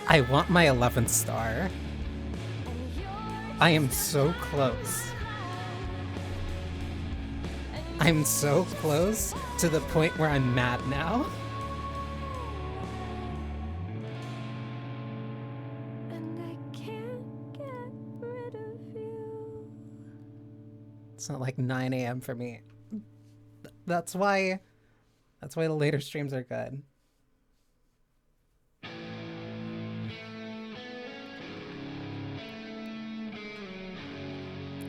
I want my 11th star. I am so close. I'm so close to the point where I'm mad now. It's not like 9 a.m. for me. That's why the later streams are good.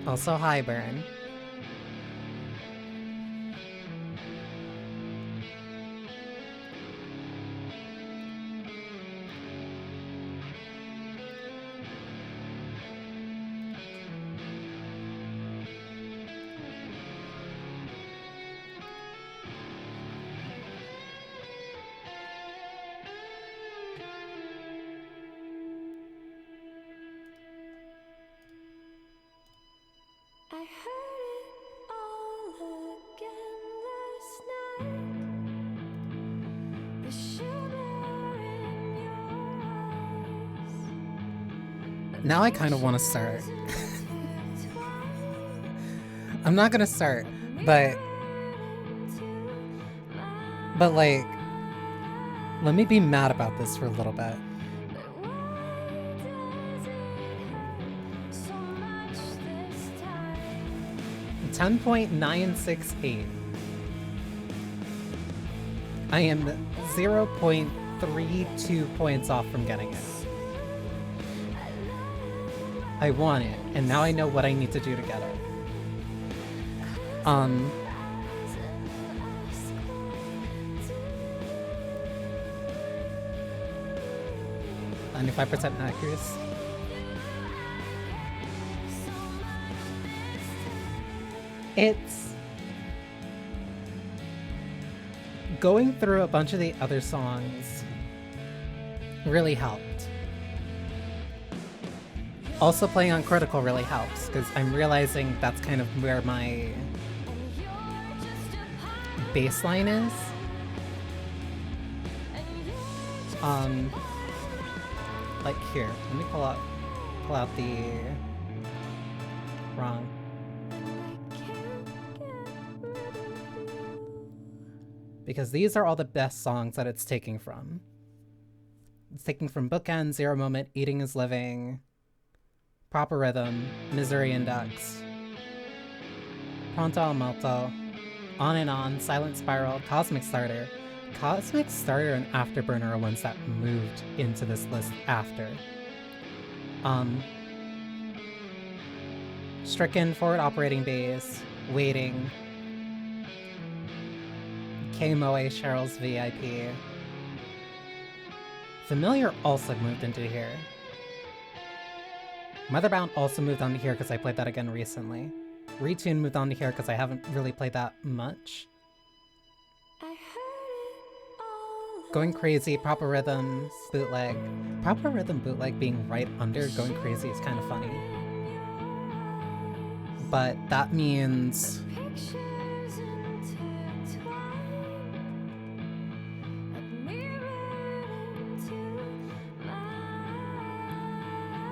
Also, hi, Burn. Now I kind of want to start. I'm not gonna start, but like, let me be mad about this for a little bit. $10.968. I am 0.32 points off from getting it. I want it, and now I know what I need to do to get it. 95% accuracy. It's going through a bunch of the other songs really helped. Also playing on critical really helps, because I'm realizing that's kind of where my baseline is. Like here, let me pull out the wrong. Because these are all the best songs that it's taking from. It's taking from Bookend, Zero Moment, Eating is Living, Proper Rhythm, Misery Index, Pronto al Malto, On and On, Silent Spiral, Cosmic Starter. Cosmic Starter and Afterburner are ones that moved into this list after. Stricken, Forward Operating Base, Waiting, K-Moe, Cheryl's VIP. Familiar also moved into here. Motherbound also moved on to here because I played that again recently. Retune moved on to here because I haven't really played that much. Going Crazy, Proper Rhythm, Bootleg. Proper Rhythm Bootleg being right under Going Crazy is kind of funny. But that means...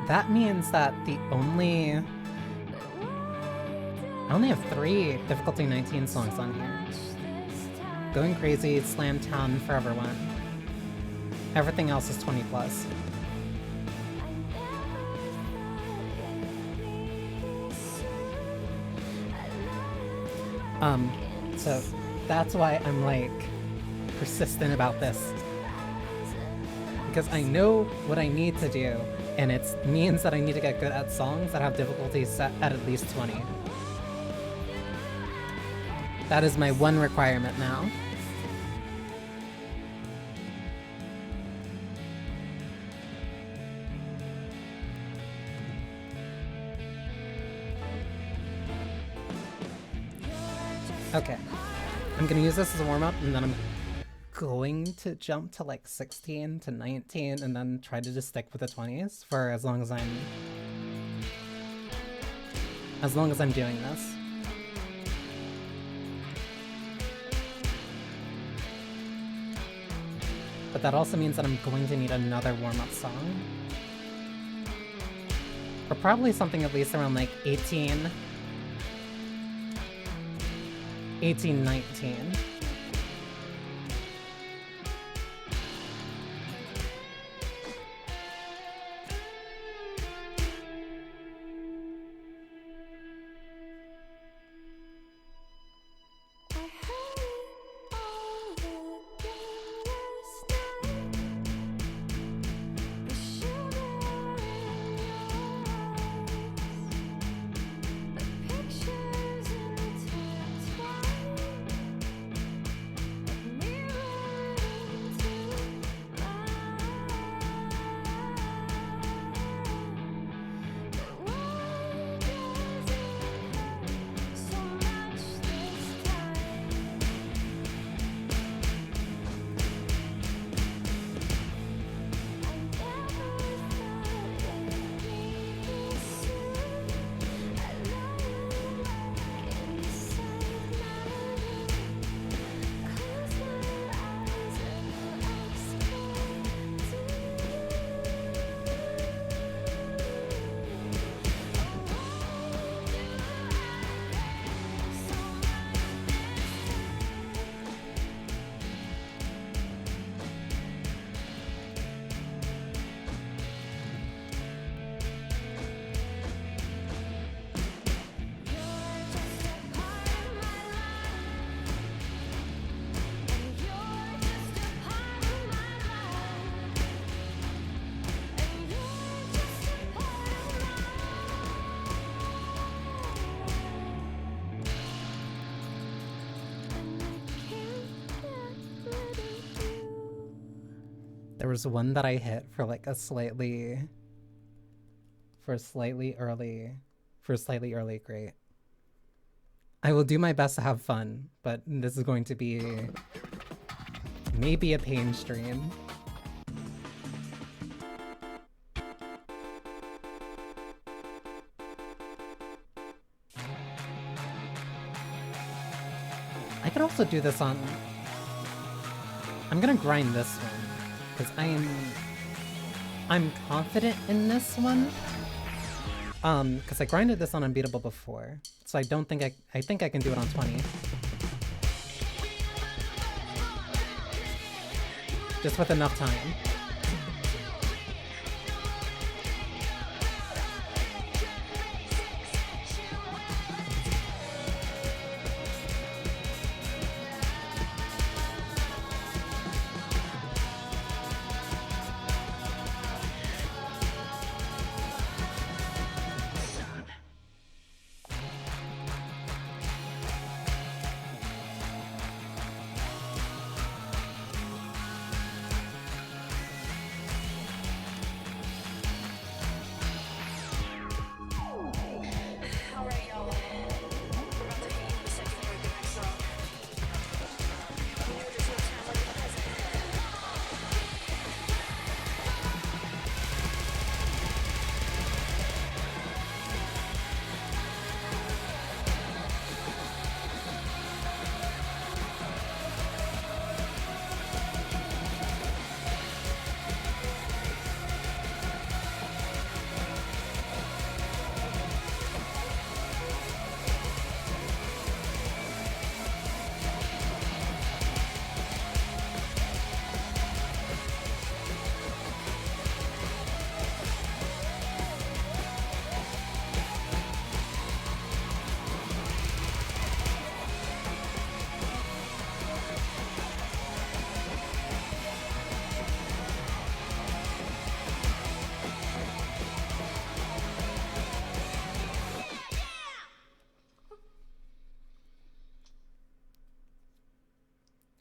that means that I only have 3 difficulty 19 songs on here. Going Crazy, Slam Town, Forever One. Everything else is 20 plus. So that's why I'm like persistent about this. Because I know what I need to do, and it means that I need to get good at songs that have difficulty set at least 20. That is my one requirement now. Okay, I'm gonna use this as a warm-up, and then I'm going to jump to like 16 to 19, and then try to just stick with the 20s for as long as I'm doing this. But that also means that I'm going to need another warm-up song. Or probably something at least around like 18, 19. There was one that I hit for like a slightly early great. I will do my best to have fun, but this is going to be maybe a pain stream. I could also do this on... I'm gonna grind this one, because I'm confident in this one. Because I grinded this on Unbeatable before, so I don't think I think I can do it on 20. Just with enough time.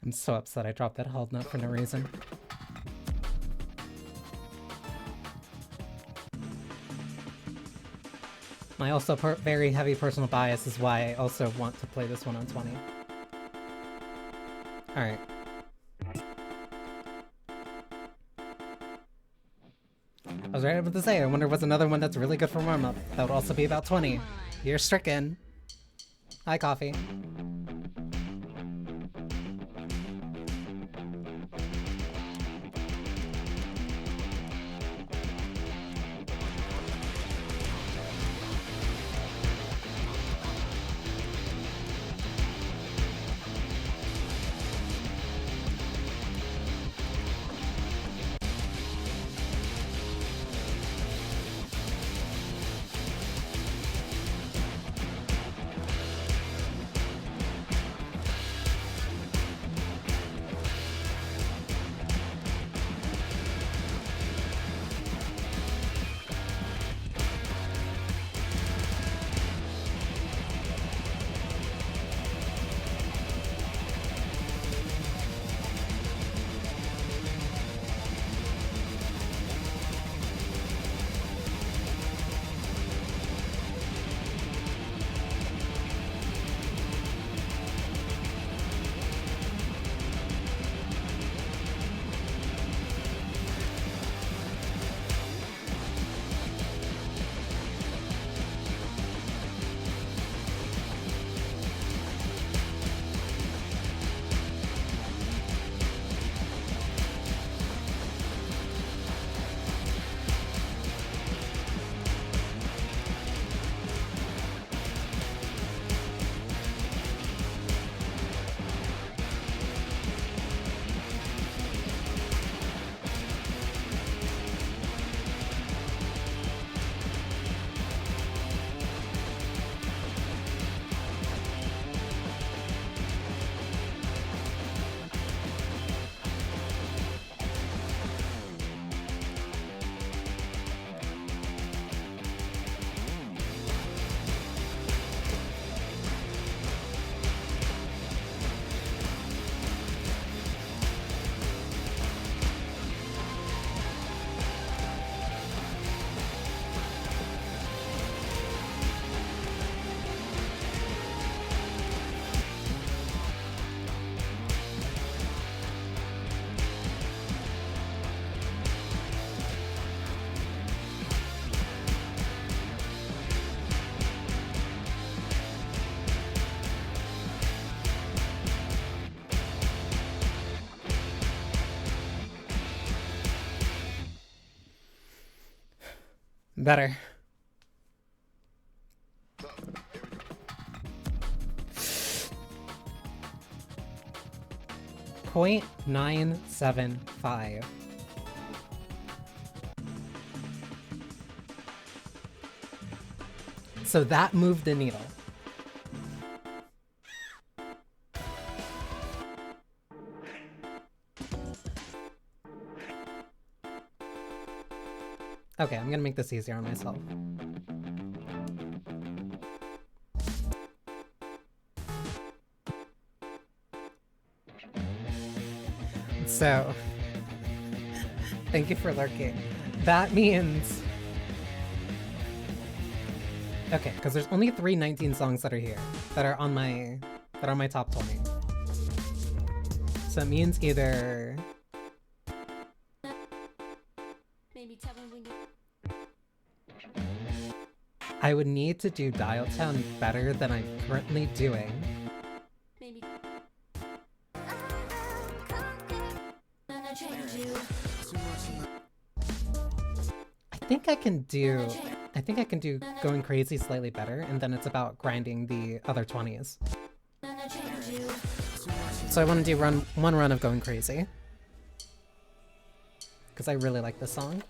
I'm so upset I dropped that held note for no reason. My also very heavy personal bias is why I also want to play this one on 20. Alright. I was right about to say, I wonder what's another one that's really good for warm-up. That would also be about 20. Here's Stricken. Hi, Coffee. Better. .975. So that moved the needle. Okay, I'm gonna make this easier on myself. So, thank you for lurking. That means... Okay, because there's only 319 songs that are here, that are on my top 20. So it means either... I would need to do dial tone better than I'm currently doing. I think I can do Going Crazy slightly better, and then it's about grinding the other 20s. So I want to do one run of Going Crazy. Because I really like this song.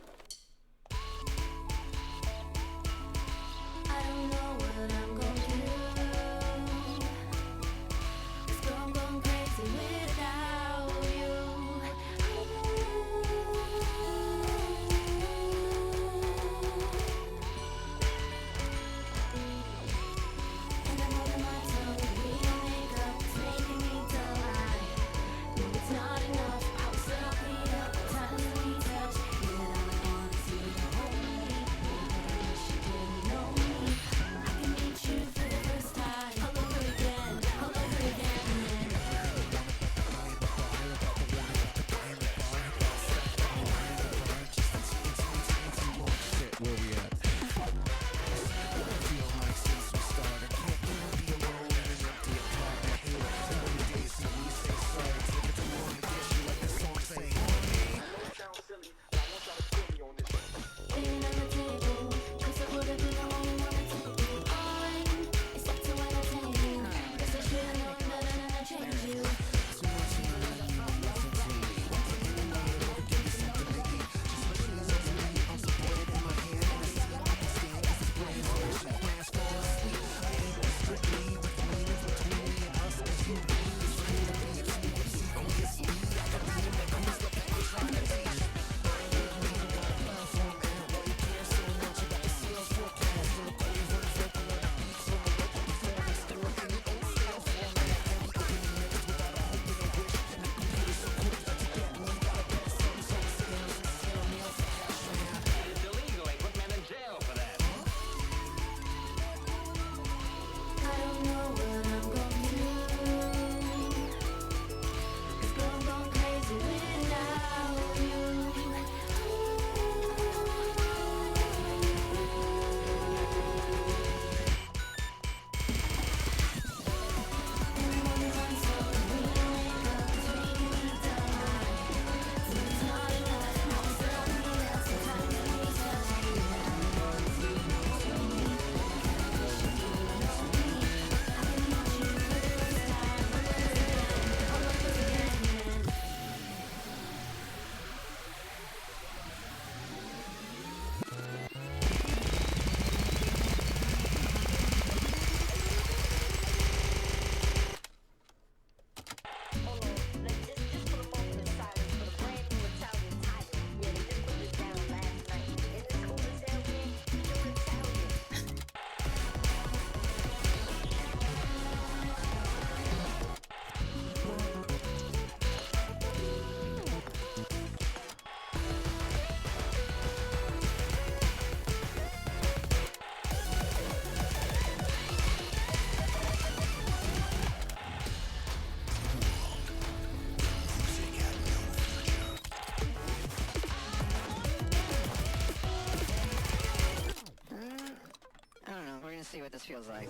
this feels like.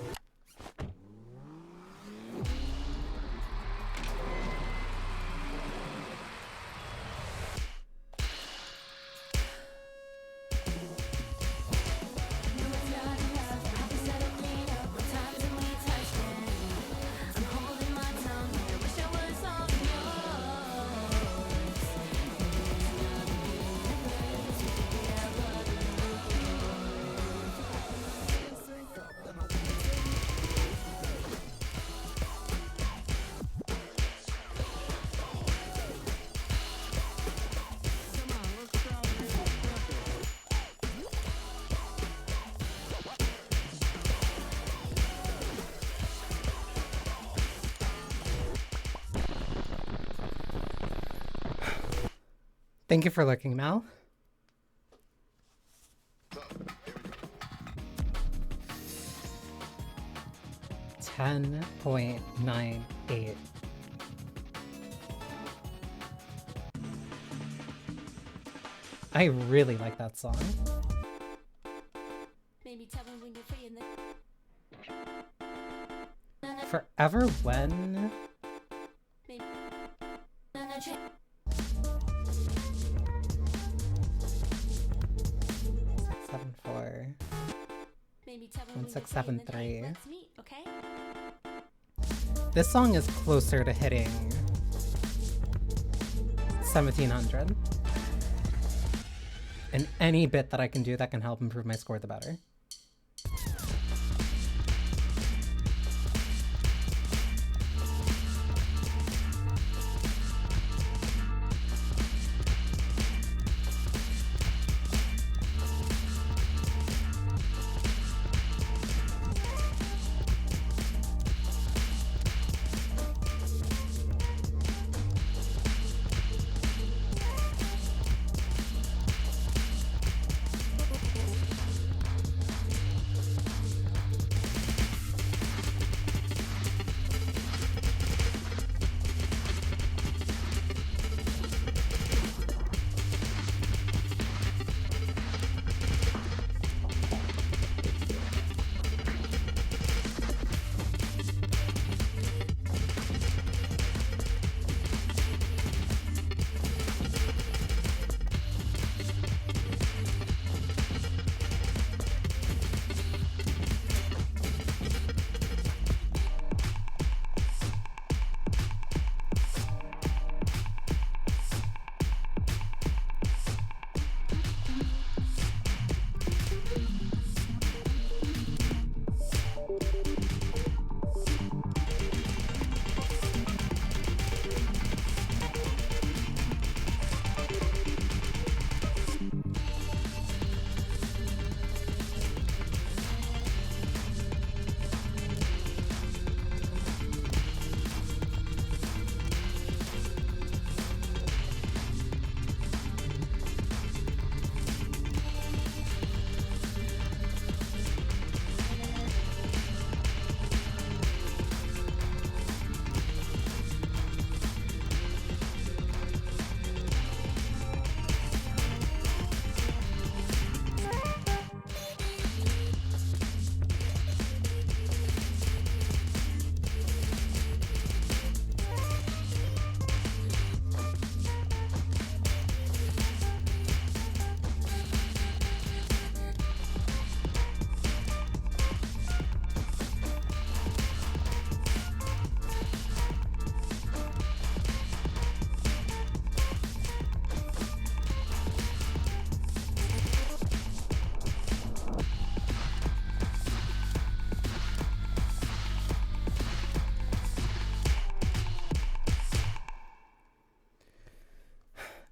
Thank you for looking, Mal. $10.98. I really like that song. Forever When? 674 1673. This song is closer to hitting 1700. And any bit that I can do that can help improve my score, the better.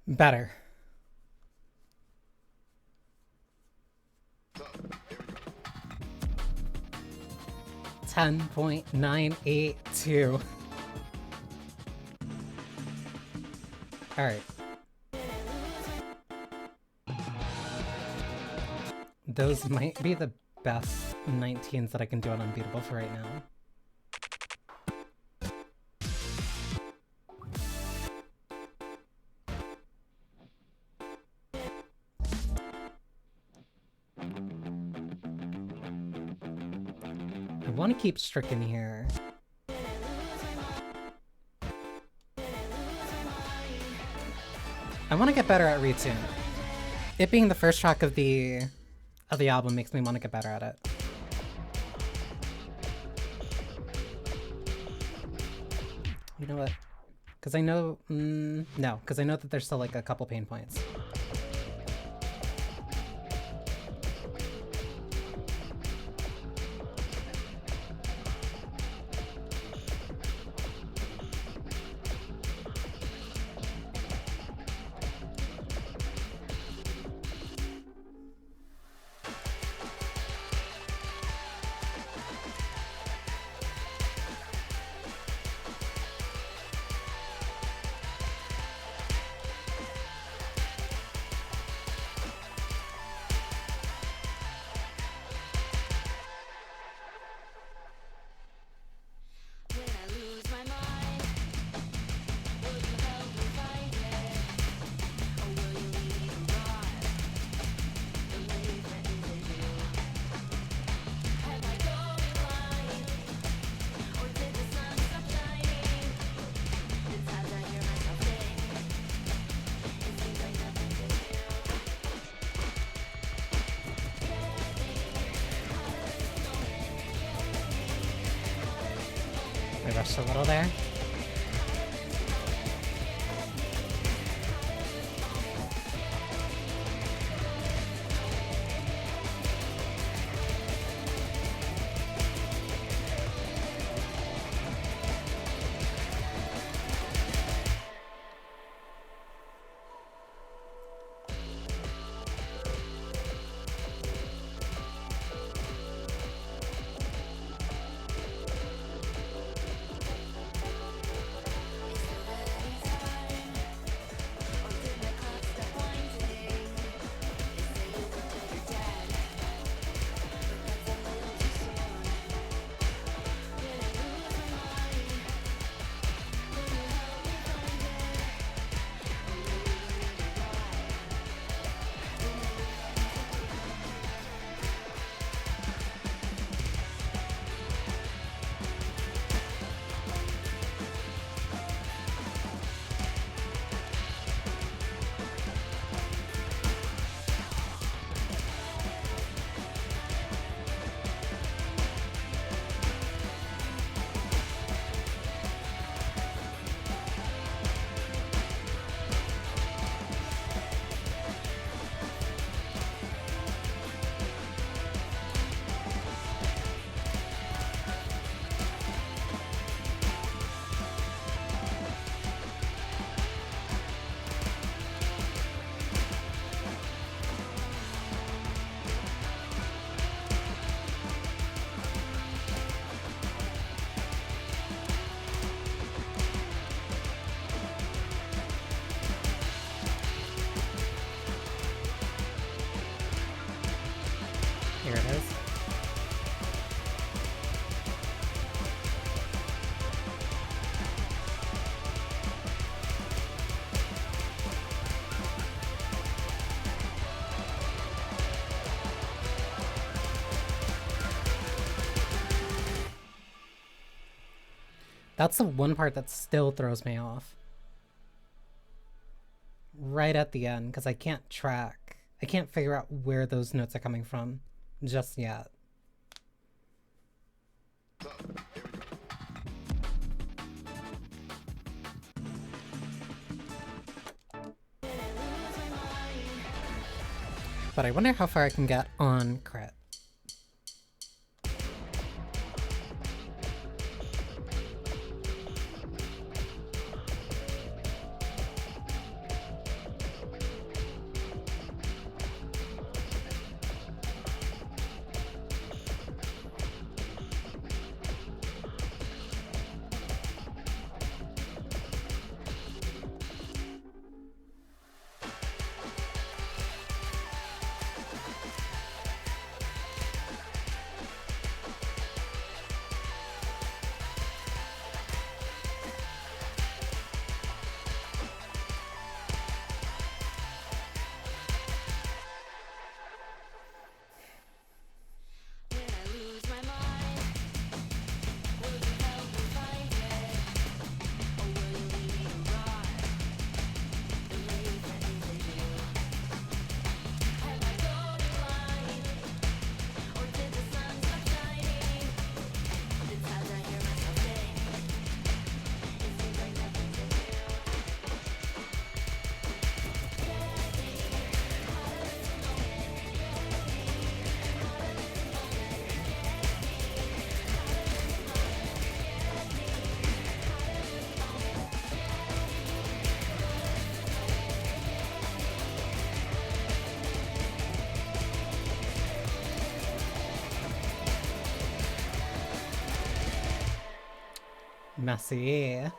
Better. $10.982. All right. Those might be the best 19s that I can do on Unbeatable for right now. want to keep Stricken here. I want to get better at Retune. It being the first track of the album makes me want to get better at it. You know what? Because I know... no, because I know that there's still like a couple pain points. I rushed a little there. Here it is. That's the one part that still throws me off. Right at the end, because I can't track. I can't figure out where those notes are coming from just yet. But I wonder how far I can get on crit. Messy.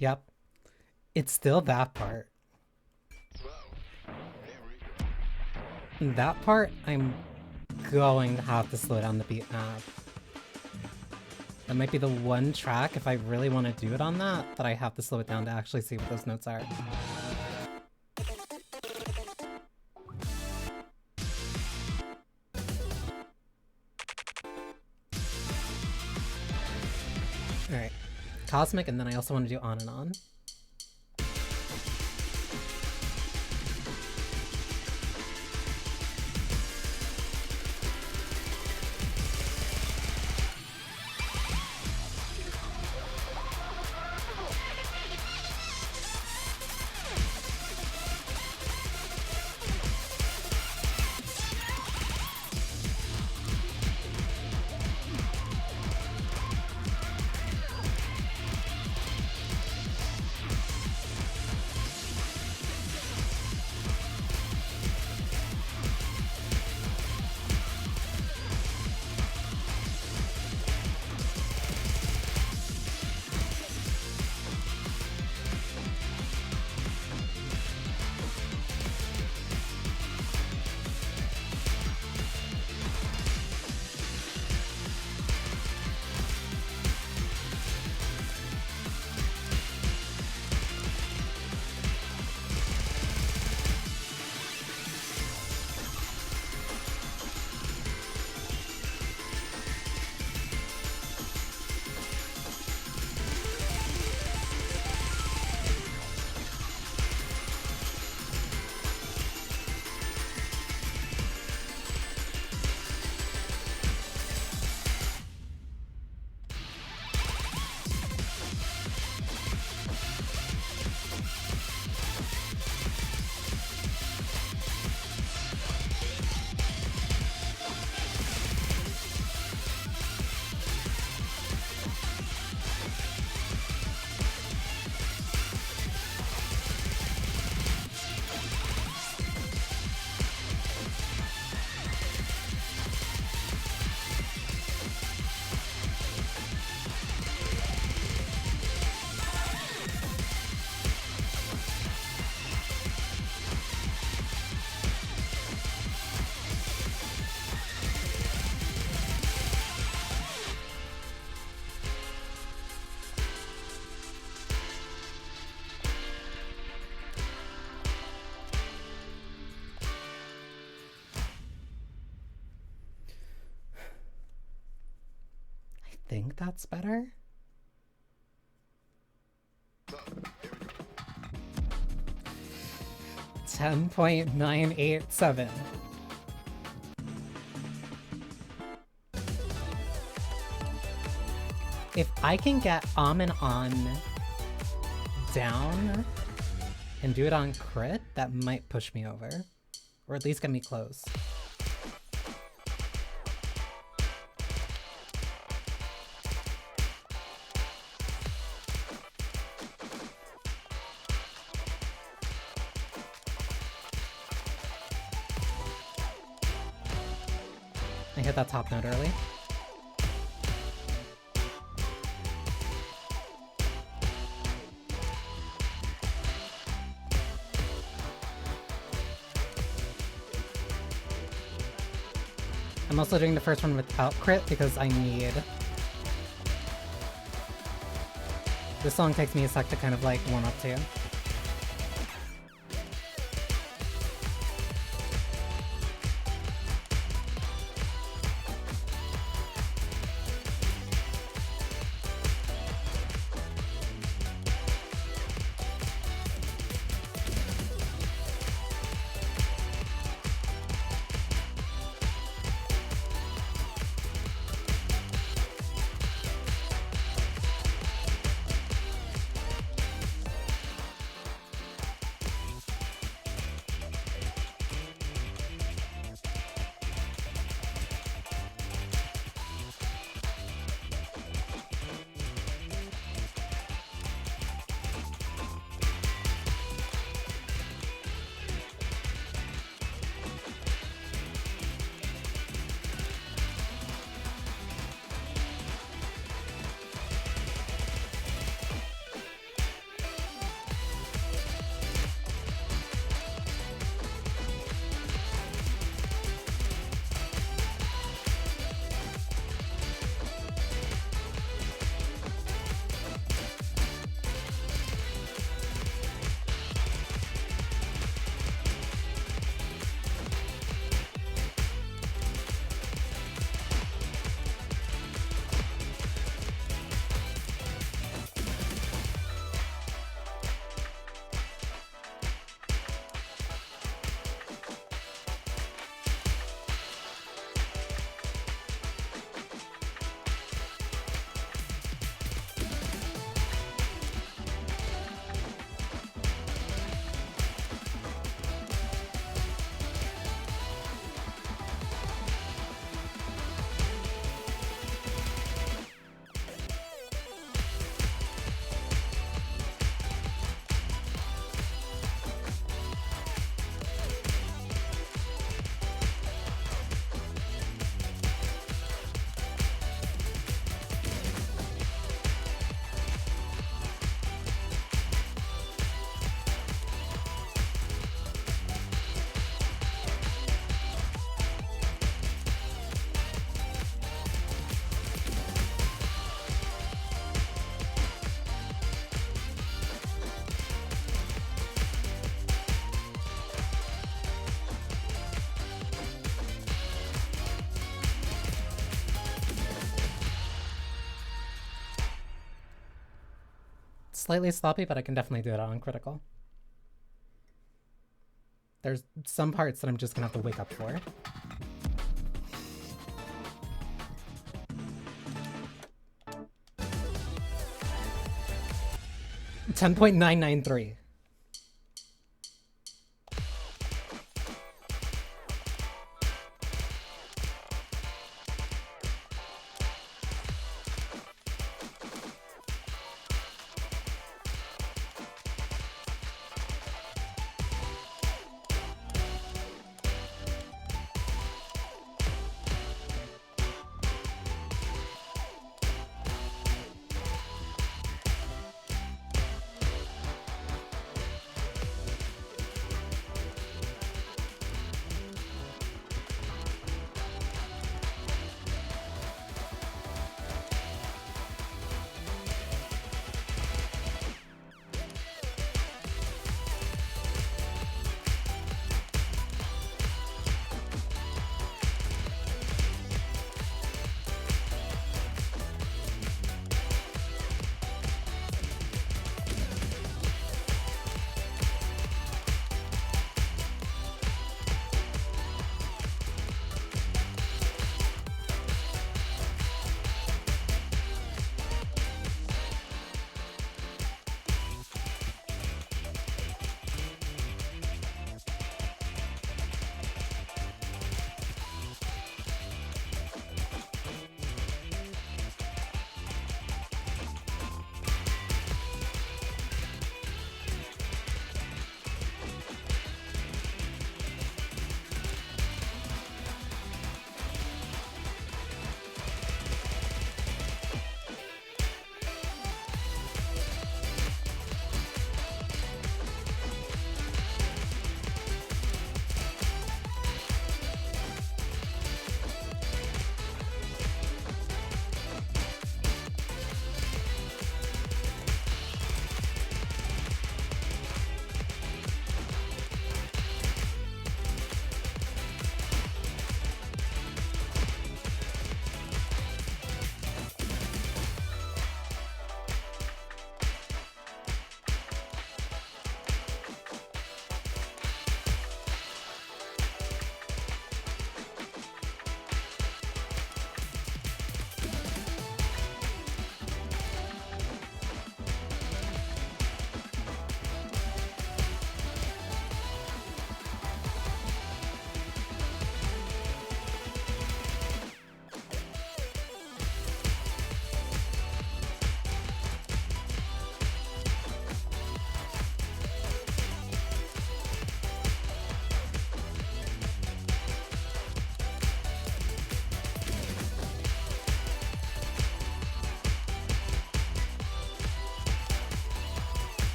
Yep. It's still that part. That part, I'm going to have to slow down the beat map. That might be the one track, if I really want to do it on that I have to slow it down to actually see what those notes are. Alright. Cosmic, and then I also want to do On and On. Think that's better? $10.987. If I can get and On down and do it on crit, that might push me over. Or at least get me close. I hit that top note early. I'm also doing the first one without crit because I need... This song takes me a sec to kind of like warm up to. Slightly sloppy, but I can definitely do it on critical. There's some parts that I'm just gonna have to wake up for. $10.993.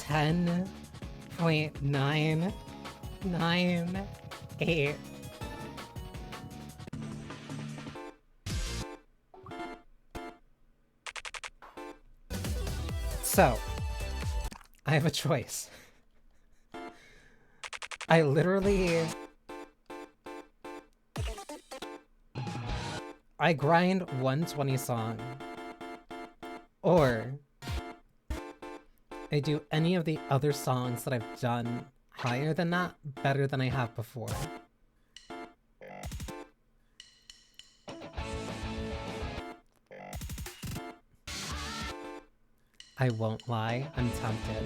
10.998. So, I have a choice. I literally... I grind 120 song. Or I do any of the other songs that I've done higher than that, better than I have before. I won't lie, I'm tempted.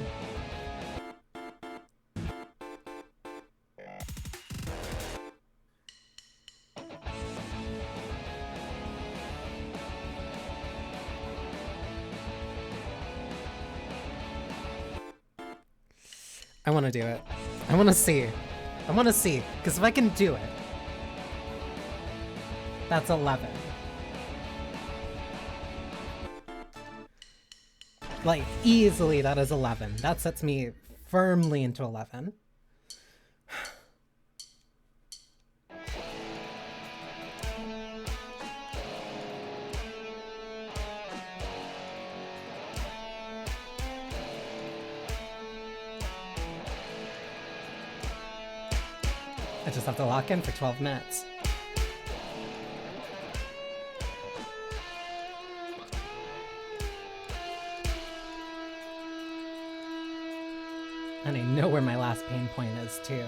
I want to do it. I want to see. I want to see, because if I can do it, that's 11. Like, easily that is 11. That sets me firmly into 11. I just have to lock in for 12 minutes. And I know where my last pain point is, too.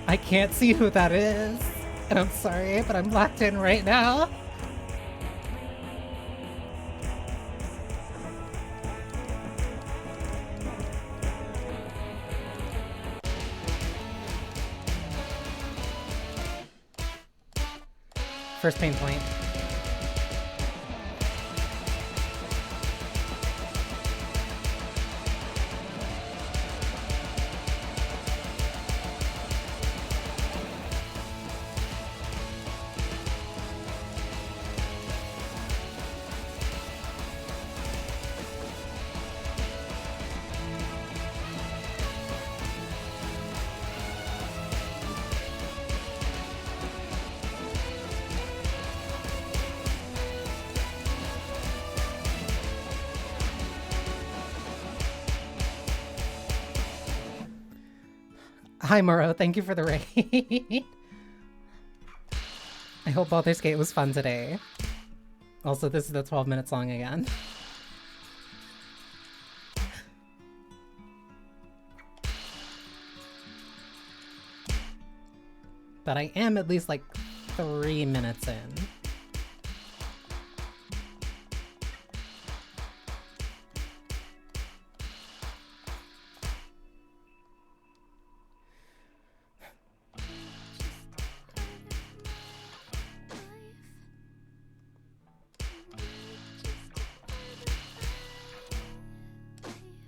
I can't see who that is, and I'm sorry, but I'm locked in right now. First pain point. Hi, Moro. Thank you for the raid. I hope Baldur's Gate was fun today. Also, this is the 12 minutes long again. But I am at least like 3 minutes in.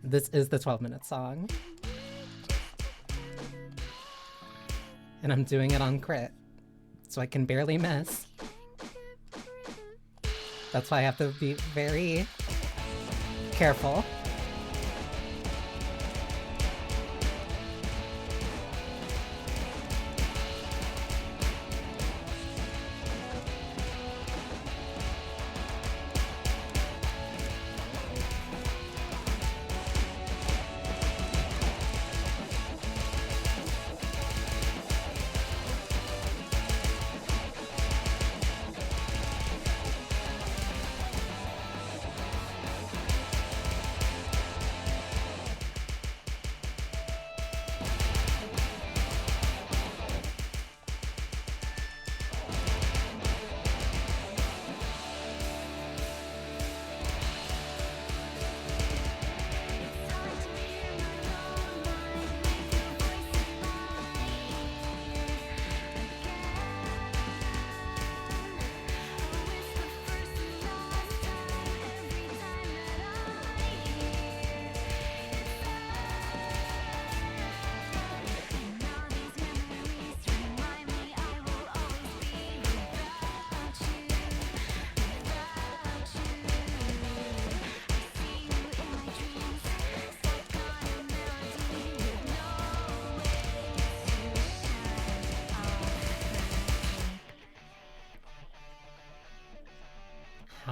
This is the 12-minute song. And I'm doing it on crit, so I can barely miss. That's why I have to be very careful.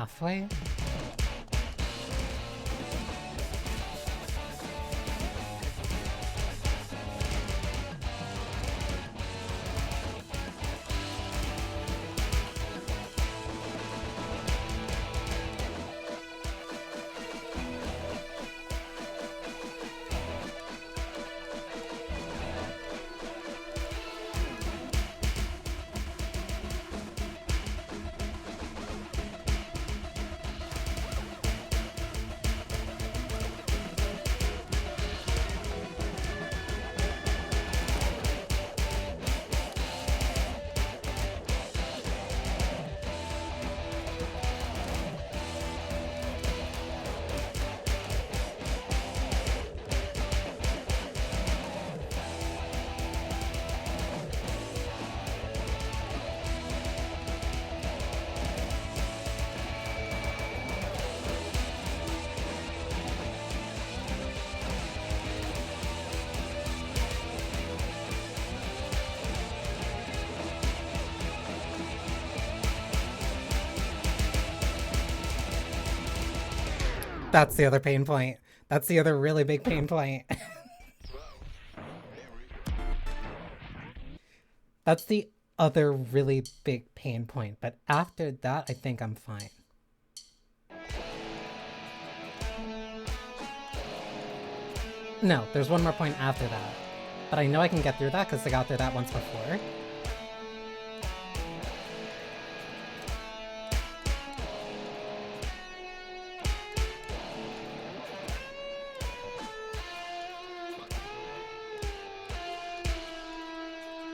halfway? That's the other pain point. That's the other really big pain point. That's the other really big pain point. But after that, I think I'm fine. No, there's one more point after that. But I know I can get through that because I got through that once before.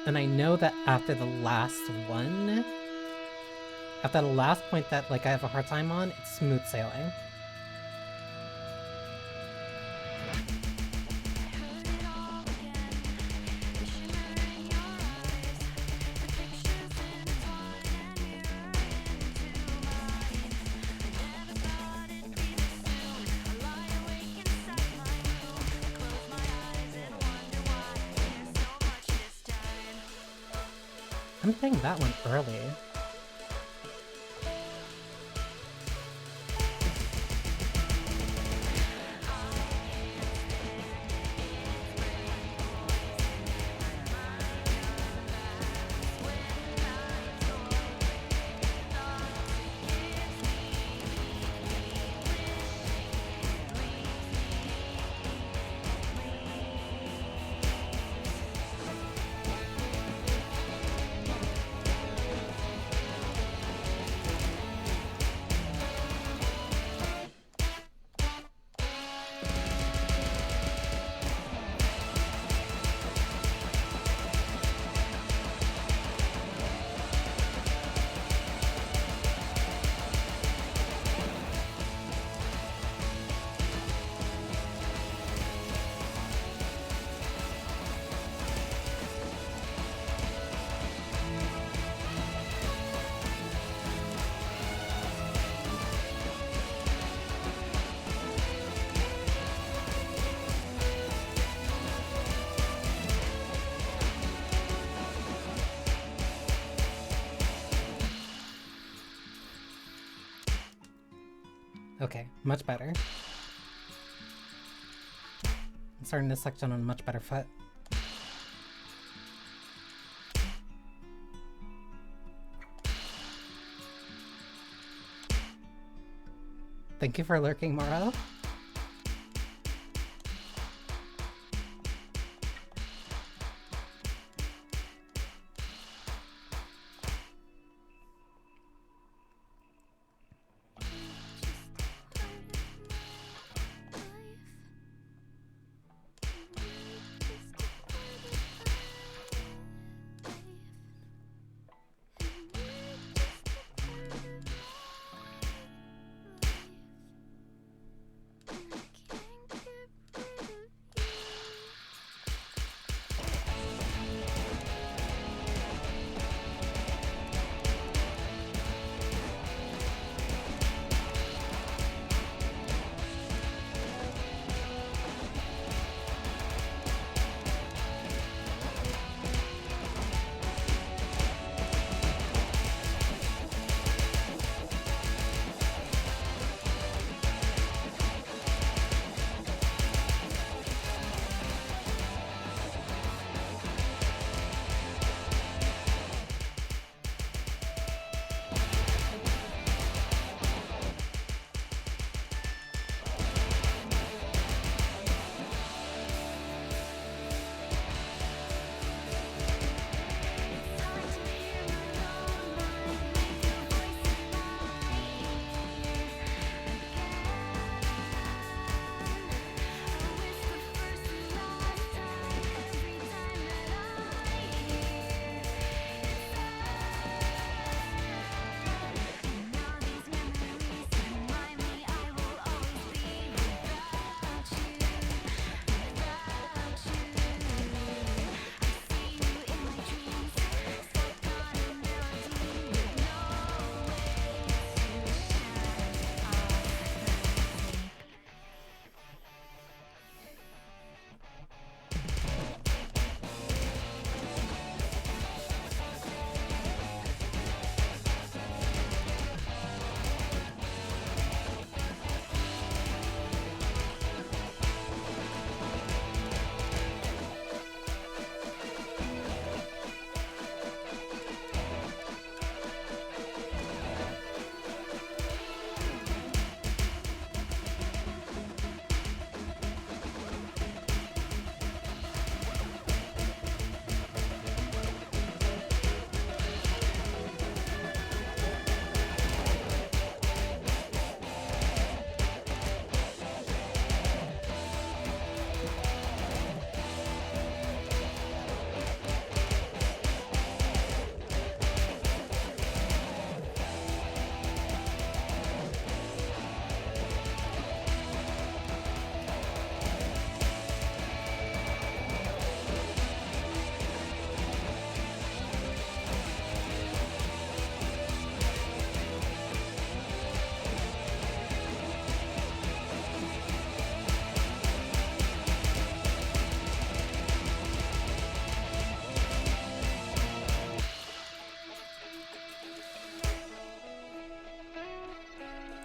And I know that after the last one, after the last point that like I have a hard time on, it's smooth sailing. I'm playing that one early. Okay, much better. I'm starting this section on a much better foot. Thank you for lurking, Moro.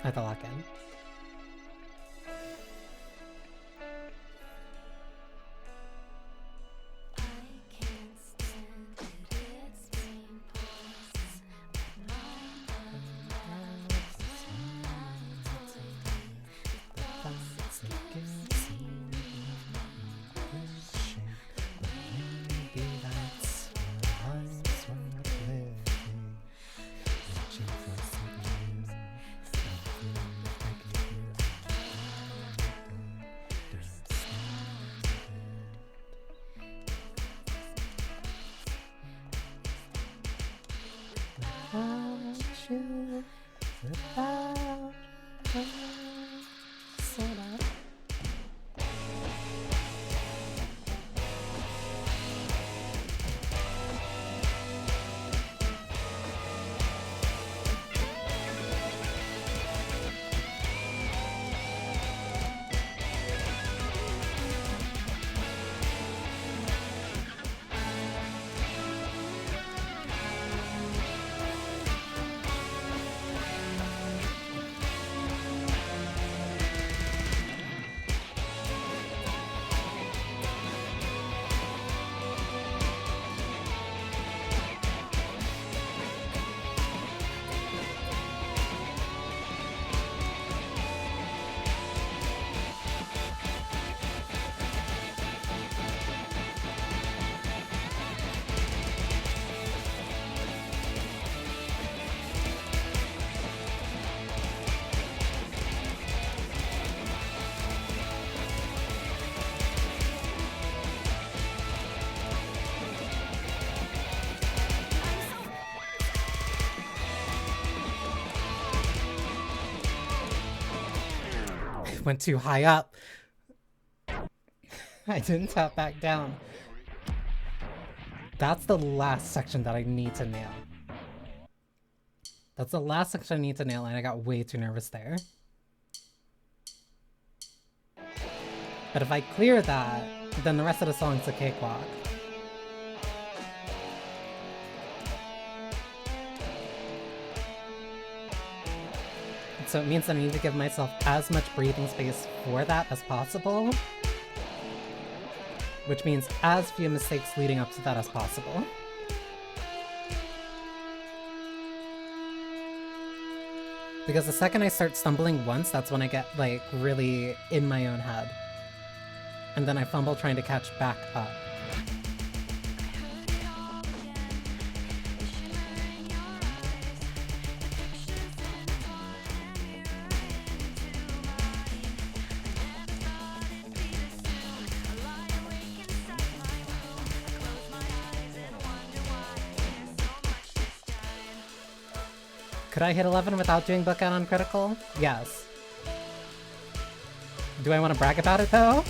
I have to lock in. Went too high up. I didn't tap back down. That's the last section that I need to nail. That's the last section I need to nail, and I got way too nervous there. But if I clear that, then the rest of the song's a cakewalk. So it means that I need to give myself as much breathing space for that as possible. Which means as few mistakes leading up to that as possible. Because the second I start stumbling once, that's when I get, like, really in my own head. And then I fumble trying to catch back up. Could I hit 11 without doing bookend on critical? Yes. Do I want to brag about it though?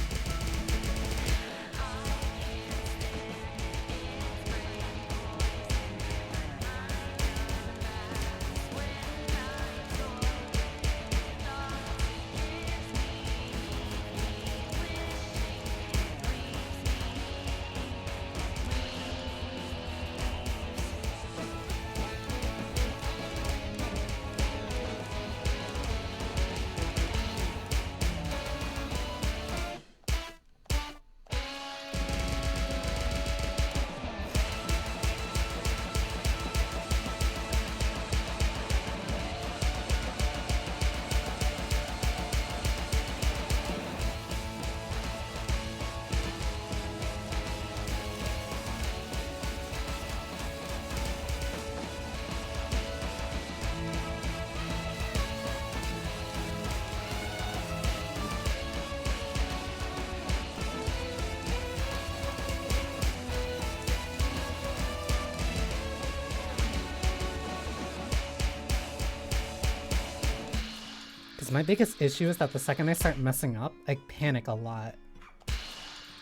My biggest issue is that the second I start messing up, I panic a lot.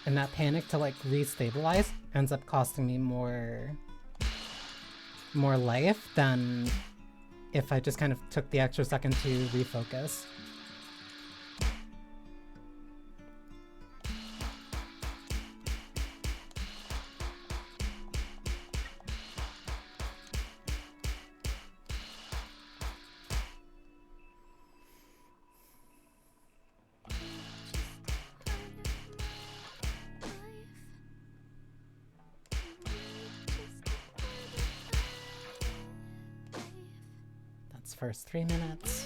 And that panic to like restabilize ends up costing me more life than if I just kind of took the extra second to refocus. first 3 minutes.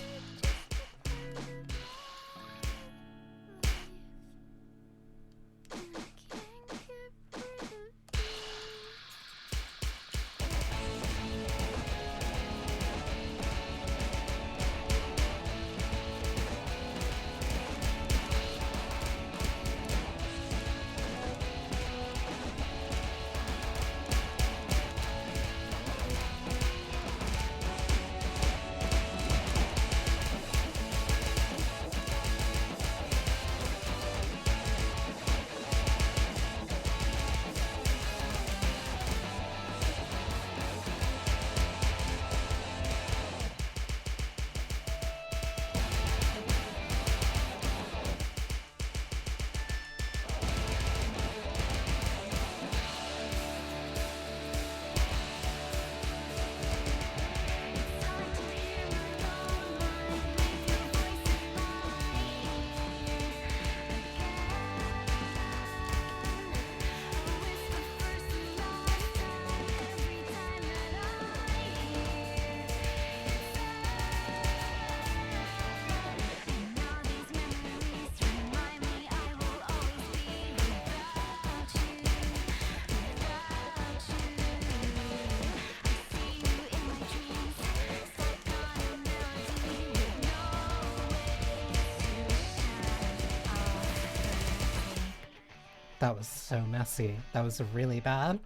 That was so messy. That was really bad.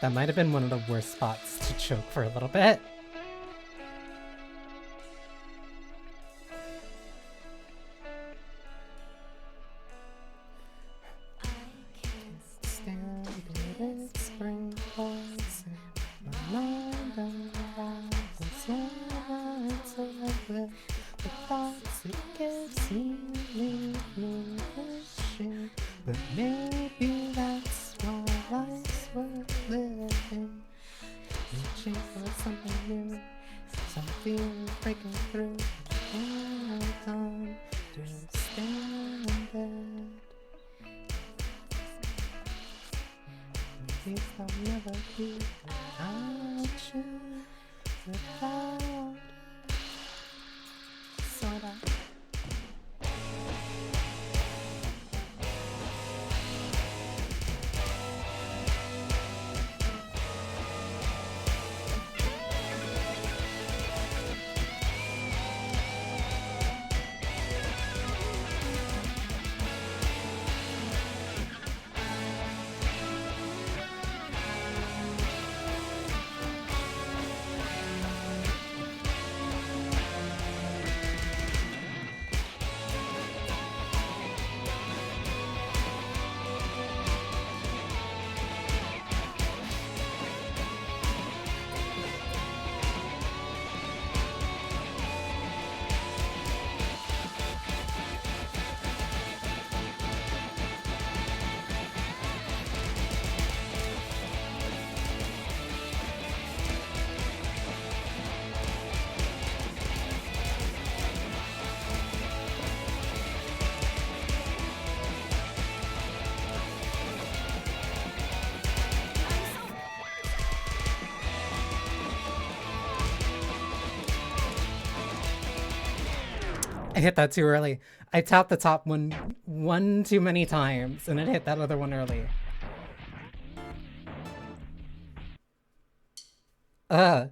That might have been one of the worst spots to choke for a little bit. I hit that too early. I tapped the top one too many times, and it hit that other one early. I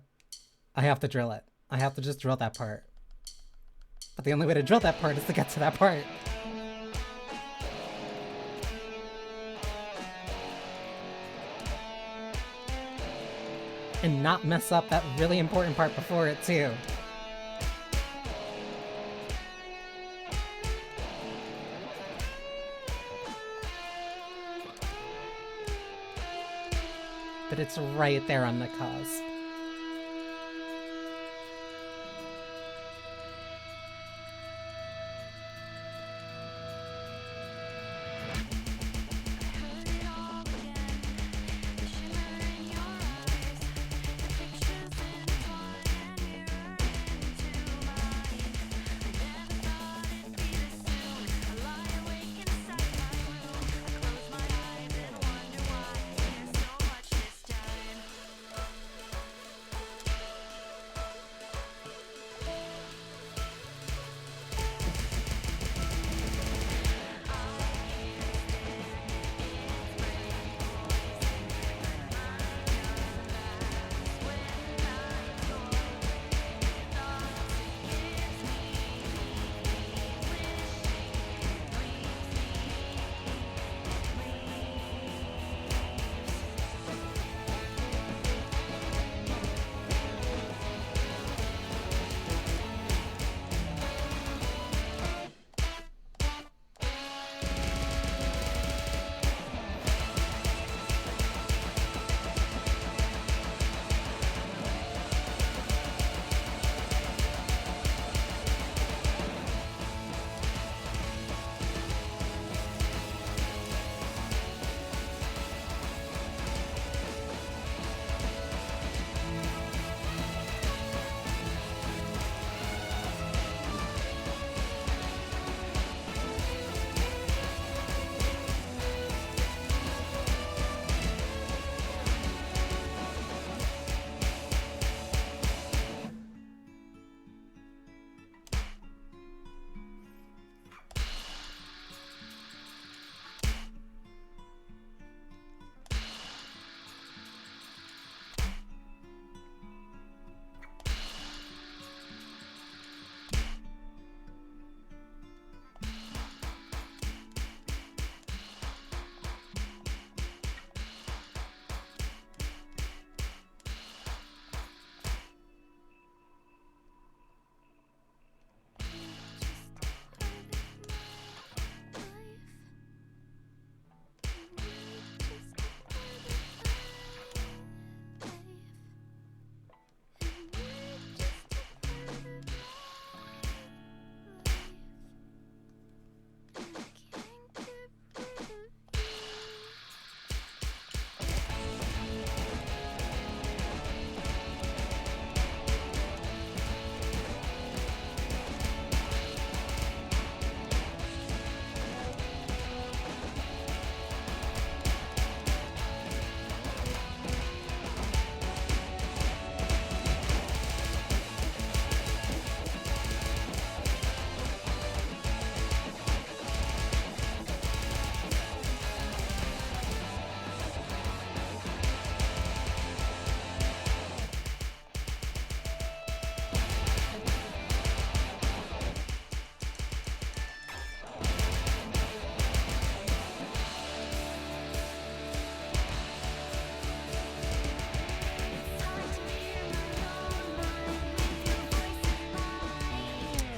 have to drill it. I have to just drill that part. But the only way to drill that part is to get to that part. And not mess up that really important part before it, too. But it's right there on the cusp.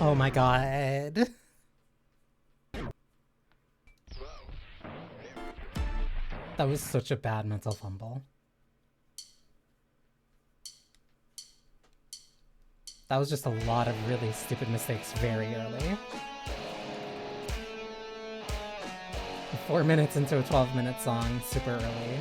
Oh my god. That was such a bad mental fumble. That was just a lot of really stupid mistakes very early. 4 minutes into a 12-minute song, super early.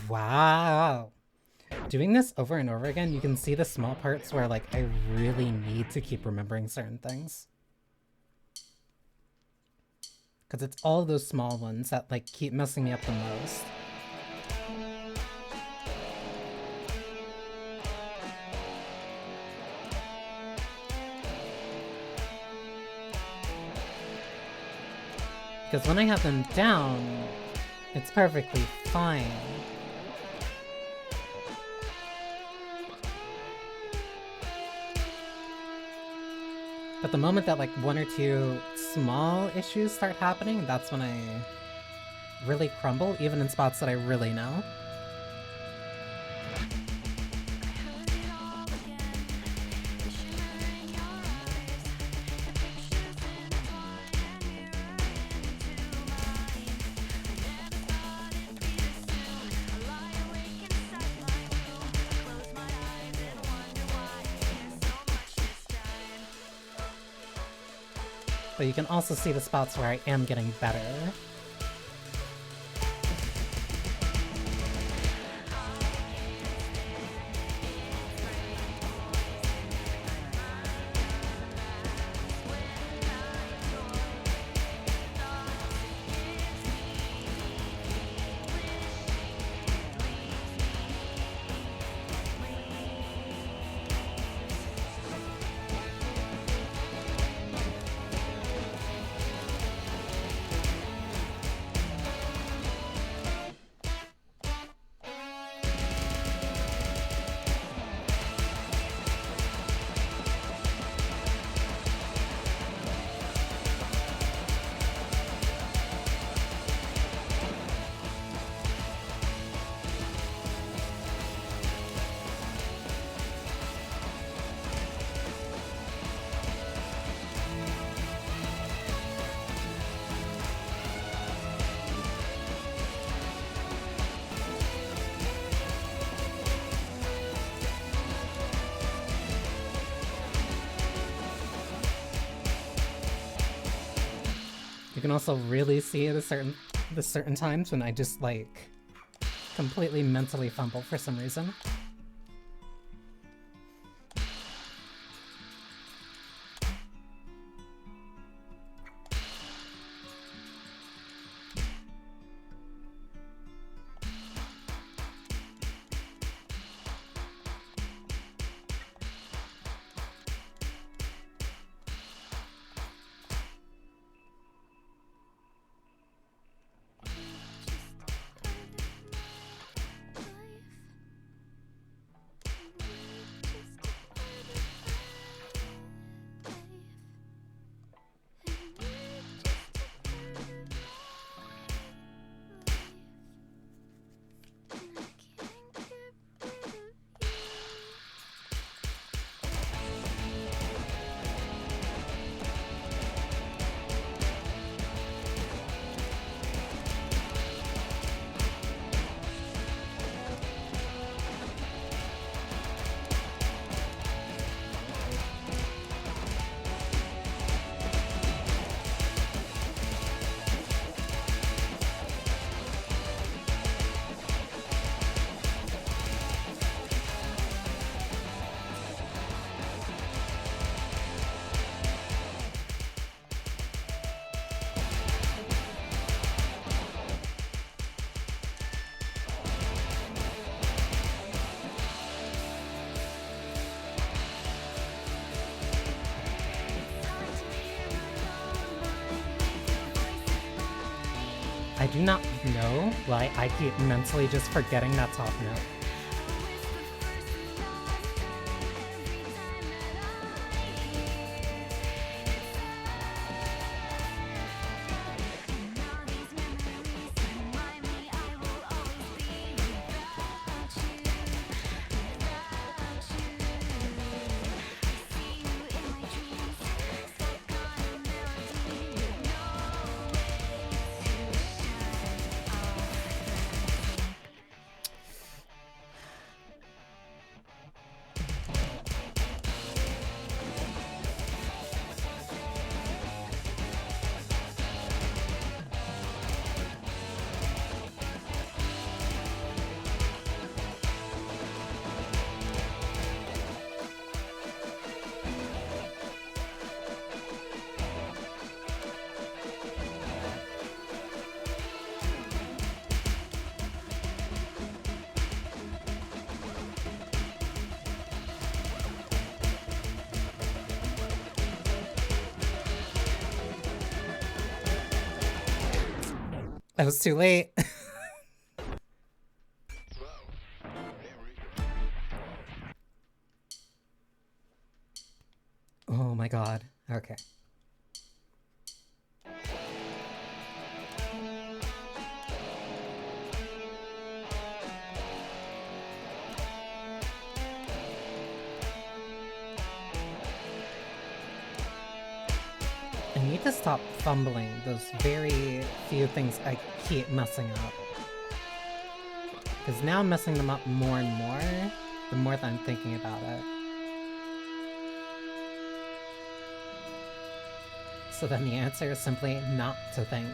Wow. Doing this over and over again, you can see the small parts where, like, I really need to keep remembering certain things. Because it's all those small ones that, like, keep messing me up the most. Because when I have them down, it's perfectly fine. But the moment that like one or two small issues start happening, that's when I really crumble, even in spots that I really know. But you can also see the spots where I am getting better. You can also really see the certain times when I just like completely mentally fumble for some reason. I do not know why I keep mentally just forgetting that top note. I was too late. Oh my god. Okay. I need to stop fumbling those very few things I keep messing up. Because now I'm messing them up more and more, the more that I'm thinking about it. So then the answer is simply not to think.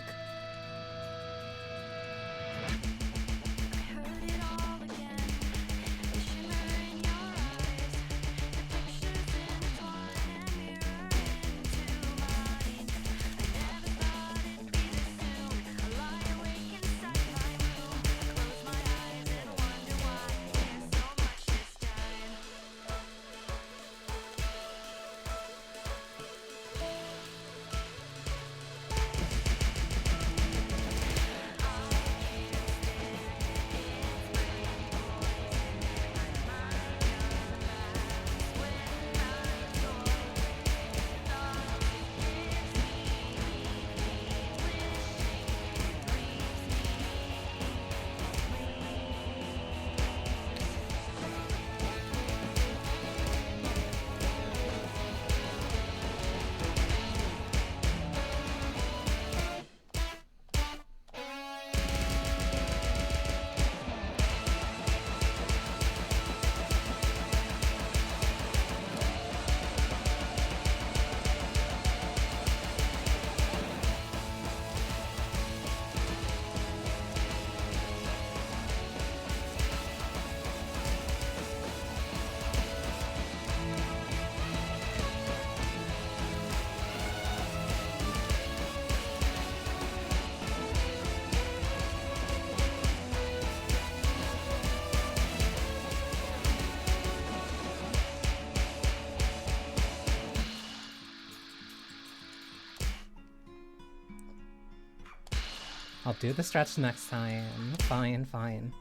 I'll do the stretch next time. Fine, fine.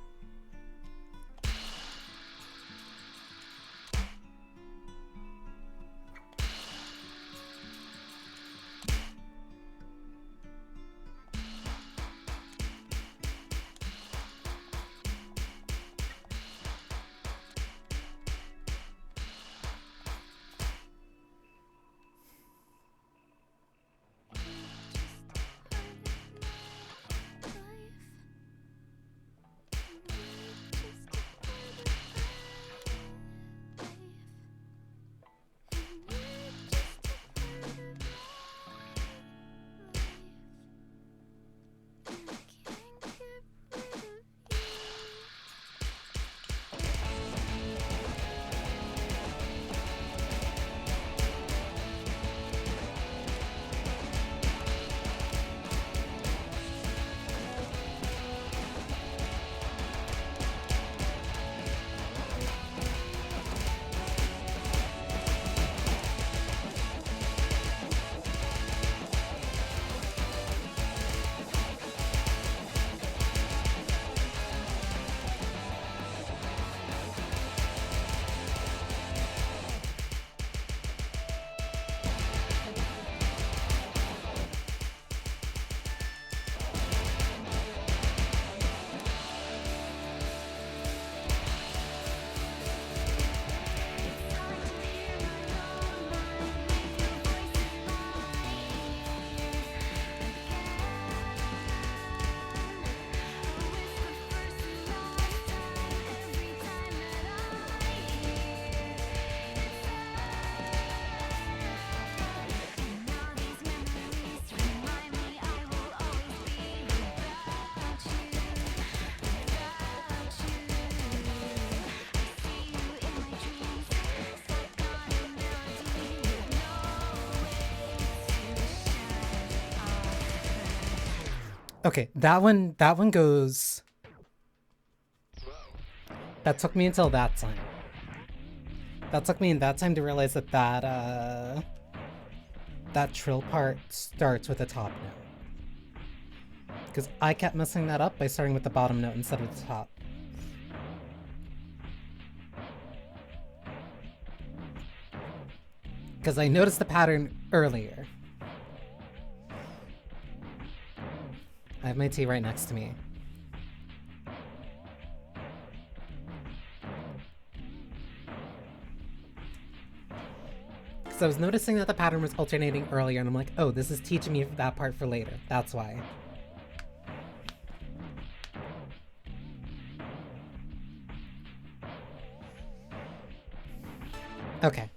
Okay, that one goes... That took me until that time. That took me in that time to realize that that trill part starts with a top note. Because I kept messing that up by starting with the bottom note instead of the top. Because I noticed the pattern earlier. I have my tea right next to me. Because I was noticing that the pattern was alternating earlier, and I'm like, oh, this is teaching me that part for later. That's why. Okay.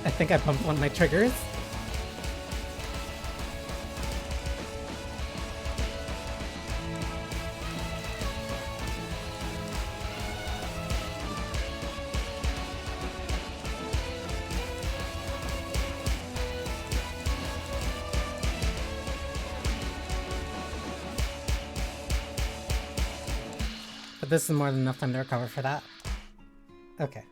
I think I bumped one of my triggers. But this is more than enough time to recover for that. Okay.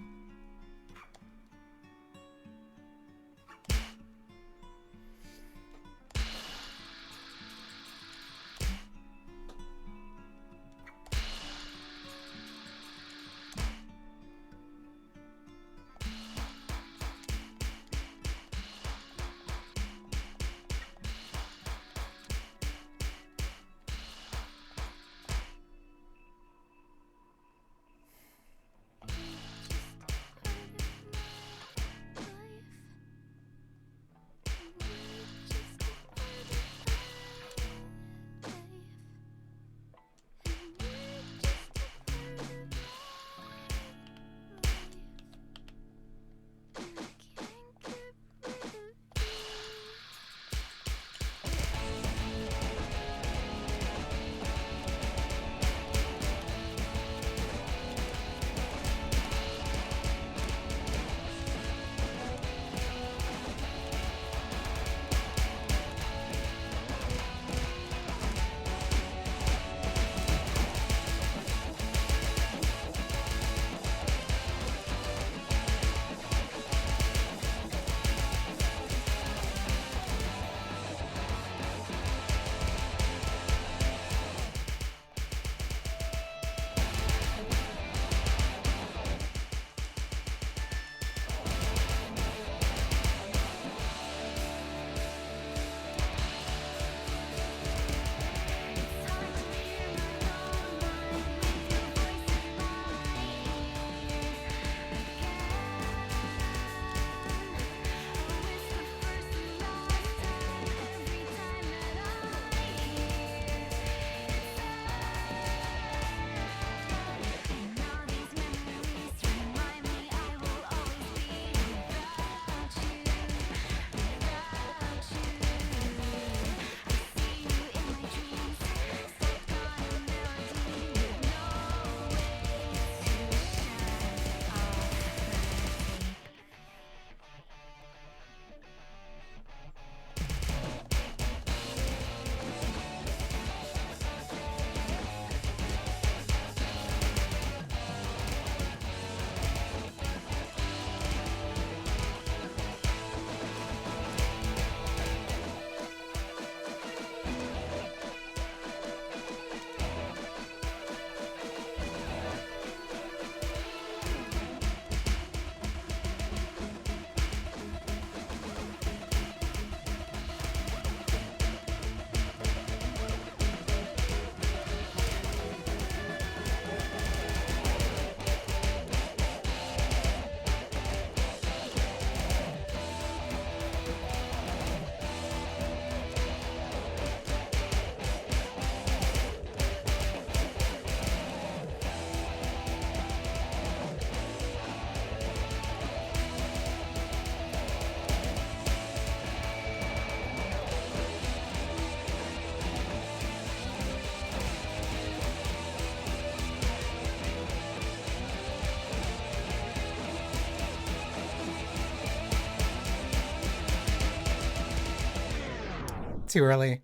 Too early.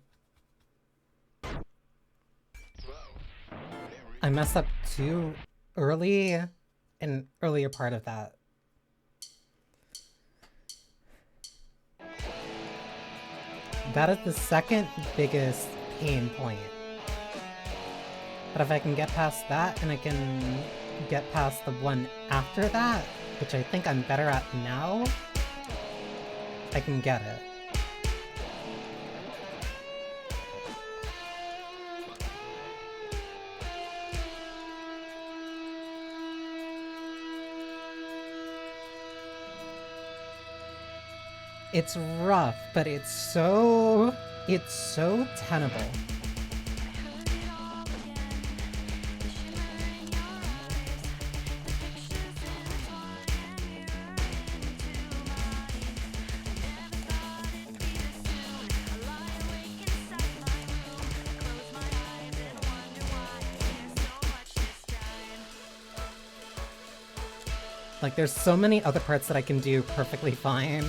I messed up too early an earlier part of that. That is the second biggest pain point. But if I can get past that and I can get past the one after that, which I think I'm better at now, I can get it. It's rough, but it's so tenable. Like, there's so many other parts that I can do perfectly fine.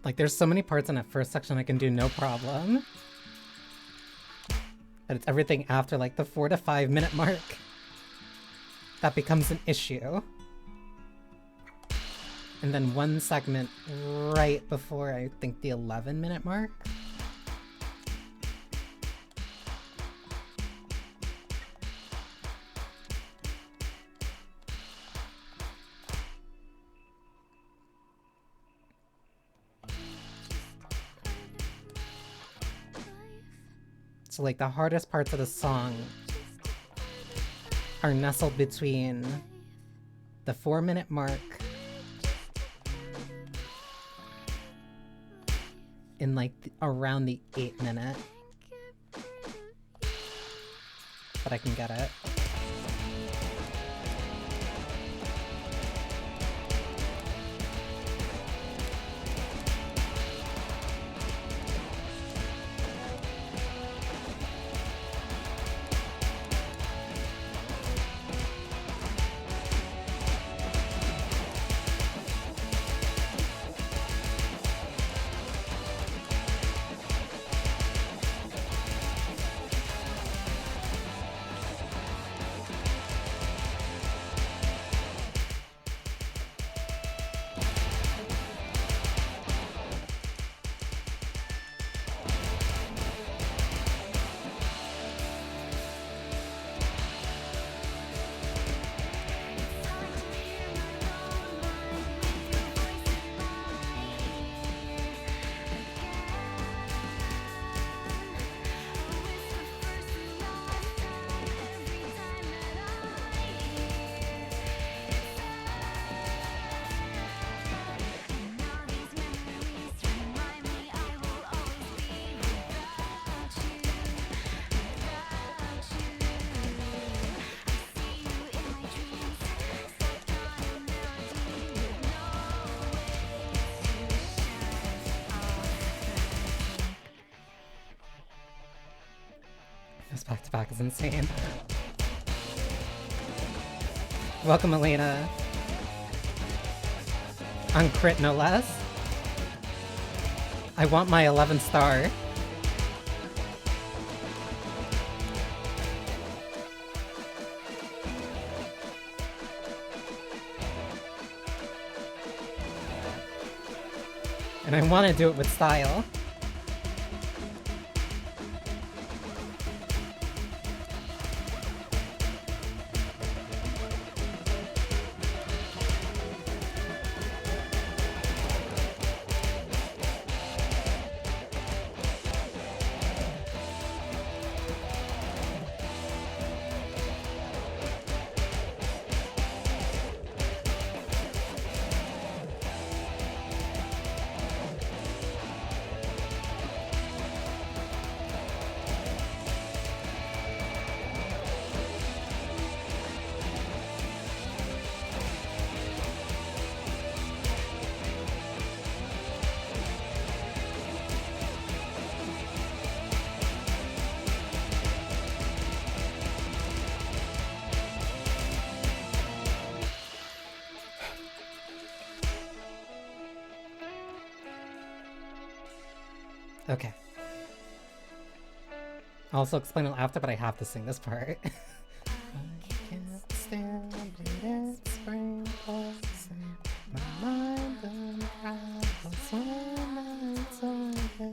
Like, there's so many parts in that first section I can do no problem. But it's everything after, like, the 4 to 5 minute mark that becomes an issue. And then one segment right before, I think, the 11-minute mark. So, like, the hardest parts of the song are nestled between the 4-minute mark and, like, around the 8-minute. But I can get it. This back-to-back is insane. Welcome, Elena. On crit, no less. I want my 11th star. And I want to do it with style. Okay. I'll also explain it after, but I have to sing this part. I can't stand it, it's spring pulsing. My mind unravels when it's over.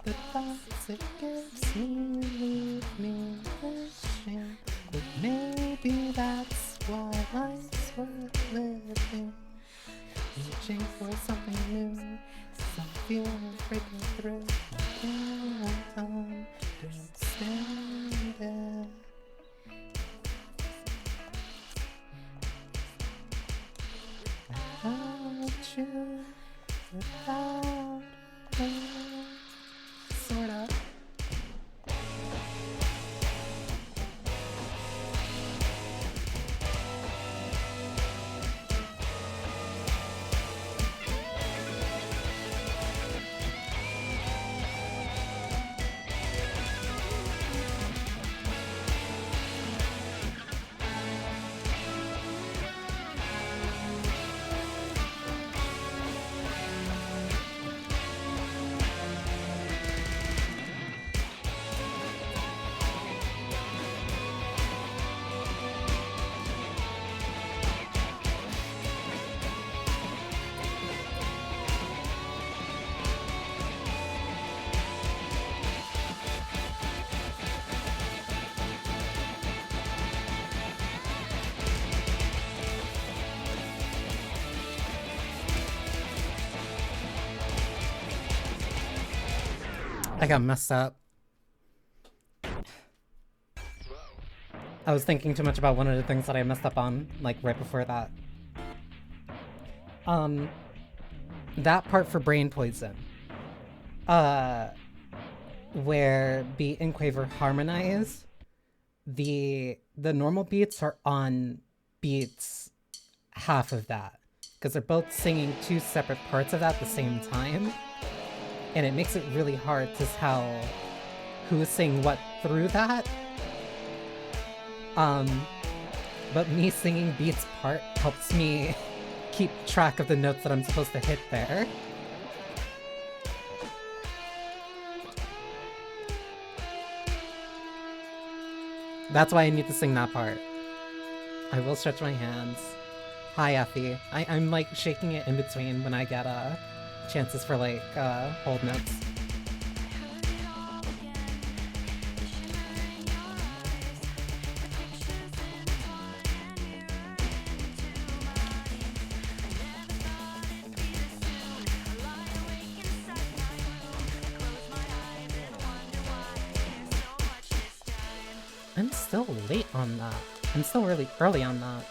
The thoughts it gives me leave me wishing that maybe that's why life's worth living. Reaching for something new, some feeling breaking through. Don't stand it. Without you, without you, sort of. I got messed up. I was thinking too much about one of the things that I messed up on, like, right before that. That part for Brain Poison. Where beat and quaver harmonize. The normal beats are on beats half of that. Because they're both singing two separate parts of that at the same time. And it makes it really hard to tell who's saying what through that. But me singing Beat's part helps me keep track of the notes that I'm supposed to hit there. That's why I need to sing that part. I will stretch my hands. Hi, Effie. I'm like shaking it in between when I get chances for like hold notes. I'm still late on that. I'm still really early on that.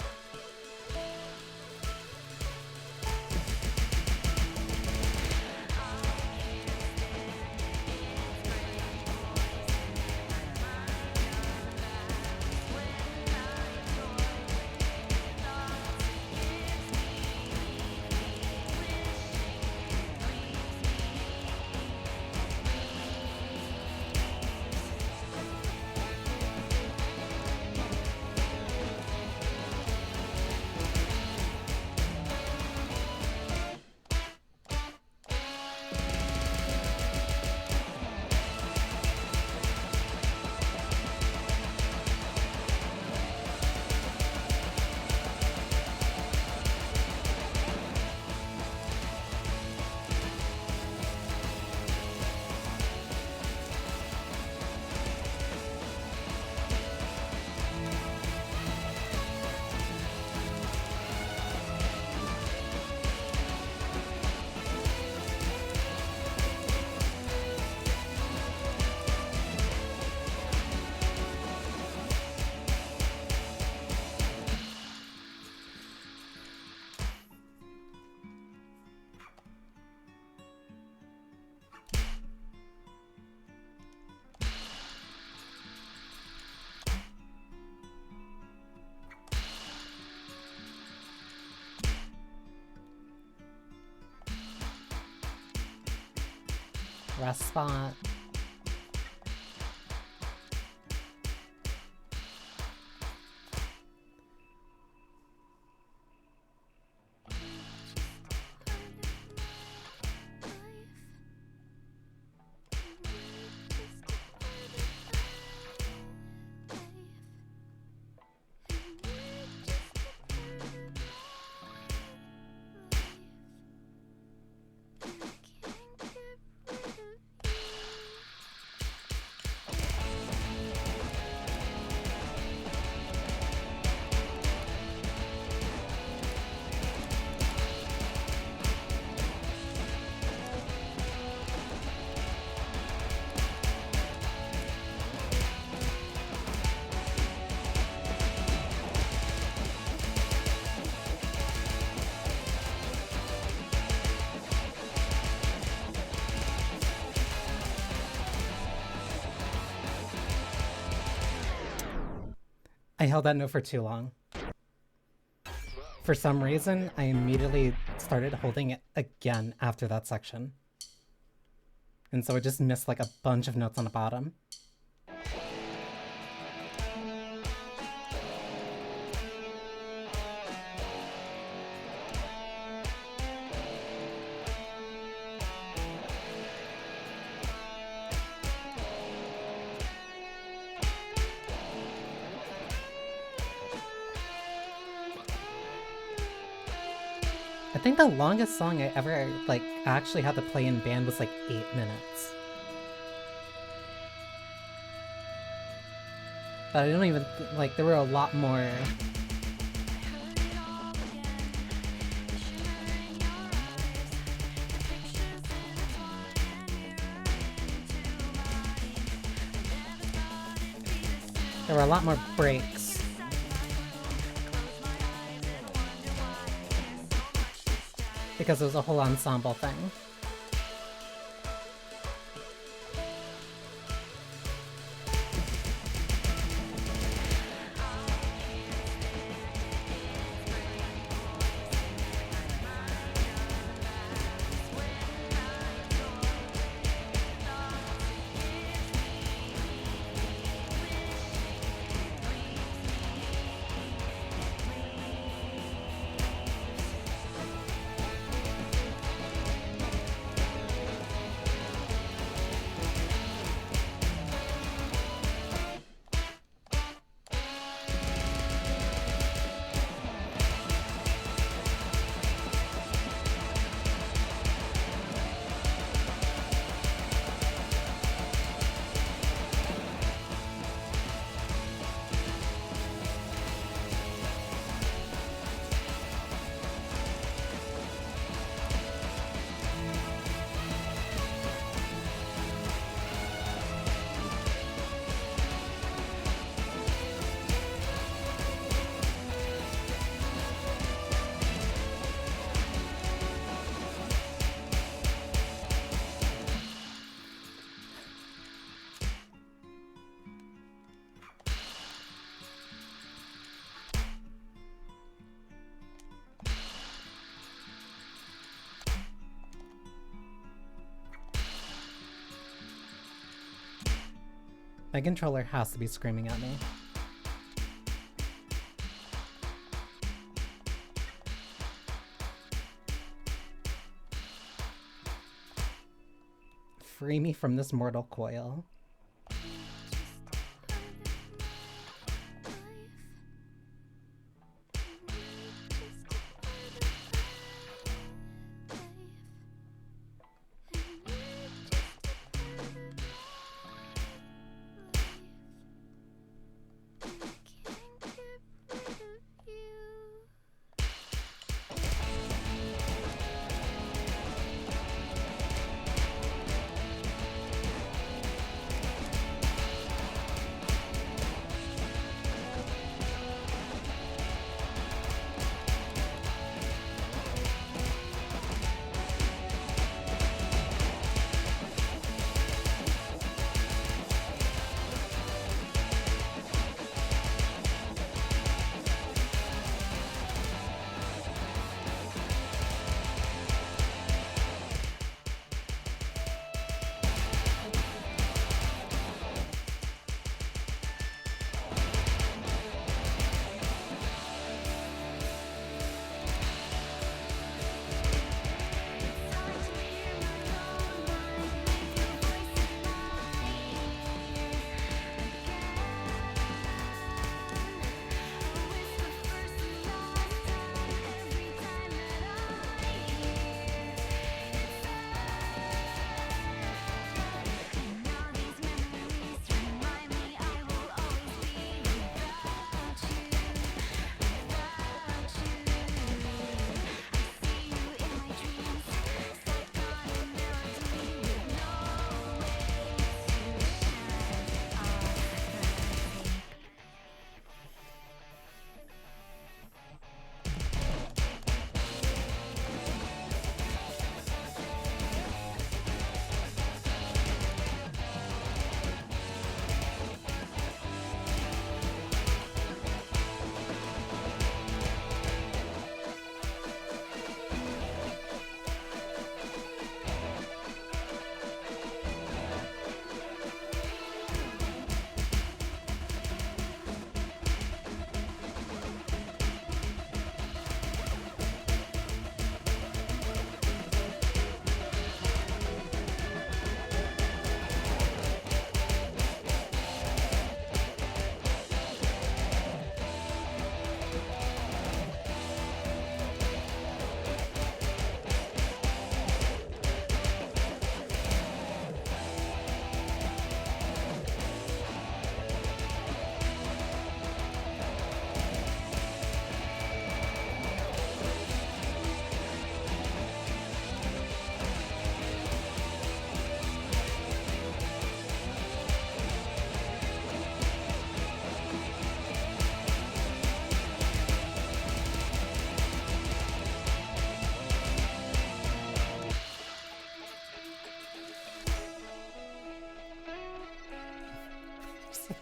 Rest spot. I held that note for too long. For some reason, I immediately started holding it again after that section. And so I just missed like a bunch of notes on the bottom. I think the longest song I ever like actually had to play in band was like 8 minutes. But I don't even like there were a lot more. There were a lot more breaks. Because it was a whole ensemble thing. My controller has to be screaming at me. Free me from this mortal coil.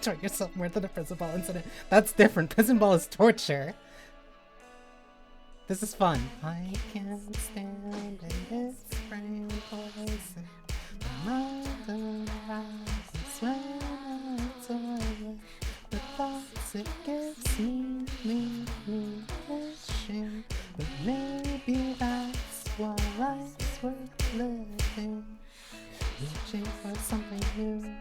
enjoy yourself more than a prison ball incident. That's different. Prison ball is torture. This is fun. I can't stand it. It's brain poison. Mother rises when I toilet. The thoughts it gives me leave me wishing. But maybe that's why life's worth living. Reaching for something new.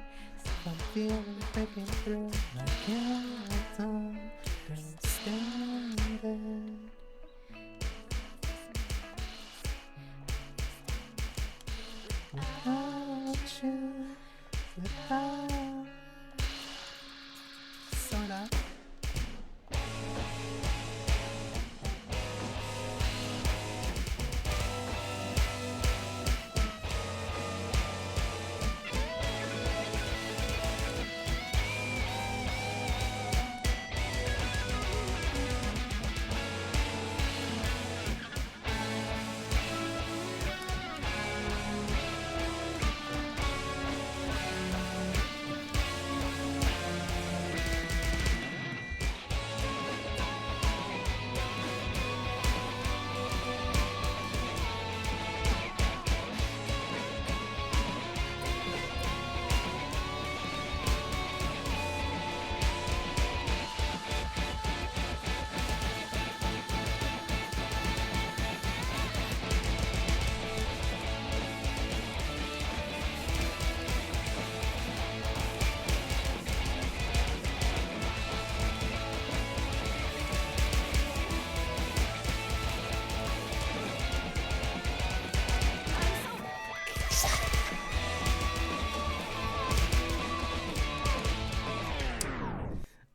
I'm feeling breaking through. I can't understand it. Without you, without sorta.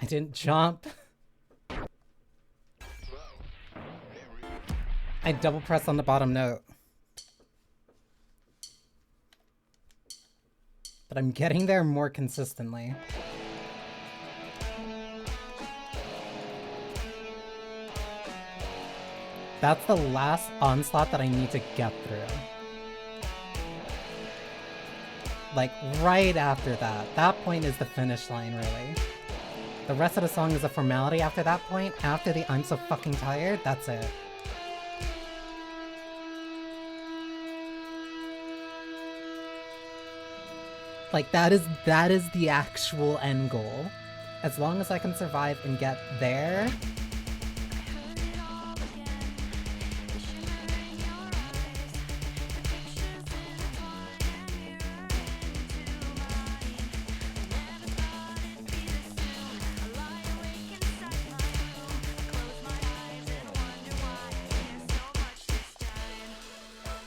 Didn't jump. I double press on the bottom note. But I'm getting there more consistently. That's the last onslaught that I need to get through. Like, right after that. That point is the finish line, really. The rest of the song is a formality after that point. After the I'm so fucking tired, that's it. Like, that is the actual end goal. As long as I can survive and get there.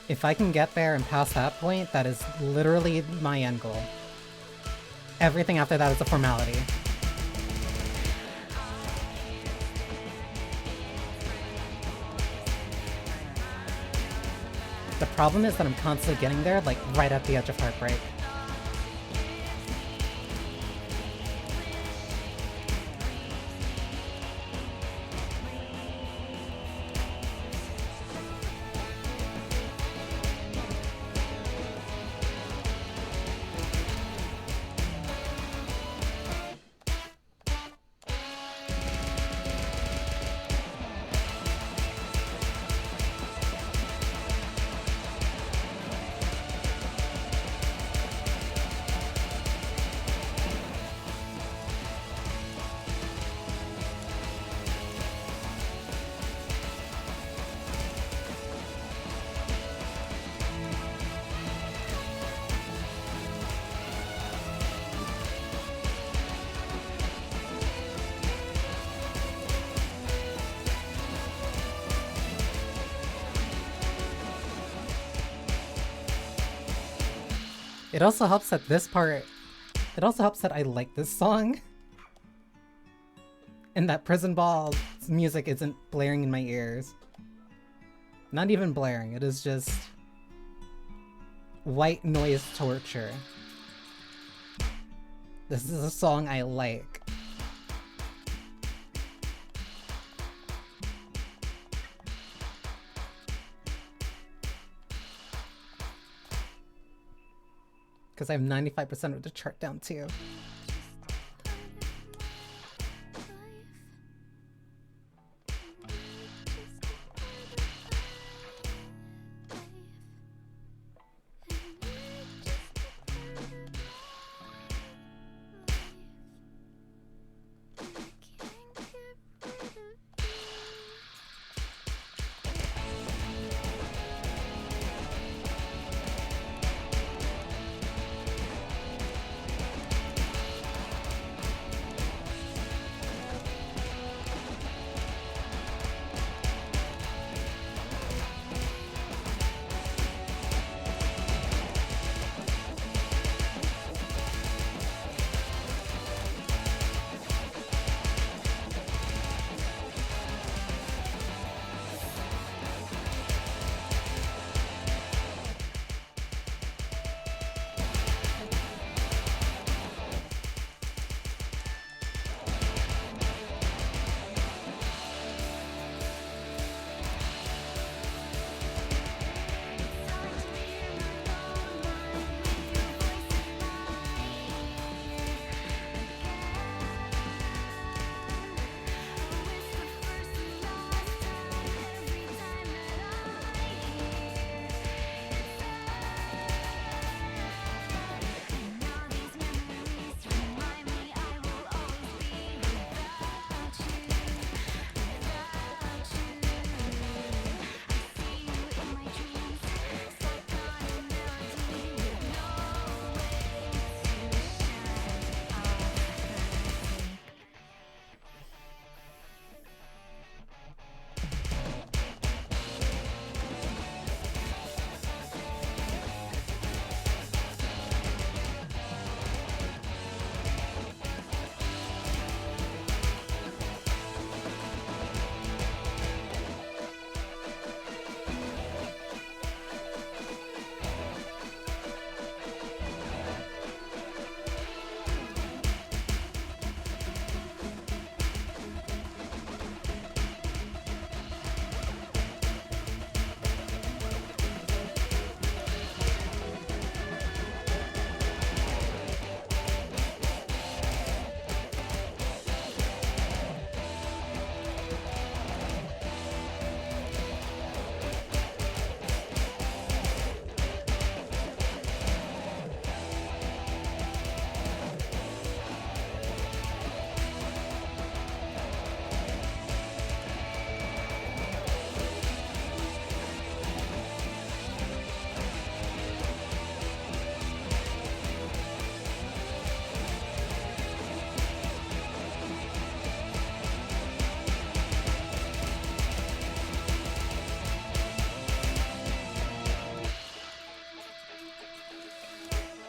If I can get there and past that point, that is literally my end goal. Everything after that is a formality. The problem is that I'm constantly getting there, like, right at the edge of heartbreak. It also helps that this part... It also helps that I like this song. And that Prison Ball's music isn't blaring in my ears. Not even blaring, it is just... white noise torture. This is a song I like. Because I have 95% of the chart down too.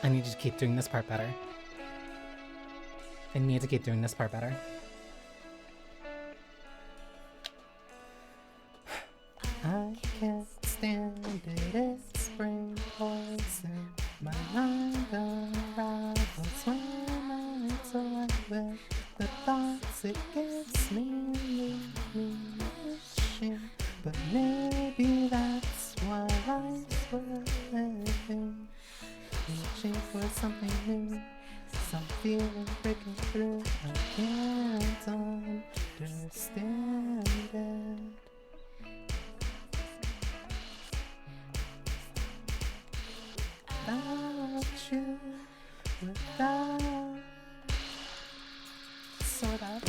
I need to keep doing this part better. I need to keep doing this part better. I can't stand it, it's spring poison. My mind unravels when it's away with the thoughts it gives me, leave me wishing. But maybe that's why life's worth living. Reaching for something new, some feeling breaking through. I can't understand it. Without you, without, sort of.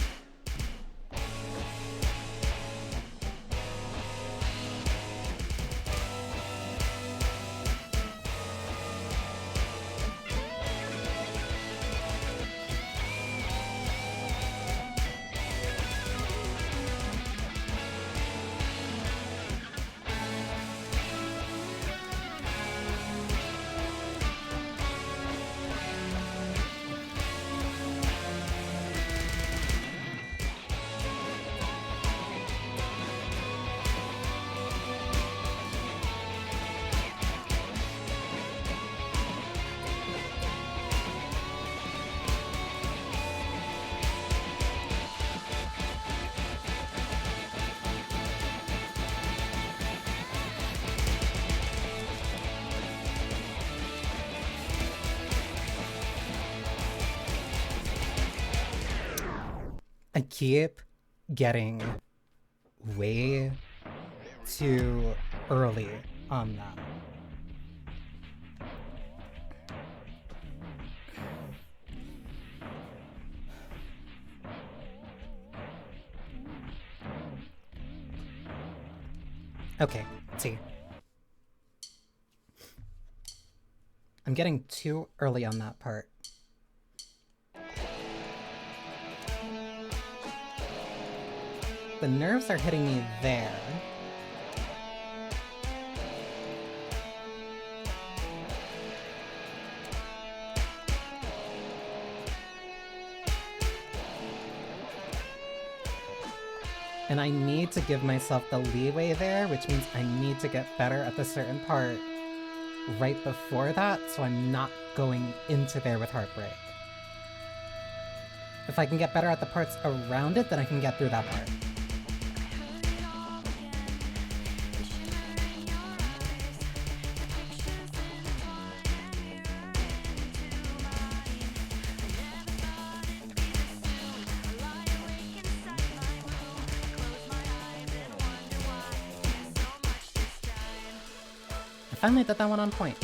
I keep getting way too early on that. Okay, see. I'm getting too early on that part. The nerves are hitting me there. And I need to give myself the leeway there, which means I need to get better at the certain part right before that, so I'm not going into there with heartbreak. If I can get better at the parts around it, then I can get through that part. I finally did that one on point.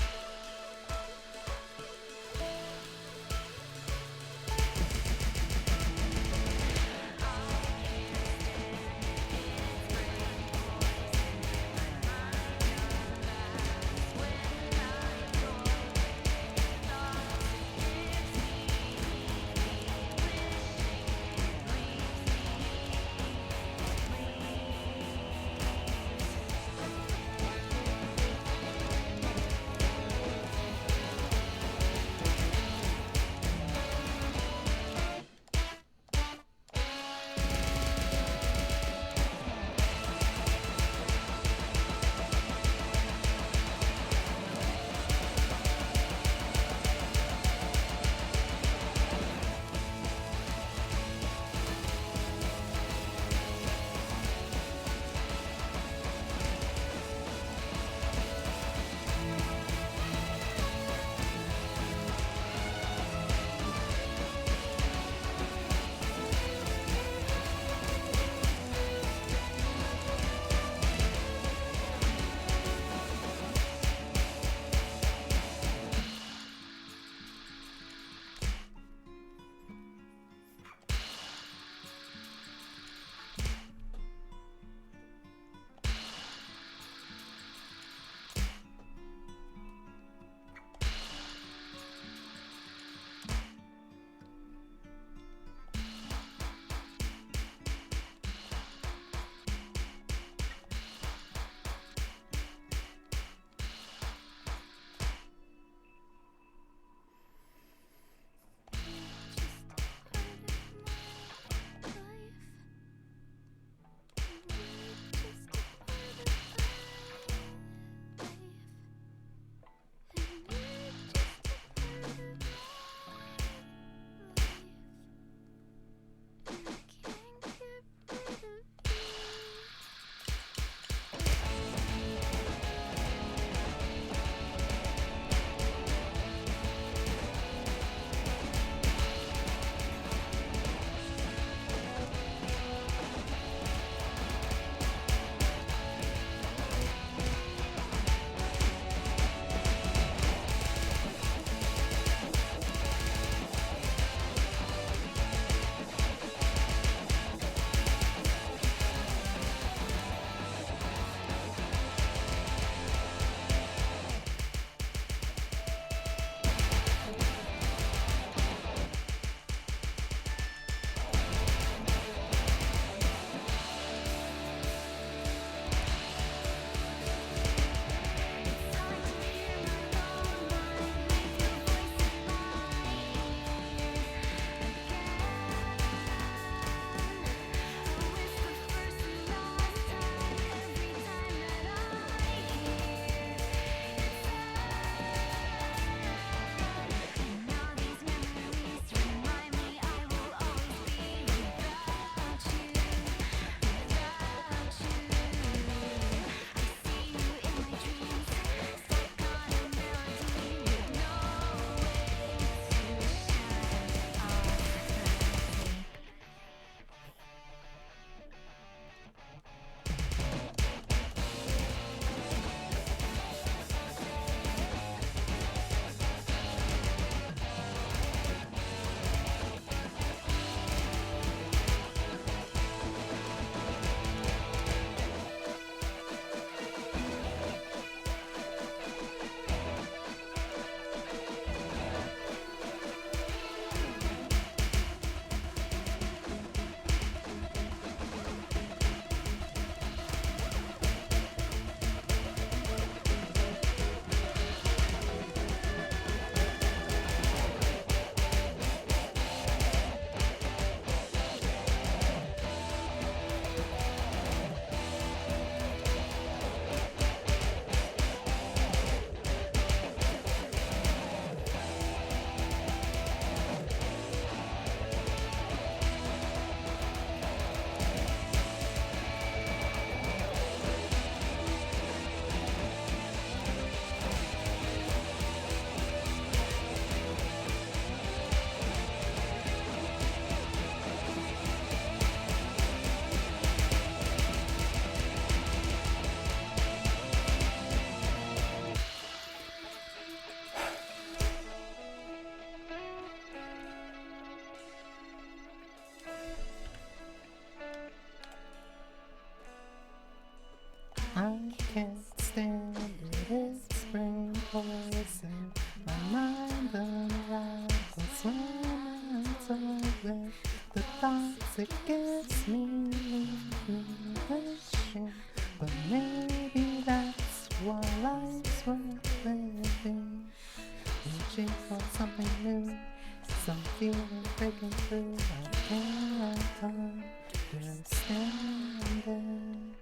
I can't stand it, it's spring poison. My mind unravels when I talk with the thoughts it gives me, leave me wishing. But maybe that's why life's worth living. Reaching for something new, some feeling breaking through. I can't understand it.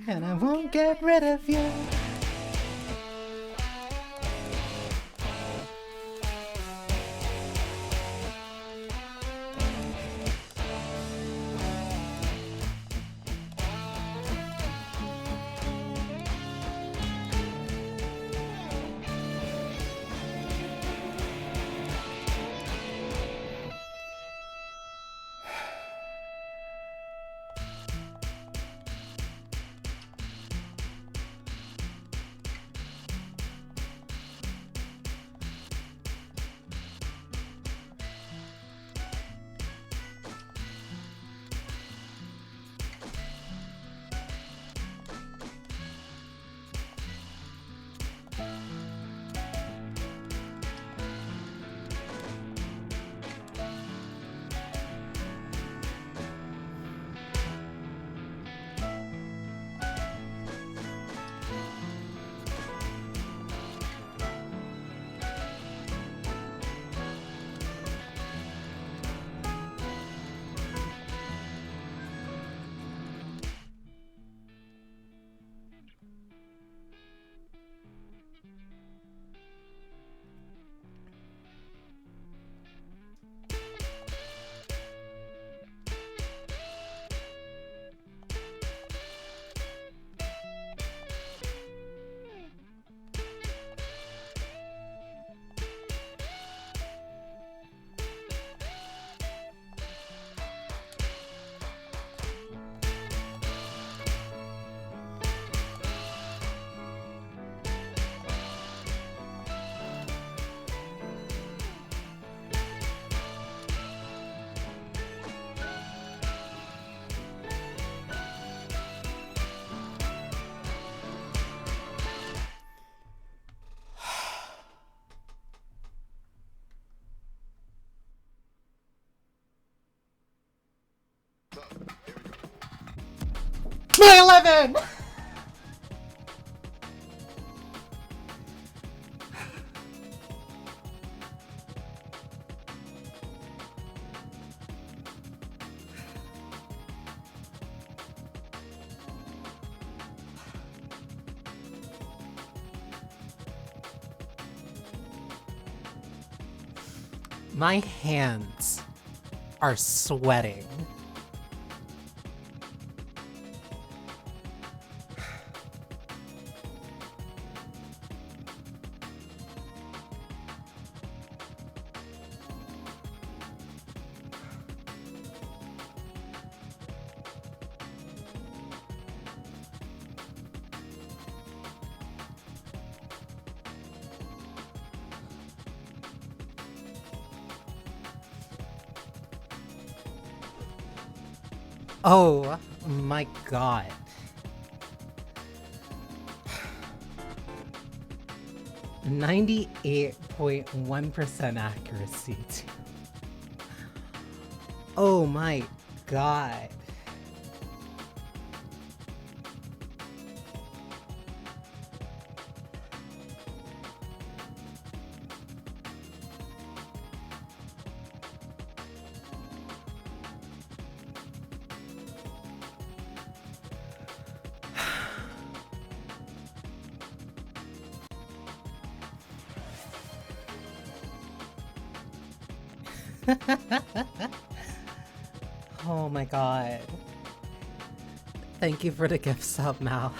And I won't get rid of you. my 11! My hands are sweating. Oh my god. .1% accuracy. Oh my god. Oh my god. Thank you for the gift sub, Mal.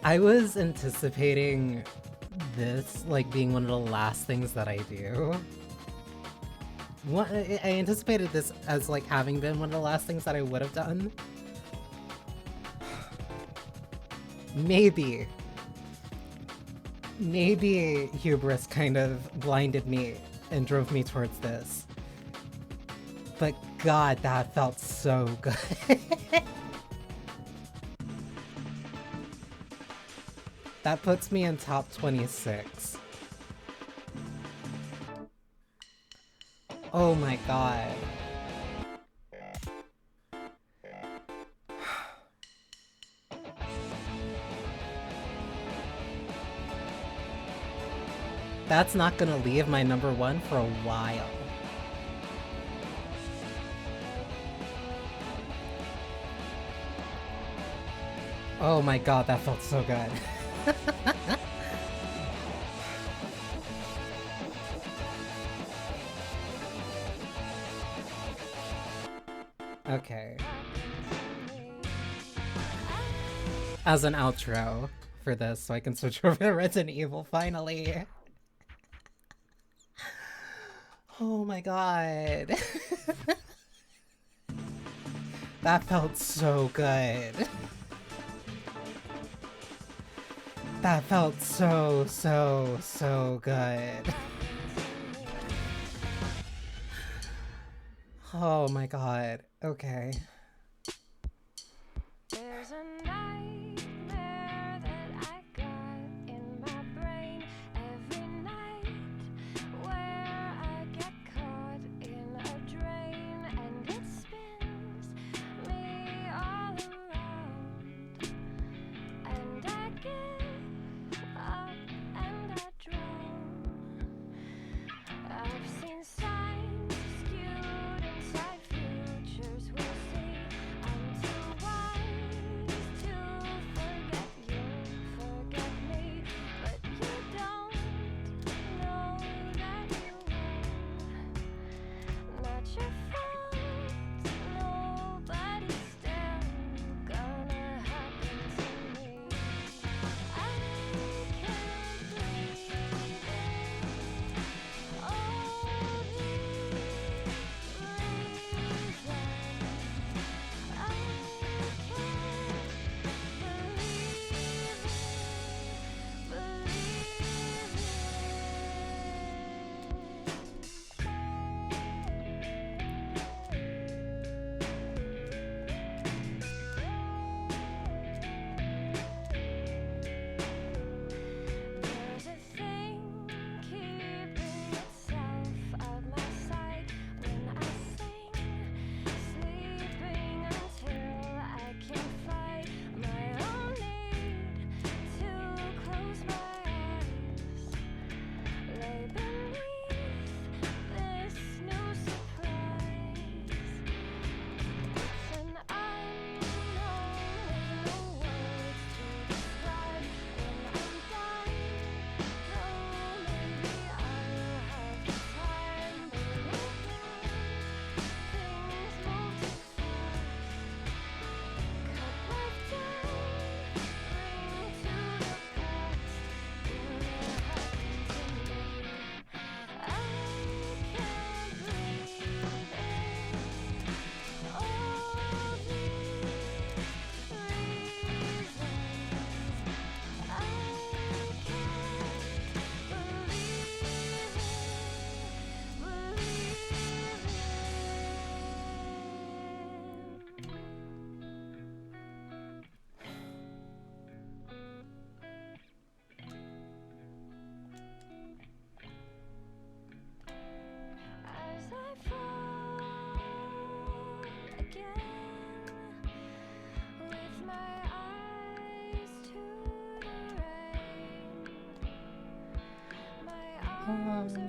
I was anticipating this, like, being one of the last things that I do. I anticipated this as, like, having been one of the last things that I would have done. Maybe hubris kind of blinded me and drove me towards this. But god, that felt so good. That puts me in top 26. Oh my god. That's not gonna leave my number one for a while. Oh my god, that felt so good. Okay. As an outro for this, so I can switch over to Resident Evil finally. Oh my god. That felt so good. That felt so good. Oh my god. Okay. There's a nightmare that I got in my brain every night, where I get caught in a drain and it spins me all around, and I give up and I drown. I've seen signs skewed inside futures we'll see.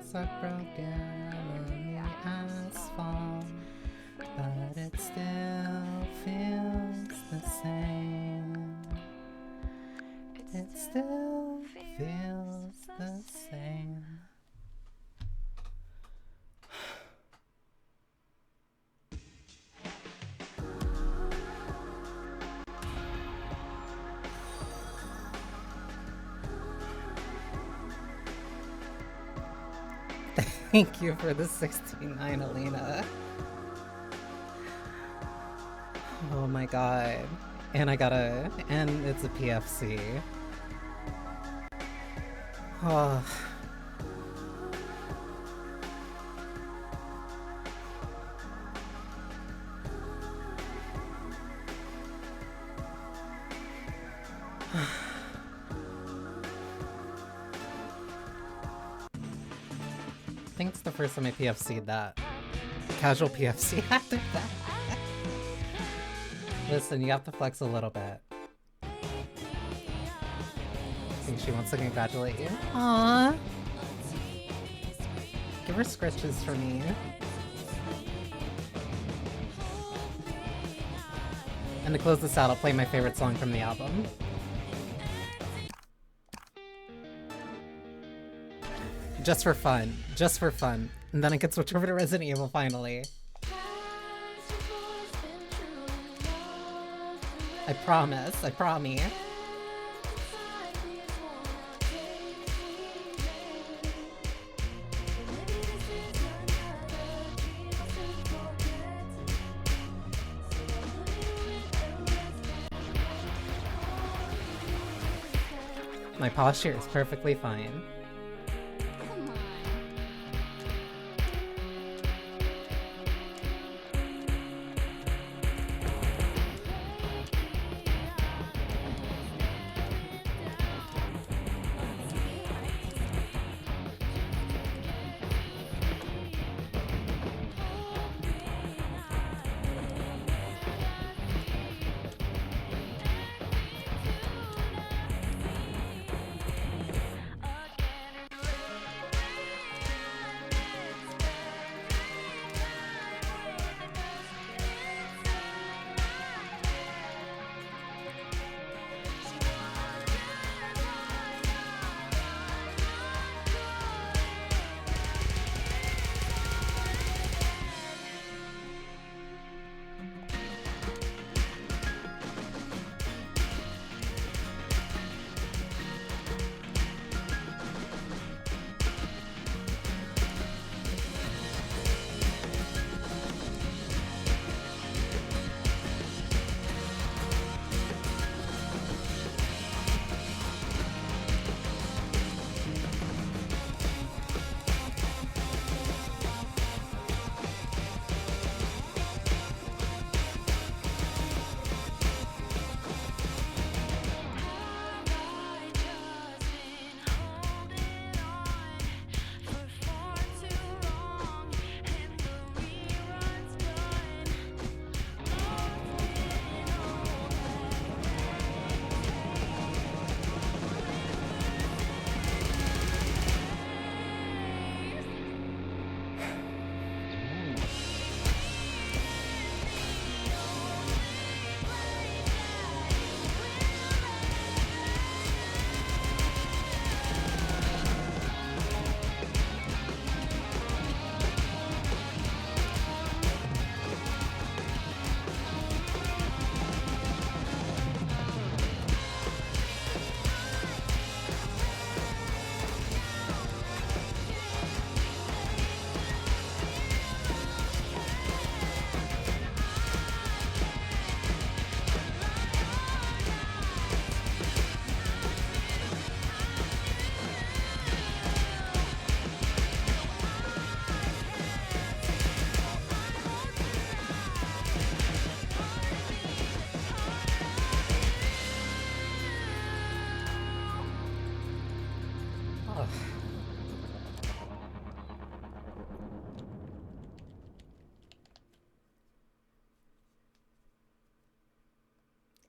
bones are broken on the asphalt, but it still feels the same. It still feels the same. Thank you for the 69, Alina. Oh my god. And and it's a PFC. Oh. I think it's the first time I PFC'd that. Casual PFC after that. Listen, you have to flex a little bit. I think she wants to congratulate you. Aww. Give her scritches for me. And to close this out, I'll play my favorite song from the album. Just for fun. Just for fun. And then I can switch over to Resident Evil finally. I promise. I promise. My posture is perfectly fine.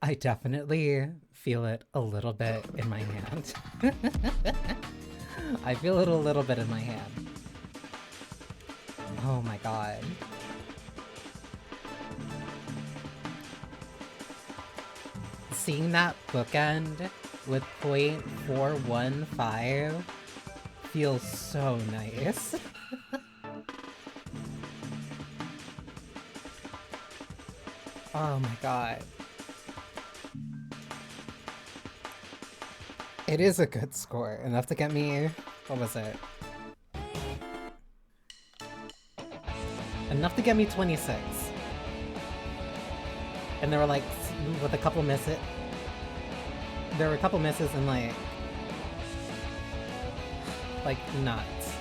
I definitely feel it a little bit in my hand. I feel it a little bit in my hand. Oh my god. Seeing that bookend with .415 feels so nice. Oh my god. It is a good score, enough to get me, what was it? Enough to get me 26. And there were like, with a couple misses, there were a couple misses and like nuts.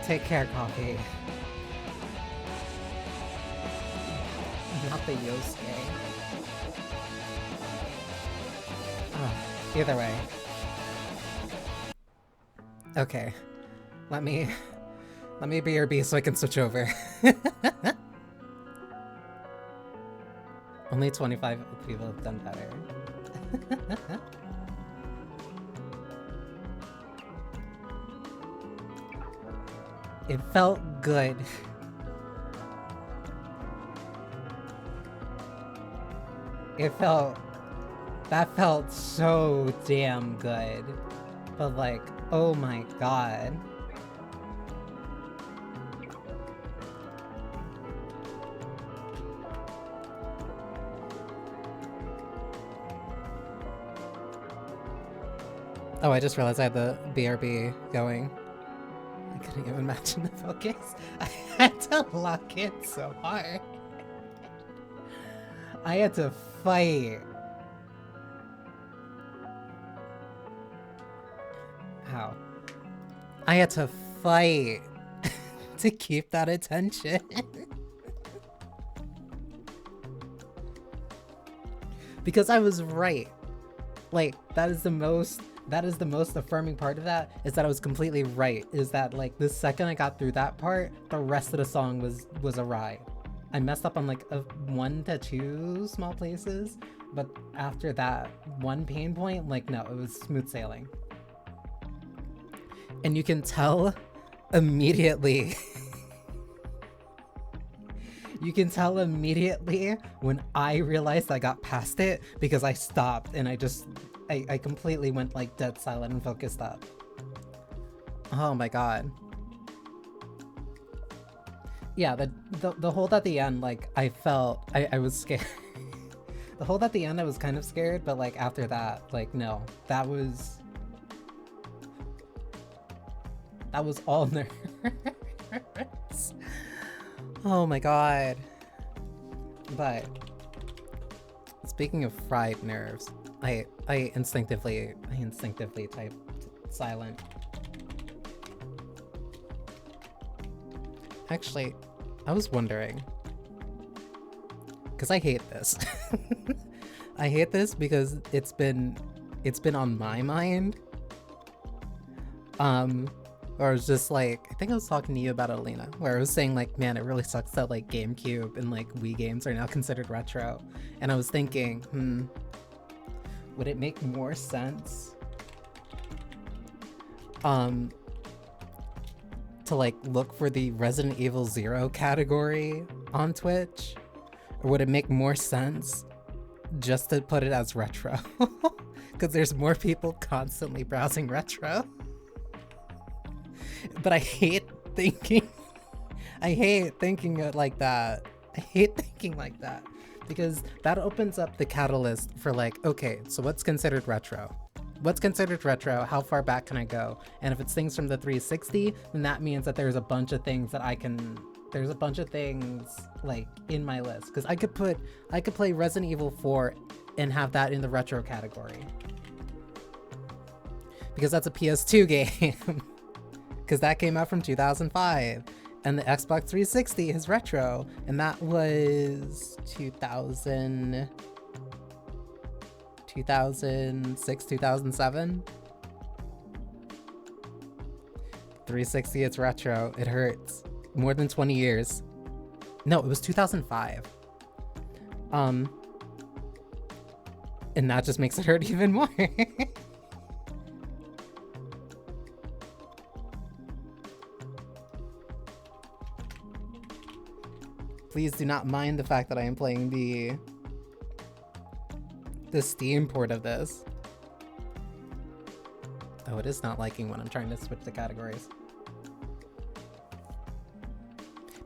Take care, coffee. Not the Yosuke. Either way. Okay. Let me be your B so I can switch over. Only 25 people have done better. It felt good. That felt so damn good. But like, oh my god. Oh, I just realized I had the BRB going. I couldn't even imagine the focus. I had to lock in so hard. I had to fight. How? I had to fight to keep that attention. Because I was right. Like, that is the most affirming part of that, is that I was completely right. Is that like the second I got through that part, the rest of the song was a ride. I messed up on like 1 to 2 small places, but after that one pain point, like no, it was smooth sailing. And you can tell immediately you can tell immediately when I realized I got past it, because I stopped and I completely went like dead silent and focused up. Oh my god. Yeah, the hold at the end, like I felt I was scared. The hold at the end I was kind of scared, but like after that, like no, that was all nerves. Oh my god. But speaking of fried nerves, I instinctively typed silent. Actually, I was wondering, because I hate this. I hate this because it's been on my mind. Or it's just like, I think I was talking to you about it, Alina, where I was saying like, man, it really sucks that like GameCube and like Wii games are now considered retro. And I was thinking, would it make more sense to like look for the Resident Evil 0 category on Twitch? Or would it make more sense just to put it as retro? Because there's more people constantly browsing retro. But I hate thinking it like that. I hate thinking like that, because that opens up the catalyst for like, okay, so what's considered retro? What's considered retro? How far back can I go? And if it's things from the 360, then that means that there's a bunch of things that there's a bunch of things like in my list, because I could play Resident Evil 4 and have that in the retro category, because that's a PS2 game. Because that came out from 2005, and the Xbox 360 is retro, and that was 2006, 2007. 360, it's retro. It hurts. More than 20 years. No, it was 2005. And that just makes it hurt even more. Please do not mind the fact that I am playing the Steam port of this. Oh, it is not liking when I'm trying to switch the categories.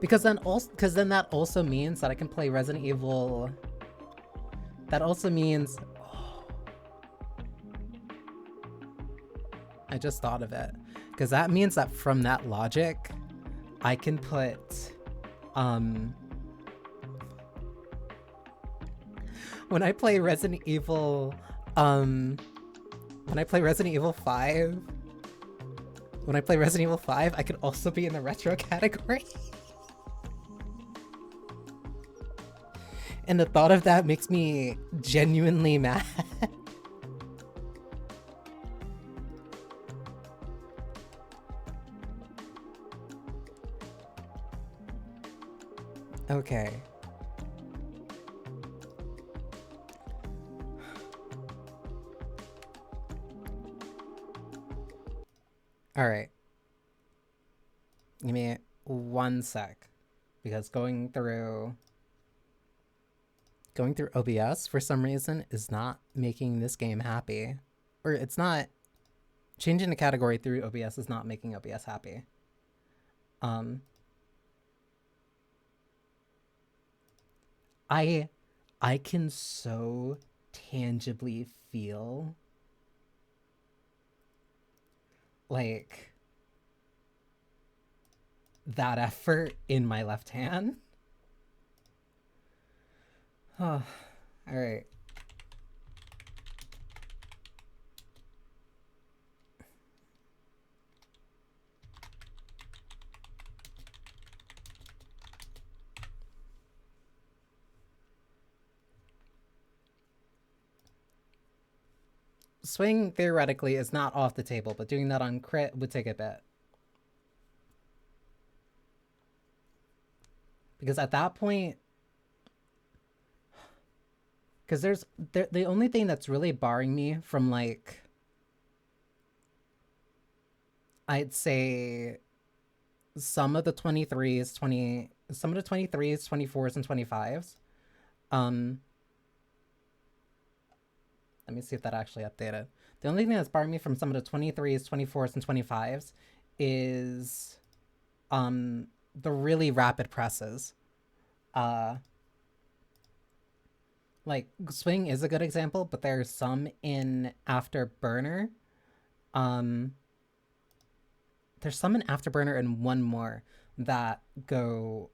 Because then that also means that I can play Resident Evil. That also means, oh, I just thought of it. Because that means that from that logic, I can put when I play Resident Evil 5, I could also be in the retro category. And the thought of that makes me genuinely mad. Okay. All right. Give me 1 sec, because going through OBS for some reason is not making this game happy. Or it's not, changing the category through OBS is not making OBS happy. I can so tangibly feel like that effort in my left hand. Oh, all right. Swing theoretically is not off the table, but doing that on crit would take a bit. Because at that point, because the only thing that's really barring me from, like, I'd say some of the 23s, 24s, and 25s. Let me see if that actually updated. The only thing that's barring me from some of the 23s, 24s, and 25s is the really rapid presses. Like, Swing is a good example, but there's some in Afterburner. There's some in Afterburner and one more that go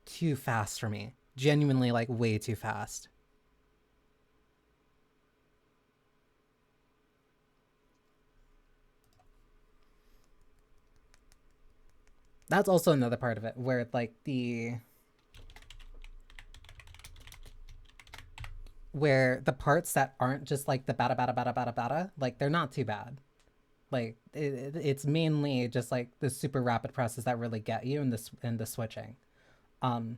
too fast for me. Genuinely, like, way too fast. That's also another part of it, where, like, where the parts that aren't just, like, the bada bada bada bada bada, like, they're not too bad. Like, it's mainly just, like, the super rapid presses that really get you in the switching. I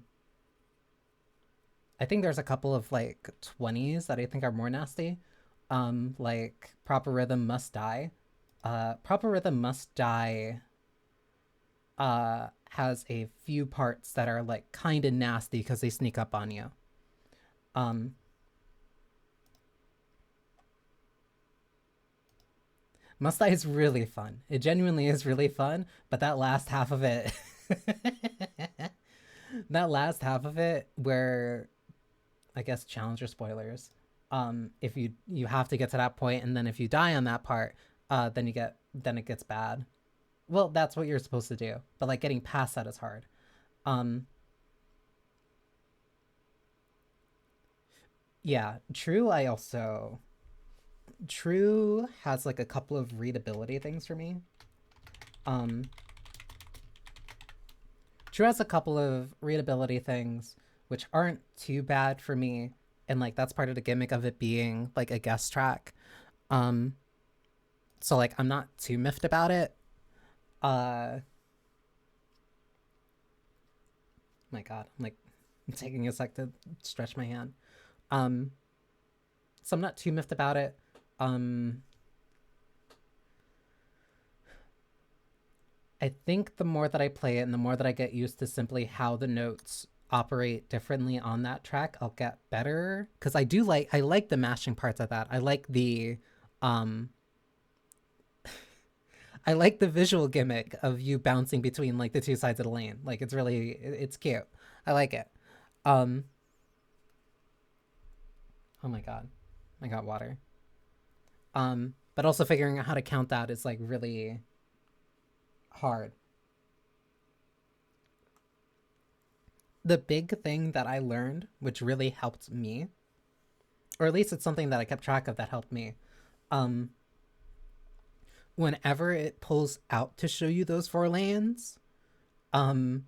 think there's a couple of, like, 20s that I think are more nasty. Like, Proper Rhythm Must Die. Proper Rhythm Must Die has a few parts that are, like, kind of nasty because they sneak up on you. Must Die is really fun. It genuinely is really fun, but that last half of it that last half of it where, I guess, challenger spoilers, if you have to get to that point, and then if you die on that part, then it gets bad. Well, that's what you're supposed to do, but, like, getting past that is hard. Yeah, True has, like, a couple of readability things for me. True has a couple of readability things which aren't too bad for me, and, like, that's part of the gimmick of it being, like, a guest track. So, like, I'm not too miffed about it. My god, I'm, like, taking a sec to stretch my hand. So I'm not too miffed about it. I think the more that I play it and the more that I get used to simply how the notes operate differently on that track, I'll get better. Because I like the mashing parts of that. Um I like the visual gimmick of you bouncing between like the two sides of the lane. Like it's cute. I like it. Um oh my god. I got water. But also figuring out how to count that is like really hard. The big thing that I learned, which really helped me, or at least it's something that I kept track of that helped me, um, whenever it pulls out to show you those four lanes, um,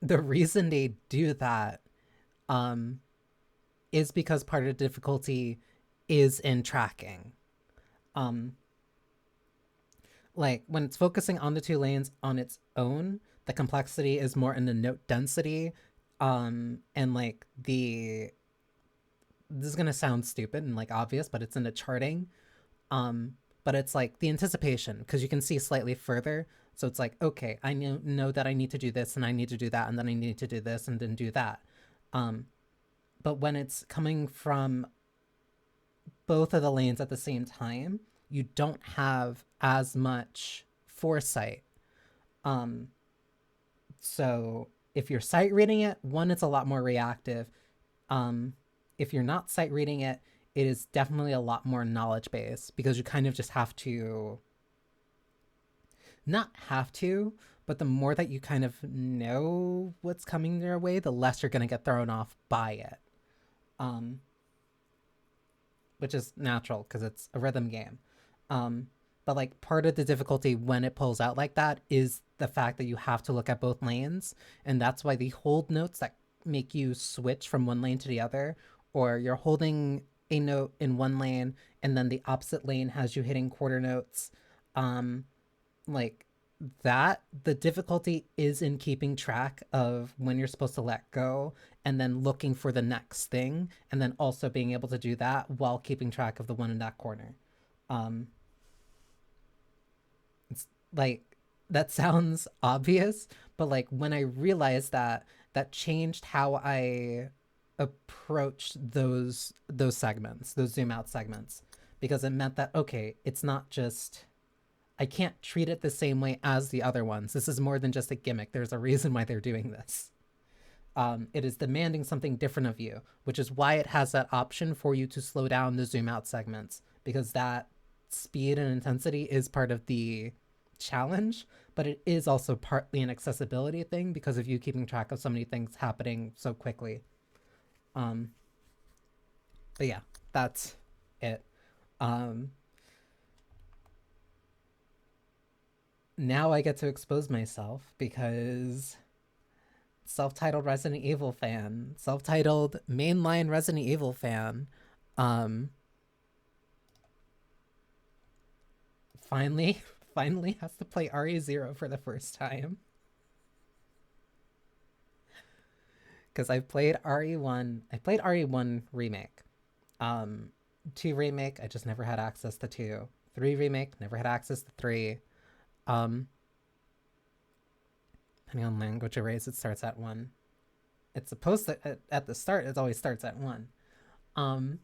the reason they do that, um, is because part of the difficulty is in tracking. Um, like when it's focusing on the two lanes on its own, the complexity is more in the note density, and like the this is gonna sound stupid and like obvious, but it's in the charting. But it's like the anticipation because you can see slightly further. So it's like, okay, I know that I need to do this and I need to do that and then I need to do this and then do that. Um, but when it's coming from both of the lanes at the same time, you don't have as much foresight. Um, so if you're sight reading it, one, it's a lot more reactive. Um, if you're not sight reading it, it is definitely a lot more knowledge based because you kind of just have to not have to, but the more that you kind of know what's coming their way, the less you're going to get thrown off by it. Um, which is natural because it's a rhythm game. Um, but like part of the difficulty when it pulls out like that is the fact that you have to look at both lanes, and that's why the hold notes that make you switch from one lane to the other, or you're holding a note in one lane and then the opposite lane has you hitting quarter notes. Um, like that, the difficulty is in keeping track of when you're supposed to let go and then looking for the next thing and then also being able to do that while keeping track of the one in that corner. um it's like that sounds obvious, but like when I realized that, that changed how I approached those segments, those zoom out segments, because it meant that okay, it's not just I can't treat it the same way as the other ones. This is more than just a gimmick. There's a reason why they're doing this. It is demanding something different of you, which is why it has that option for you to slow down the zoom out segments, because that speed and intensity is part of the challenge, but it is also partly an accessibility thing because of you keeping track of so many things happening so quickly. Um, but yeah, that's it. Um, Now I get to expose myself because self-titled Resident Evil fan, self-titled mainline Resident Evil fan, um, finally, finally has to play RE0 for the first time. Because I've played RE1, I played RE1 remake. Um, 2 remake, I just never had access to 2. 3 remake, never had access to 3. Um, depending on language arrays, it starts at 1. It's supposed to, at the start, it always starts at 1. Um,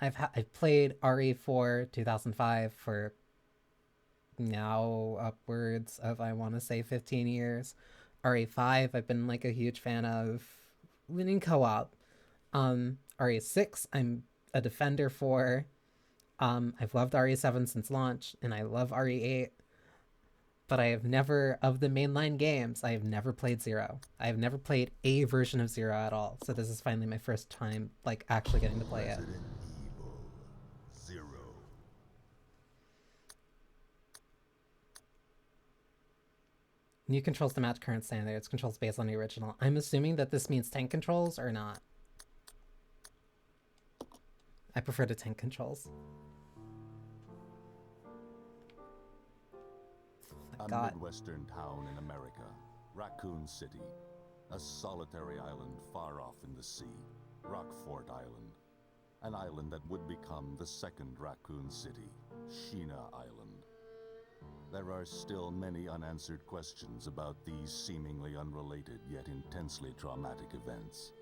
I've played RE4 2005 for now upwards of, I want to say, 15 years. RE5 I've been like a huge fan of winning co-op. RE6 I'm a defender for. I've loved RE7 since launch and I love RE8, but I have never, of the mainline games, I have never played Zero. I have never played a version of Zero at all. So this is finally my first time like actually getting to play it. Resident Evil 0. New controls to match current standards. Controls based on the original. I'm assuming that this means tank controls or not. I prefer the tank controls. A God. midwestern town in America, Raccoon City. A solitary island far off in the sea, Rockfort Island. An island that would become the second Raccoon City, Sheena Island. There are still many unanswered questions about these seemingly unrelated yet intensely traumatic events.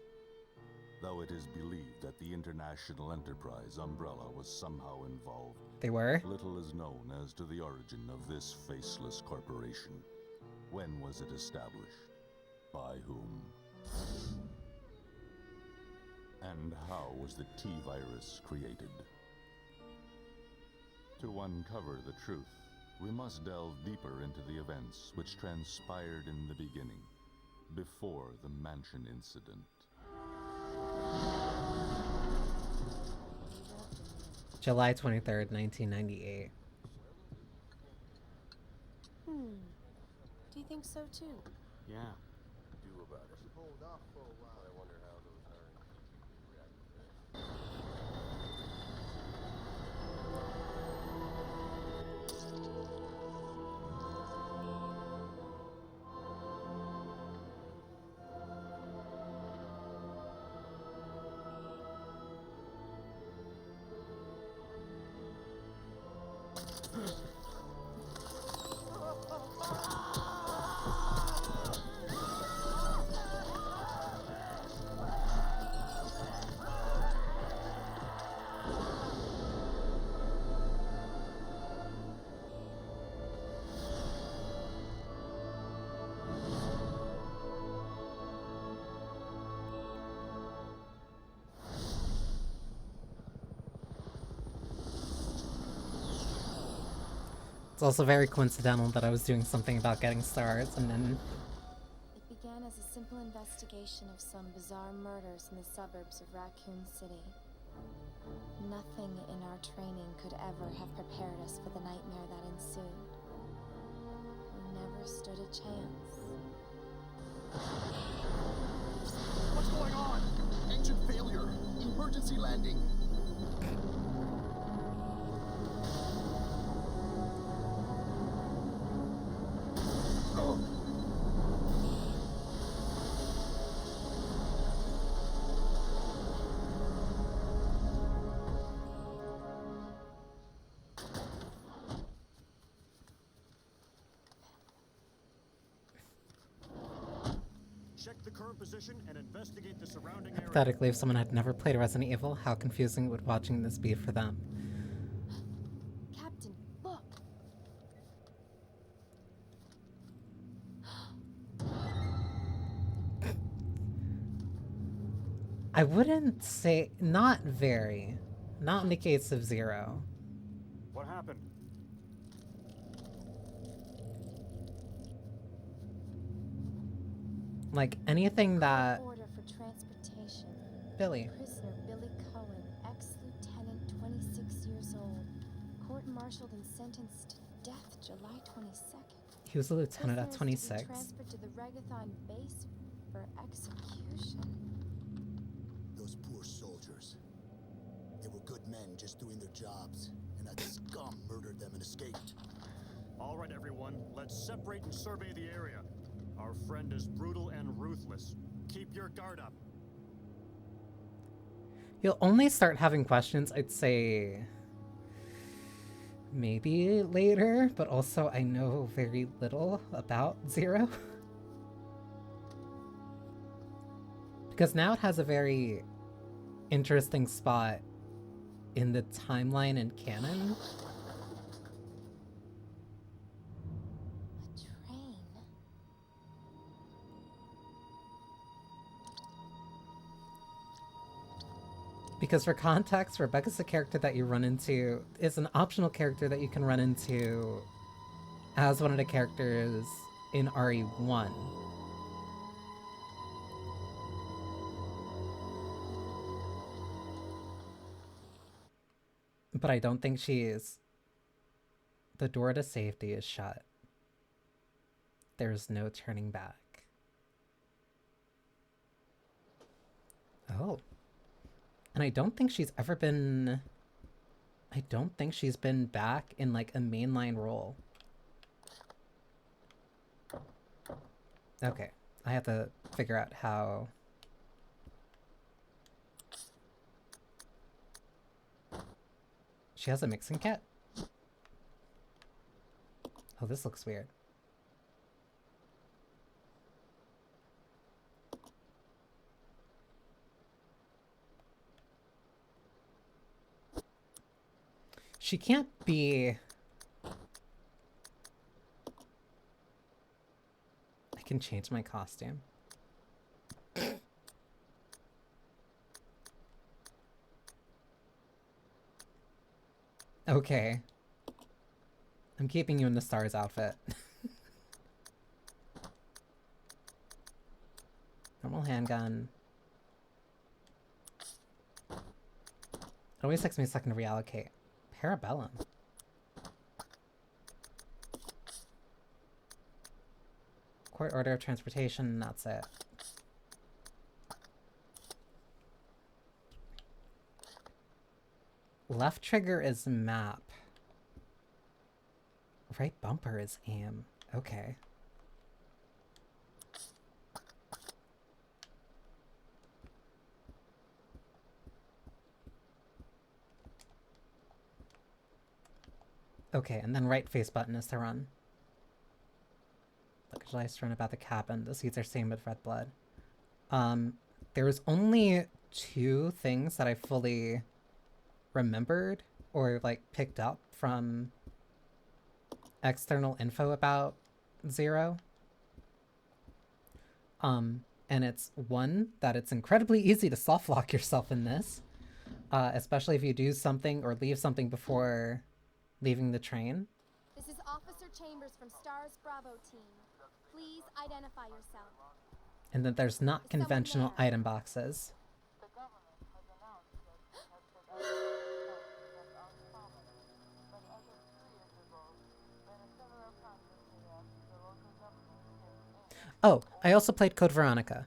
Though it is believed that the international enterprise umbrella was somehow involved, They were? little is known as to the origin of this faceless corporation. When was it established? By whom? And how was the T-virus created? To uncover the truth, we must delve deeper into the events which transpired in the beginning, before the mansion incident. July 23rd, 1998. Do you think so too? Yeah. Do about it. Hold off for a while. I wonder how those hiring react to this. It's also very coincidental that I was doing something about getting stars and then It began as a simple investigation of some bizarre murders in the suburbs of Raccoon City. Nothing in our training could ever have prepared us for the nightmare that ensued. We never stood a chance. What's going on? Engine failure. Emergency landing. Check the current position and investigate the surrounding area. hypothetically, if someone had never played Resident Evil, how confusing would watching this be for them? Captain, look! I wouldn't say, not very. Not in the case of Zero. What happened? Like, anything that... Order for transportation. Billy. Prisoner Billy Cohen, ex-lieutenant, 26 years old. Court-martialed and sentenced to death July 22nd. He was a lieutenant at Prisoners to be 26. transferred to the Regathon base for execution. Those poor soldiers. They were good men just doing their jobs, and that scum murdered them and escaped. All right, everyone, let's separate and survey the area. Our friend is brutal and ruthless. Keep your guard up. You'll only start having questions, I'd say... maybe later, but also I know very little about Zero. Because now it has a very interesting spot in the timeline and canon. A train. Because for context, Rebecca's a character that you run into, is an optional character that you can run into as one of the characters in RE1. But I don't think she is. The door to safety is shut. There's no turning back. Oh. And I don't think she's ever been... I don't think she's been back in, like, a mainline role. Okay. I have to figure out how... She has a mixing kit? Oh, this looks weird. She can't be... I can change my costume. Okay. I'm keeping you in the S.T.A.R.S outfit. Normal handgun. It always takes me a second to reallocate. Parabellum. Court order of transportation, and that's it. Left trigger is map. Right bumper is aim. Okay. Okay, and then right face button is to run. Look, July run about the cabin. The seats are stained with red blood. There's only 2 things that I fully remembered or like picked up from external info about Zero. And it's one, that it's incredibly easy to soft lock yourself in this, especially if you do something or leave something before leaving the train. This is Officer Chambers from S.T.A.R.S Bravo team. Please identify yourself. And that there's not Is someone conventional there? item boxes. The government has announced that it has set up that uncommon. But as of 2 years ago, when several countries reacted, the local government stepped in. Oh, I also played Code Veronica.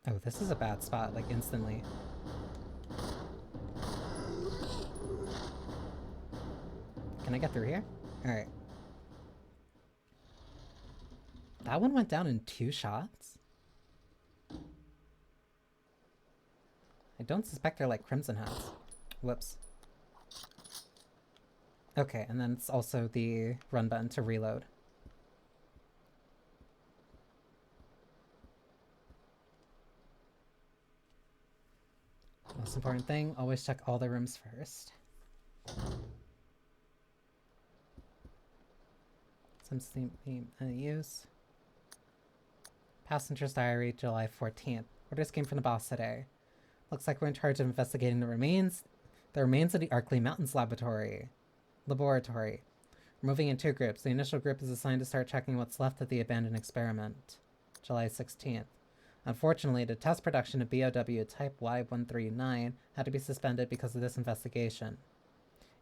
Oh, this is a bad spot, like instantly. Can I get through here? Alright. That one went down in 2 shots? I don't suspect they're like Crimson Hats. Whoops. Okay, and then it's also the run button to reload. Most important thing, always check all the rooms first. Some sleep use. Passenger's diary, July 14th. Orders came from the boss today. Looks like we're in charge of investigating the remains of the Arkley Mountains laboratory. We're moving in 2 groups. The initial group is assigned to start checking what's left of the abandoned experiment. July 16th. Unfortunately, the test production of BOW Type Y139 had to be suspended because of this investigation.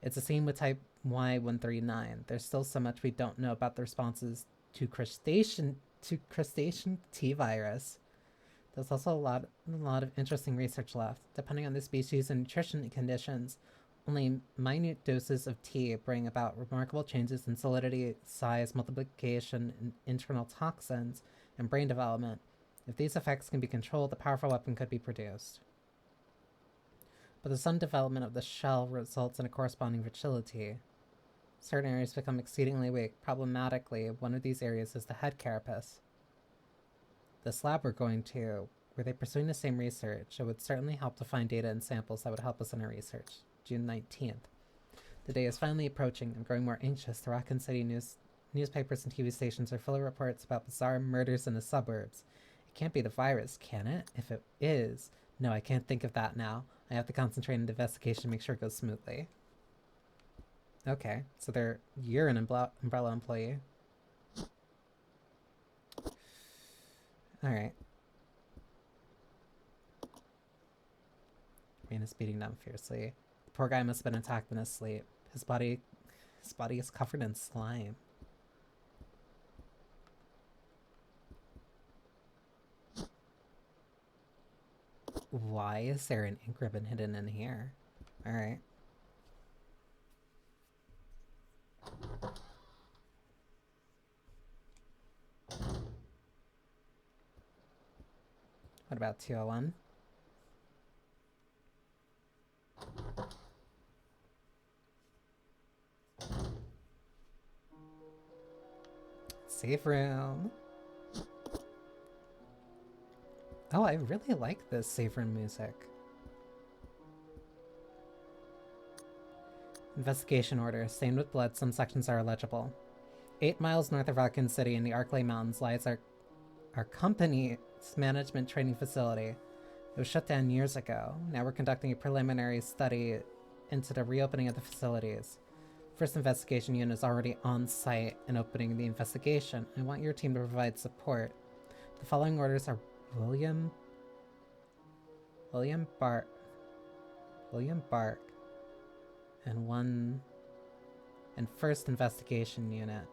It's a scene with Type Y139. There's still so much we don't know about the responses to crustacean T virus. There's also a lot of interesting research left. Depending on the species and nutrition conditions, only minute doses of T bring about remarkable changes in solidity, size, multiplication, and internal toxins, and brain development. If these effects can be controlled, a powerful weapon could be produced. But the sudden development of the shell results in a corresponding fragility. Certain areas become exceedingly weak. Problematically, one of these areas is the head carapace. This lab we're going to, were they pursuing the same research, it would certainly help to find data and samples that would help us in our research. June 19th. The day is finally approaching. I'm growing more anxious. The Raccoon City newspapers and TV stations are full of reports about bizarre murders in the suburbs. It can't be the virus, can it? If it is, no, I can't think of that now. I have to concentrate on the investigation to make sure it goes smoothly. Okay, so you're an umbrella employee. Alright. Rain is beating down fiercely. The poor guy must have been attacked in his sleep. His body is covered in slime. Why is there an ink ribbon hidden in here? Alright. What about 201? Safe room. Oh, I really like this safe room music. Investigation order. Stained with blood, some sections are illegible. 8 miles north of Raccoon City in the Arklay Mountains lies our company's management training facility. It was shut down years ago. Now we're conducting a preliminary study into the reopening of the facilities. First investigation unit is already on site and opening the investigation. I want your team to provide support. The following orders are William Bark, and first investigation unit.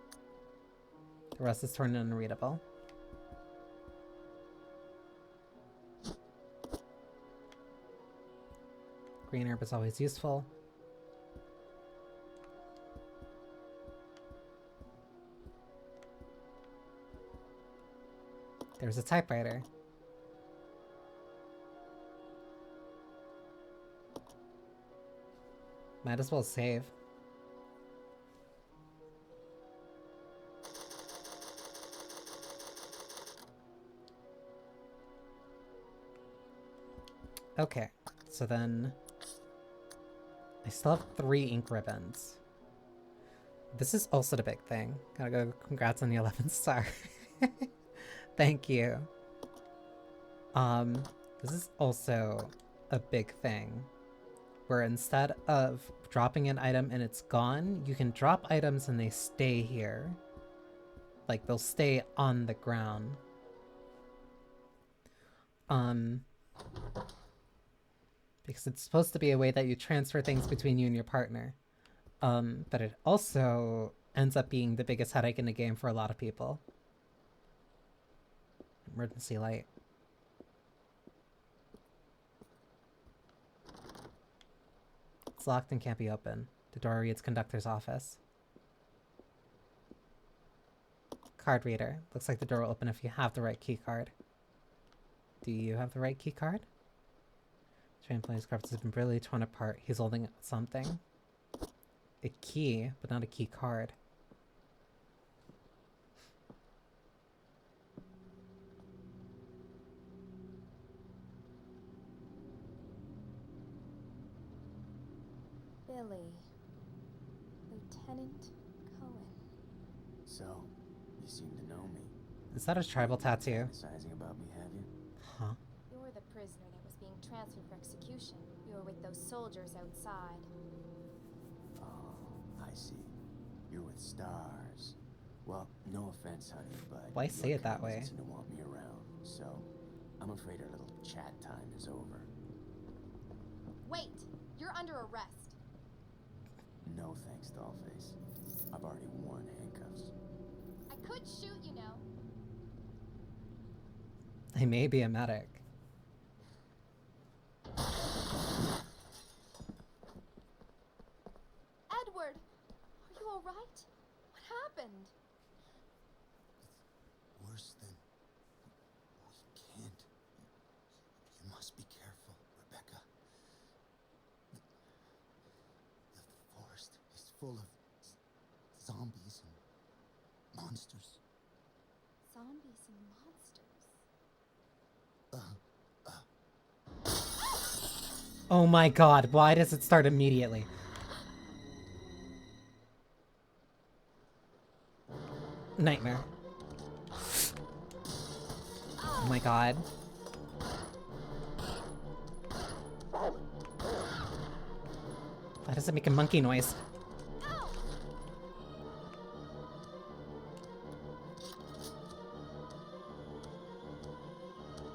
The rest is turned unreadable. Green herb is always useful. There's a typewriter. Might as well save. Okay, so then I still have 3 ink ribbons. This is also the big thing. Gotta go congrats on the 11th star. Thank you. This is also a big thing. Where instead of dropping an item and it's gone, you can drop items and they stay here. Like, they'll stay on the ground. Because it's supposed to be a way that you transfer things between you and your partner. But it also ends up being the biggest headache in the game for a lot of people. Emergency light. It's locked and can't be opened. The door reads conductor's office. Card reader. Looks like the door will open if you have the right key card. Do you have the right key card? Train employee's carpet has been really torn apart. He's holding something. A key, but not a key card. Billy. Lieutenant Cohen. So, you seem to know me. Is that a tribal tattoo? Fantasizing about me, have you? Huh? You're the prisoner that was being transferred for execution. You were with those soldiers outside. Oh, I see. You're with S.T.A.R.S. Well, no offense, honey, but Why say your it that way? kind seem to want me around. So, I'm afraid our little chat time is over. Wait! You're under arrest. No thanks, Dollface. I've already worn handcuffs. I could shoot, you know. I may be a medic. Edward! Are you alright? What happened? Worse than... We can't. You must be careful, Rebecca. The forest is full of zombies and monsters. Zombies and monsters. Oh my god, why does it start immediately? Nightmare. Oh my god. Why does it make a monkey noise?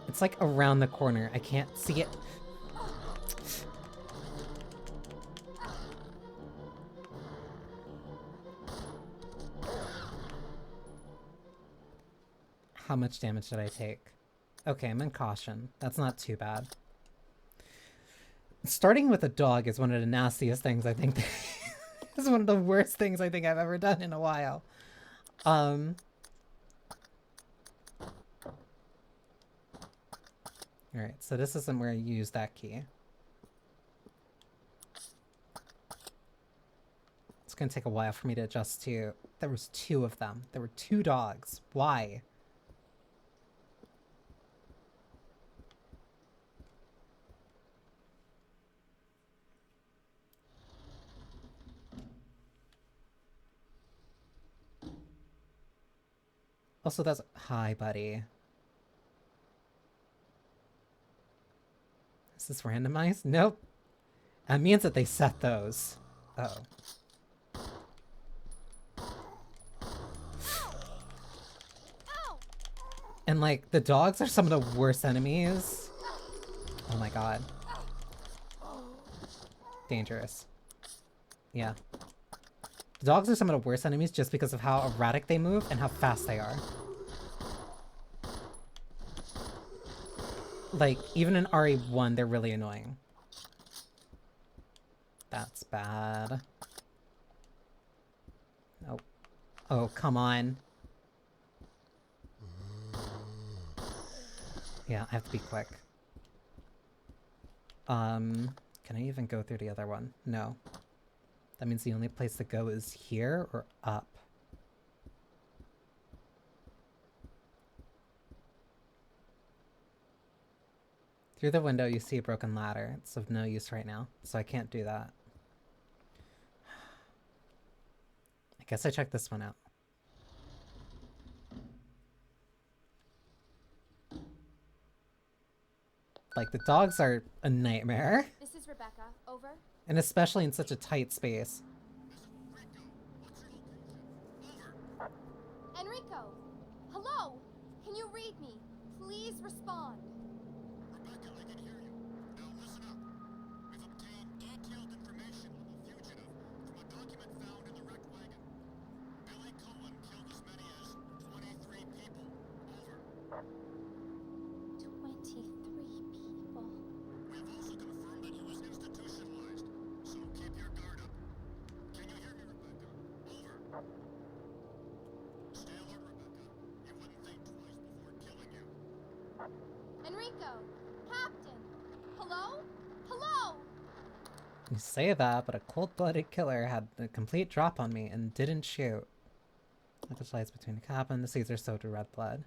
It's like around the corner. I can't see it. How much damage did I take? Okay, I'm in caution. That's not too bad. Starting with a dog is one of the nastiest things I think. It's one of the worst things I think I've ever done in a while. Alright, so this isn't where you use that key. Let's gonna take a while for me to adjust to. There was 2 of them. There were 2 dogs. Why? Also, that's... Hi, buddy. Is this randomized? Nope. That means that they set those. Uh-oh. And, like, the dogs are some of the worst enemies. Oh my god. Dangerous. Yeah. The dogs are some of the worst enemies just because of how erratic they move and how fast they are. Like, even in RE1, they're really annoying. That's bad. Oh. Oh, come on. Yeah, I have to be quick. Can I even go through the other one? No. That means the only place to go is here or up. Through the window, you see a broken ladder. It's of no use right now, so I can't do that. I guess I check this one out. Like, the dogs are a nightmare. This is Rebecca. Over. And especially in such a tight space. Enrico! Hello! Can you read me? Please respond. Rebecca, I can hear you. Now listen up. We've obtained detailed information on the fugitive from a document found in the wrecked wagon. Billy Cohen killed as many as 23 people. Over. 23 people. We have also confirmed that he was institutionalized, so keep your guard up. Can you hear me, Rebecca? Over. Stay alert, Rebecca. He wouldn't think twice before killing you. Enrico! Captain! Hello? Hello! You say that, but a cold-blooded killer had a complete drop on me and didn't shoot. Like the lights between the cabin, the seas are soaked with red blood.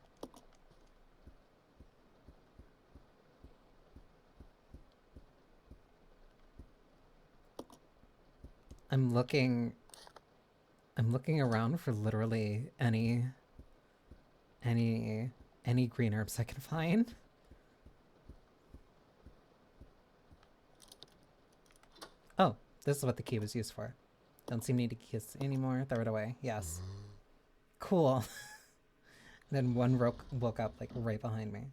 I'm looking around for literally any green herbs I can find. Oh, this is what the key was used for. Don't seem to need to kiss anymore. Throw it away. Yes. Cool. Then one woke up like right behind me.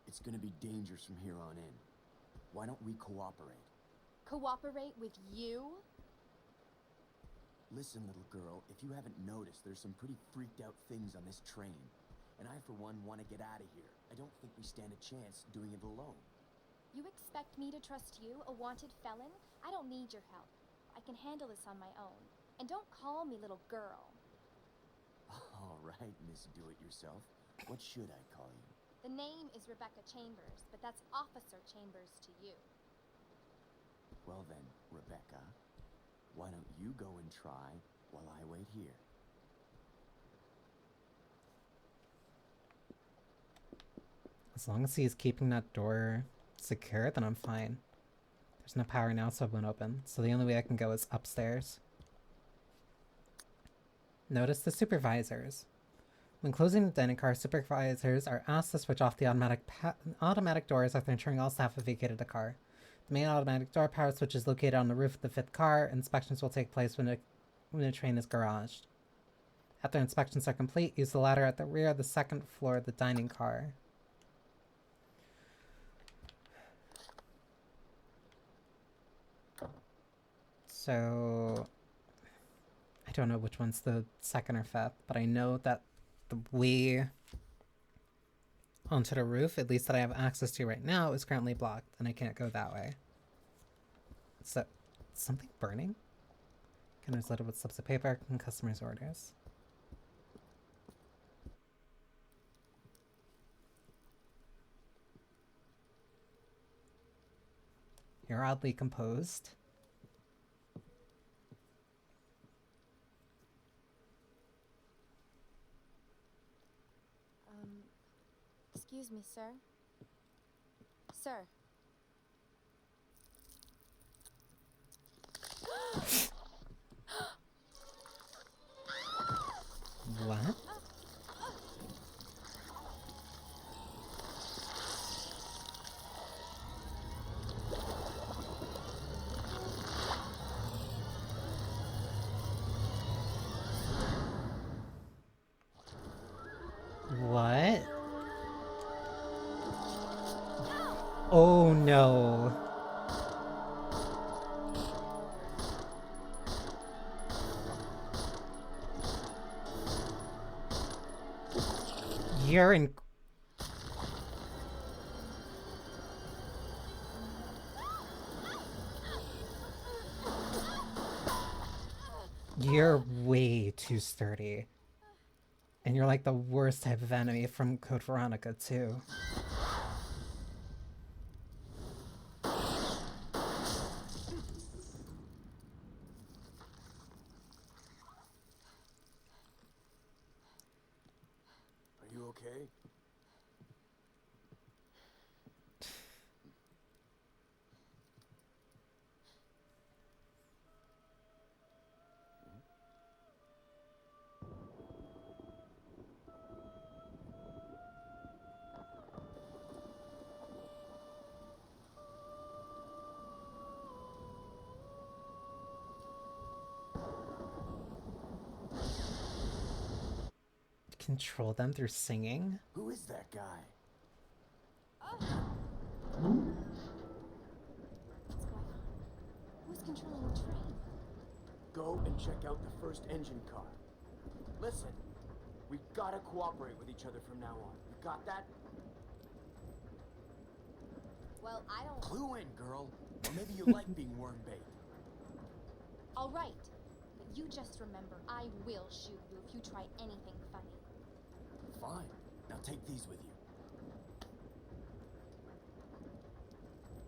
It's gonna be dangerous from here on in. Why don't we cooperate? Cooperate with you? Listen, little girl, if you haven't noticed, there's some pretty freaked out things on this train. And I, for one, want to get out of here. I don't think we stand a chance doing it alone. You expect me to trust you, a wanted felon? I don't need your help. I can handle this on my own. And don't call me little girl. All right, Miss Do-It-Yourself. What should I call you? The name is Rebecca Chambers, but that's Officer Chambers to you. Well then, Rebecca, why don't you go and try while I wait here? As long as he's keeping that door secure, then I'm fine. There's no power now, so it won't open. So the only way I can go is upstairs. Notice the supervisors. When closing the dining car, supervisors are asked to switch off the automatic doors after ensuring all staff have vacated the car. The main automatic door power switch is located on the roof of the 5th car. Inspections will take place when the train is garaged. After inspections are complete, use the ladder at the rear of the 2nd floor of the dining car. So, I don't know which one's the 2nd or 5th, but I know that the way onto the roof, at least that I have access to right now, is currently blocked, and I can't go that way. So, something burning? Containers loaded with slips of paper and customers' orders. You're oddly composed. Excuse me, sir. Sir. What? What? Oh no. You're in. You're way too sturdy. And you're like the worst type of enemy from Code Veronica, too. Are you okay? Control them through singing? Who is that guy? What's going on? Who's controlling the train? Go and check out the first engine car. Listen, we gotta cooperate with each other from now on. You got that? Well, I don't... Clue in, girl. Or maybe you like being worm bait. All right. But you just remember, I will shoot you if you try anything funny. Fine. Now take these with you.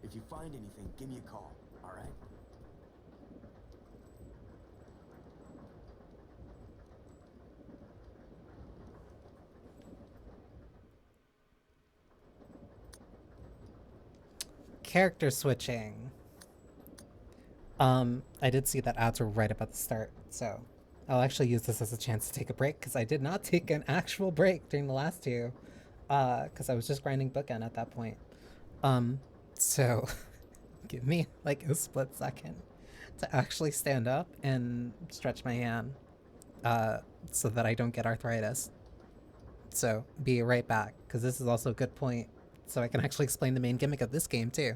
If you find anything, give me a call, all right? Character switching. I did see that ads were right about to start, so I'll actually use this as a chance to take a break, because I did not take an actual break during the last two, because I was just grinding bookend at that point. So give me like a split second to actually stand up and stretch my hand, so that I don't get arthritis. So be right back, because this is also a good point, so I can actually explain the main gimmick of this game too.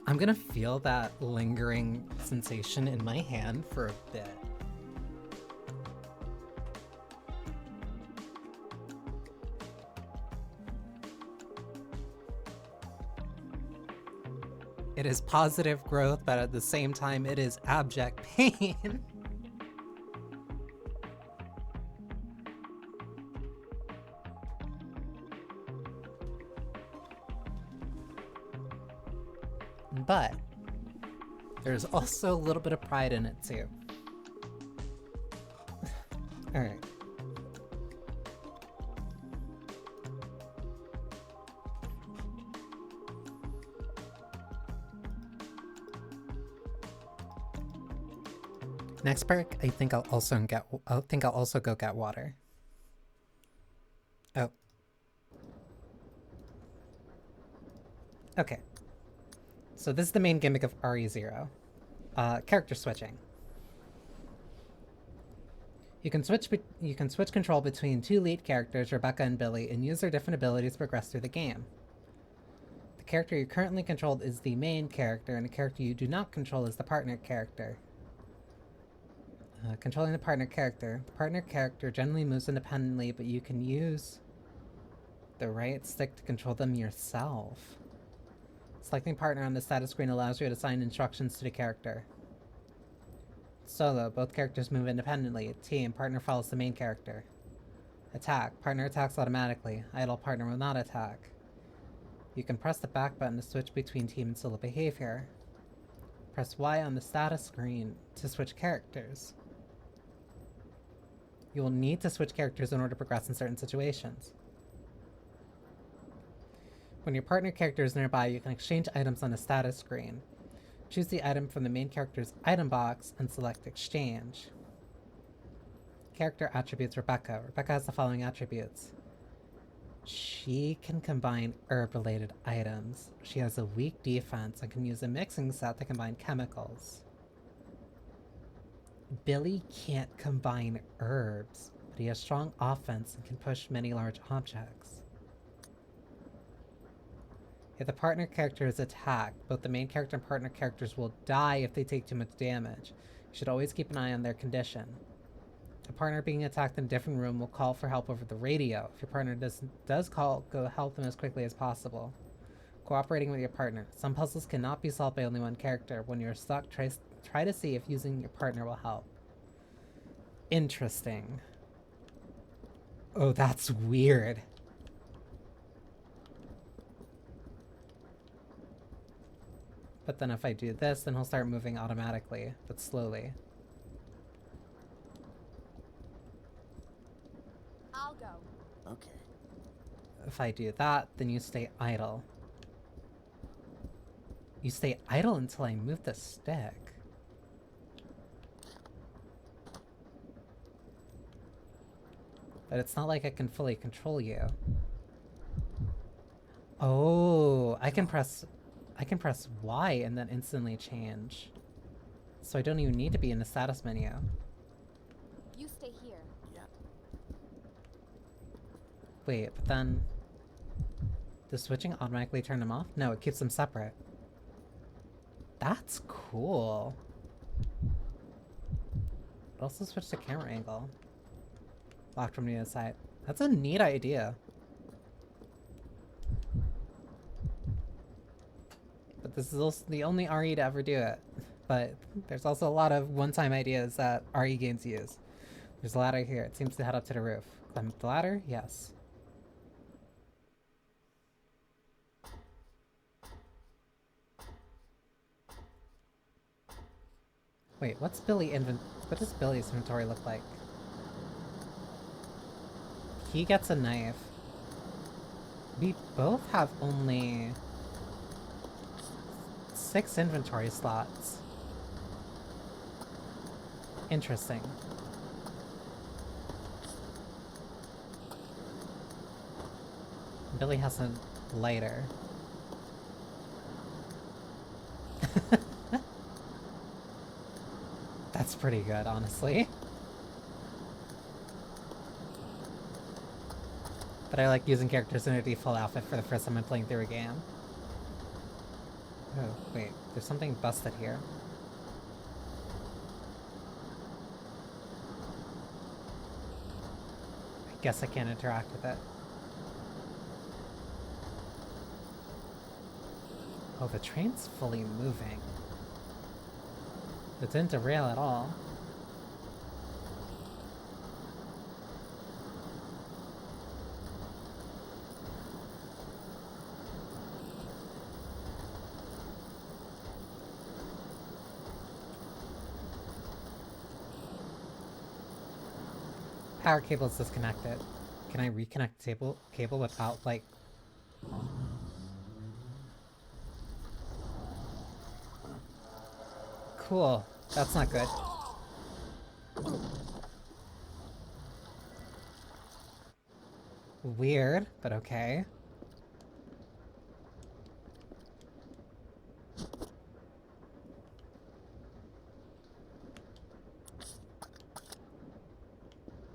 I'm gonna feel that lingering sensation in my hand for a bit. It is positive growth, but at the same time, it is abject pain. But there's also a little bit of pride in it too. Alright. Next perk, I think I'll also go get water. Oh. Okay. So this is the main gimmick of RE0. Character switching. You can switch control between two lead characters, Rebecca and Billy, and use their different abilities to progress through the game. The character you currently controlled is the main character, and the character you do not control is the partner character. Controlling the partner character generally moves independently, but you can use the right stick to control them yourself. Selecting partner on the status screen allows you to assign instructions to the character. Solo, both characters move independently. Team, partner follows the main character. Attack, partner attacks automatically. Idle, partner will not attack. You can press the back button to switch between team and solo behavior. Press Y on the status screen to switch characters. You will need to switch characters in order to progress in certain situations. When your partner character is nearby, you can exchange items on the status screen. Choose the item from the main character's item box and select Exchange. Character attributes Rebecca. Rebecca has the following attributes. She can combine herb-related items. She has a weak defense and can use a mixing set to combine chemicals. Billy can't combine herbs, but he has strong offense and can push many large objects. If the partner character is attacked, both the main character and partner characters will die if they take too much damage. You should always keep an eye on their condition. A partner being attacked in a different room will call for help over the radio. If your partner does call, go help them as quickly as possible. Cooperating with your partner. Some puzzles cannot be solved by only one character. When you're stuck, try to see if using your partner will help. Interesting. Oh, that's weird. But then if I do this, then he'll start moving automatically, but slowly. I'll go. Okay. If I do that, then you stay idle. You stay idle until I move the stick. But it's not like I can fully control you. Oh, I can press Y and then instantly change. So I don't even need to be in the status menu. You stay here. Yeah. Wait, but then... Does switching automatically turn them off? No, it keeps them separate. That's cool. But also switch the camera angle. Locked from the other side. That's a neat idea. But this is also the only RE to ever do it. But there's also a lot of one-time ideas that RE games use. There's a ladder here. It seems to head up to the roof. Climb up the ladder? Yes. Wait, what does Billy's inventory look like? He gets a knife. We both have only 6 inventory slots. Interesting. Billy has a lighter. That's pretty good, honestly. But I like using characters in a default outfit for the first time I'm playing through a game. Oh, wait. There's something busted here. I guess I can't interact with it. Oh, the train's fully moving. It didn't derail at all. Power cable's disconnected. Can I reconnect the cable without, like... Cool. That's not good. Weird, but okay.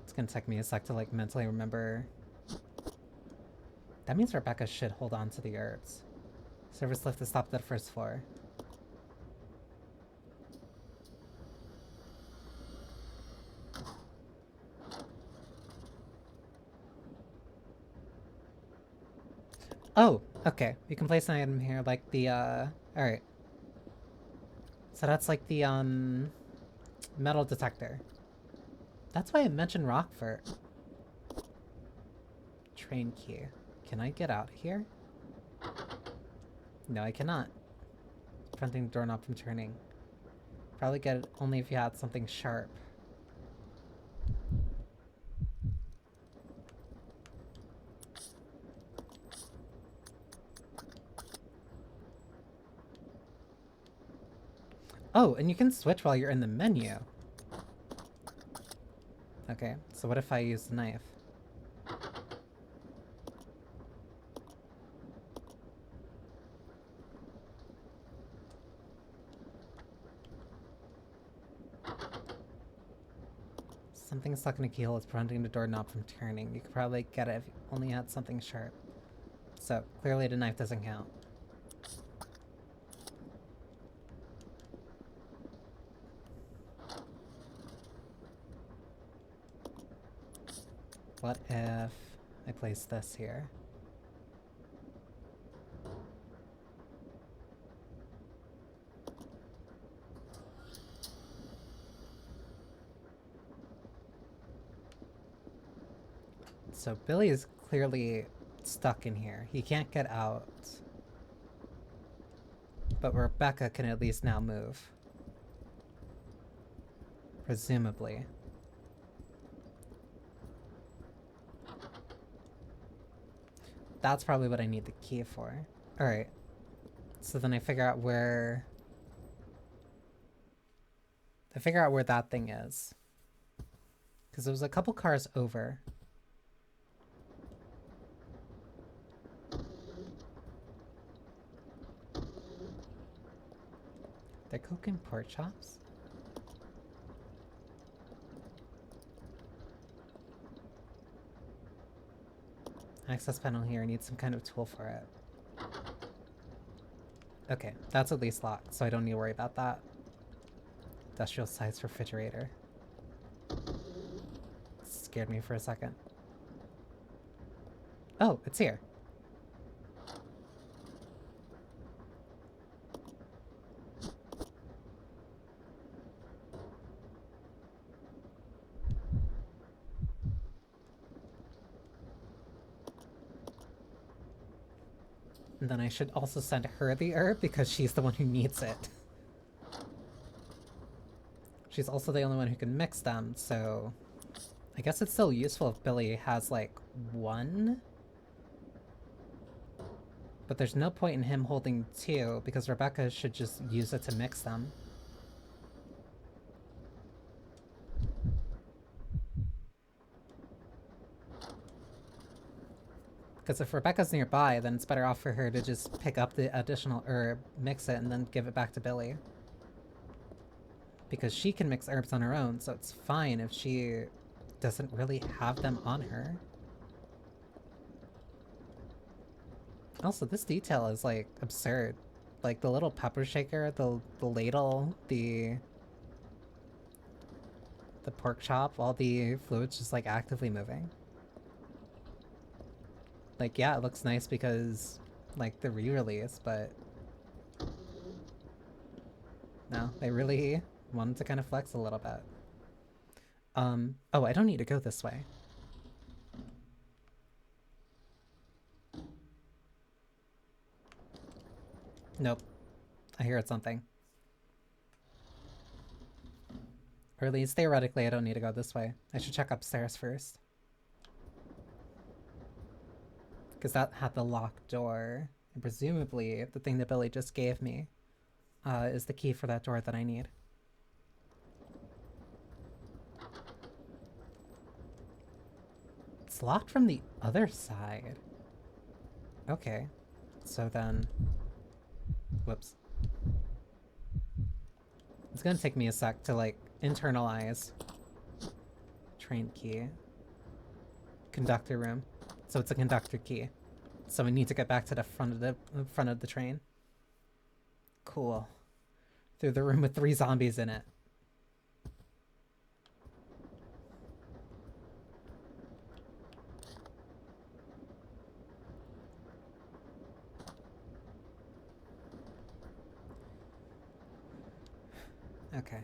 It's gonna take me a sec to, like, mentally remember. That means Rebecca should hold on to the herbs. Service lift is stopped at the first floor. Oh, okay. You can place an item here, like the, alright. So that's like the, metal detector. That's why I mentioned Rockfort. Train key. Can I get out of here? No, I cannot. Preventing the doorknob from turning. Probably get it only if you had something sharp. Oh, and you can switch while you're in the menu. Okay, so what if I use the knife? Something stuck in a keyhole is preventing the doorknob from turning. You could probably get it if you only had something sharp. So, clearly the knife doesn't count. What if I place this here? So Billy is clearly stuck in here. He can't get out. But Rebecca can at least now move. Presumably. That's probably what I need the key for. Alright. So then I figure out where... I figure out where that thing is. Because it was a couple cars over. They're cooking pork chops? Access panel here, I need some kind of tool for it. Okay, that's at least locked, so I don't need to worry about that. Industrial size refrigerator. Scared me for a second. Oh, it's here. And then I should also send her the herb because she's the one who needs it. She's also the only one who can mix them, so... I guess it's still useful if Billy has, like, one? But there's no point in him holding two, because Rebecca should just use it to mix them. Because if Rebecca's nearby, then it's better off for her to just pick up the additional herb, mix it, and then give it back to Billy. Because she can mix herbs on her own, so it's fine if she doesn't really have them on her. Also, this detail is, like, absurd. Like the little pepper shaker, the ladle, the pork chop, all the fluids just like actively moving. Like, yeah, it looks nice because like the re-release, but no, they really wanted to kind of flex a little bit. Oh, I don't need to go this way. Nope. I hear it's something. Or at least theoretically I don't need to go this way. I should check upstairs first. Because that had the locked door. And presumably the thing that Billy just gave me is the key for that door that I need. It's locked from the other side. Okay. So then... Whoops. It's gonna take me a sec to, like, internalize. Train key. Conductor room. So it's a conductor key. So we need to get back to the front of the train. Cool. Through the room with 3 zombies in it. Okay.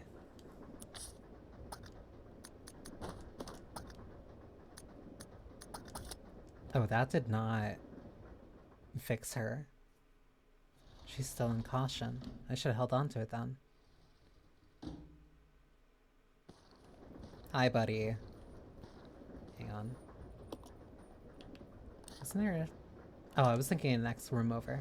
Oh, that did not fix her. She's still in caution. I should have held on to it then. Hi, buddy. Hang on. Isn't there a... Oh, I was thinking the next room over.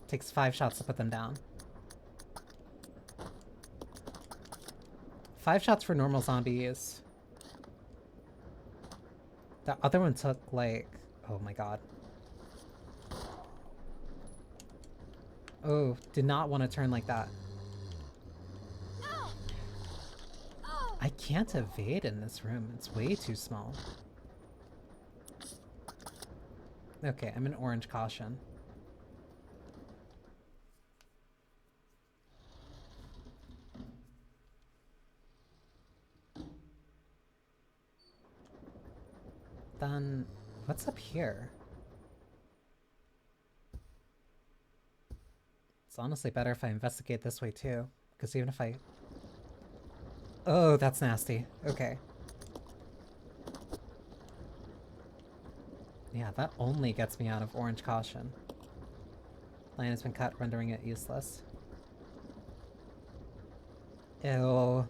Takes 5 shots to put them down. 5 shots for normal zombies. The other one took like... Oh my god. Oh, did not want to turn like that. I can't evade in this room. It's way too small. Okay, I'm in orange caution. Then, what's up here? It's honestly better if I investigate this way too, because even if I... Oh, that's nasty. Okay. Yeah, that only gets me out of orange caution. Line has been cut, rendering it useless. Ew.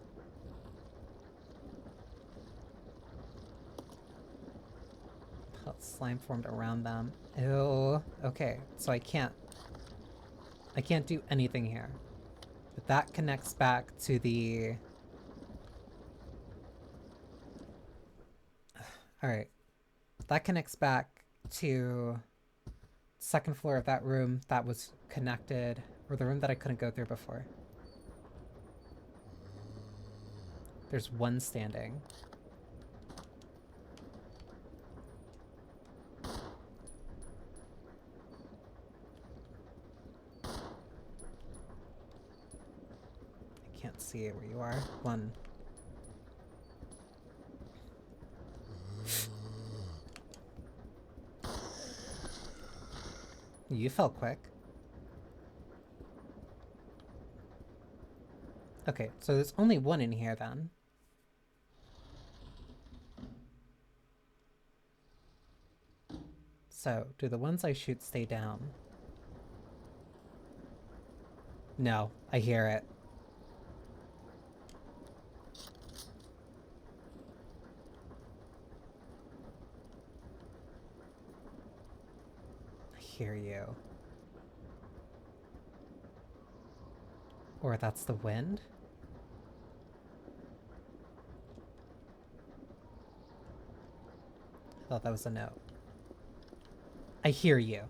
Slime formed around them. Ew. Okay, so I can't do anything here. But that connects back to the... Alright. That connects back to second floor of that room that was connected, or the room that I couldn't go through before. There's one standing. Can't see it where you are. One. You fell quick. Okay, so there's only one in here then. So, do the ones I shoot stay down? No, I hear it. I hear you. Or that's the wind? I thought that was a note. I hear you.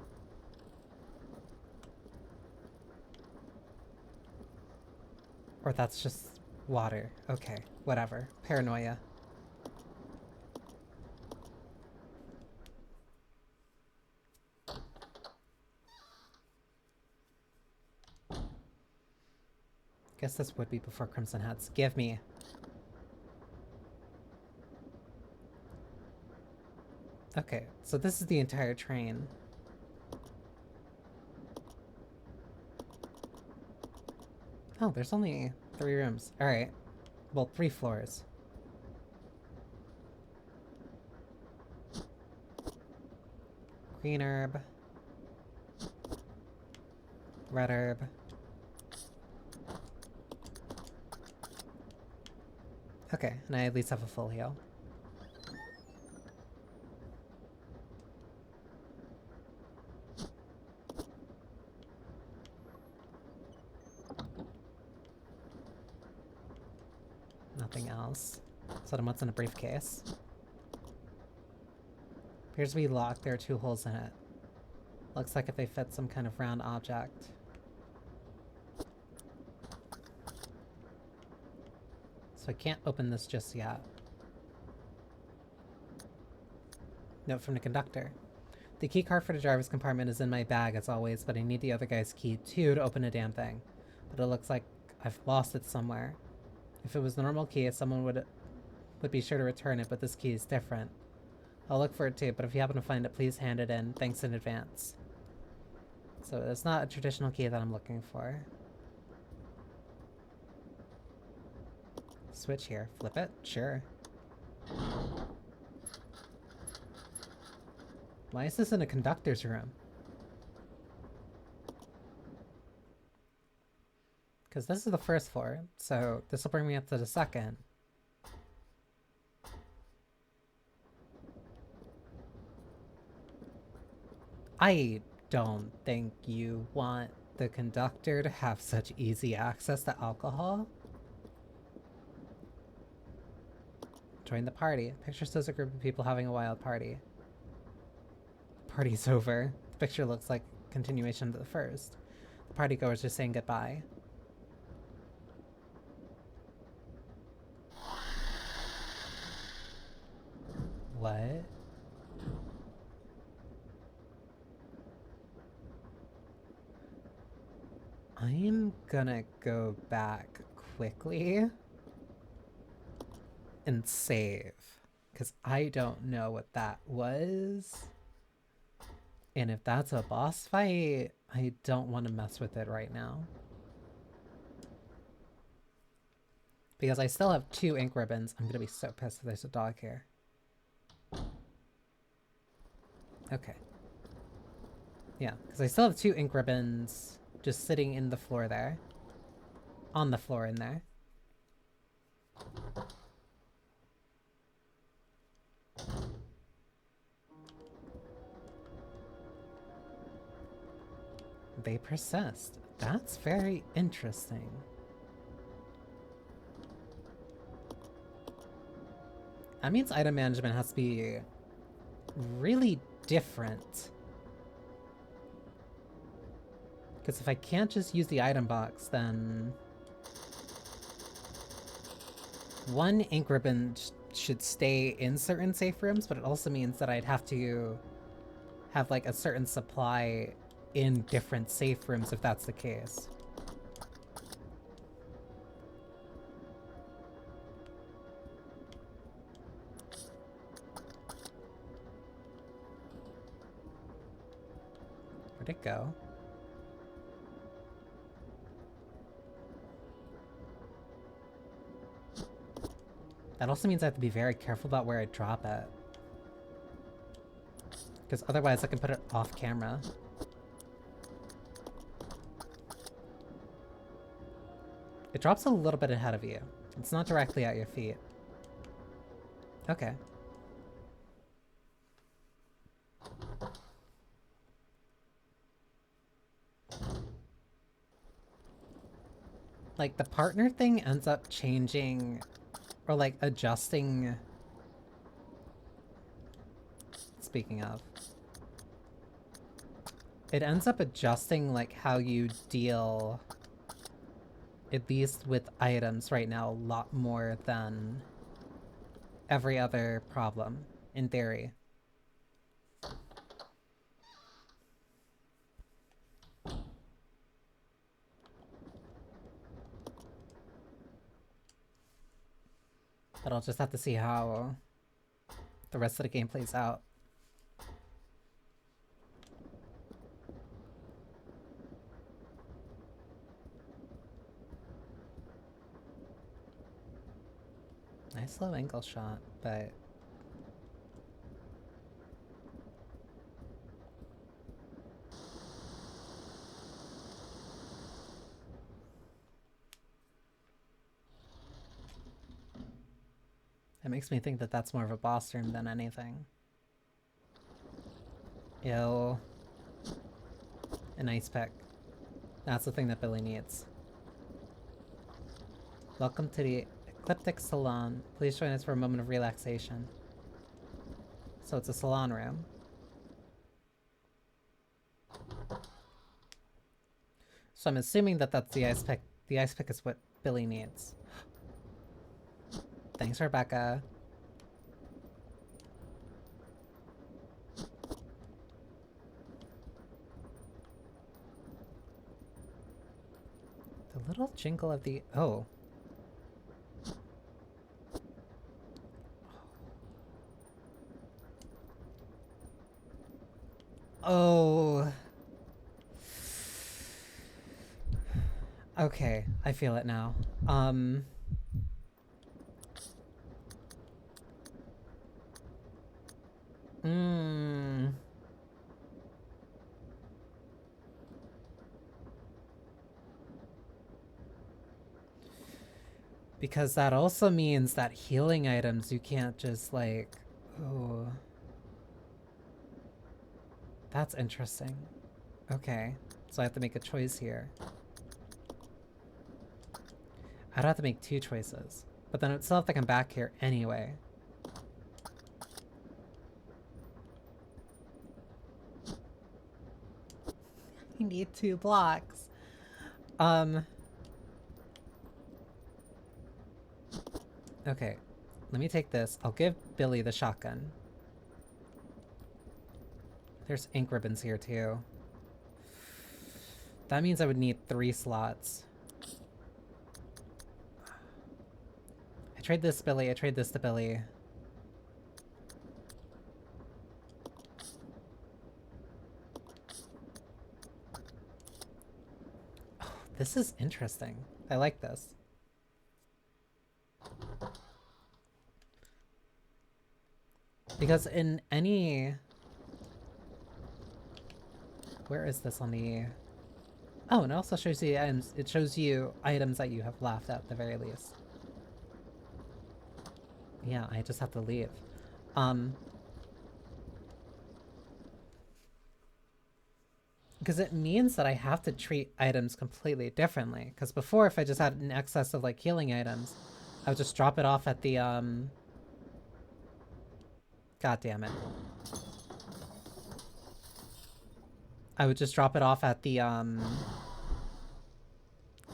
Or that's just water. Okay, whatever. Paranoia. guess this would be before Crimson Heads. Give me. Okay, so this is the entire train. Oh, there's only 3 rooms. Alright. Well, 3 floors. Green herb. Red herb. Okay, and I at least have a full heal. Nothing else. So then what's in a briefcase? Appears to be locked. There are 2 holes in it. Looks like if they fit some kind of round object. So I can't open this just yet. Note from the conductor. The key card for the driver's compartment is in my bag as always, but I need the other guy's key too to open a damn thing. But it looks like I've lost it somewhere. If it was the normal key, someone would be sure to return it, but this key is different. I'll look for it too, but if you happen to find it, please hand it in. Thanks in advance. So it's not a traditional key that I'm looking for. Switch here. Flip it? Sure. Why is this in a conductor's room? Because this is the first floor, so this will bring me up to the second. I don't think you want the conductor to have such easy access to alcohol. Join the party. Picture shows a group of people having a wild party. Party's over. The picture looks like a continuation of the first. The partygoers are saying goodbye. What? I'm gonna go back quickly and save, because I don't know what that was. And if that's a boss fight, I don't want to mess with it right now. Because I still have 2 ink ribbons. I'm gonna be so pissed if there's a dog here. Okay. Yeah, because I still have 2 ink ribbons just sitting in the floor there. On the floor in there. They persist. That's very interesting. That means item management has to be really different. Because if I can't just use the item box, then 1 ink ribbon should stay in certain safe rooms, but it also means that I'd have to have like a certain supply in different safe rooms if that's the case. Where'd it go? That also means I have to be very careful about where I drop it. Because otherwise I can put it off camera. It drops a little bit ahead of you. It's not directly at your feet. Okay. Like, the partner thing ends up changing, or like adjusting. Speaking of, it ends up adjusting like how you deal, at least with items right now, a lot more than every other problem, in theory. But I'll just have to see how the rest of the game plays out. Nice low angle shot, but it makes me think that that's more of a boss room than anything. Ill. An ice pick. That's the thing that Billy needs. Welcome to the Ecliptic Salon. Please join us for a moment of relaxation. So it's a salon room. So I'm assuming that that's the ice pick. The ice pick is what Billy needs. Thanks, Rebecca. The little jingle of the... Oh. Oh. Okay, I feel it now. Because that also means that healing items you can't just like... Oh. That's interesting. Okay, so I have to make a choice here. I'd have to make two choices, but then I'd still have to come back here anyway. I need 2 blocks. Okay, let me take this. I'll give Billy the shotgun. There's ink ribbons here too. That means I would need 3 slots. I trade this to Billy, I trade this to Billy. Oh, this is interesting. I like this. Because in any... Where is this on the... Oh, and it also shows you items. It shows you items that you have left at the very least. Yeah, I just have to leave. Because it means that I have to treat items completely differently. Because before, if I just had an excess of like healing items, I would just drop it off at the God damn it. I would just drop it off at the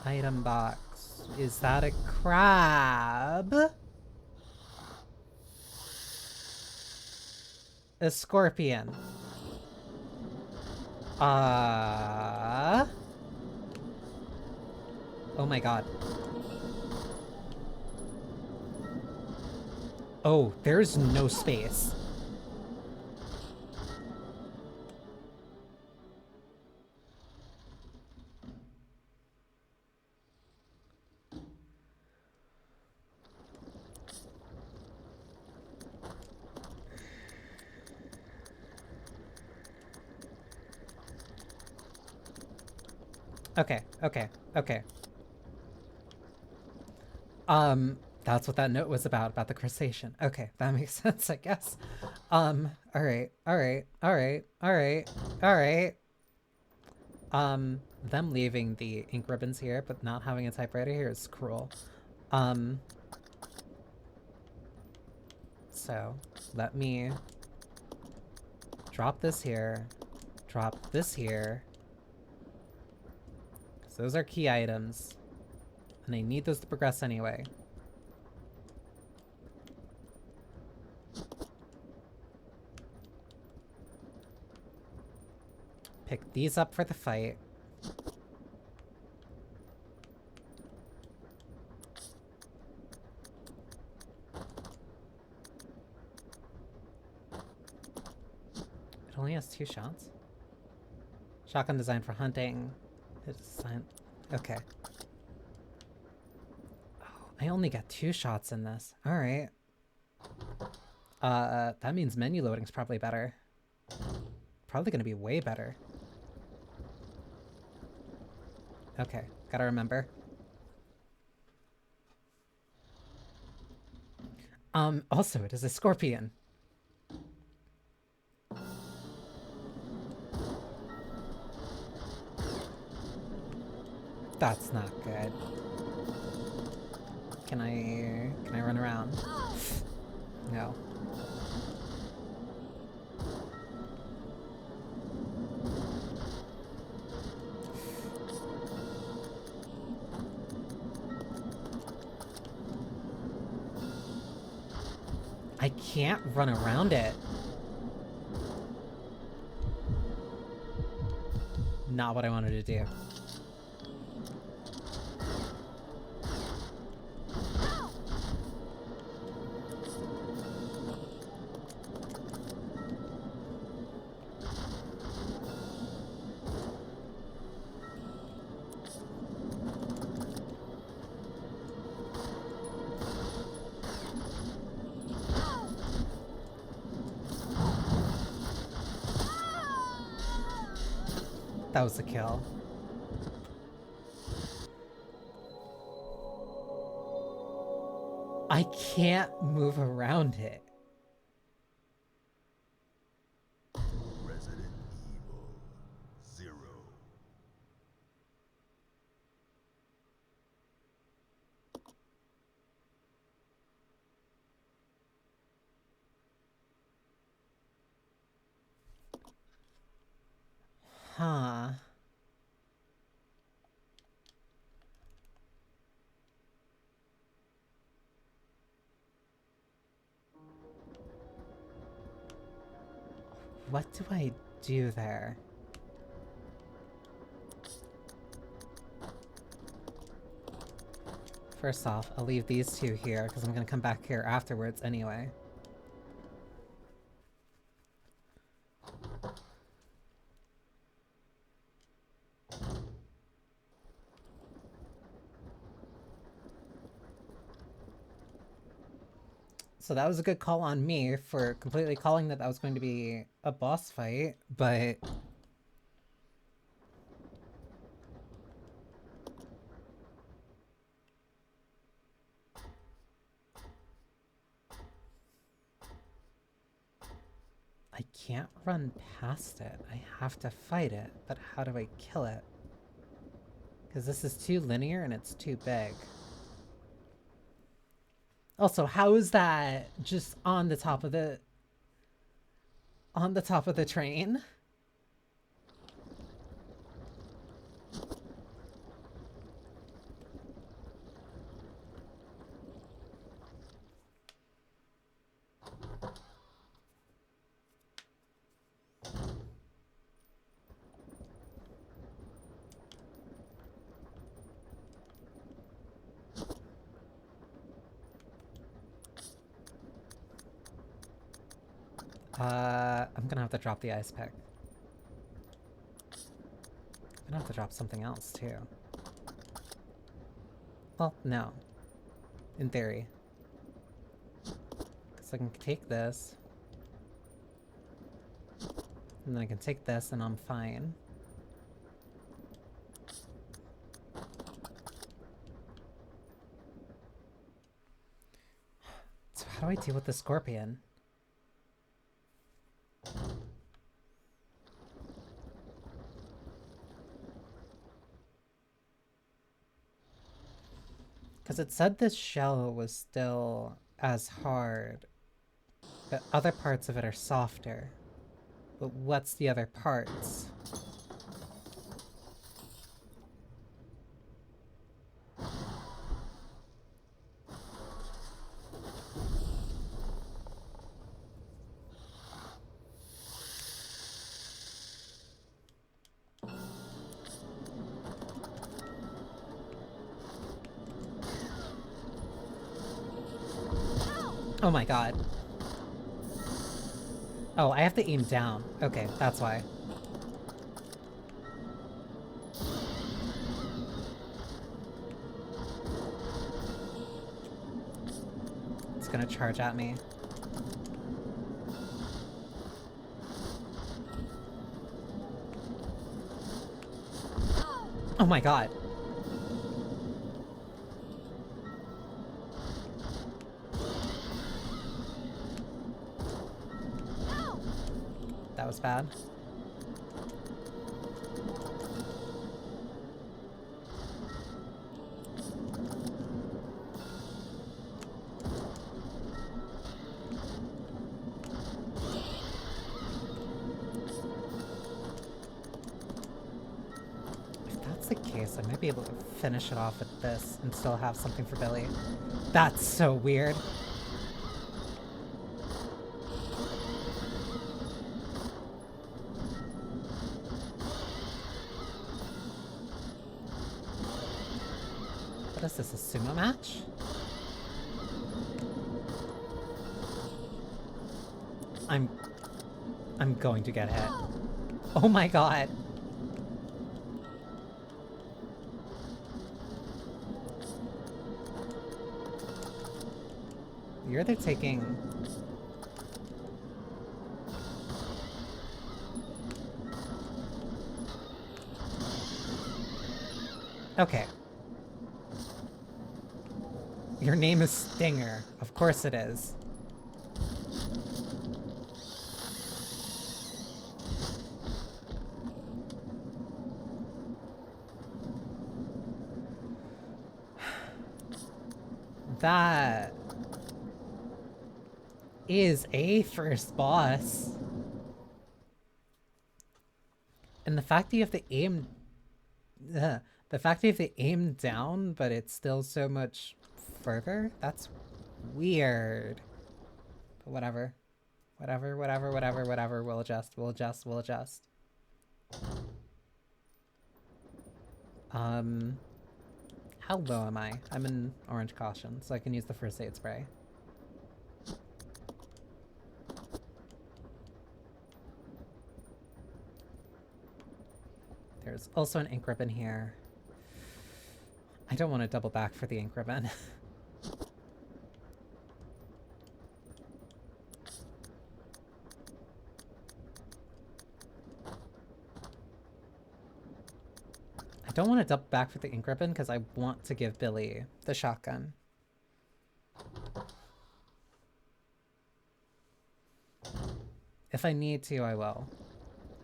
item box. Is that a crab? A scorpion. Oh my god. Oh, there's no space. Okay, okay, okay. That's what that note was about the crustacean. Okay, that makes sense, I guess. Alright. Them leaving the ink ribbons here, but not having a typewriter here is cruel. So, let me drop this here, drop this here. So those are key items, and I need those to progress anyway. Pick these up for the fight. only has 2 shots? Shotgun designed for hunting. It's designed... Okay. Oh, I only got 2 shots in this. Alright. That means menu loading's probably better. Probably gonna be way better. Okay, gotta remember. Also, it is a scorpion. That's not good. Can I run around? No. I can't run around it. Not what I wanted to do. That was the kill. I can't move around it. Resident Evil 0. Huh. What do I do there? First off, I'll leave these 2 here because I'm gonna come back here afterwards anyway. So that was a good call on me for completely calling that was going to be a boss fight, but... I can't run past it. I have to fight it, but how do I kill it? Because this is too linear and it's too big. Also, how is that just on the top of the... on the top of the train? I'm gonna have to drop the ice pick. I'm gonna have to drop something else, too. Well, no. In theory. Because I can take this. And then I can take this and I'm fine. So how do I deal with the scorpion? Because it said this shell was still as hard, but other parts of it are softer. But what's the other parts? Oh my god. Oh, I have to aim down. Okay, that's why. It's gonna charge at me. Oh my god. That was bad. If that's the case, I might be able to finish it off with this and still have something for Billy. That's so weird. What is this, a sumo match? I'm going to get hit. Oh my god. You're either taking... Okay. Your name is Stinger. Of course it is. That is a first boss. And the fact that you have to aim... the fact that you have to aim down, but it's still so much further? That's weird. But whatever. Whatever. We'll adjust. How low am I? I'm in orange caution, so I can use the first aid spray. There's also an ink ribbon here. I don't want to double back for the ink ribbon. I don't want to double back for the ink ribbon because I want to give Billy the shotgun. If I need to, I will.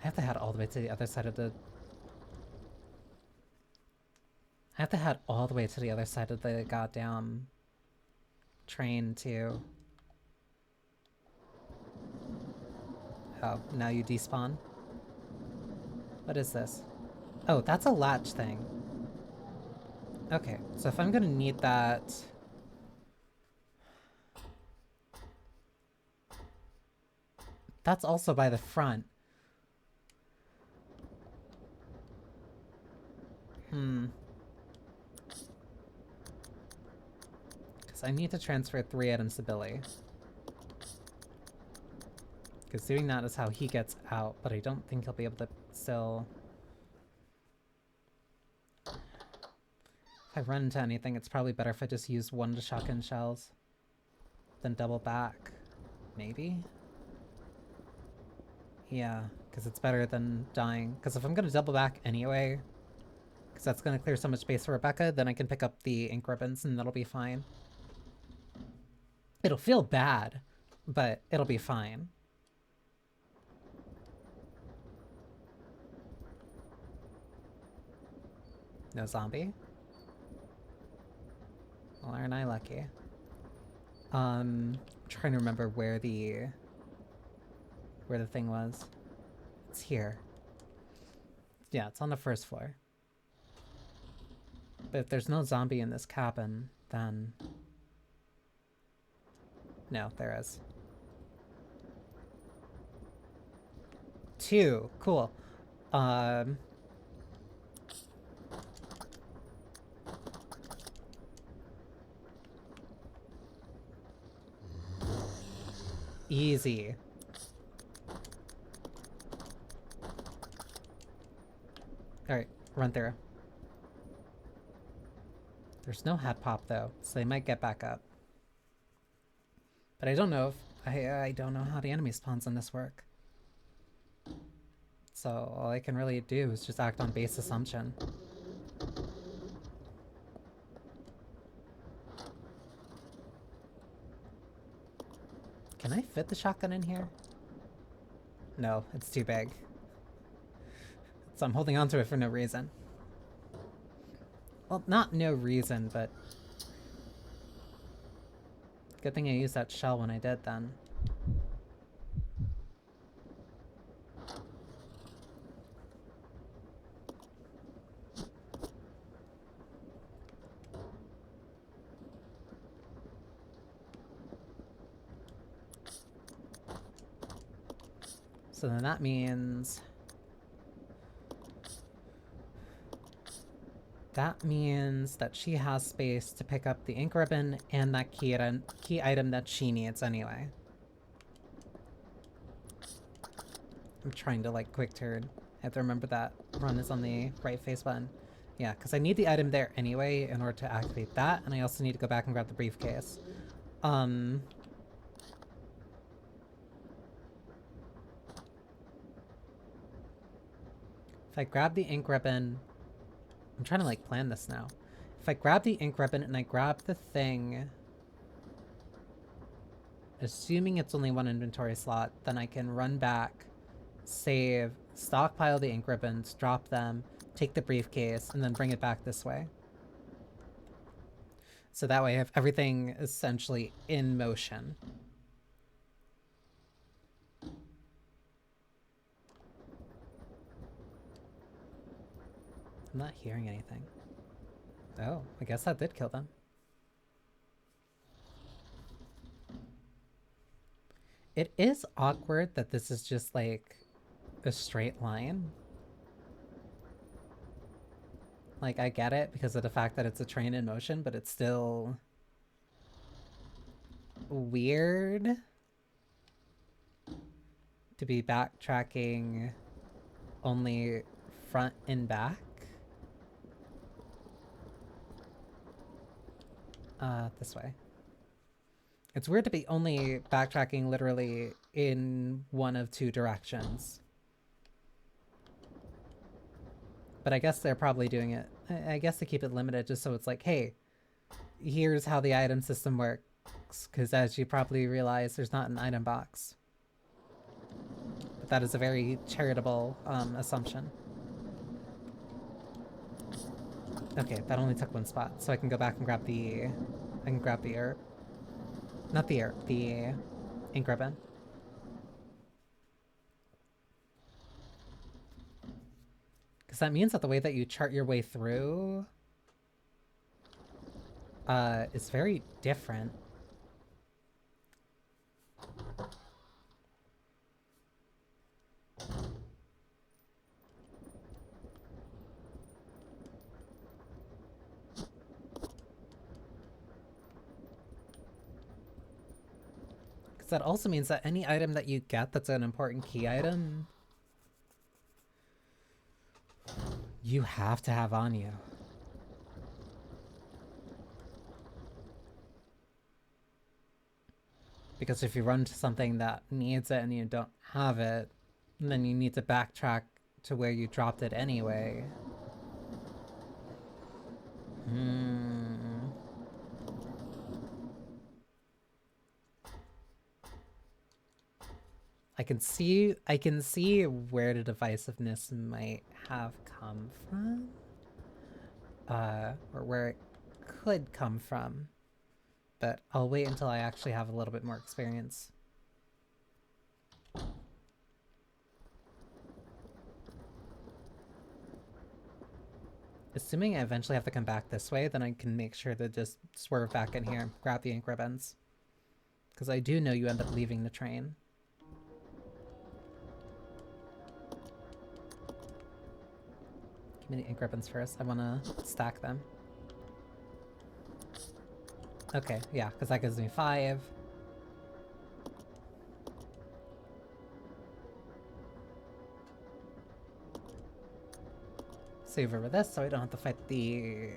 I have to head all the way to the other side of the... I have to head all the way to the other side of the goddamn train, too. Oh, now you despawn? What is this? Oh, that's a latch thing. Okay, so if I'm gonna need that... That's also by the front. Because I need to transfer 3 items to Billy. Because doing that is how he gets out, but I don't think he'll be able to still... If I run into anything, it's probably better if I just use 1 to shotgun shells. Then double back. Maybe? Yeah, because it's better than dying. Because if I'm going to double back anyway, because that's going to clear so much space for Rebecca, then I can pick up the ink ribbons and that'll be fine. It'll feel bad, but it'll be fine. No zombie? Well, aren't I lucky? Trying to remember where the thing was. It's here. Yeah, it's on the first floor. But if there's no zombie in this cabin, then... No, there is. 2. Cool. Easy. run through. There's no head pop though, so they might get back up. But I don't know if I don't know how the enemy spawns in this work. So all I can really do is just act on base assumption. Can I fit the shotgun in here? No, it's too big. So I'm holding onto it for no reason. Well, not no reason, but good thing I used that shell when I did then. So then that means... That means that she has space to pick up the ink ribbon and that key item that she needs anyway. I'm trying to like quick turn. I have to remember that run is on the right face button. Yeah, because I need the item there anyway in order to activate that, and I also need to go back and grab the briefcase. If I grab the ink ribbon... I'm trying to like plan this now. If I grab the ink ribbon and I grab the thing, assuming it's only one inventory slot, then I can run back, save, stockpile the ink ribbons, drop them, take the briefcase, and then bring it back this way. So that way I have everything essentially in motion. I'm not hearing anything. Oh, I guess that did kill them. It is awkward that this is just like a straight line. Like, I get it because of the fact that it's a train in motion, but it's still weird to be backtracking only front and back. This way. It's weird to be only backtracking literally in one of two directions. But I guess they're probably doing it. I guess they keep it limited just so it's like, hey, here's how the item system works. Because as you probably realize, there's not an item box. But that is a very charitable assumption. Okay, that only took one spot, so I can go back and grab the... I can grab the herb. Not the herb, the ink ribbon. Because that means that the way that you chart your way through is very different. That also means that any item that you get that's an important key item, you have to have on you. Because if you run to something that needs it and you don't have it, then you need to backtrack to where you dropped it anyway. I can see where the divisiveness might have come from. Or where it could come from. But I'll wait until I actually have a little bit more experience. Assuming I eventually have to come back this way, then I can make sure to just swerve back in here, grab the ink ribbons. Because I do know you end up leaving the train. Give me the ink ribbons first. I want to stack them. Okay, yeah, because that gives me 5. So save over this so I don't have to fight the...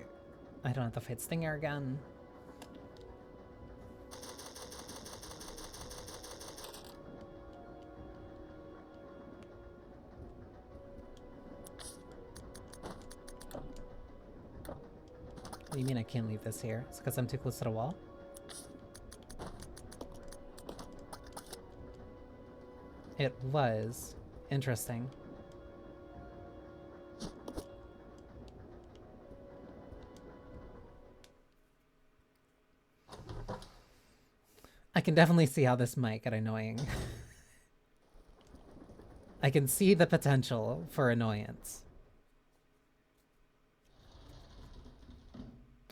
I don't have to fight Stinger again. What do you mean I can't leave this here? It's because I'm too close to the wall? It was. Interesting. I can definitely see how this might get annoying. I can see the potential for annoyance.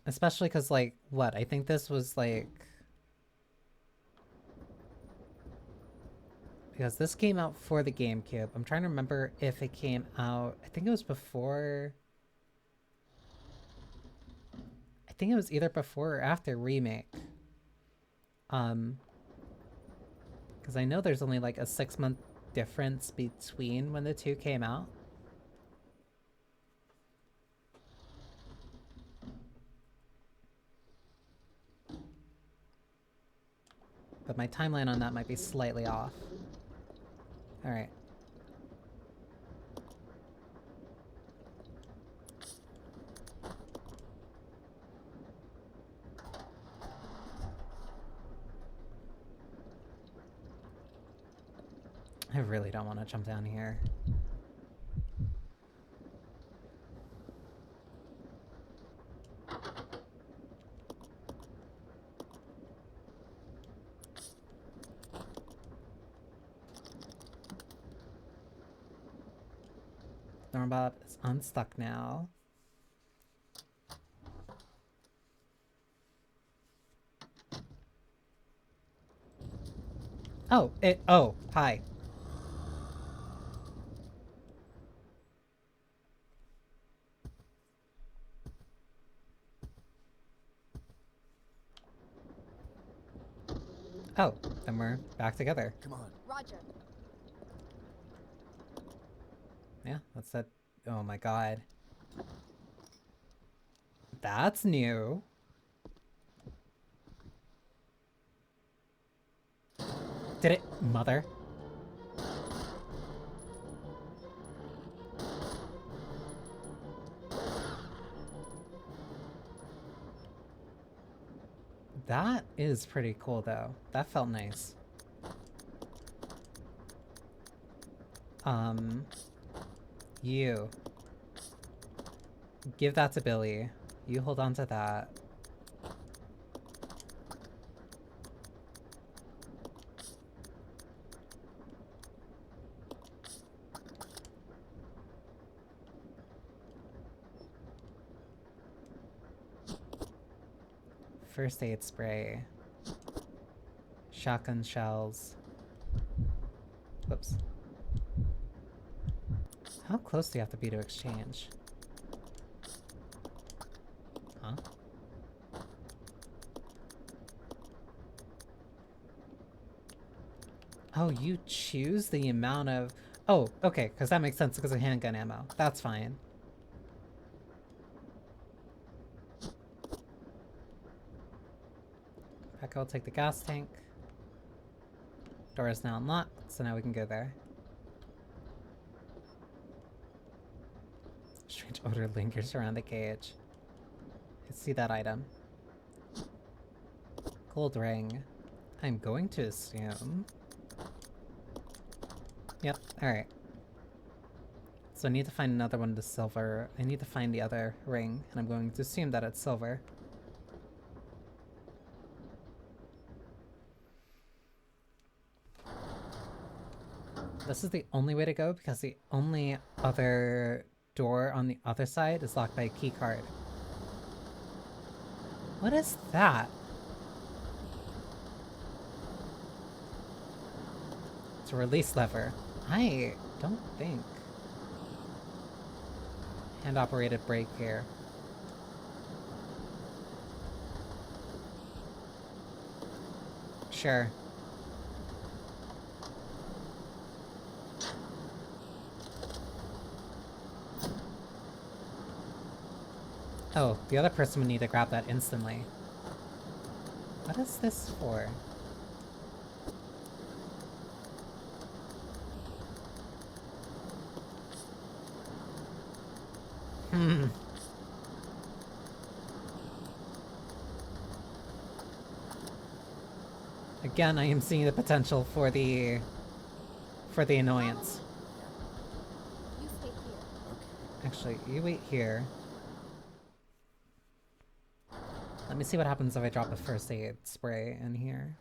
Especially because, like, what? I think this was, like... Because this came out for the GameCube. I'm trying to remember if it came out... I think it was before... I think it was either before or after Remake. Because I know there's only, like, a 6-month difference between when the two came out. But my timeline on that might be slightly off. Alright. I really don't want to jump down here. Thornbob is unstuck now. Oh, oh, hi. Oh, then we're back together. Come on. Roger. Yeah, that's that. Oh my god. That's new. Did it, mother? That is pretty cool though. That felt nice. You. Give that to Billy. You hold on to that. First aid spray. Shotgun shells. Whoops. How close do you have to be to exchange? Huh? Oh, you choose the amount of... Oh, okay, because that makes sense because of handgun ammo. That's fine. Back, I'll take the gas tank. Door is now unlocked, so now we can go there. Strange odor lingers around the cage. I see that item. Gold ring. I'm going to assume... Yep, alright. So I need to find another one to silver. I need to find the other ring, and I'm going to assume that it's silver. This is the only way to go because the only other door on the other side is locked by a key card. What is that? It's a release lever. I don't think. Hand operated brake here. Sure. Oh, the other person would need to grab that instantly. What is this for? Hmm. Again, I am seeing the potential for the annoyance. You stay here. Actually, you wait here. Let me see what happens if I drop a first aid spray in here.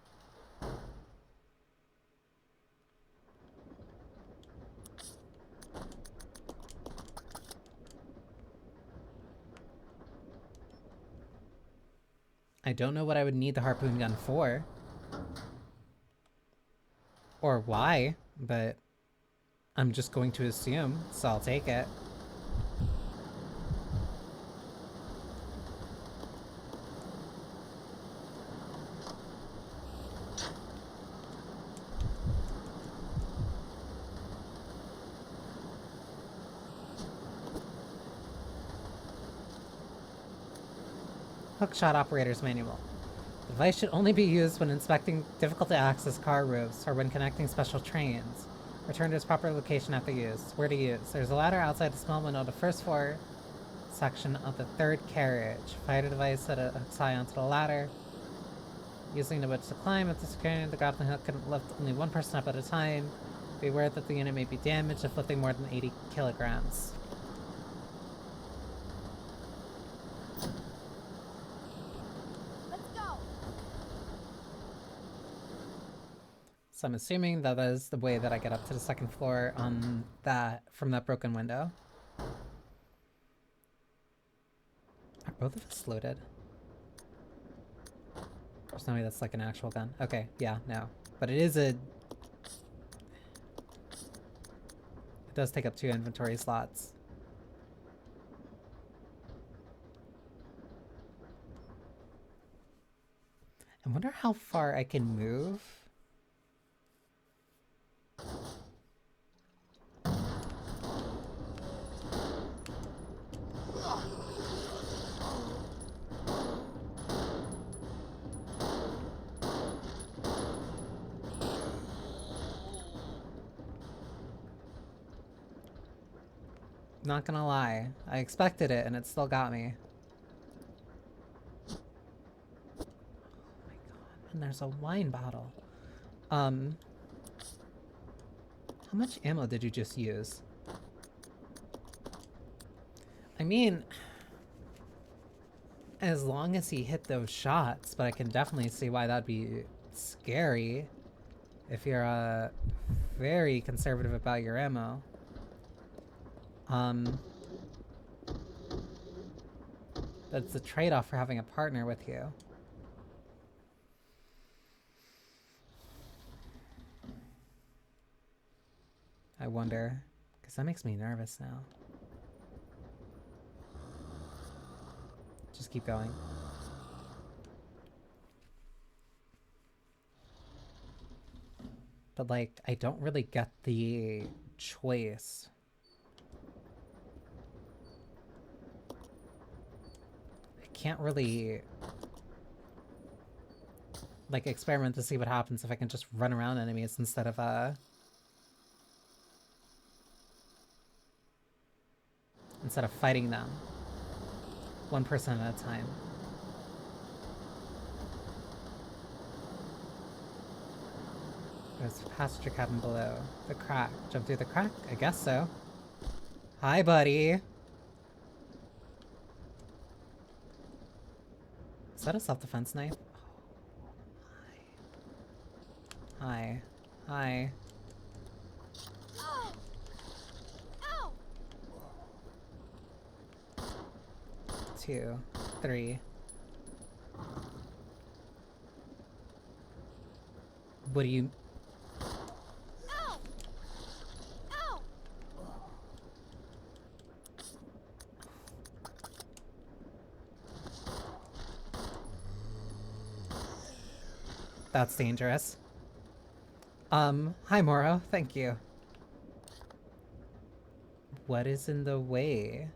I don't know what I would need the harpoon gun for. Or why, but I'm just going to assume, so I'll take it. Hookshot Operator's Manual. The device should only be used when inspecting difficult-to-access car roofs or when connecting special trains. Return to its proper location after use. Where to use. There's a ladder outside the small window of the first floor section of the third carriage. Fire the device that hooks high onto the ladder. Using the which to climb up the screen, the grappling hook can lift only one person up at a time. Be aware that the unit may be damaged if lifting more than 80 kilograms. Let's go. So I'm assuming that is the way that I get up to the second floor on from that broken window. Are both of us loaded? There's no way that's like an actual gun. Okay, yeah, no. But it is a... It does take up 2 inventory slots. I wonder how far I can move. Not gonna lie, I expected it and it still got me. Oh my god, and there's a wine bottle. How much ammo did you just use? I mean, as long as he hit those shots, but I can definitely see why that'd be scary if you're very conservative about your ammo. That's a trade-off for having a partner with you. I wonder, because that makes me nervous now. Just keep going. But like, I don't really get the choice. I can't really like experiment to see what happens if I can just run around enemies instead of fighting them one person at a time. There's a passenger cabin below. The crack. Jump through the crack? I guess so. Hi, buddy. Is that a self-defense knife? Oh, hi. Hi. Oh! Ow! 2, 3. What do you... Ow! Ow! That's dangerous. Hi Moro, thank you. What is in the way?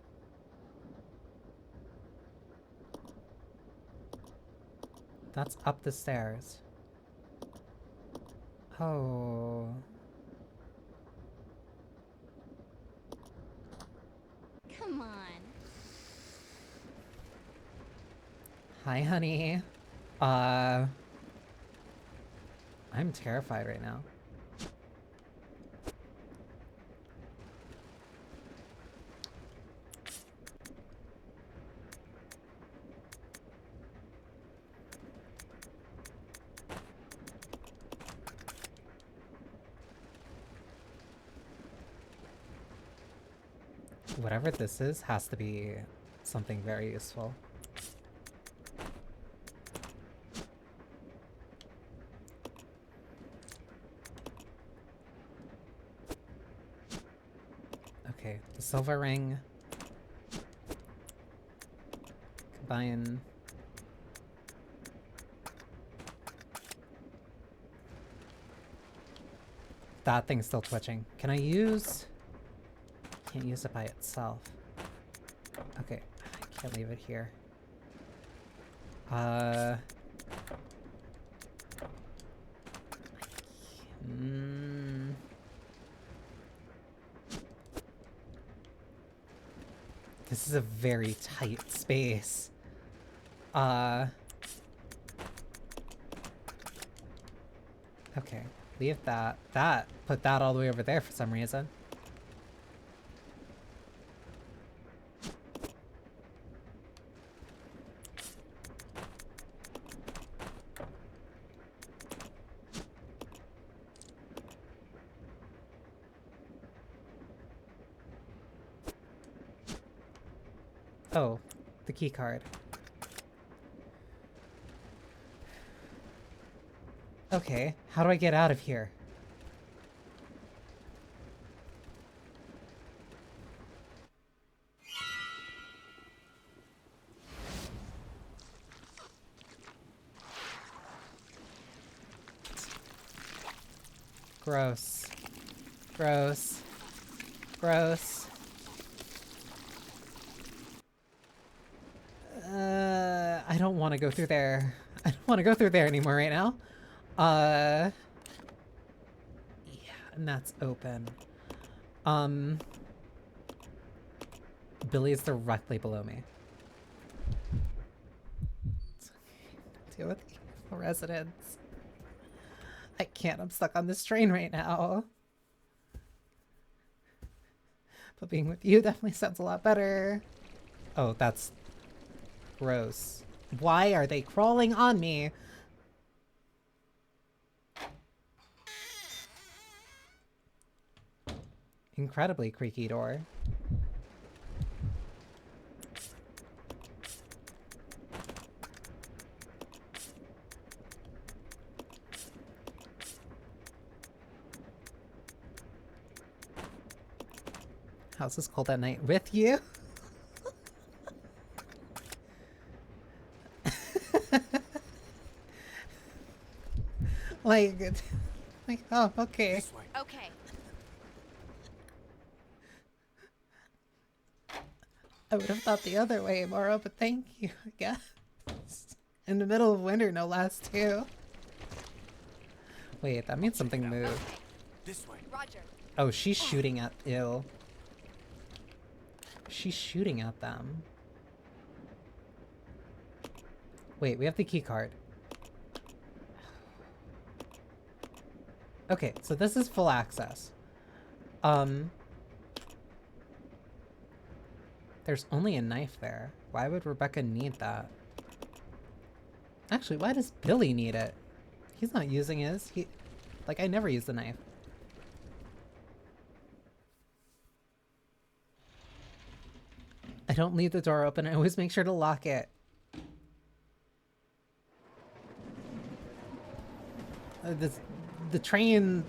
That's up the stairs. Oh. Come on. Hi, honey. I'm terrified right now. Whatever this is has to be something very useful. Okay, the silver ring. Combine. That thing's still twitching. Can I use... Can't use it by itself. Okay, I can't leave it here. This is a very tight space. Okay, leave that. Put that all the way over there for some reason. Oh, the key card. Okay, how do I get out of here? Gross. Gross. Gross. I don't want to go through there. I don't want to go through there anymore right now. Yeah, and that's open. Billy is directly below me. Deal with the evil residents. I can't, I'm stuck on this train right now. But being with you definitely sounds a lot better. Oh, that's gross. Why are they crawling on me? Incredibly creaky door. House is cold at night with you? like, oh, okay. Okay. I would have thought the other way, Moro, but thank you, I guess. In the middle of winter, no less, too. Wait, that means something moved. This way. Roger. Oh, she's shooting at... Ew. She's shooting at them. Wait, we have the key card. Okay, so this is full access. There's only a knife there. Why would Rebecca need that? Actually, why does Billy need it? He's not using his. Like, I never use the knife. I don't leave the door open. I always make sure to lock it. The train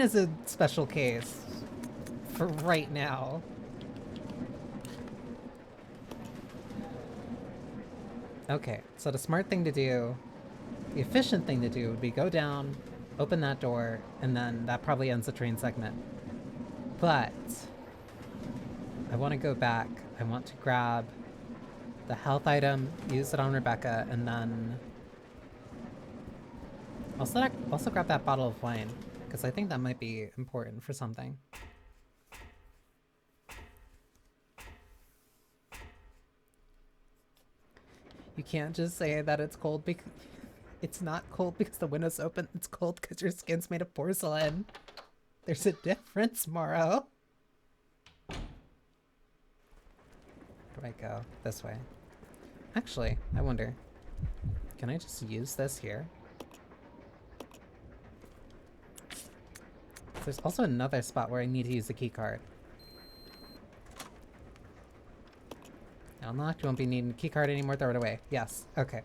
is a special case for right now. Okay, so the smart thing to do, the efficient thing to do would be go down, open that door, and then that probably ends the train segment. But I want to go back. I want to grab the health item, use it on Rebecca, and then Also grab that bottle of wine, because I think that might be important for something. You can't just say that it's cold because it's not cold because the window's open. It's cold because your skin's made of porcelain. There's a difference, Morrow. Where do I go? This way. Actually, I wonder. Can I just use this here? There's also another spot where I need to use the key card. Unlocked, you won't be needing a key card anymore, throw it away. Yes, okay.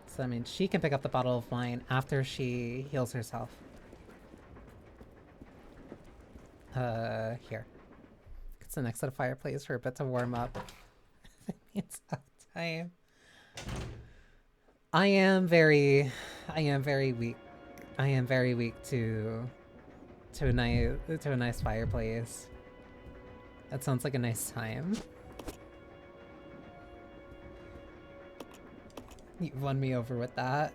So that means she can pick up the bottle of wine after she heals herself. Here. It's next to the fireplace for a bit to warm up. It's up time. I am very weak. I am very weak to a nice fireplace. That sounds like a nice time. You won me over with that.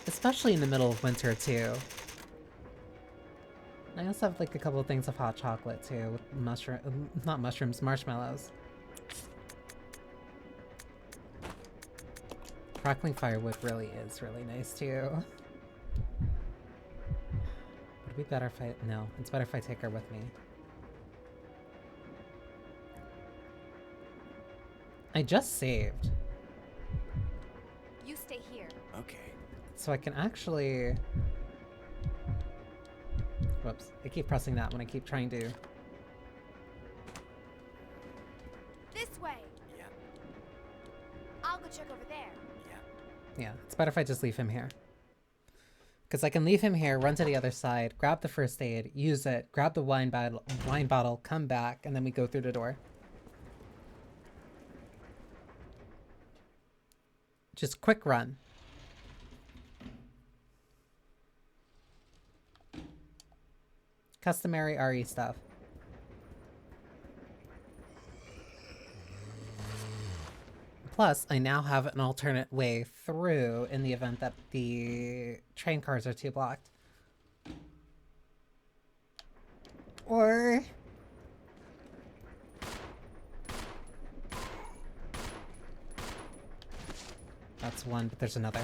Especially in the middle of winter too. I also have like a couple of things of hot chocolate too, with not mushrooms, marshmallows. Crackling firewood really is really nice too. Would it be better if I... No, it's better if I take her with me. I just saved. You stay here. Okay. So I can actually... Whoops. I keep pressing that when I keep trying to... This way. Yeah. I'll go check over there. Yeah. Yeah, it's better if I just leave him here. Because I can leave him here, run to the other side, grab the first aid, use it, grab the wine bottle, come back, and then we go through the door. Just quick run. Customary RE stuff. Plus, I now have an alternate way through in the event that the train cars are too blocked. Or... That's one, but there's another.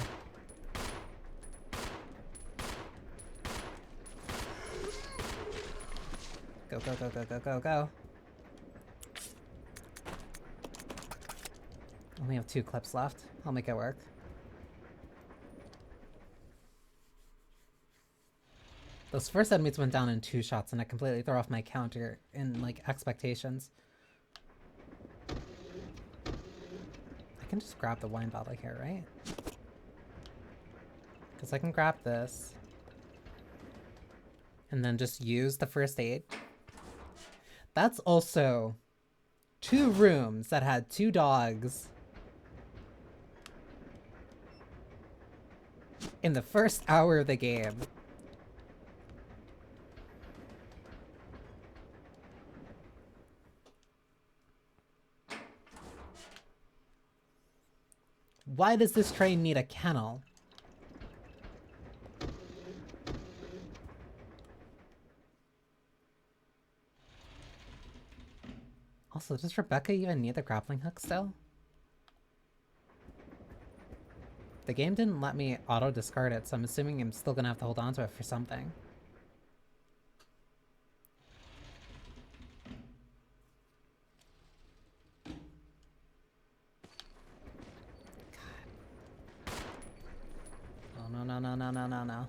Go, go, go, go, go, go, go. Only have 2 clips left. I'll make it work. Those first enemies went down in 2 shots and I completely throw off my counter in, like, expectations. I can just grab the wine bottle here, right? Because I can grab this. And then just use the first aid. That's also 2 rooms that had 2 dogs in the first hour of the game. Why does this train need a kennel? Also, does Rebecca even need the grappling hook still? The game didn't let me auto-discard it, so I'm assuming I'm still gonna have to hold on to it for something. God. Oh, no, no, no, no, no, no, no.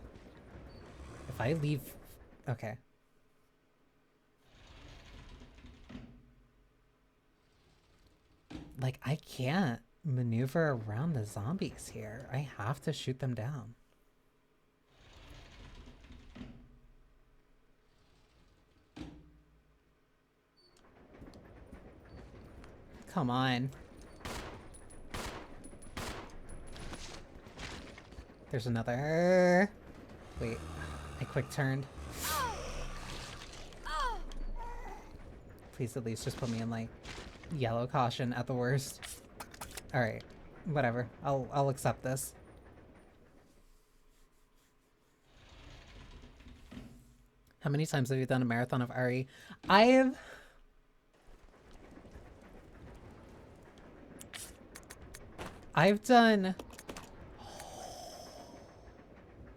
If I leave... Okay. Like, I can't maneuver around the zombies here. I have to shoot them down. Come on. There's another. Wait, I quick turned. Please at least just put me in like yellow caution at the worst. Alright, whatever. I'll accept this. How many times have you done a marathon of RE? I've done...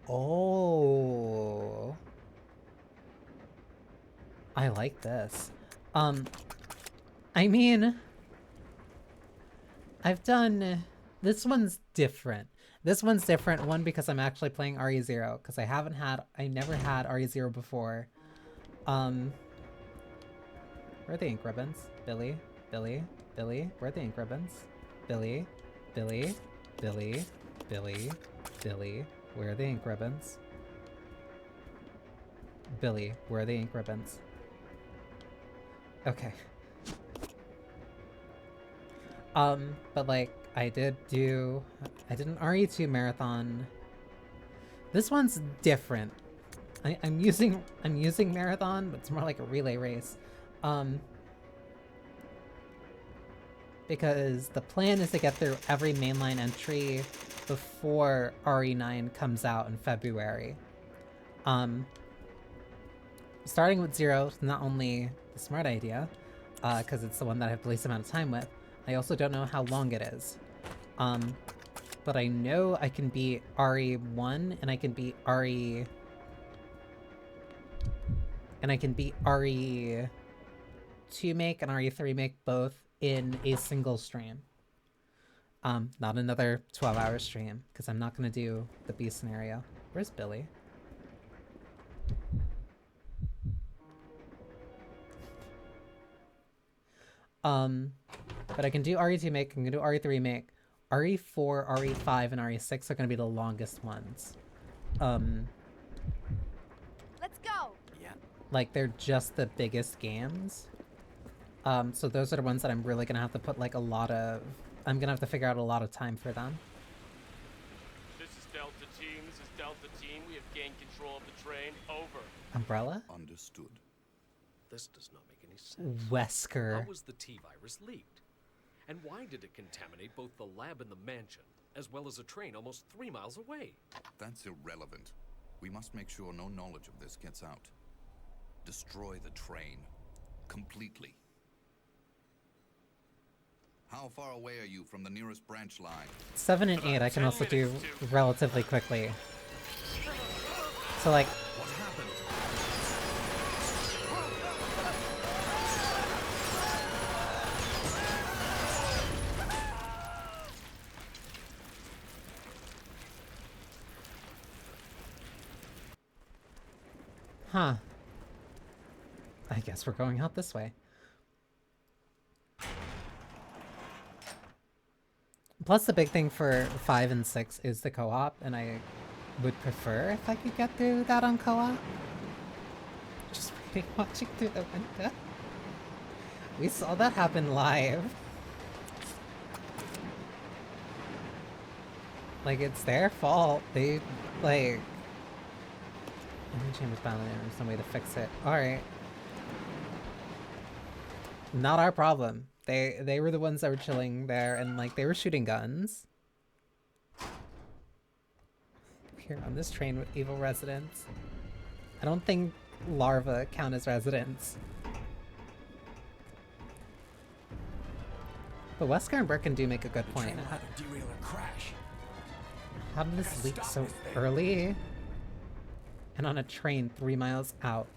Oh. I like this. I mean... I've done... This one's different. This one's different, one, because I'm actually playing RE0, because I never had RE0 before. Where are the ink ribbons? Billy? Billy? Billy? Where are the ink ribbons? Billy? Billy? Billy? Billy? Billy? Where are the ink ribbons? Billy, where are the ink ribbons? Okay. But like, I did an RE2 marathon. This one's different. I'm using marathon, but it's more like a relay race. Because the plan is to get through every mainline entry before RE9 comes out in February. Starting with 0 is not only the smart idea, because it's the one that I have the least amount of time with, I also don't know how long it is. But I know I can beat RE1 and I can beat RE... And I can beat RE2 make and RE3 make both in a single stream. Not another 12-hour stream, because I'm not going to do the B scenario. Where's Billy? But I can do RE2 make, I can do RE3 make. RE4, RE5, and RE6 are going to be the longest ones. Let's go. Yeah. Like, they're just the biggest games. So those are the ones that I'm really going to have to put, like, I'm going to have to figure out a lot of time for them. This is Delta Team. This is Delta Team. We have gained control of the train. Over. Umbrella? Understood. This does not make any sense. Wesker. How was the T-virus leaked? And why did it contaminate both the lab and the mansion, as well as a train almost 3 miles away? That's irrelevant. We must make sure no knowledge of this gets out. Destroy the train. Completely. How far away are you from the nearest branch line? 7 and 8 I can also do relatively quickly. So like... What happened? Huh. I guess we're going out this way. Plus the big thing for 5 and 6 is the co-op, and I would prefer if I could get through that on co-op. Just reading, watching through the window. We saw that happen live. Like, it's their fault. They, like... Chambers bound there. There's some way to fix it. Alright. Not our problem. They were the ones that were chilling there and like they were shooting guns. Here on this train with evil residents. I don't think larvae count as residents. But Wesker and Birkin do make a good point. How did this leak so early? And on a train 3 miles out.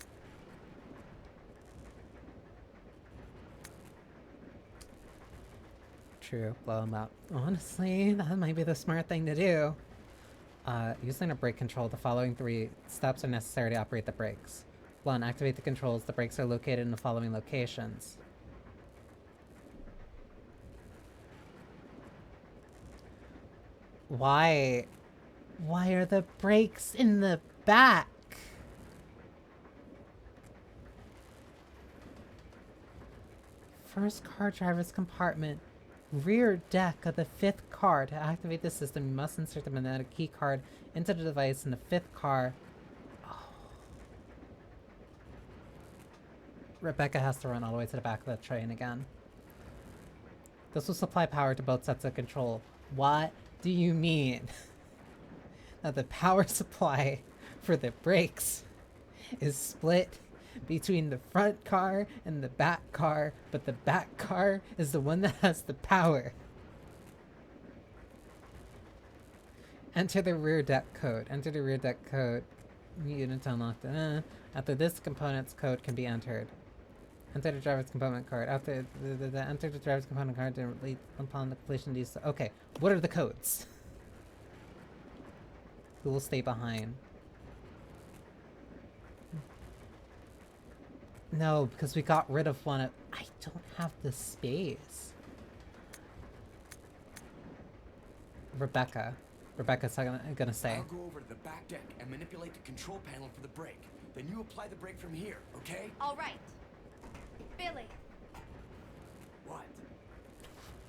True, blow them up. Honestly, that might be the smart thing to do. Using a brake control, the following 3 steps are necessary to operate the brakes. 1. Activate the controls. The brakes are located in the following locations. Why are the brakes in the back? First car driver's compartment. Rear deck of the 5th car. To activate the system, you must insert the magnetic key card into the device in the 5th car Rebecca has to run all the way to the back of the train again. This will supply power to both sets of control. What do you mean? That the power supply for the brakes is split between the front car and the back car, but the back car is the one that has the power. Enter the rear deck code. Enter the rear deck code. Unit unlocked. After this component's code can be entered. Enter the driver's component card. After enter the driver's component card to lead upon the completion of these. Okay, what are the codes? Who will stay behind? No, because we got rid of one of... I don't have the space. Rebecca. Rebecca's gonna say. I'll go over to the back deck and manipulate the control panel for the brake. Then you apply the brake from here, okay? All right. Billy, What?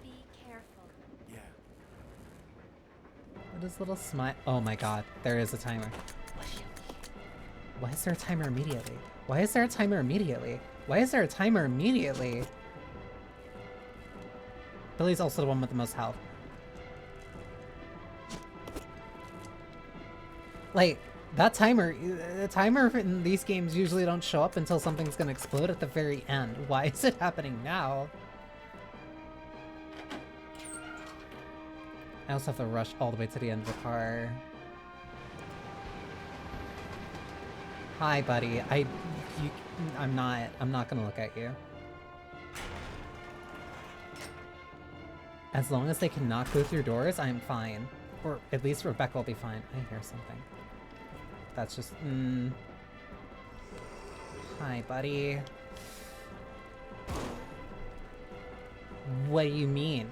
be careful. Yeah. What is little smile? Oh my god, there is a timer. Why is there a timer immediately? Why is there a timer immediately? Why is there a timer immediately? Billy's also the one with the most health. Like, that timer, the timer in these games usually don't show up until something's gonna explode at the very end. Why is it happening now? I also have to rush all the way to the end of the car. Hi, buddy. I'm not gonna look at you. As long as they cannot go through doors, I'm fine. Or at least Rebecca will be fine. I hear something. That's just, Hi, buddy. What do you mean?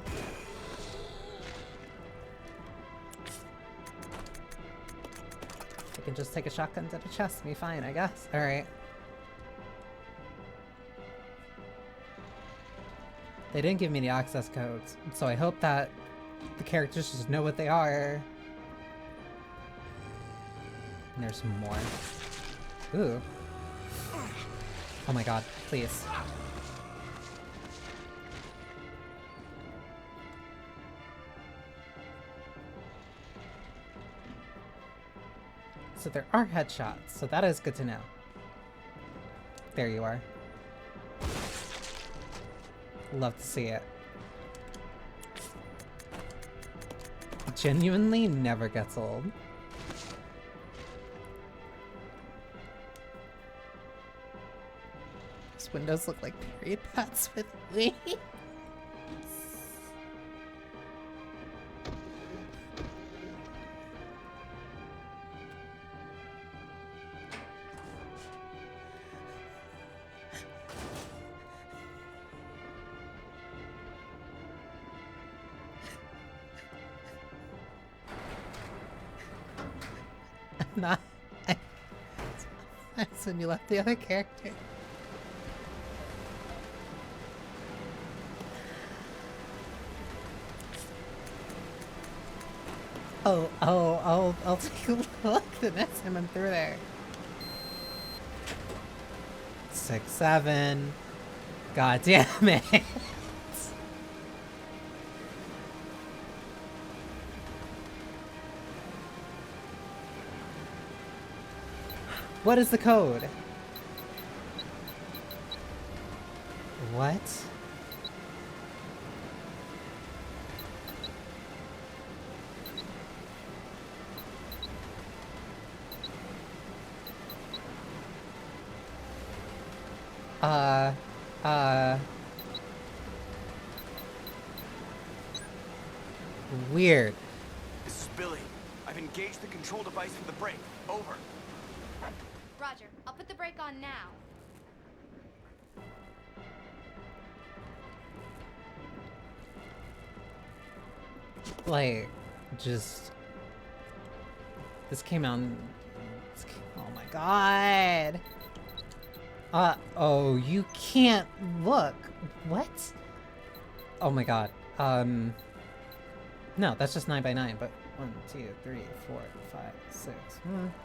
I can just take a shotgun to the chest and be fine, I guess. Alright. They didn't give me the access codes, so I hope that the characters just know what they are. And there's more. Ooh. Oh my god, please. So there are headshots, so that is good to know. There you are. Love to see it. Genuinely never gets old. These windows look like period pads with wings. Not. That's when you left the other character. I'll take a look the next time I'm through there. 6, 7. God damn it. What is the code? What? Weird. This is Billy. I've engaged the control device for the brake. Over. Roger, I'll put the brake on now. Like, just... This came out... Oh my god! Oh, you can't look! What? Oh my god. No, that's just 9 by 9, but 1, 2, 3, 4, 5, 6,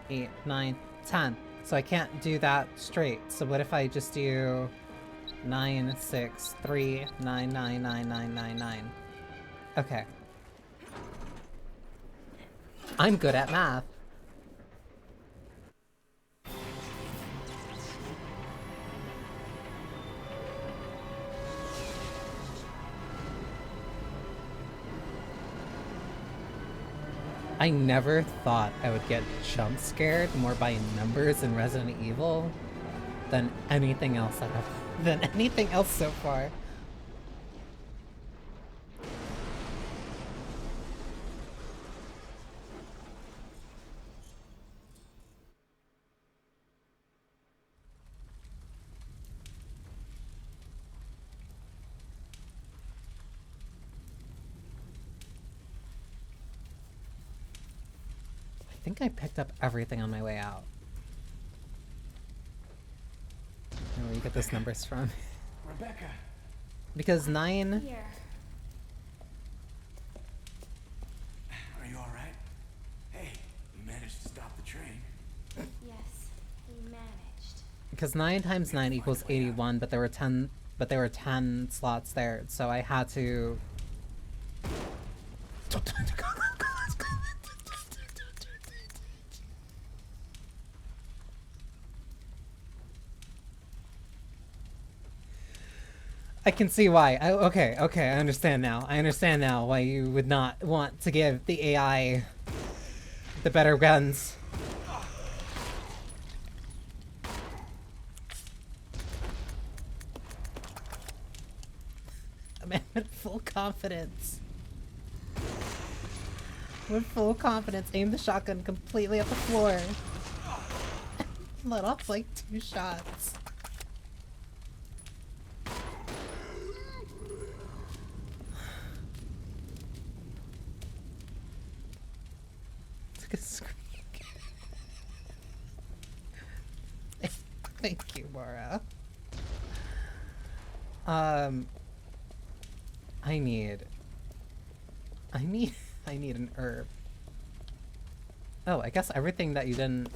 8, 9, 10. So I can't do that straight. So what if I just do 9, 6, 3, 9, 9, 9, 9, 9, 9? Okay. I'm good at math. I never thought I would get jump scared more by numbers in Resident Evil than anything else so far. I think I picked up everything on my way out. I don't know where you get those numbers from. Rebecca! Because 9... Here. Are you alright? Hey, you managed to stop the train. Yes, we managed. Because 9 times 9 equals 81, but there were 10 slots there, so I had to... I can see why. Okay, I understand now. I understand now why you would not want to give the AI the better guns. Man, with full confidence. With full confidence, aim the shotgun completely at the floor. Let off like 2 shots. Took a screen. Thank you, Mara. I need an herb. Oh, I guess everything that you didn't...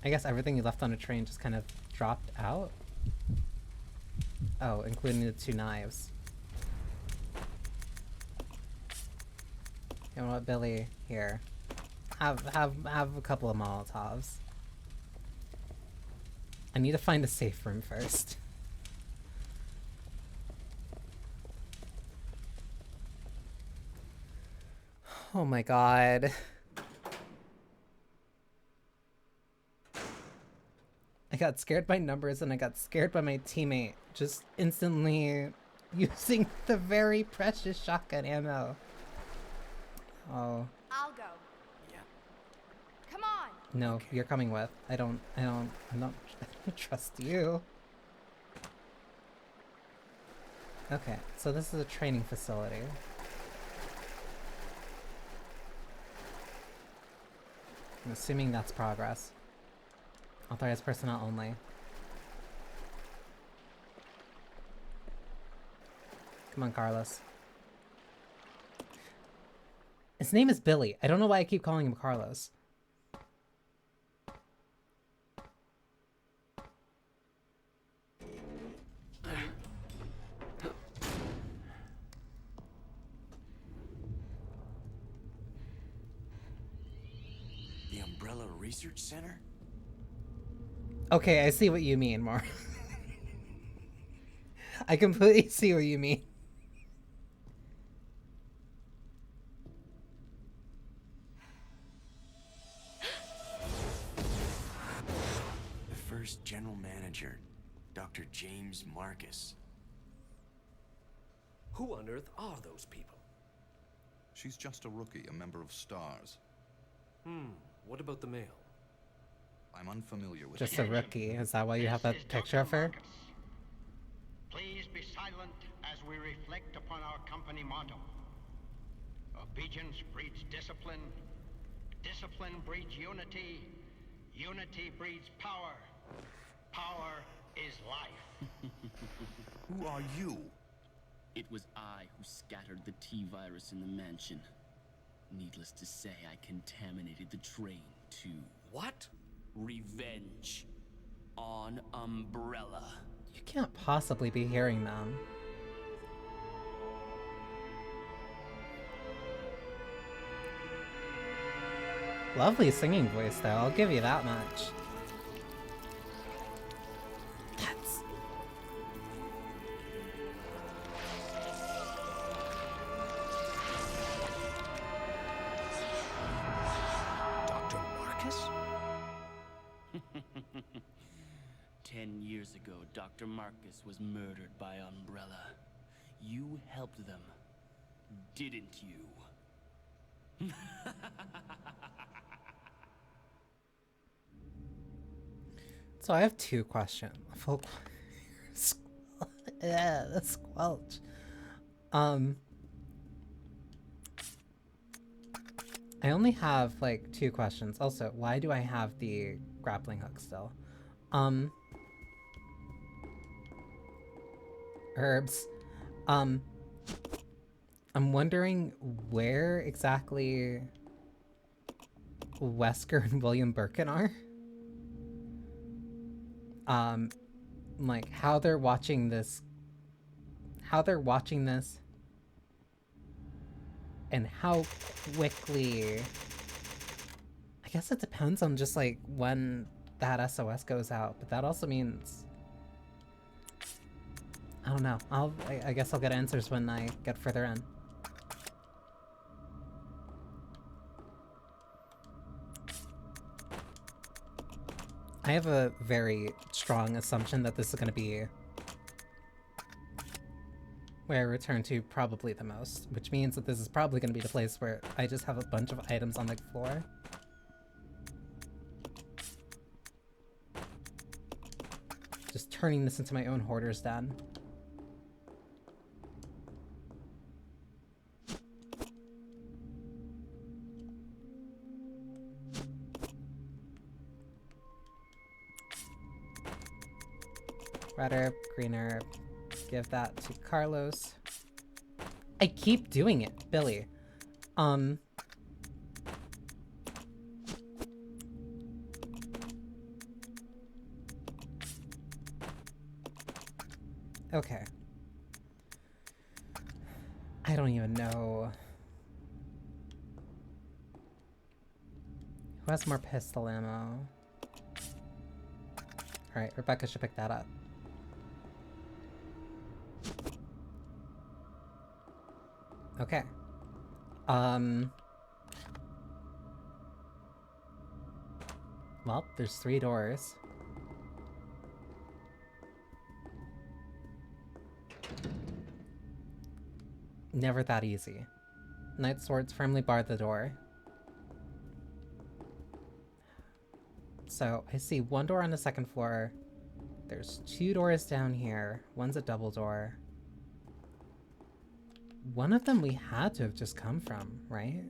I guess everything you left on a train just kind of dropped out? Oh, including the 2 knives. You know what, Billy? Here. Have a couple of Molotovs. I need to find a safe room first. Oh my god. I got scared by numbers and I got scared by my teammate just instantly using the very precious shotgun ammo. Oh. I'll go. Yeah. Come on. No, you're coming with. I don't trust you. Okay, so this is a training facility. I'm assuming that's progress. Authorized personnel only. Come on, Carlos. His name is Billy. I don't know why I keep calling him Carlos. The Umbrella Research Center? Okay, I see what you mean, Mar. I completely see what you mean. The first general manager, Dr. James Marcus. Who on earth are those people? She's just a rookie, a member of S.T.A.R.S. What about the male? I'm unfamiliar with Just a rookie. Is that why you have that picture of her? Please be silent as we reflect upon our company motto. Obedience breeds discipline. Discipline breeds unity. Unity breeds power. Power is life. Who are you? It was I who scattered the T-virus in the mansion. Needless to say, I contaminated the train, too. What? Revenge. On Umbrella. You can't possibly be hearing them. Lovely singing voice, though. I'll give you that much. That's... Dr. Marcus? 10 years ago, Dr. Marcus was murdered by Umbrella. You helped them, didn't you? So I have two questions. Full yeah, the squelch. I only have like two questions. Also, why do I have the grappling hook still? Herbs. I'm wondering where exactly Wesker and William Birkin are. Like how they're watching this, and how quickly. I guess it depends on just like when that SOS goes out, but that also means I don't know. I guess I'll get answers when I get further in. I have a very strong assumption that this is going to be where I return to probably the most, which means that this is probably going to be the place where I just have a bunch of items on the floor. Just turning this into my own hoarder's den. Red herb, green herb. Give that to Carlos. I keep doing it, Billy. Okay. I don't even know. Who has more pistol ammo? Alright, Rebecca should pick that up. Okay. Well, there's 3 doors. Never that easy. Knight swords firmly bar the door. So, I see 1 door on the 2nd floor. There's 2 doors down here. One's a double door. One of them we had to have just come from, right?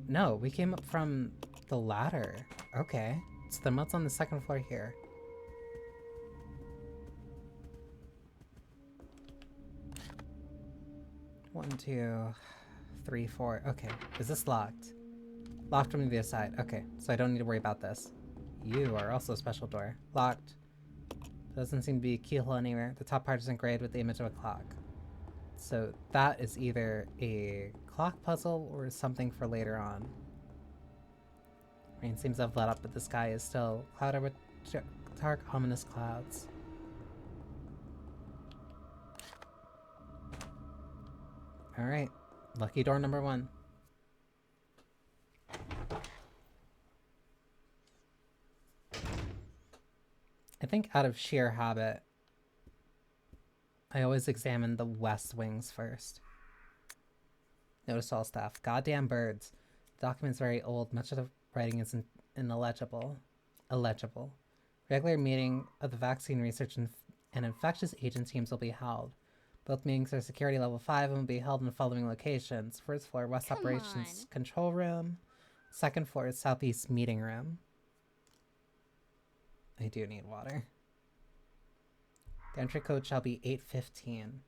No, we came up from the ladder. Okay. So then what's on the 2nd floor here? One, 2, 3, 4. Okay. Is this locked? Locked from the other side. Okay. So I don't need to worry about this. You are also a special door. Locked. Doesn't seem to be a keyhole anywhere. The top part is engraved with the image of a clock. So that is either a clock puzzle or something for later on. Rain seems to have let up, but the sky is still clouded with dark, ominous clouds. Alright, lucky door number 1. I think out of sheer habit, I always examine the west wings first. Notice all staff. Goddamn birds. The document's very old. Much of the writing is illegible. Regular meeting of the vaccine research and infectious agent teams will be held. Both meetings are security level 5 and will be held in the following locations. 1st floor, West Operations Control Room. 2nd floor is Southeast Meeting Room. I do need water. The entry code shall be 815.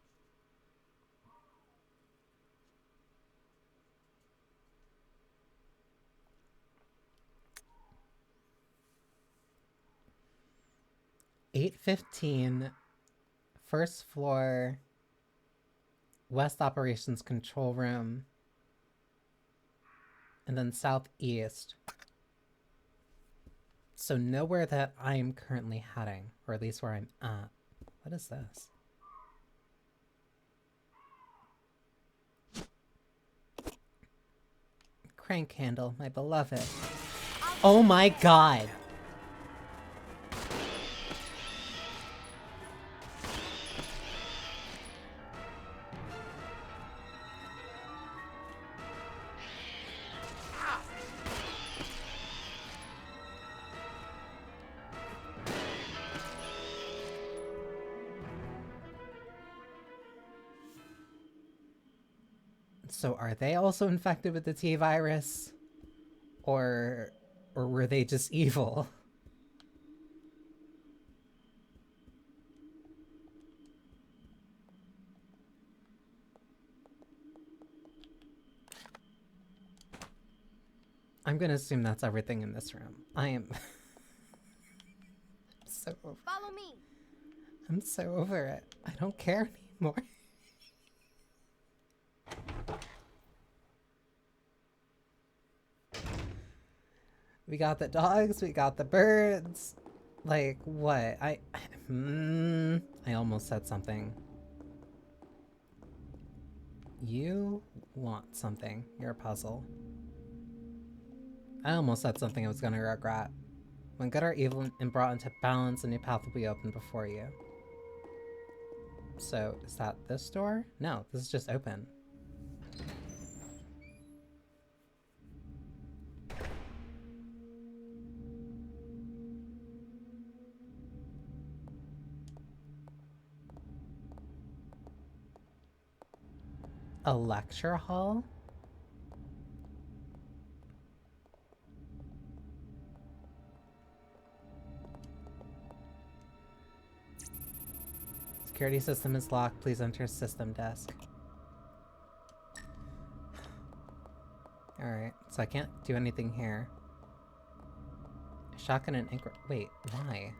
815, first floor, West Operations Control Room, and then southeast. So nowhere that I'm currently heading, or at least where I'm at. What is this? Crank handle, my beloved. Oh my god! So are they also infected with the T virus? Or were they just evil? I'm gonna assume that's everything in this room. I am so over Follow me. I'm so over it. I don't care anymore. We got the dogs, we got the birds. Like, what? I almost said something. You want something. You're a puzzle. I almost said something I was gonna regret. When good or evil and brought into balance, a new path will be opened before you. So, is that this door? No, this is just open. A lecture hall? Security system is locked. Please enter system desk. Alright, so I can't do anything here. Shotgun and ink. Wait, why?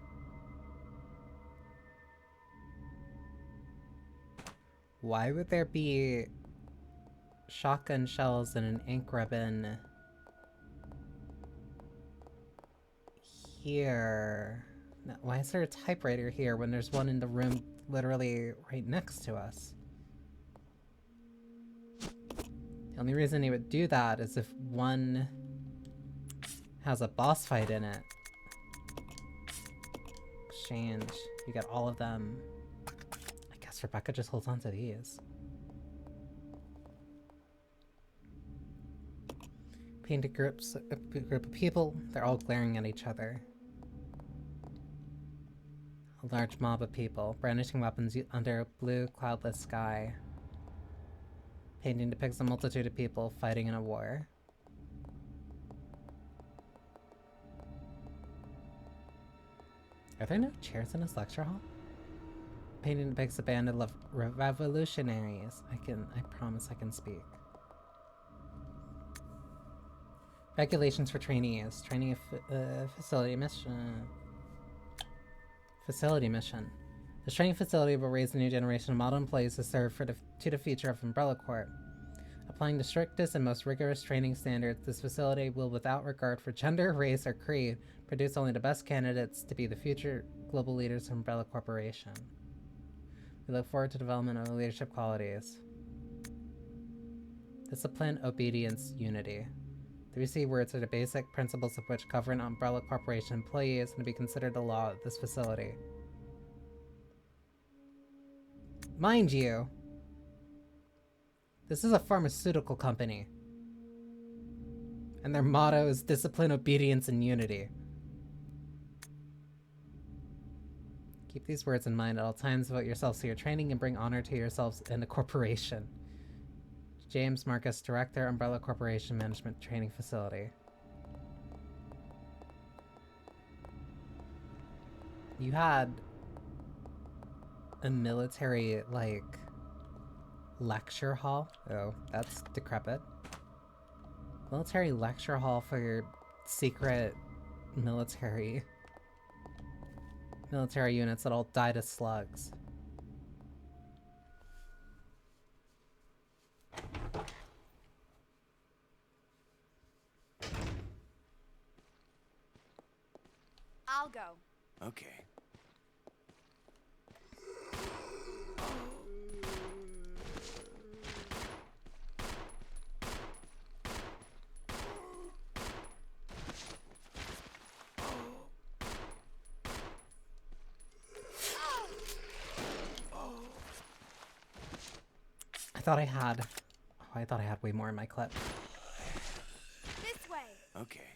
Why would there be shotgun shells and an ink ribbon here? No, why is there a typewriter here when there's one in the room literally right next to us? The only reason he would do that is if one has a boss fight in it. Exchange. You get all of them. I guess Rebecca just holds on to these. Painted groups, a group of people, they're all glaring at each other. A large mob of people, brandishing weapons under a blue, cloudless sky. Painting depicts a multitude of people fighting in a war. Are there no chairs in this lecture hall? Painting depicts a band of revolutionaries. I promise I can speak. Regulations for trainees. Training facility mission. Facility mission. This training facility will raise the new generation of model employees to serve to the future of Umbrella Corp. Applying the strictest and most rigorous training standards, this facility will, without regard for gender, race, or creed, produce only the best candidates to be the future global leaders of Umbrella Corporation. We look forward to development of leadership qualities. Discipline, obedience, unity. The 3 C words are the basic principles of which govern Umbrella Corporation employees and to be considered the law at this facility. Mind you, this is a pharmaceutical company. And their motto is discipline, obedience, and unity. Keep these words in mind at all times about yourselves through your training and bring honor to yourselves and the corporation. James Marcus, Director, Umbrella Corporation Management Training Facility. You had a military, like, lecture hall? Oh, that's decrepit. Military lecture hall for your secret military military units that all die to slugs. I'll go. Okay. I thought I had way more in my clip. This way. Okay.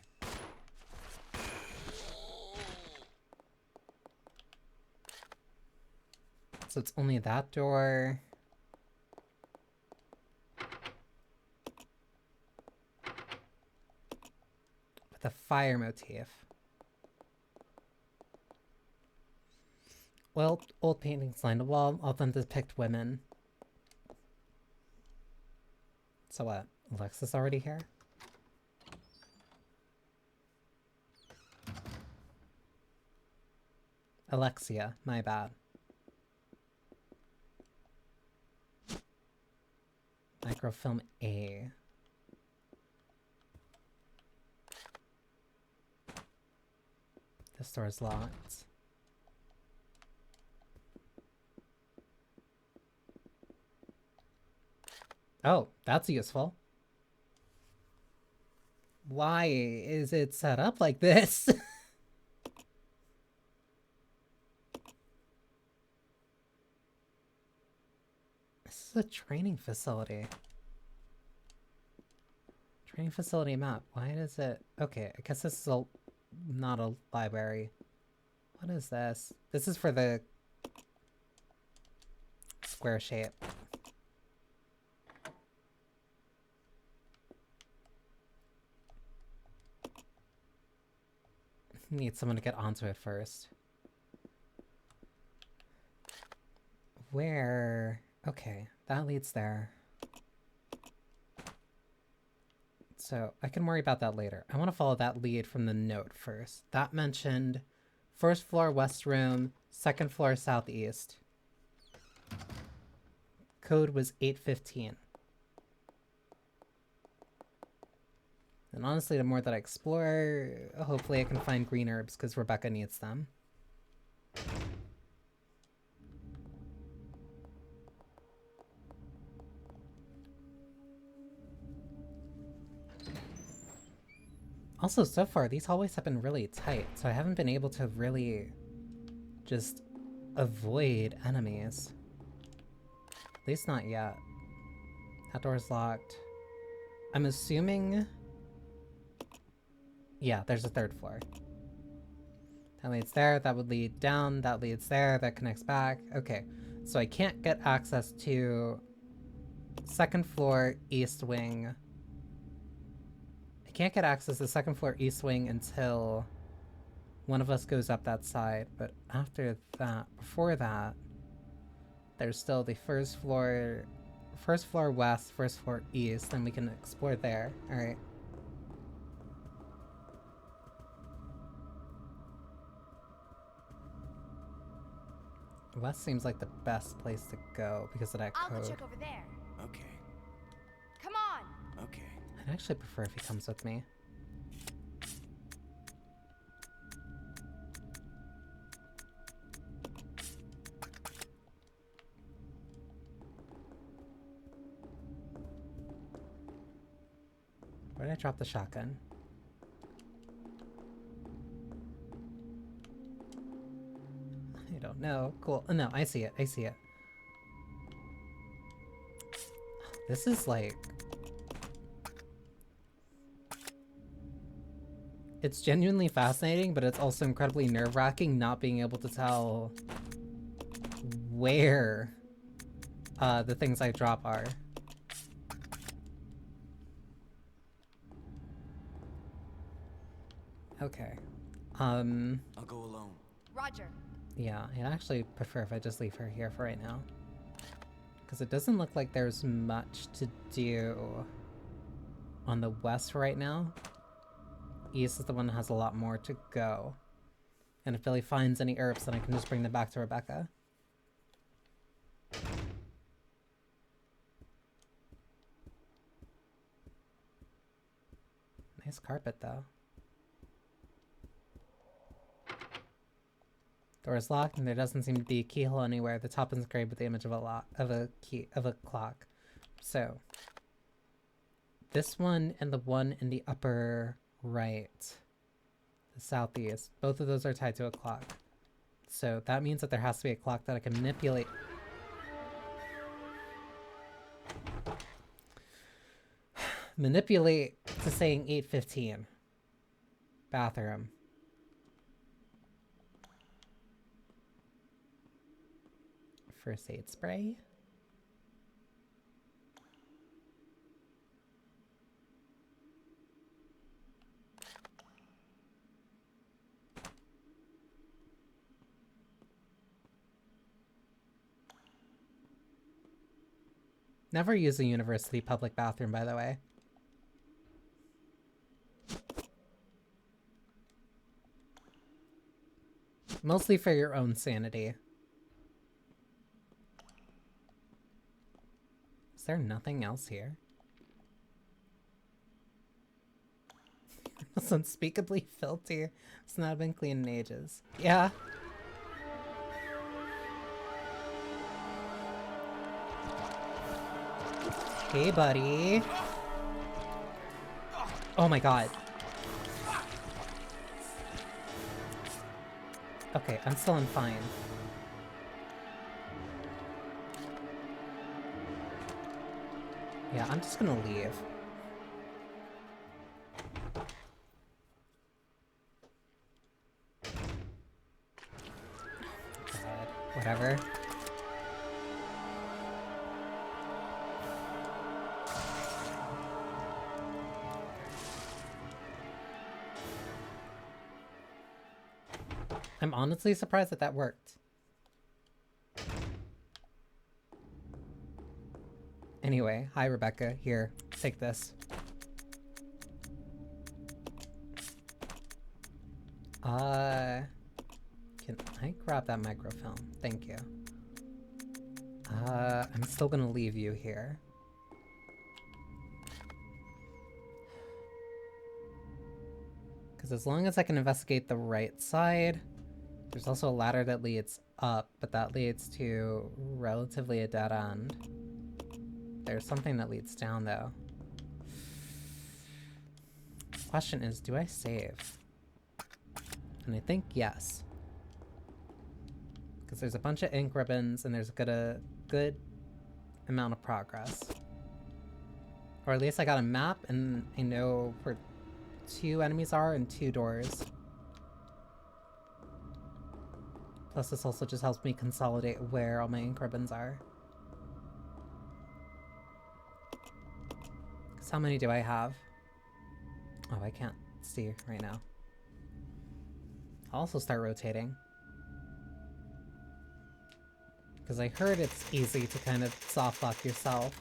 So it's only that door. With a fire motif. Well, old paintings line the wall, all of them depict women. So what? Alexa's already here? Alexia, my bad. Microfilm A. This door is locked. Oh, that's useful. Why is it set up like this? This is a training facility. Training facility map. Why does it... Okay, I guess this is not a library. What is this? This is for the square shape. Need someone to get onto it first. Where? Okay, that leads there. So I can worry about that later. I want to follow that lead from the note first. That mentioned first floor west room, second floor southeast. Code was 815. And honestly, the more that I explore, hopefully I can find green herbs, because Rebecca needs them. Also, so far, these hallways have been really tight, so I haven't been able to really just avoid enemies. At least not yet. That door's locked. I'm assuming... Yeah, there's a third floor. That leads there, that would lead down, that leads there, that connects back. Okay, so I can't get access to second floor east wing. I can't get access to second floor east wing until one of us goes up that side, but after that, before that, there's still the first floor west, first floor east, and we can explore there. Alright. West seems like the best place to go because of that code. I'll go check over there. Okay. Come on. Okay. I'd actually prefer if he comes with me. Where did I drop the shotgun? I don't know. Cool. Oh, no, I see it. I see it. This is like... It's genuinely fascinating, but it's also incredibly nerve-wracking not being able to tell where the things I drop are. Okay. I'll go alone. Roger. Yeah, I'd actually prefer if I just leave her here for right now. Because it doesn't look like there's much to do on the west right now. East is the one that has a lot more to go. And if Billy finds any herbs, then I can just bring them back to Rebecca. Nice carpet, though. Door is locked, and there doesn't seem to be a keyhole anywhere. The top is engraved with the image of a clock. So, this one and the one in the upper right, the southeast, both of those are tied to a clock. So that means that there has to be a clock that I can manipulate. Manipulate to saying 8:15. Bathroom. First aid spray. Never use a university public bathroom, by the way. Mostly for your own sanity. Is there nothing else here? It's unspeakably filthy. It's not been cleaned in ages. Yeah. Hey, buddy. Oh my god. Okay, I'm still fine. Yeah, I'm just gonna leave. God, whatever. I'm honestly surprised that that worked. Anyway, hi Rebecca. Here, take this. Can I grab that microfilm? Thank you. I'm still gonna leave you here. Because as long as I can investigate the right side, there's also a ladder that leads up, but that leads to relatively a dead end. There's something that leads down, though. Question is, do I save? And I think yes. Because there's a bunch of ink ribbons, and there's a good amount of progress. Or at least I got a map, and I know where 2 enemies are and 2 doors. Plus this also just helps me consolidate where all my ink ribbons are. Because how many do I have? Oh, I can't see right now. I'll also start rotating. Because I heard it's easy to kind of soft lock yourself.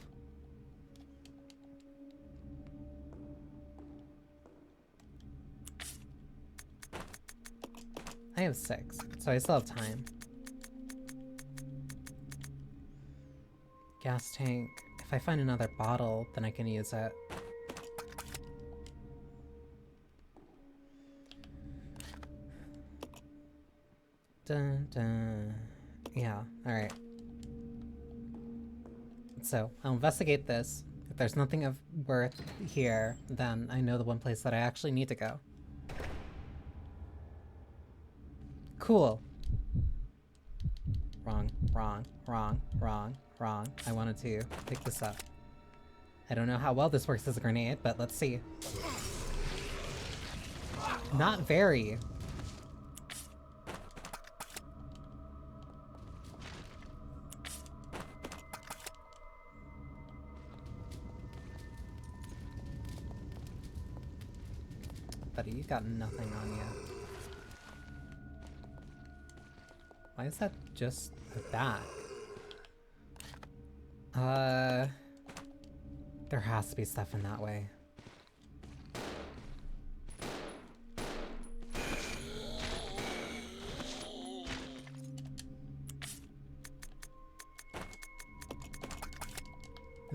I have 6, so I still have time. Gas tank. If I find another bottle, then I can use it. Dun dun. Yeah, alright. So, I'll investigate this. If there's nothing of worth here, then I know the one place that I actually need to go. Cool. Wrong, wrong, wrong, wrong, wrong. I wanted to pick this up. I don't know how well this works as a grenade, but let's see. Not very. Buddy, you got nothing on you. Why is that just the back? There has to be stuff in that way.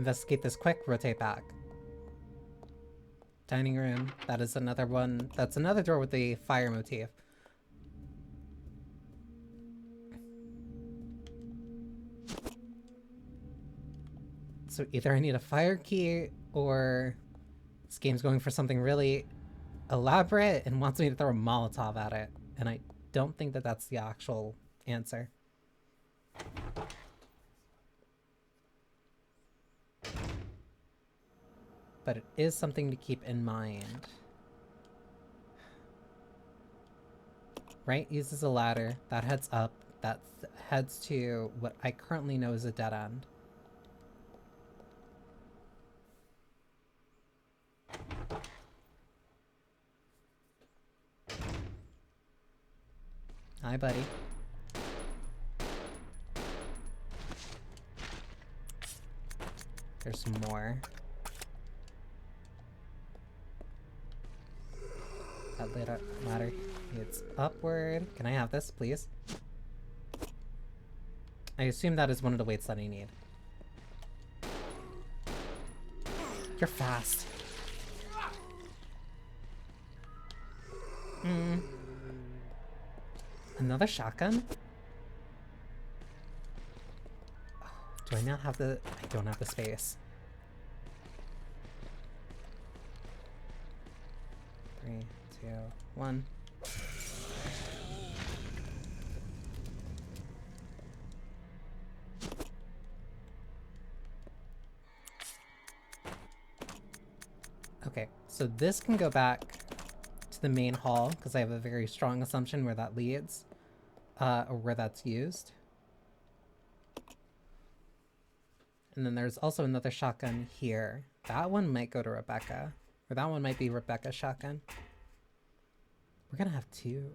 Investigate this quick, rotate back. Dining room. That is another one. That's another door with the fire motif. So either I need a fire key or this game's going for something really elaborate and wants me to throw a Molotov at it. And I don't think that that's the actual answer. But it is something to keep in mind. Right uses a ladder. That heads up. That heads to what I currently know is a dead end. Hi, buddy. There's some more. That ladder, it's upward. Can I have this, please? I assume that is one of the weights that I need. You're fast. Another shotgun? Oh, do I not have the... I don't have the space. 3, 2, 1. Okay, so this can go back to the main hall, because I have a very strong assumption where that leads, or where that's used. And then there's also another shotgun here. That one might go to Rebecca, or that one might be Rebecca's shotgun. We're gonna have two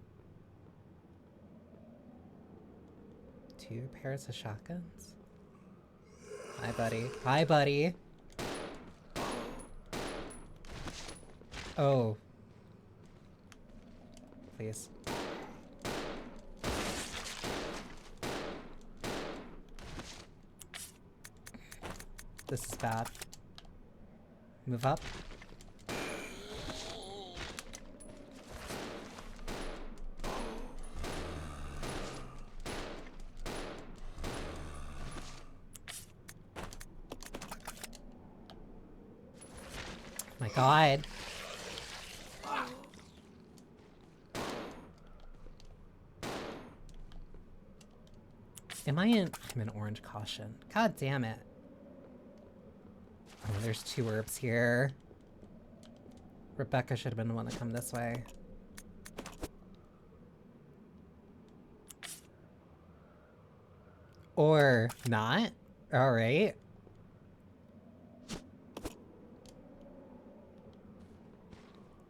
pairs of shotguns? Hi, buddy. Hi, buddy! Oh. Please. This is bad. Move up. My God. Am I in? I'm in orange caution. God damn it. Oh, there's 2 herbs here. Rebecca should have been the one to come this way. Or not? Alright.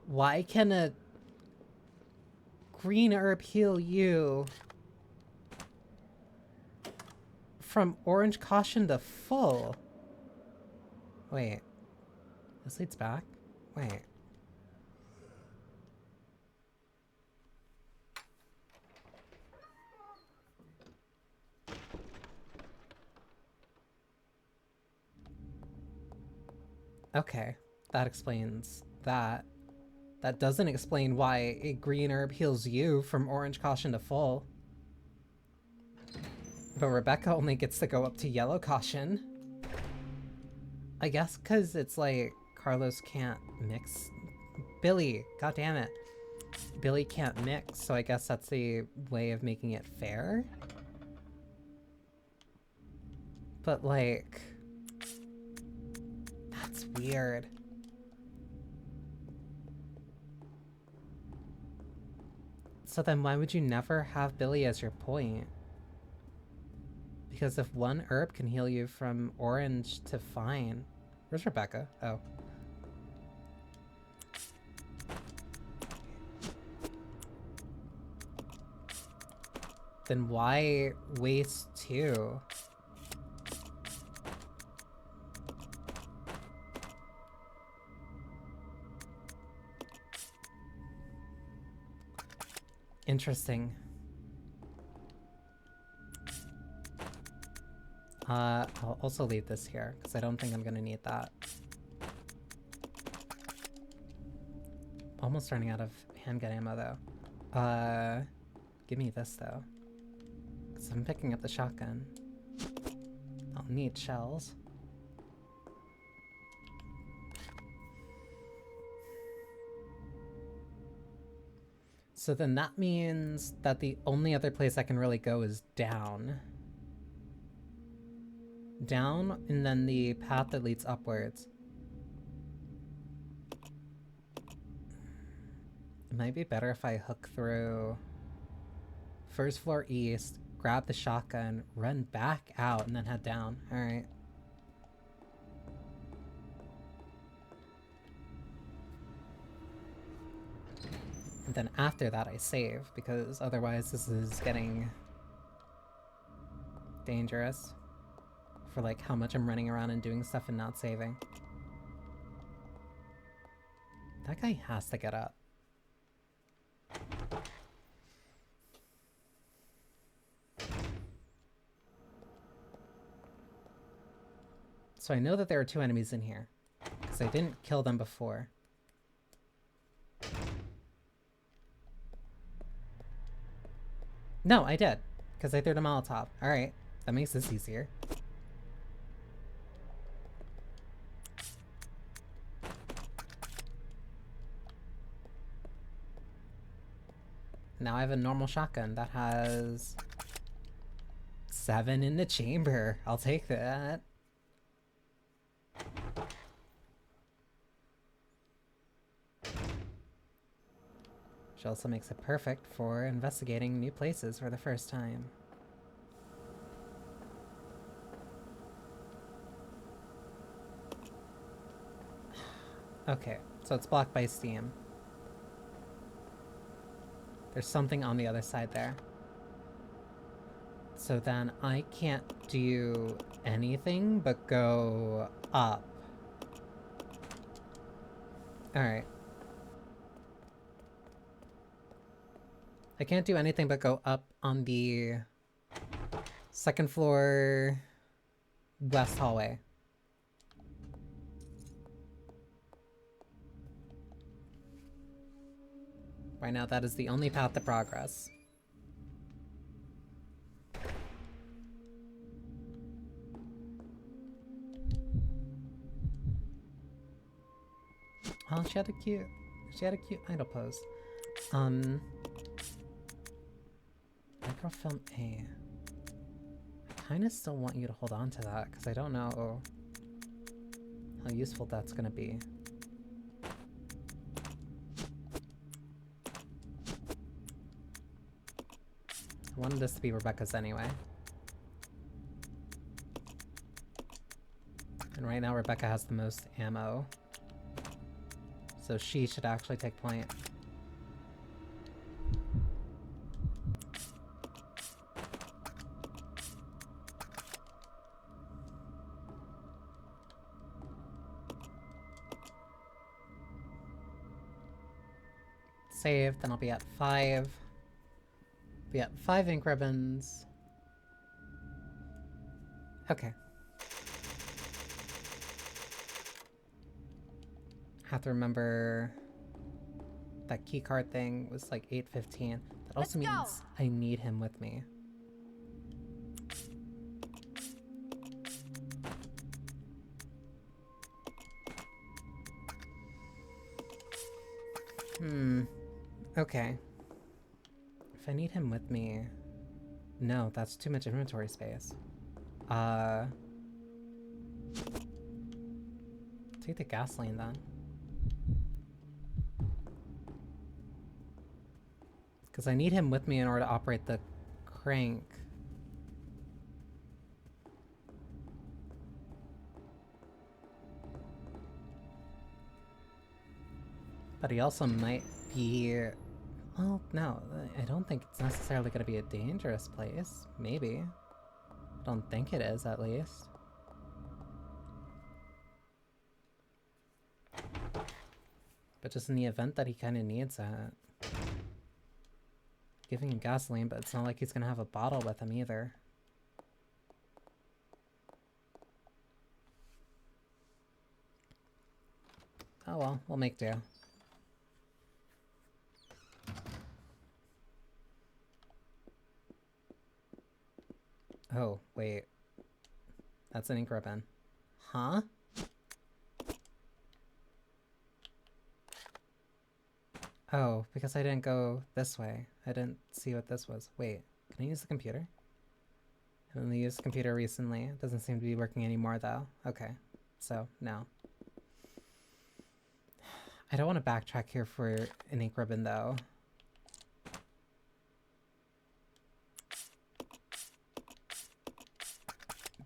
Why can a green herb heal you from orange caution to full? Wait. This leads back? Wait. Okay. That explains that. That doesn't explain why a green herb heals you from orange caution to full. But Rebecca only gets to go up to yellow caution. I guess because it's like Carlos can't mix. Billy, god damn it. Billy can't mix, so I guess that's the way of making it fair. But like, that's weird. So then why would you never have Billy as your point? Because if one herb can heal you from orange to fine... Where's Rebecca? Oh. Then why waste 2? Interesting. I'll also leave this here, because I don't think I'm gonna need that. Almost running out of handgun ammo, though. Give me this, though. Because I'm picking up the shotgun. I'll need shells. So then that means that the only other place I can really go is down. Down, and then the path that leads upwards. It might be better if I hook through first floor east, grab the shotgun, run back out, and then head down. Alright. And then after that I save, because otherwise this is getting dangerous for like how much I'm running around and doing stuff and not saving. That guy has to get up. So I know that there are 2 enemies in here, because I didn't kill them before. No, I did, because I threw the Molotov. Alright, that makes this easier. Now I have a normal shotgun that has 7 in the chamber. I'll take that. Which also makes it perfect for investigating new places for the first time. Okay, so it's blocked by Steam. There's something on the other side there. So then I can't do anything but go up. Alright. I can't do anything but go up on the 2nd floor west hallway. Right now, that is the only path to progress. Oh, she had a cute idol pose. Microfilm A. I kinda still want you to hold on to that, because I don't know how useful that's gonna be. I wanted this to be Rebecca's anyway. And right now Rebecca has the most ammo. So she should actually take point. Save, then I'll be at 5. Be at 5 ink ribbons. Okay. Have to remember that keycard thing was like 8:15. That also means I need him with me. Okay. If I need him with me... No, that's too much inventory space. Take the gasoline then. Because I need him with me in order to operate the crank. But he also might be... Well, no, I don't think it's necessarily going to be a dangerous place. Maybe. I don't think it is, at least. But just in the event that he kind of needs that. Giving him gasoline, but it's not like he's going to have a bottle with him either. Oh well, we'll make do. Oh, wait. That's an ink ribbon. Huh? Oh, because I didn't go this way. I didn't see what this was. Wait, can I use the computer? I only used the computer recently. It doesn't seem to be working anymore though. Okay, so no. I don't want to backtrack here for an ink ribbon though.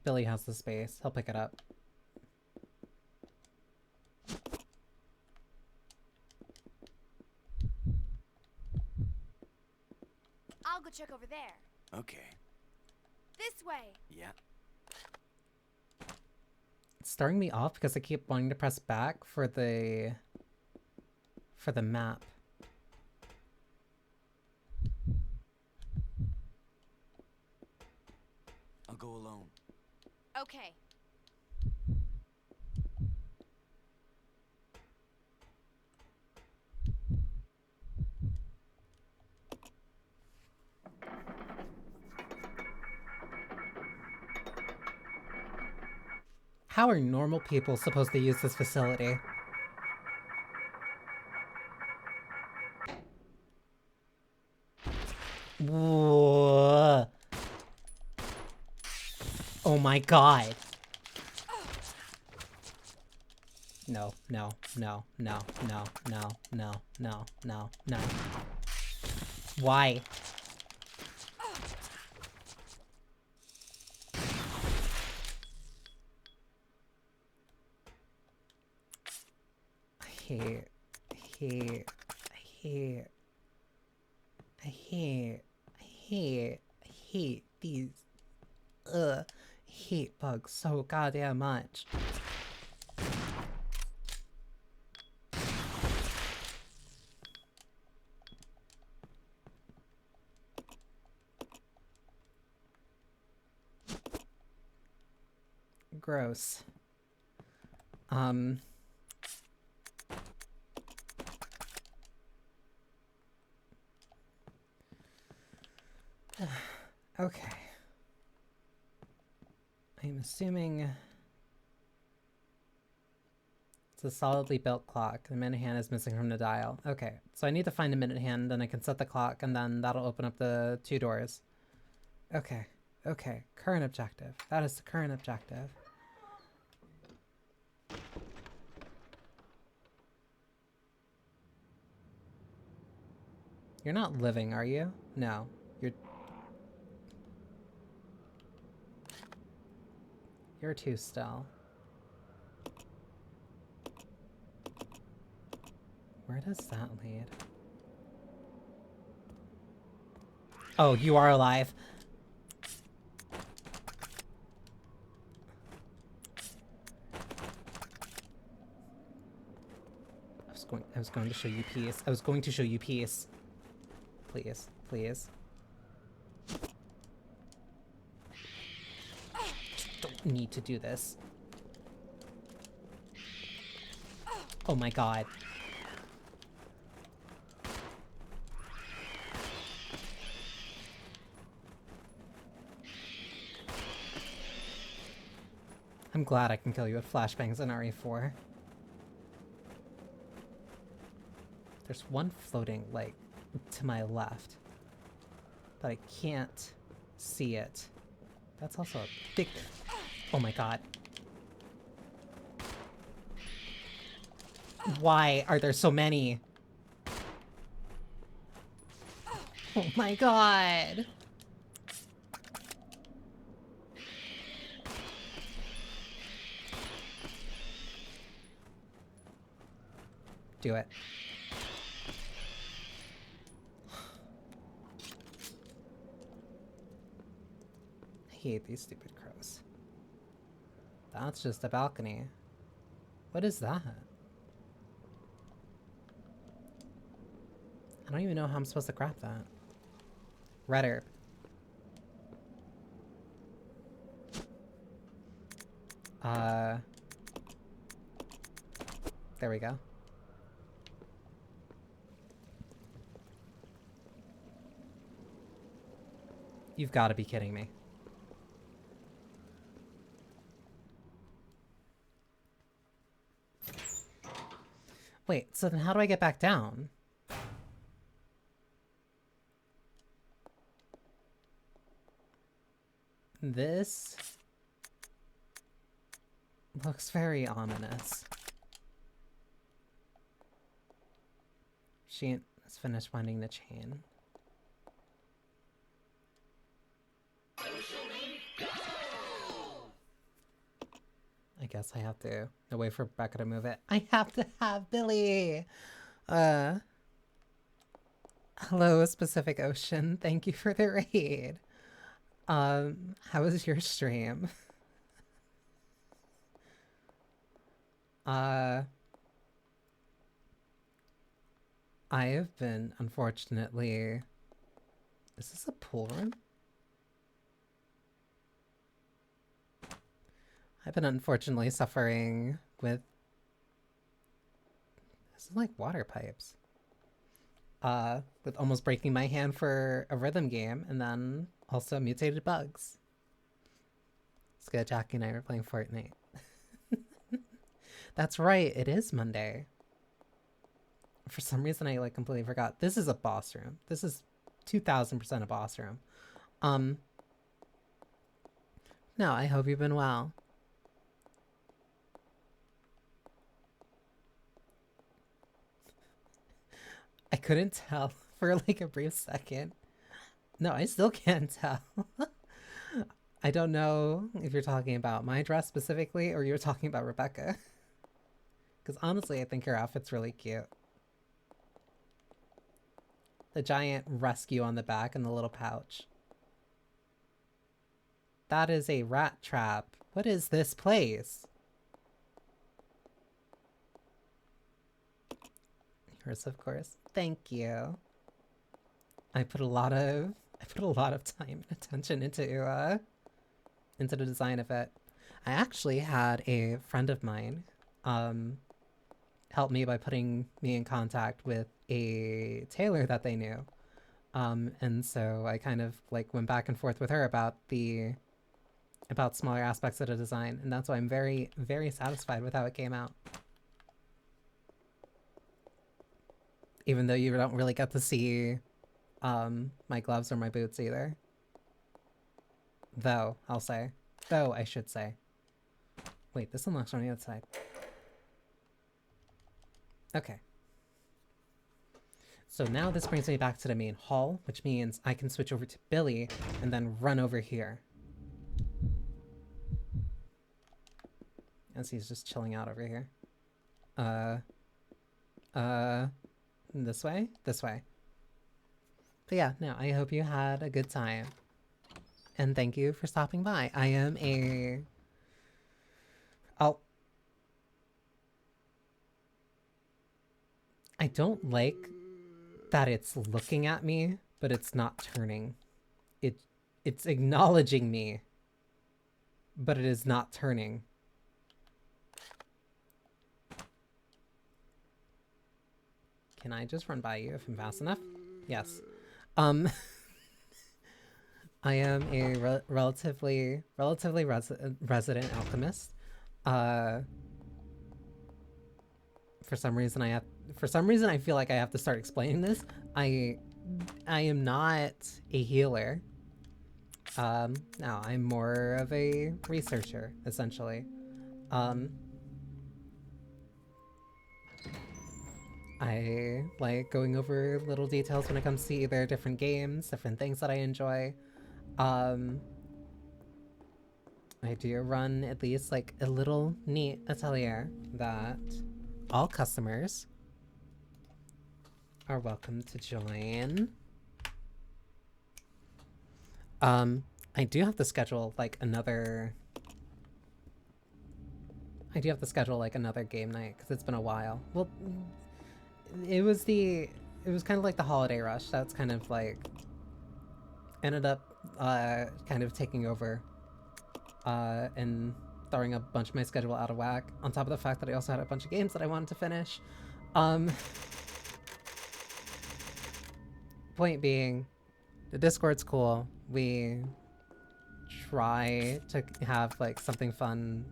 Billy has the space. He'll pick it up. I'll go check over there. Okay. This way. Yeah. It's throwing me off because I keep wanting to press back for the map. I'll go alone. Okay. How are normal people supposed to use this facility? Whoa. Oh my god. No, no, no, no, no, no, no, no, no, no. Why? I hate these, I hate bugs so goddamn much. Gross. Okay. I'm assuming it's a solidly built clock. The minute hand is missing from the dial. Okay, so I need to find a minute hand, then I can set the clock, and then that'll open up the 2 doors. Okay, okay. Current objective. That is the current objective. You're not living, are you? No. You're 2 still. Where does that lead? Oh, you are alive. I was going to show you peace. I was going to show you peace. Please, please. Don't need to do this. Oh my god. I'm glad I can kill you with flashbangs in RE4. There's one floating, like, to my left. But I can't see it. That's also a big... Oh my god. Why are there so many? Oh my god. Do it. I hate these stupid crows. That's just a balcony. What is that? I don't even know how I'm supposed to grab that. Red herb. There we go. You've got to be kidding me. Wait, so then how do I get back down? This looks very ominous. She has finished winding the chain. I guess I have to wait for Becca to move it. I have to have Billy! Hello, Pacific Ocean. Thank you for the raid. How was your stream? I have been, unfortunately... Is this a pool room? I've been unfortunately suffering with... This is like water pipes. With almost breaking my hand for a rhythm game, and then also mutated bugs. It's good, Jackie and I were playing Fortnite. That's right, it is Monday. For some reason I like completely forgot. This is a boss room. This is 2000% a boss room. No, I hope you've been well. I couldn't tell for like a brief second. No, I still can't tell. I don't know if you're talking about my dress specifically or you're talking about Rebecca. Because honestly, I think her outfit's really cute. The giant rescue on the back and the little pouch. That is a rat trap. What is this place? Yours, of course. Thank you. I put a lot of time and attention into the design of it. I actually had a friend of mine help me by putting me in contact with a tailor that they knew. And so I kind of like went back and forth with her about smaller aspects of the design, and that's why I'm very, very satisfied with how it came out. Even though you don't really get to see my gloves or my boots either. Though, I'll say. Though, I should say. Wait, this unlocks on the outside. Okay. So now this brings me back to the main hall, which means I can switch over to Billy and then run over here. As he's just chilling out over here. This way? This way. But yeah, no, I hope you had a good time. And thank you for stopping by. I am a... I don't like that it's looking at me, but it's not turning. It's acknowledging me, but it is not turning. Can I just run by you if I'm fast enough? Yes. I am a relatively resident alchemist. For some reason I feel like I have to start explaining this. I am not a healer. No, I'm more of a researcher, essentially. I like going over little details when it comes to either different games, different things that I enjoy. I do run at least like a little neat atelier that all customers are welcome to join. I do have to schedule like another... game night because it's been a while. Well, it was kind of like the holiday rush that's kind of like ended up kind of taking over and throwing a bunch of my schedule out of whack, on top of the fact that I also had a bunch of games that I wanted to finish. Point being, The Discord's cool. We try to have like something fun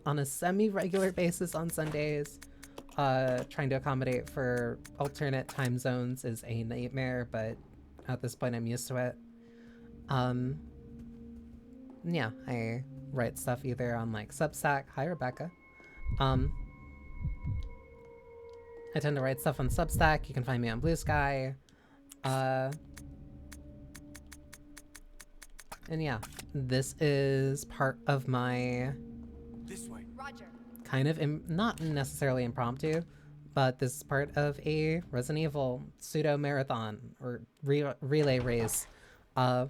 on a semi-regular basis on Sundays. Trying to accommodate for alternate time zones is a nightmare, but at this point I'm used to it. Yeah, I write stuff either on like Substack. Hi, Rebecca. I tend to write stuff on Substack. You can find me on Blue Sky. And yeah, this is part of my This way. Roger. kind of not necessarily impromptu, but this is part of a Resident Evil pseudo marathon or relay race,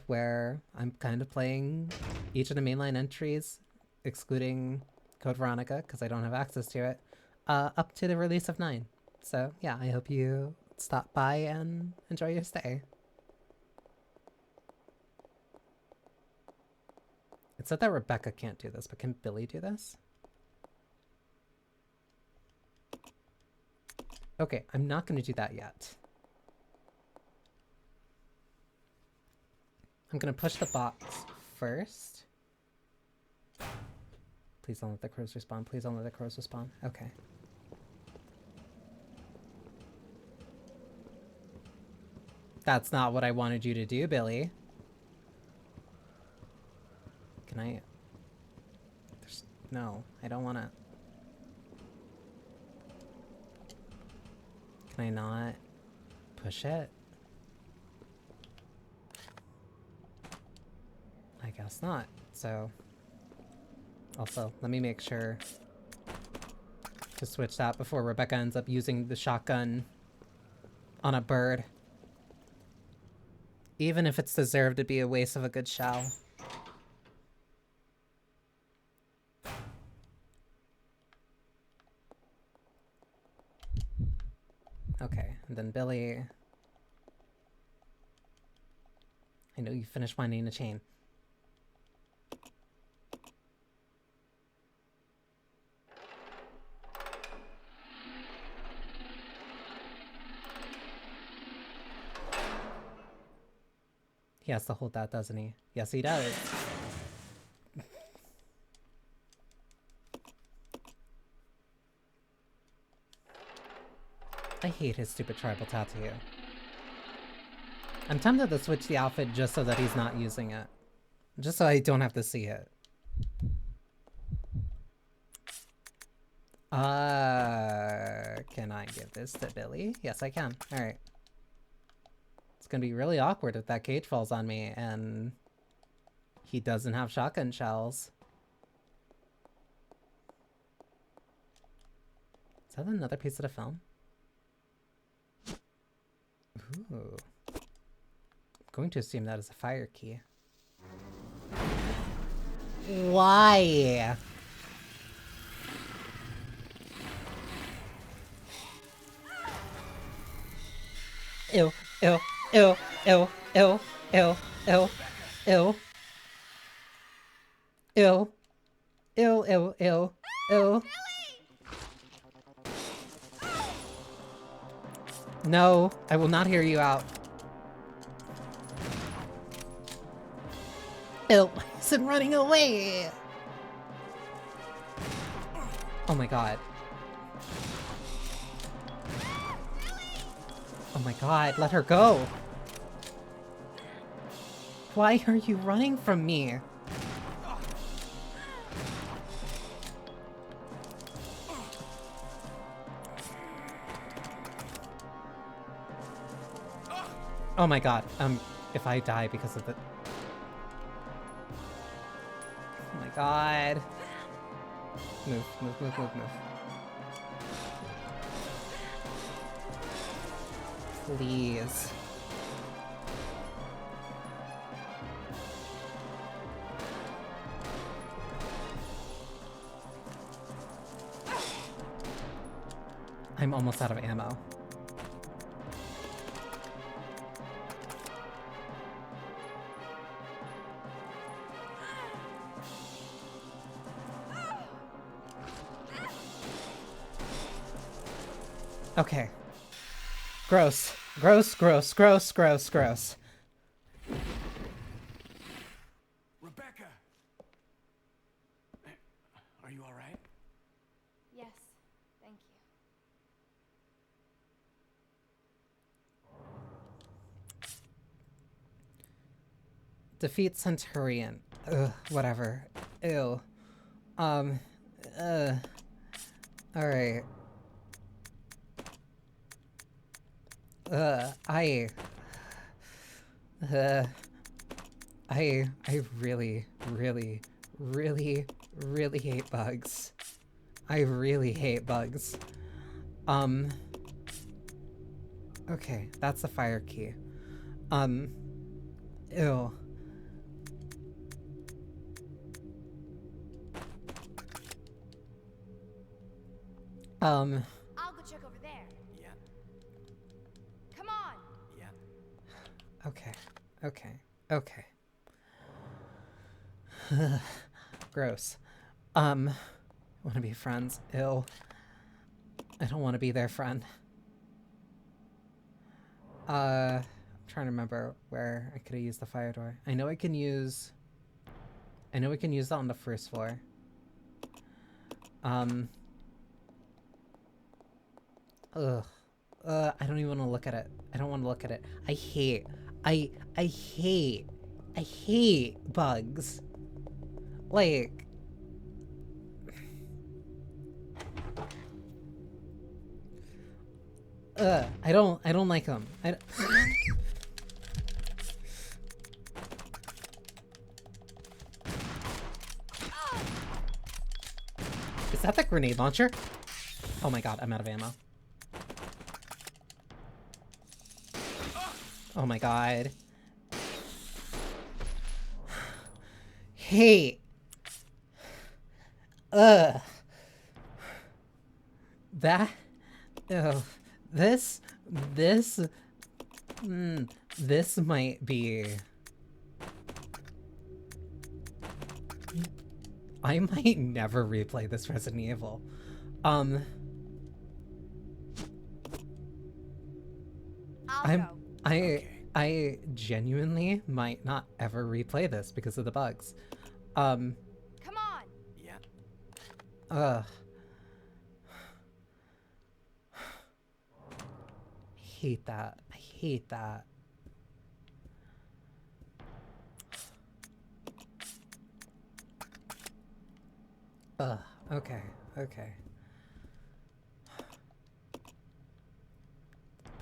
where I'm kind of playing each of the mainline entries, excluding Code Veronica because I don't have access to it, up to the release of 9. So yeah, I hope you stop by and enjoy your stay. It said that Rebecca can't do this, but can Billy do this? Okay, I'm not going to do that yet. I'm going to push the box first. Please don't let the crows respawn. Please don't let the crows respawn. Okay. That's not what I wanted you to do, Billy. Can I... No, I don't want to... Can I not push it? I guess not. So... Also, let me make sure to switch that before Rebecca ends up using the shotgun on a bird. Even if it's deserved to be a waste of a good shell. Okay, and then Billy... I know you finished winding the chain. He has to hold that, doesn't he? Yes, he does. I hate his stupid tribal tattoo. I'm tempted to switch the outfit just so that he's not using it. Just so I don't have to see it. Can I give this to Billy? Yes, I can. Alright. It's gonna be really awkward if that cage falls on me and he doesn't have shotgun shells. Is that another piece of the film? Ooh. I'm going to assume that is a fire key. Why? Ew, ew, ew, ew, ew, ew, ew, ew. Ew. Ew, ew, ew, ew. No, I will not hear you out. Ew, he's running away. Oh my god. Oh my god, let her go. Why are you running from me? Oh my god, if I die because of the... Oh my god. Move, move, move, move, move. Please. I'm almost out of ammo. Okay. Gross. Gross, gross, gross, gross, gross. Rebecca! Are you alright? Yes, thank you. Defeat Centurion. Ugh, whatever. Ew. Alright. I really, really, really, really hate bugs. I really hate bugs. Okay, that's the fire key. Ew. I'll go check over there. Yeah. Come on. Yeah. Okay. Okay. Gross. Want to be friends? Ew. I don't want to be their friend. I'm trying to remember where I could have used the fire door. I know we can use that on the first floor. Ugh. I don't even want to look at it. I don't want to look at it. I hate bugs. Like, I don't like them. Is that the grenade launcher? Oh my god, I'm out of ammo. Oh my god. Hate. That. Oh. This might be. I might never replay this Resident Evil. I genuinely might not ever replay this because of the bugs. Come on. Yeah. I hate that. I hate that. Okay.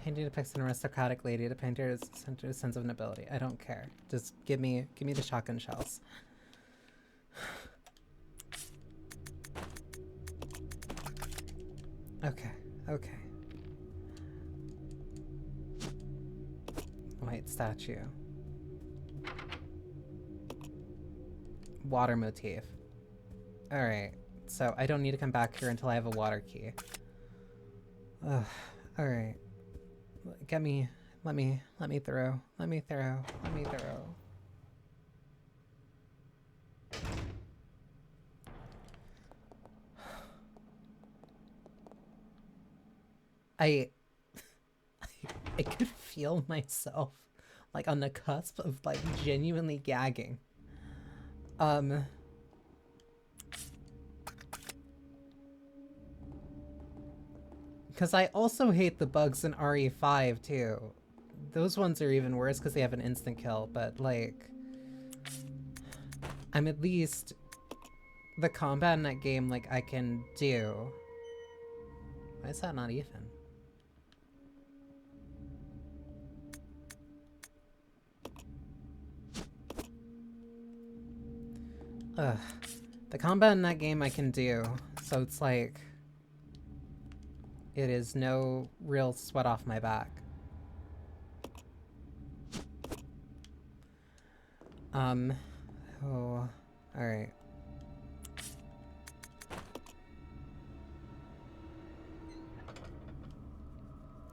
Painting depicts an aristocratic lady. The painter's sense of nobility. I don't care. Just give me the shotgun shells. Okay. White statue. Water motif. Alright. So I don't need to come back here until I have a water key. Alright. Let me through. I could feel myself like on the cusp of like genuinely gagging. Because I also hate the bugs in RE5 too. Those ones are even worse because they have an instant kill, but like, I'm at least the combat in that game like I can do. Why is that not even? The combat in that game I can do, so it's like it is no real sweat off my back. Oh, alright.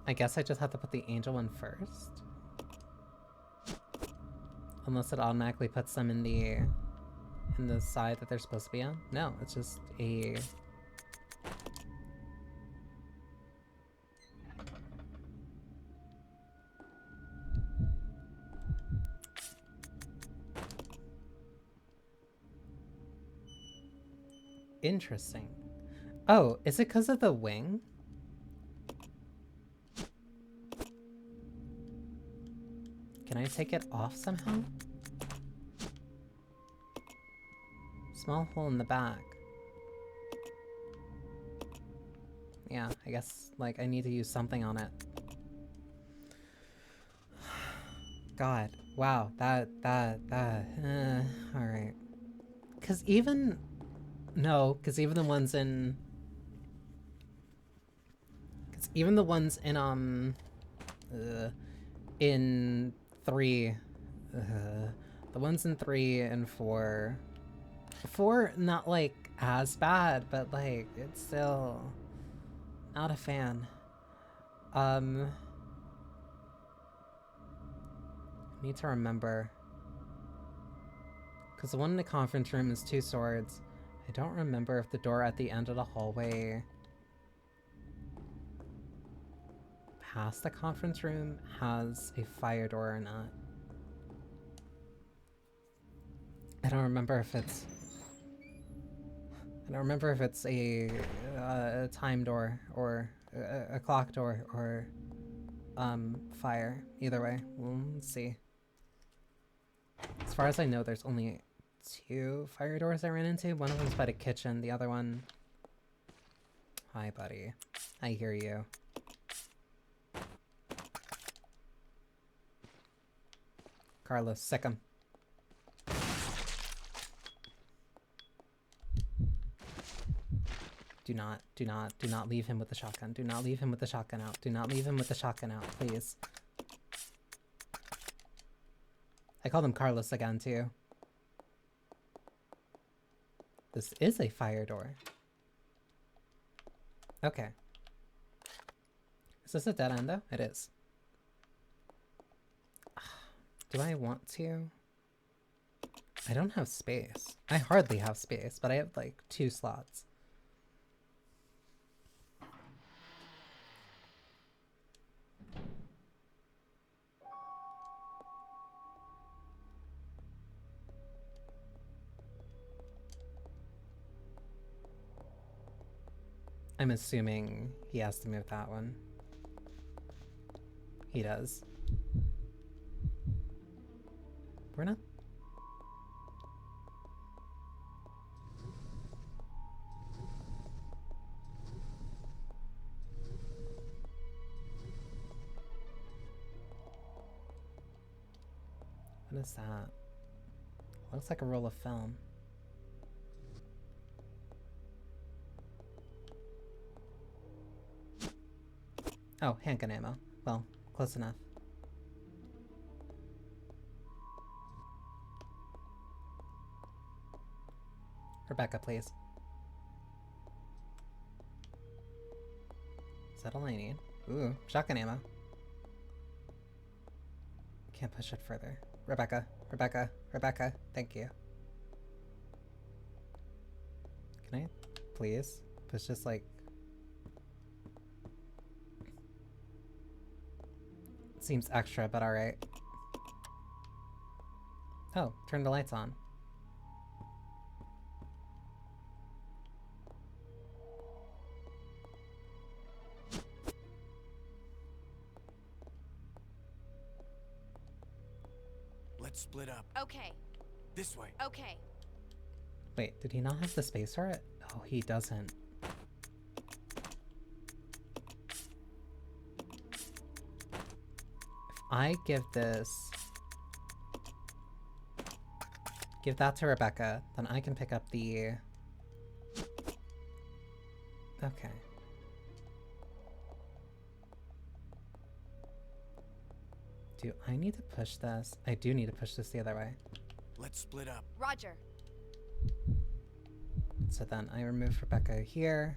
I guess I just have to put the angel one first. Unless it automatically puts them in the side that they're supposed to be on. No, it's just a... Interesting. Oh, is it because of the wing? Can I take it off somehow? Small hole in the back. Yeah, I guess, like, I need to use something on it. God. Wow. Alright. Because even... No, because even the ones in... Because even the ones in 3... the ones in 3 and 4... 4, not, like, as bad, but, like, it's still... Not a fan. Need to remember. Because the one in the conference room is 2 swords. I don't remember if the door at the end of the hallway past the conference room has a fire door or not. I don't remember if it's... I don't remember if it's a time door or a clock door or fire. Either way, we'll see. As far as I know, there's only 2 fire doors I ran into. One of them's by the kitchen, the other one... Hi, buddy. I hear you. Carlos, sick him. Do not leave him with the shotgun. Do not leave him with the shotgun out. Do not leave him with the shotgun out, please. I called him Carlos again, too. This is a fire door. Okay. Is this a dead end, though? It is. Do I want to? I don't have space. I hardly have space, but I have, like, 2 slots. I'm assuming he has to move that one. He does. We're not... What is that? Looks like a roll of film. Oh, handgun ammo. Well, close enough. Rebecca, please. Is that all I need? Ooh, shotgun ammo. Can't push it further. Rebecca, Rebecca, Rebecca, thank you. Can I, please, push this, like... Seems extra, but alright. Oh, turn the lights on. Let's split up. Okay. This way. Okay. Wait, did he not have the space for it? Oh, he doesn't. I give this... Give that to Rebecca, then I can pick up the... Okay. Do I need to push this? I do need to push this the other way. Let's split up. Roger. So then I remove Rebecca here.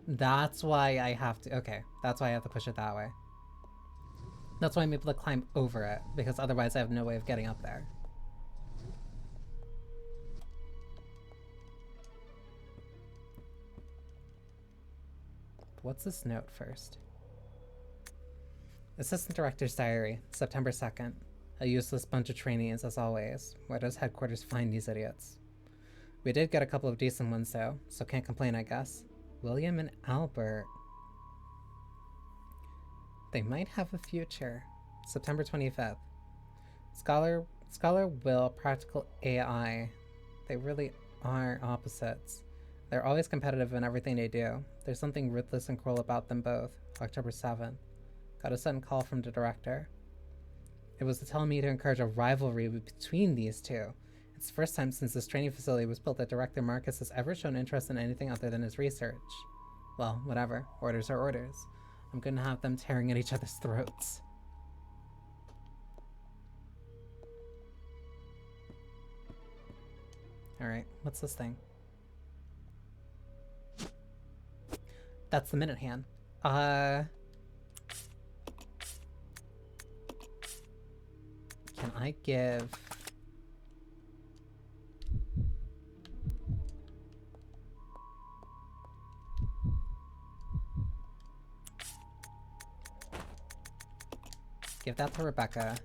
That's why I have to... Okay, that's why I have to push it that way. That's why I'm able to climb over it, because otherwise I have no way of getting up there. What's this note first? Assistant Director's Diary, September 2nd. A useless bunch of trainees, as always. Where does headquarters find these idiots? We did get a couple of decent ones though, so can't complain, I guess. William and Albert. They might have a future. September 25th. Scholar Will, Practical AI. They really are opposites. They're always competitive in everything they do. There's something ruthless and cruel about them both. October 7th. Got a sudden call from the director. It was to tell me to encourage a rivalry between these two. It's the first time since this training facility was built that Director Marcus has ever shown interest in anything other than his research. Well, whatever. Orders are orders. I'm gonna have them tearing at each other's throats. Alright, what's this thing? That's the minute hand. Can I give... Give that to Rebecca.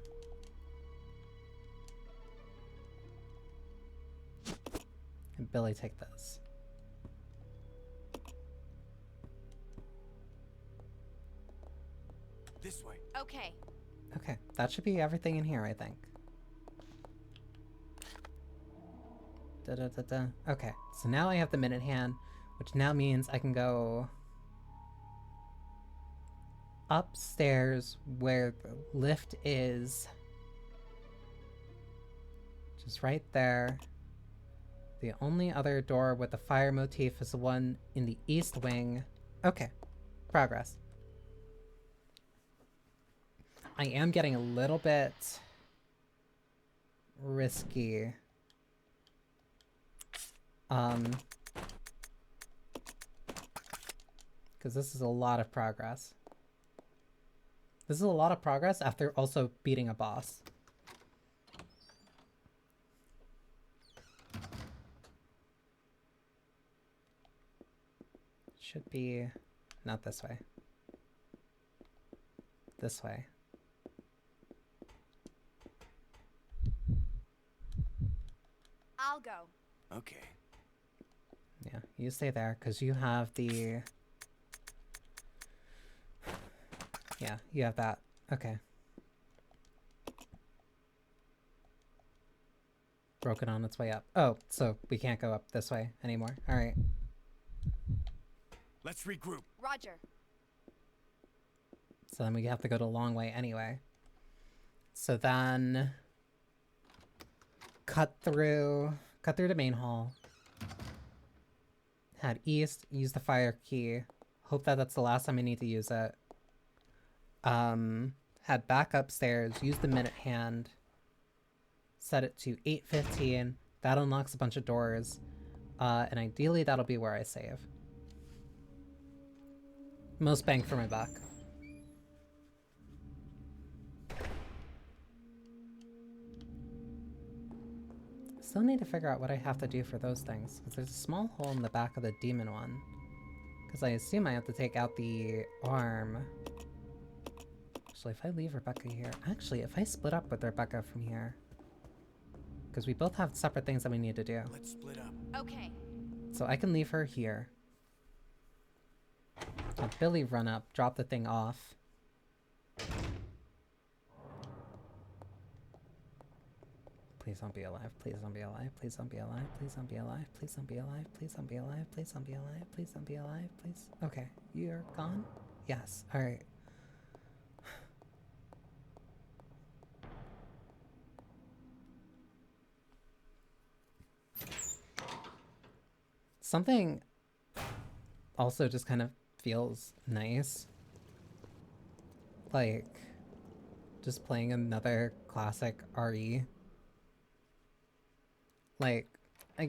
And Billy, take this. This way. Okay. Okay, that should be everything in here, I think. Da-da-da-da. Okay, so now I have the minute hand, which now means I can go upstairs where the lift is. Just right there. The only other door with the fire motif is the one in the east wing. Okay, progress. I am getting a little bit risky. Because this is a lot of progress. This is a lot of progress after also beating a boss. Should be not this way. This way. I'll go. Okay. Yeah, you stay there because you have the... Yeah, you have that. Okay. Broken on its way up. Oh, so we can't go up this way anymore. Alright. Let's regroup. Roger. So then we have to go the long way anyway. So then... Cut through the main hall. Head east, use the fire key. Hope that that's the last time I need to use it. Head back upstairs, use the minute hand. Set it to 8:15. That unlocks a bunch of doors. And ideally that'll be where I save. Most bang for my buck. Still need to figure out what I have to do for those things, because there's a small hole in the back of the demon one. Because I assume I have to take out the arm. Actually, if I leave Rebecca here... Actually, if I split up with Rebecca from here... Because we both have separate things that we need to do. Let's split up. Okay. So I can leave her here. Have Billy run up, drop the thing off. Please don't be alive. Please don't be alive. Please don't be alive. Please don't be alive. Please don't be alive. Please don't be alive. Please don't be alive. Please don't be alive. Please. Okay. You're gone? Yes. Alright. Something also just kind of feels nice. Like, just playing another classic RE. Like, I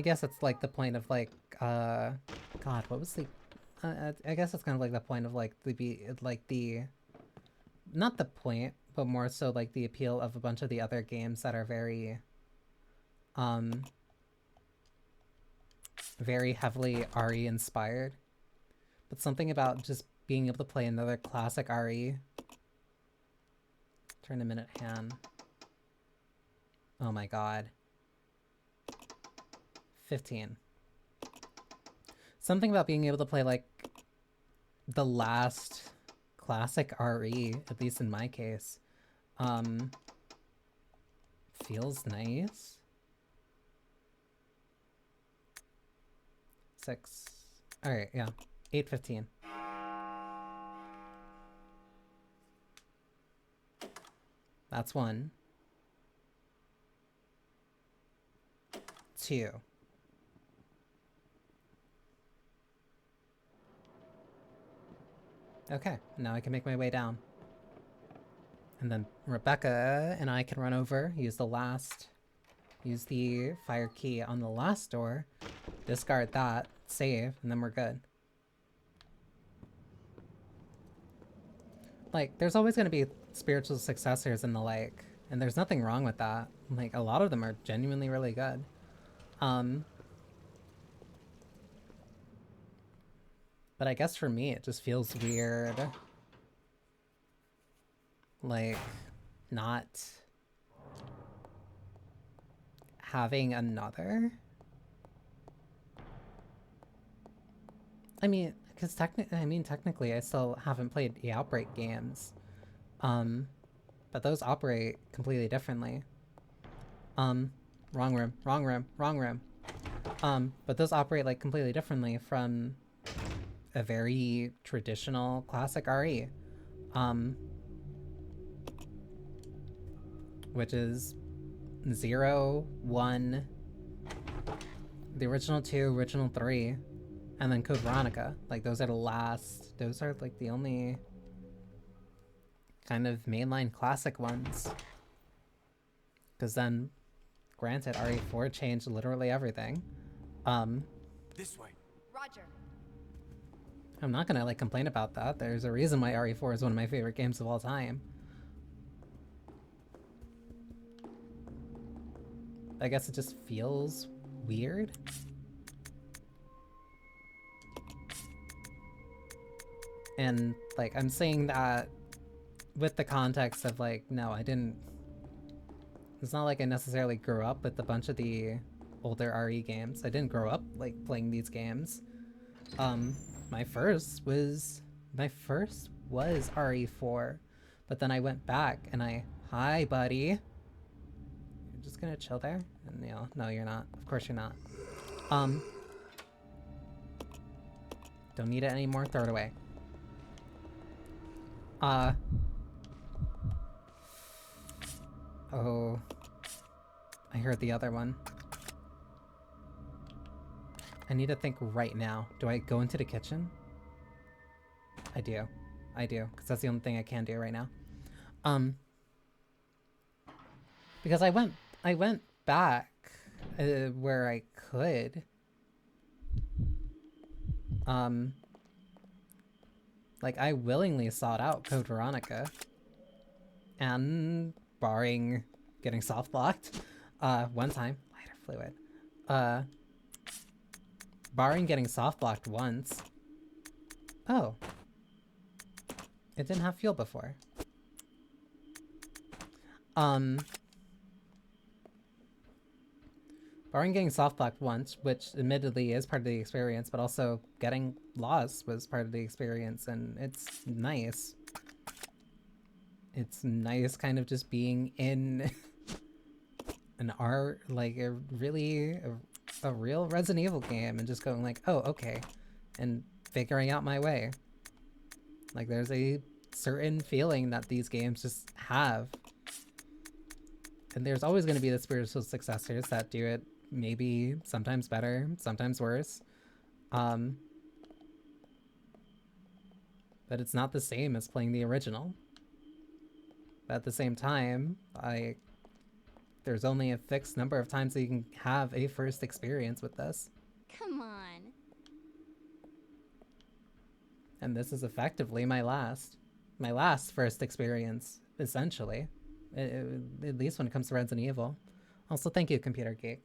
guess it's like the point of like, God, what was the, I guess it's kind of like the point of like, not the point, but more so like the appeal of a bunch of the other games that are very, very heavily RE inspired. But something about just being able to play another classic RE. Turn a minute hand. Oh my god. 15. Something about being able to play, like, the last classic RE, at least in my case, feels nice. 6. Alright, yeah. 8:15. That's 1. 2. Okay, now I can make my way down. And then Rebecca and I can run over, use the fire key on the last door, discard that, save, and then we're good. Like, there's always going to be spiritual successors and the like, and there's nothing wrong with that. Like, a lot of them are genuinely really good. But I guess for me, it just feels weird. Like, not having another. I mean, because technically I still haven't played the Outbreak games. But those operate completely differently. Wrong room, wrong room, wrong room. But those operate, like, completely differently from a very traditional classic RE. Which is 0, 1, the original 2, original 3, and then Code Veronica. Like, those are like the only kind of mainline classic ones. Because then, granted, RE4 changed literally everything. This way. Roger. I'm not gonna, like, complain about that. There's a reason why RE4 is one of my favorite games of all time. I guess it just feels weird. And, like, I'm saying that with the context of, like, no, I didn't... It's not like I necessarily grew up with a bunch of the older RE games. I didn't grow up, like, playing these games. My first was RE4, but then I went back and hi, buddy. You're just gonna chill there? And, you know, no, you're not. Of course you're not. Don't need it anymore. Throw it away. Oh. I heard the other one. I need to think right now. Do I go into the kitchen? I do. I do, because that's the only thing I can do right now. Because I went back where I could. Like, I willingly sought out Code Veronica. And barring getting soft blocked, one time, lighter fluid. Barring getting soft blocked once. Oh. It didn't have fuel before. Barring getting soft blocked once, which admittedly is part of the experience, but also getting lost was part of the experience, and it's nice. It's nice kind of just being in an like a real Resident Evil game and just going like, oh, okay, and figuring out my way. Like, there's a certain feeling that these games just have. And there's always going to be the spiritual successors that do it maybe sometimes better, sometimes worse. But it's not the same as playing the original. But at the same time, there's only a fixed number of times that you can have a first experience with this. Come on. And this is effectively my last first experience, essentially. At least when it comes to Resident Evil. Also, thank you, Computer Geek.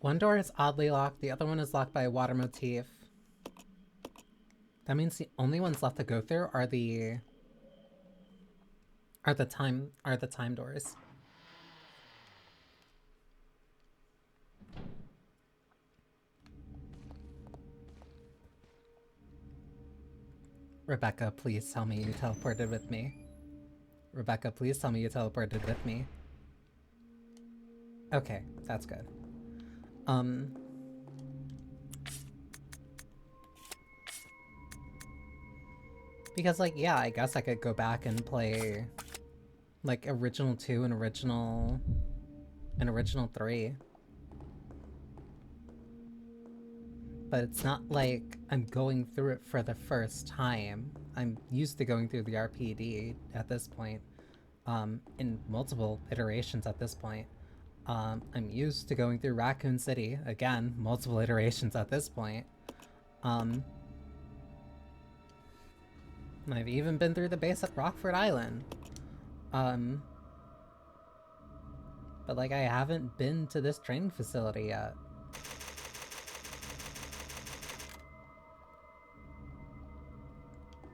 One door is oddly locked, the other one is locked by a water motif. That means the only ones left to go through are the time doors. Rebecca, please tell me you teleported with me. Rebecca, please tell me you teleported with me. Okay, that's good. Because, like, yeah, I guess I could go back and play, like, Original 2 and Original 3. But it's not like I'm going through it for the first time. I'm used to going through the RPD at this point, in multiple iterations at this point. I'm used to going through Raccoon City, again, multiple iterations at this point. I've even been through the base at Rockford Island. But like, I haven't been to this training facility yet.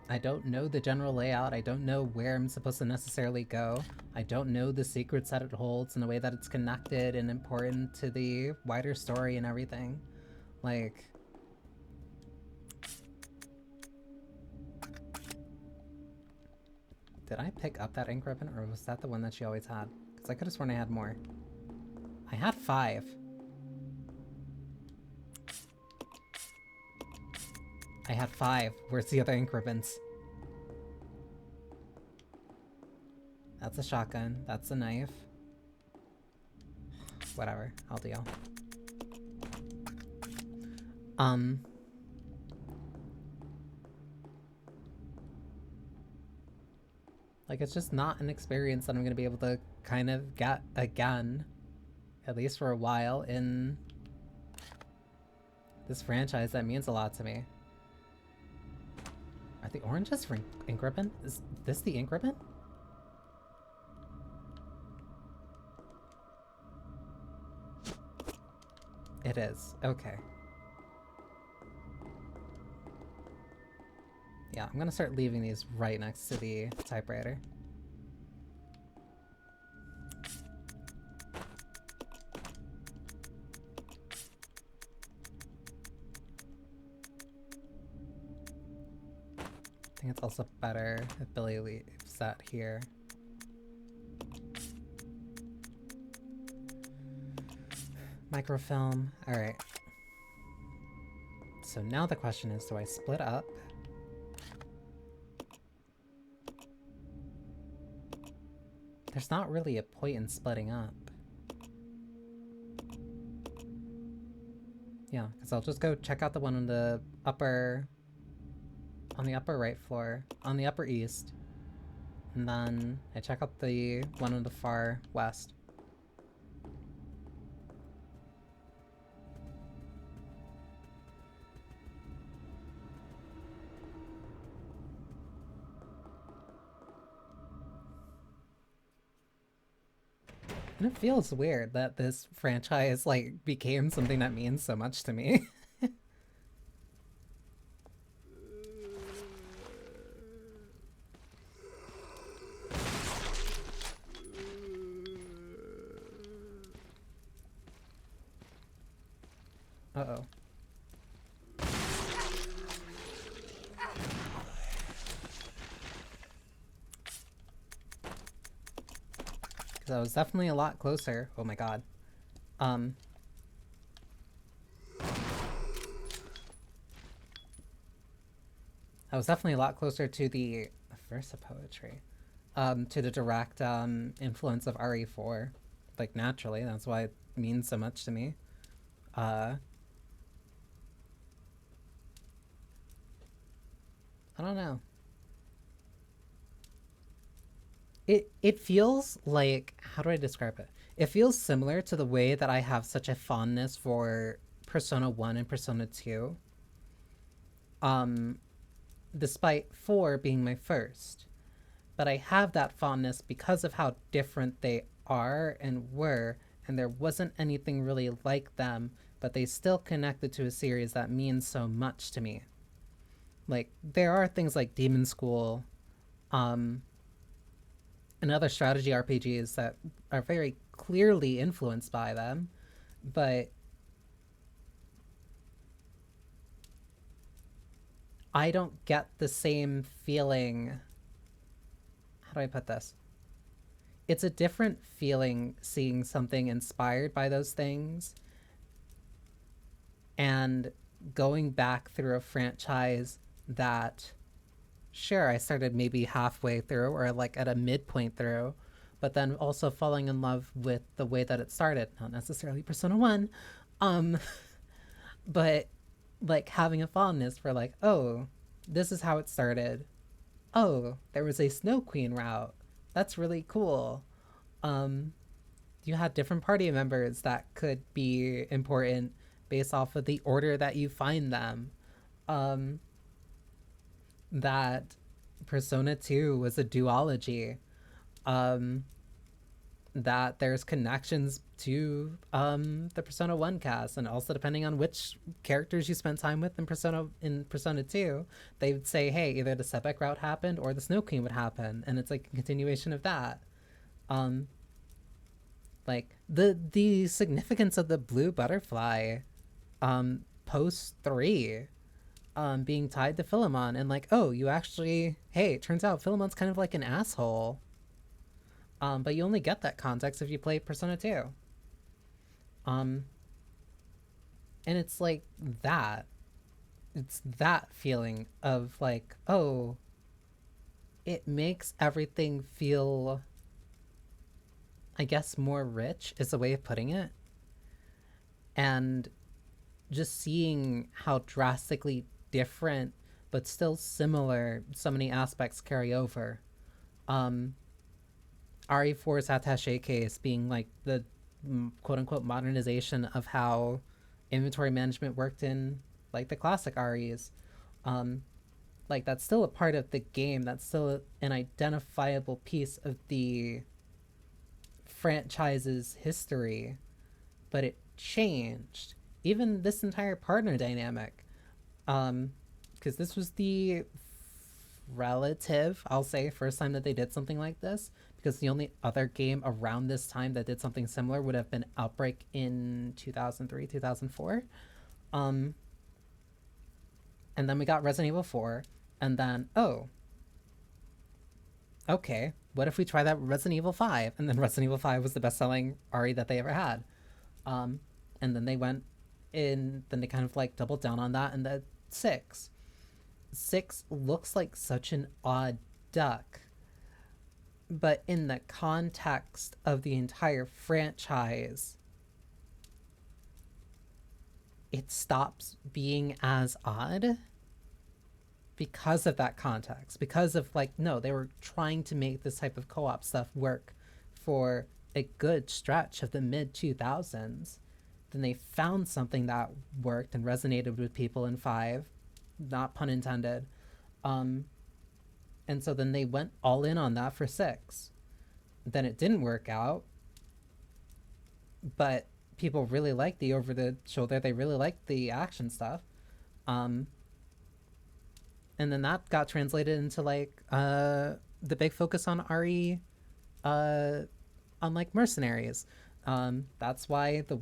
I don't know the general layout, I don't know where I'm supposed to necessarily go. I don't know the secrets that it holds and the way that it's connected and important to the wider story and everything. Like... Did I pick up that ink ribbon, or was that the one that she always had? Because I could have sworn I had more. I had 5. I had 5. Where's the other ink ribbons? That's a shotgun. That's a knife. Whatever. I'll deal. Like, it's just not an experience that I'm gonna be able to kind of get again, at least for a while, in this franchise that means a lot to me. Are the oranges for ink ribbon? Is this the ink ribbon? It is. Okay. Yeah, I'm gonna start leaving these right next to the typewriter. I think it's also better if Billy leaves that here. Microfilm. Alright. So now the question is, do I split up? There's not really a point in splitting up. Yeah, because I'll just go check out the one on the upper... on the upper right floor, on the upper east. And then I check out the one on the far west. And it feels weird that this franchise, like, became something that means so much to me. Uh-oh. Because I was definitely a lot closer. Oh my god. I was definitely a lot closer to the verse of poetry. To the direct influence of RE4. Like, naturally, that's why it means so much to me. I don't know. It feels like, how do I describe it? It feels similar to the way that I have such a fondness for Persona 1 and Persona 2. Despite 4 being my first. But I have that fondness because of how different they are and were, and there wasn't anything really like them but they still connected to a series that means so much to me. Like, there are things like Demon School, and other strategy RPGs that are very clearly influenced by them, but I don't get the same feeling. How do I put this? It's a different feeling seeing something inspired by those things and going back through a franchise that, sure, I started maybe halfway through or like at a midpoint through, but then also falling in love with the way that it started. Not necessarily Persona 1, but like having a fondness for like, oh, this is how it started. Oh, there was a Snow Queen route. That's really cool. You had different party members that could be important based off of the order that you find them. That Persona 2 was a duology. That there's connections to the Persona 1 cast, and also depending on which characters you spend time with in Persona 2, they would say, hey, either the Sebek route happened or the Snow Queen would happen, and it's like a continuation of that. Like the significance of the blue butterfly post 3 being tied to Philemon, and like, oh, you actually, hey, it turns out Philemon's kind of like an asshole. But you only get that context if you play Persona 2. And it's like that. It's that feeling of like, oh, it makes everything feel, I guess, more rich is a way of putting it. And just seeing how drastically different but still similar so many aspects carry over. RE4's attaché case being like the quote-unquote modernization of how inventory management worked in like the classic REs. Like that's still a part of the game, that's still an identifiable piece of the franchise's history, but it changed. Even this entire partner dynamic, because this was the relative, I'll say, first time that they did something like this, because the only other game around this time that did something similar would have been Outbreak in 2003, 2004. And then we got Resident Evil 4, and then, oh, okay, what if we try that with Resident Evil 5? And then Resident Evil 5 was the best-selling RE that they ever had. And then they went in, then they kind of like doubled down on that, and the 6 looks like such an odd duck, but in the context of the entire franchise, it stops being as odd because of that context, because of like, no, they were trying to make this type of co-op stuff work for a good stretch of the mid 2000s. Then they found something that worked and resonated with people in 5, not pun intended. And so then they went all in on that for 6. Then it didn't work out, but people really liked the over the shoulder, they really liked the action stuff. And then that got translated into like the big focus on RE, on like Mercenaries. That's why they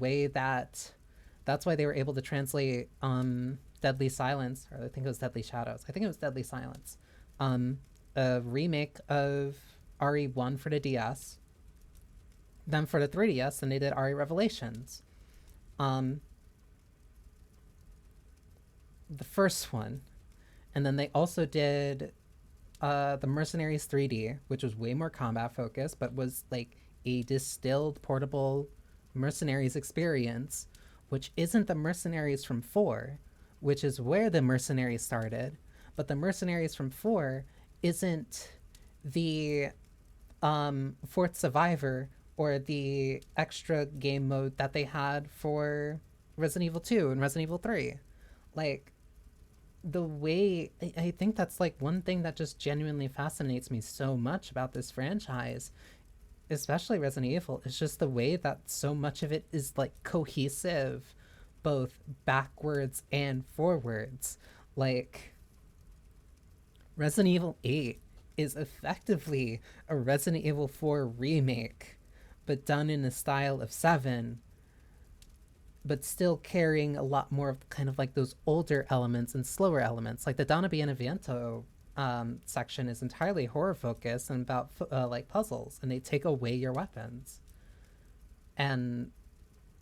were able to translate Deadly Silence, or I think it was Deadly Shadows. I think it was Deadly Silence. A remake of RE1 for the DS. Then for the 3DS, then they did RE Revelations. The first one. And then they also did the Mercenaries 3D, which was way more combat focused, but was like a distilled, portable Mercenaries experience, which isn't the Mercenaries from 4, which is where the Mercenaries started. But the Mercenaries from 4 isn't the Fourth Survivor or the extra game mode that they had for Resident Evil 2 and Resident Evil 3. Like, the way, I think that's like one thing that just genuinely fascinates me so much about this franchise, especially Resident Evil, is just the way that so much of it is like cohesive both backwards and forwards. Like, Resident Evil 8 is effectively a Resident Evil 4 remake, but done in the style of 7, but still carrying a lot more of kind of like those older elements and slower elements. Like the Donna Beneviento section is entirely horror focused and about like puzzles, and they take away your weapons. And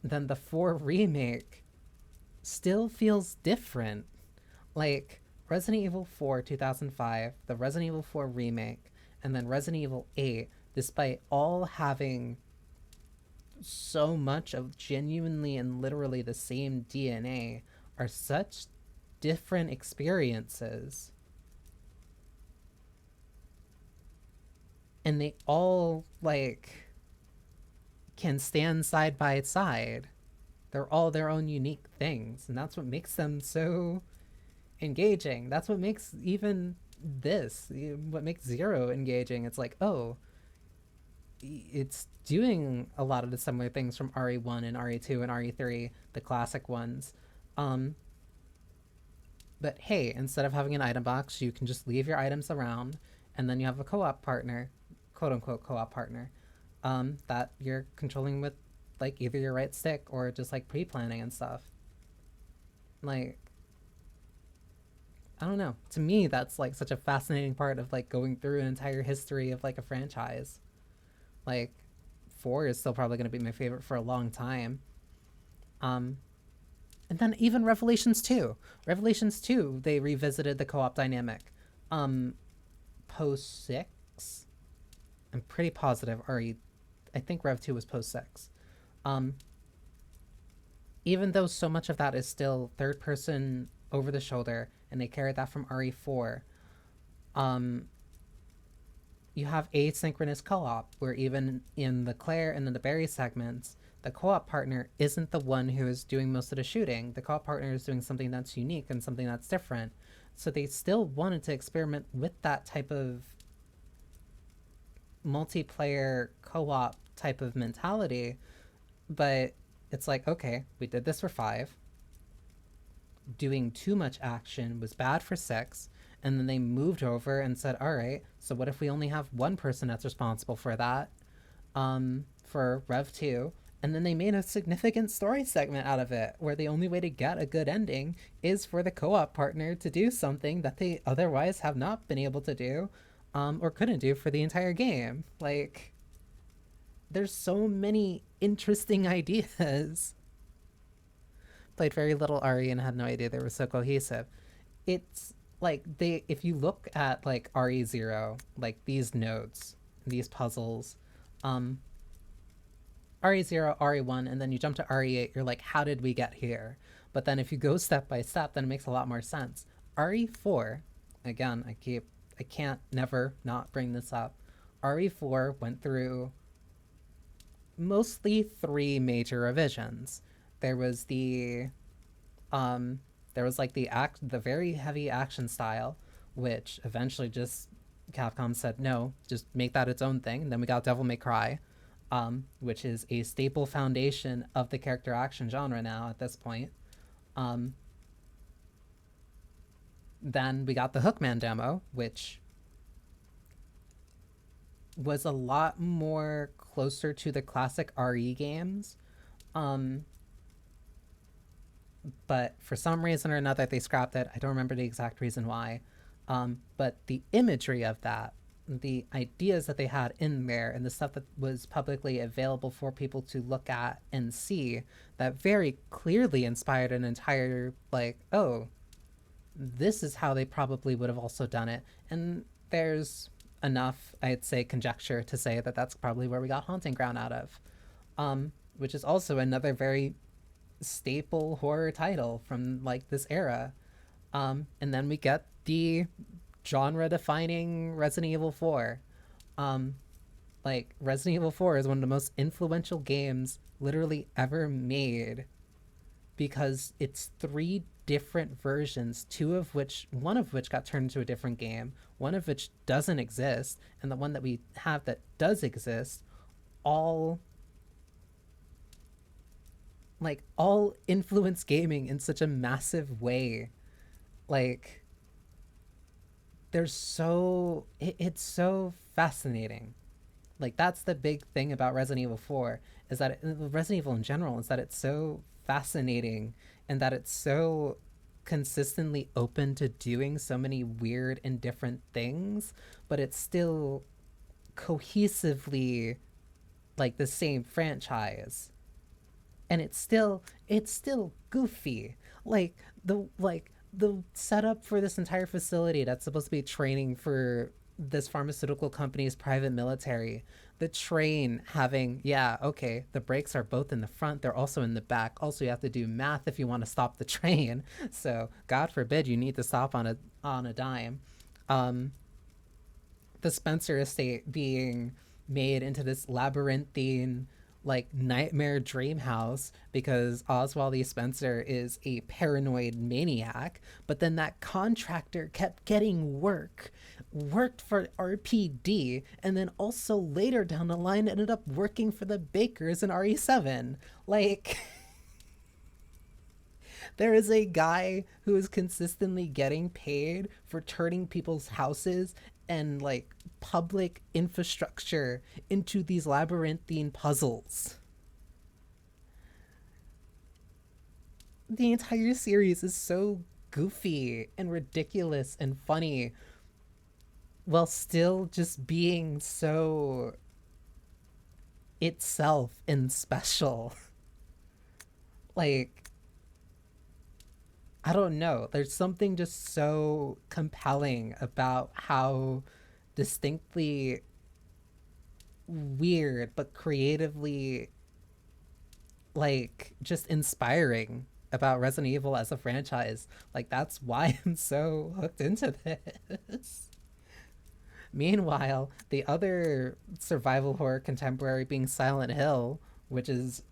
then the 4 remake still feels different. Like Resident Evil 4 2005, the Resident Evil 4 remake, and then Resident Evil 8, despite all having so much of genuinely and literally the same DNA, are such different experiences. And they all, like, can stand side by side. They're all their own unique things, and that's what makes them so engaging. That's what makes even this, what makes Zero engaging. It's like, oh, it's doing a lot of the similar things from RE1 and RE2 and RE3, the classic ones. But hey, instead of having an item box, you can just leave your items around, and then you have a co-op partner, quote-unquote co-op partner, that you're controlling with, like, either your right stick or just, like, pre-planning and stuff. Like, I don't know. To me, that's, like, such a fascinating part of, like, going through an entire history of, like, a franchise. Like, 4 is still probably going to be my favorite for a long time. And then even Revelations 2. Revelations 2, they revisited the co-op dynamic. Post 6? I'm pretty positive I think Rev 2 was post 6. Even though so much of that is still third person over the shoulder, and they carried that from RE4, you have asynchronous co-op, where even in the Claire and then the Barry segments, the co-op partner isn't the one who is doing most of the shooting. The co-op partner is doing something that's unique and something that's different. So they still wanted to experiment with that type of multiplayer co-op type of mentality, but it's like, okay, we did this for 5. Doing too much action was bad for 6. And then they moved over and said, all right, so what if we only have one person that's responsible for that, for Rev 2? And then they made a significant story segment out of it, where the only way to get a good ending is for the co-op partner to do something that they otherwise have not been able to do, or couldn't do for the entire game. Like, there's so many interesting ideas. Played very little RE and had no idea they were so cohesive. It's like, if you look at, like, RE0, like, these nodes, these puzzles, RE0, RE1, and then you jump to RE8, you're like, how did we get here? But then if you go step by step, then it makes a lot more sense. RE4, again, I can't never not bring this up. RE4 went through mostly 3 major revisions. There was like the very heavy action style, which eventually just Capcom said, no, just make that its own thing. And then we got Devil May Cry, which is a staple foundation of the character action genre now at this point. Then we got the Hookman demo, which was a lot more closer to the classic RE games. But for some reason or another, they scrapped it. I don't remember the exact reason why. But the imagery of that, the ideas that they had in there, and the stuff that was publicly available for people to look at and see, that very clearly inspired an entire, like, oh, this is how they probably would have also done it. And there's enough, I'd say, conjecture to say that that's probably where we got Haunting Ground out of. Which is also another very staple horror title from, like, this era. And then we get the genre-defining Resident Evil 4. Like, Resident Evil 4 is one of the most influential games literally ever made, because it's 3 different versions, one of which got turned into a different game, one of which doesn't exist, and the one that we have that does exist, all like all influence gaming in such a massive way. Like it's so fascinating. Like that's the big thing about Resident Evil 4 is that Resident Evil in general is that it's so fascinating and that it's so consistently open to doing so many weird and different things, but it's still cohesively like the same franchise. And it's still goofy. Like the setup for this entire facility that's supposed to be training for this pharmaceutical company's private military, the train having, yeah, okay, the brakes are both in the front, they're also in the back. Also, you have to do math if you want to stop the train. So god forbid you need to stop on a dime. um the Spencer estate being made into this labyrinthine like nightmare dream house because Oswald E. Spencer is a paranoid maniac, but then that contractor kept getting worked for RPD, and then also later down the line ended up working for the Bakers in RE7. Like there is a guy who is consistently getting paid for turning people's houses and like public infrastructure into these labyrinthine puzzles. The entire series is so goofy and ridiculous and funny while still just being so itself and special. Like I don't know. There's something just so compelling about how distinctly weird but creatively like just inspiring about Resident Evil as a franchise. Like that's why I'm so hooked into this. Meanwhile, the other survival horror contemporary being Silent Hill, which is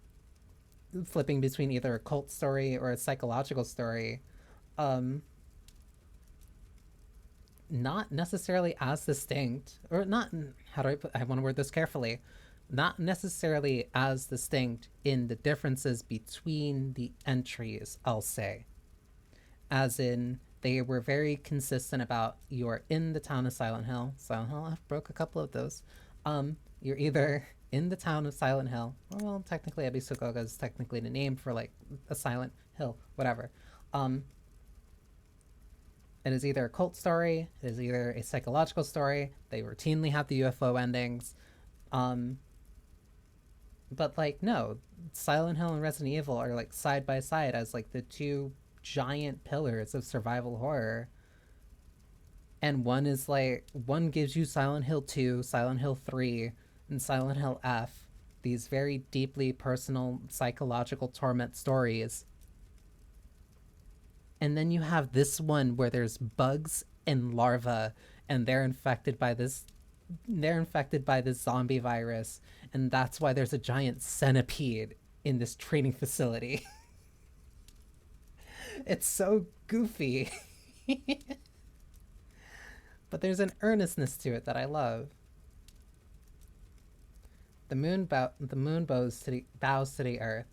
flipping between either a cult story or a psychological story, um not necessarily as distinct, or not, how do I want to word this carefully, not necessarily as distinct in the differences between the entries, I'll say. As in, they were very consistent about you're in the town of Silent Hill. Silent Hill, I've broke a couple of those. You're either in the town of Silent Hill, well, technically Abisukoga is technically the name for like a silent hill, whatever. It is either a cult story, it is either a psychological story. They routinely have the UFO endings. But like no, Silent Hill and Resident Evil are like side by side as like the two giant pillars of survival horror. And one is like one gives you Silent Hill 2, Silent Hill 3, and Silent Hill F, these very deeply personal psychological torment stories. And then you have this one where there's bugs and larvae, and they're infected by this zombie virus, and that's why there's a giant centipede in this training facility. It's so goofy. But there's an earnestness to it that I love. The moon bows to the earth.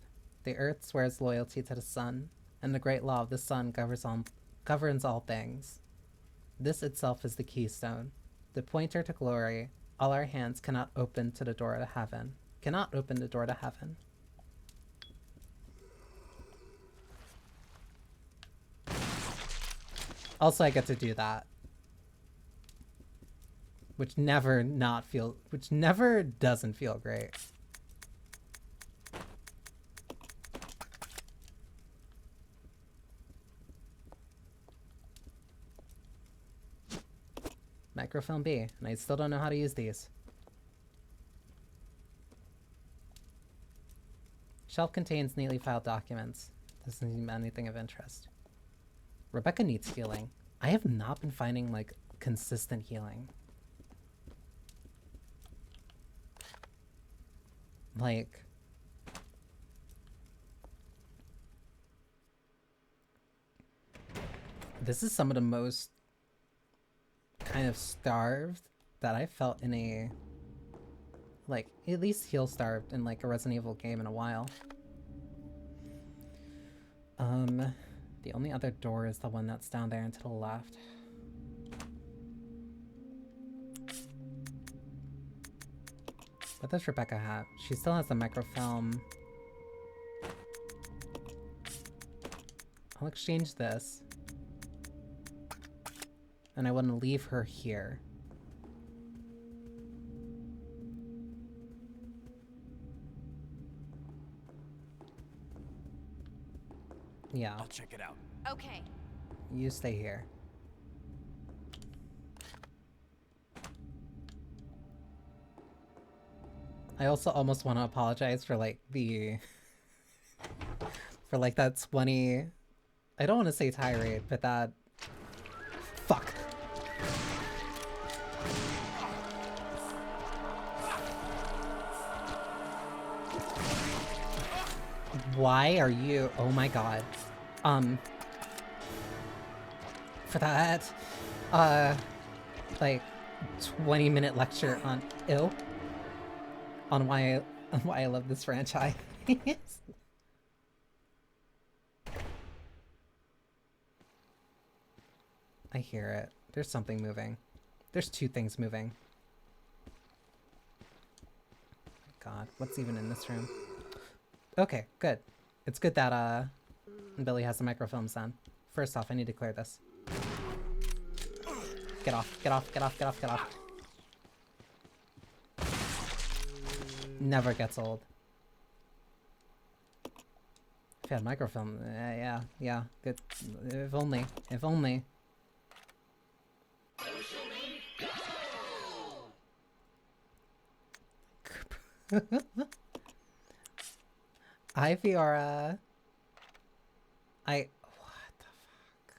The earth swears loyalty to the sun, and the great law of the sun governs all things. This itself is the keystone, the pointer to glory. All our hands cannot open to the door to heaven. Cannot open the door to heaven. Also, I get to do that. Which never doesn't feel great. Microfilm B, and I still don't know how to use these. Shelf contains neatly filed documents. Doesn't seem anything of interest. Rebecca needs healing. I have not been finding like consistent healing. Like this is some of the most kind of starved that I felt in a, like, at least heal starved in like a Resident Evil game in a while. The only other door is the one that's down there and to the left. What does Rebecca have? She still has the microfilm. I'll exchange this. And I want to leave her here. Yeah. I'll check it out. Okay. You stay here. I also almost want to apologize for like the for like that 20, I don't want to say tirade, but that fuck. Why are you, oh my god. For that like 20-minute lecture on on why I love this franchise. I hear it. There's something moving. There's two things moving. God, what's even in this room? Okay, good. It's good that Billy has the microfilms on. First off, I need to clear this. Get off, get off, get off, get off, get off. Never gets old. If you had microfilm, yeah, good. If only, if only. Hi, Fiora. What the fuck?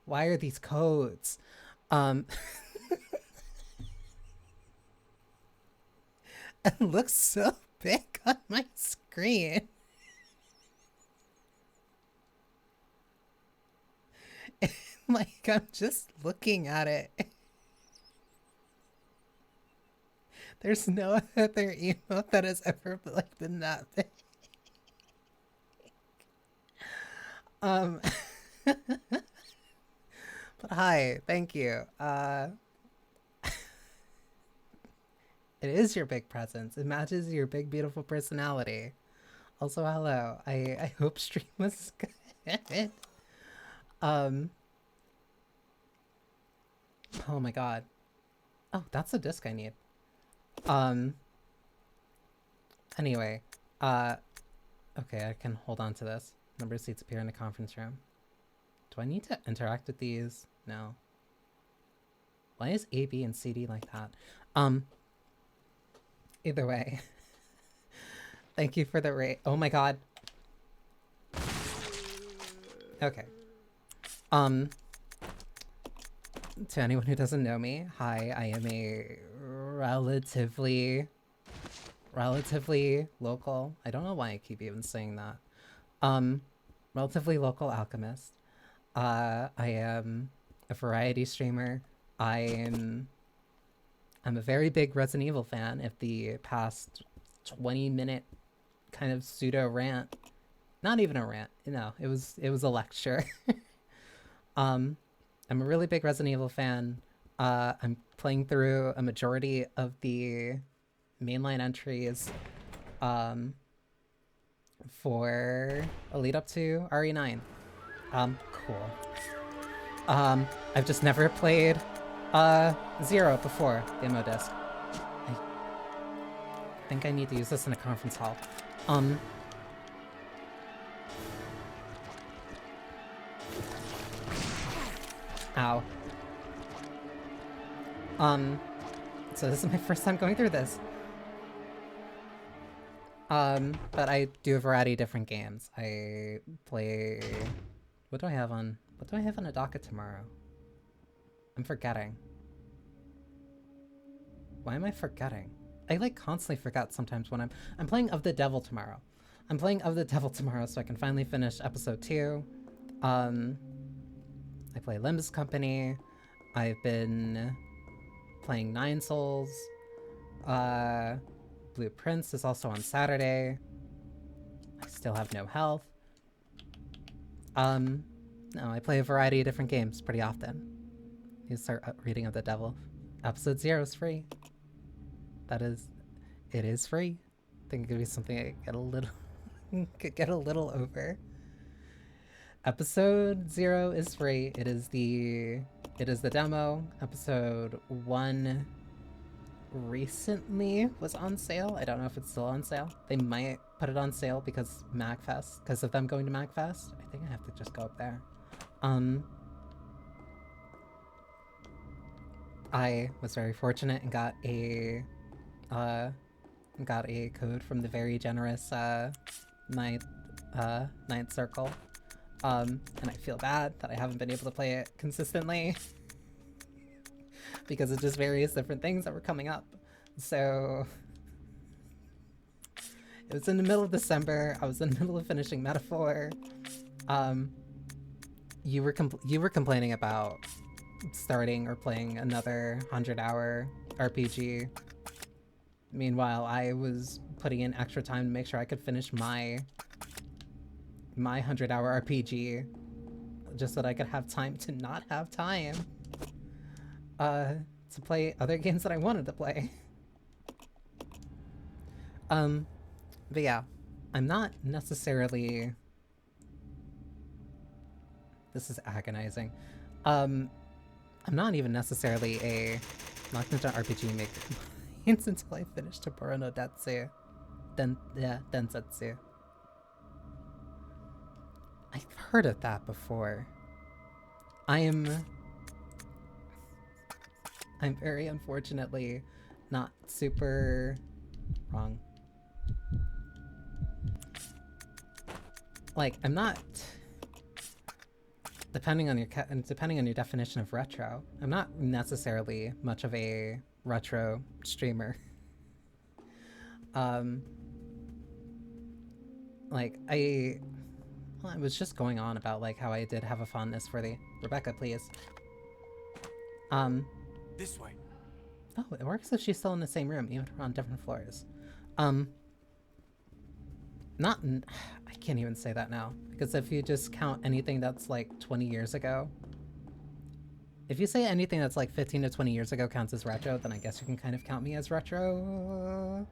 Why are these codes? It looks so big on my screen. Like, I'm just looking at it. There's no other emote that has ever like been that big. But hi, thank you. It is your big presence. It matches your big, beautiful personality. Also, hello. I hope stream was good. Oh my god. Oh, that's the disc I need. Anyway, okay, I can hold on to this. Number of seats appear in the conference room. Do I need to interact with these? No. Why is A, B, and C, D like that? Either way. Thank you for the rate. Oh my god. Okay. To anyone who doesn't know me, hi, I am a relatively local, I don't know why I keep even saying that, relatively local alchemist. I am a variety streamer. I'm a very big Resident Evil fan. If the past 20-minute kind of pseudo rant, not even a rant, no, it was a lecture. I'm a really big Resident Evil fan. I'm playing through a majority of the mainline entries for a lead up to RE9. Cool. I've just never played Zero before, demo disc. I think I need to use this in a conference hall. Ow. So this is my first time going through this. But I do a variety of different games. I play... What do I have on a docket tomorrow? I'm forgetting. Why am I forgetting? I like constantly forget sometimes when I'm playing Of the Devil tomorrow. I'm playing Of the Devil tomorrow so I can finally finish episode 2. I play Limbs Company. I've been playing Nine Souls. Blue Prince is also on Saturday. I still have no health. No, I play a variety of different games pretty often. You start reading of the devil. Episode 0 is free. It is free. I think it could be something I get a little, could get a little over. Episode 0 is free. It is the demo. Episode 1 recently was on sale. I don't know if it's still on sale. They might put it on sale because MagFest, because of them going to MagFest. I think I have to just go up there. I was very fortunate and got a code from the very generous ninth circle. And I feel bad that I haven't been able to play it consistently because of just various different things that were coming up. So it was in the middle of December. I was in the middle of finishing Metaphor. You were complaining about starting or playing another 100-hour RPG. Meanwhile, I was putting in extra time to make sure I could finish my 100-hour RPG, just so that I could have time to not have time to play other games that I wanted to play. But yeah, I'm not necessarily... This is agonizing. I'm not even necessarily a... I'm not going to RPG maker until I finish Toboro no Detsu. Densetsu. I've heard of that before. I'm very unfortunately not super wrong. Like, I'm not, depending on your definition of retro, I'm not necessarily much of a retro streamer. Like, I was just going on about like how I did have a fondness for the Rebecca, please. This way. Oh, it works if she's still in the same room, even if we're on different floors. I can't even say that now, because if you just count anything that's like 20 years ago, if you say anything that's like 15 to 20 years ago counts as retro, then I guess you can kind of count me as retro.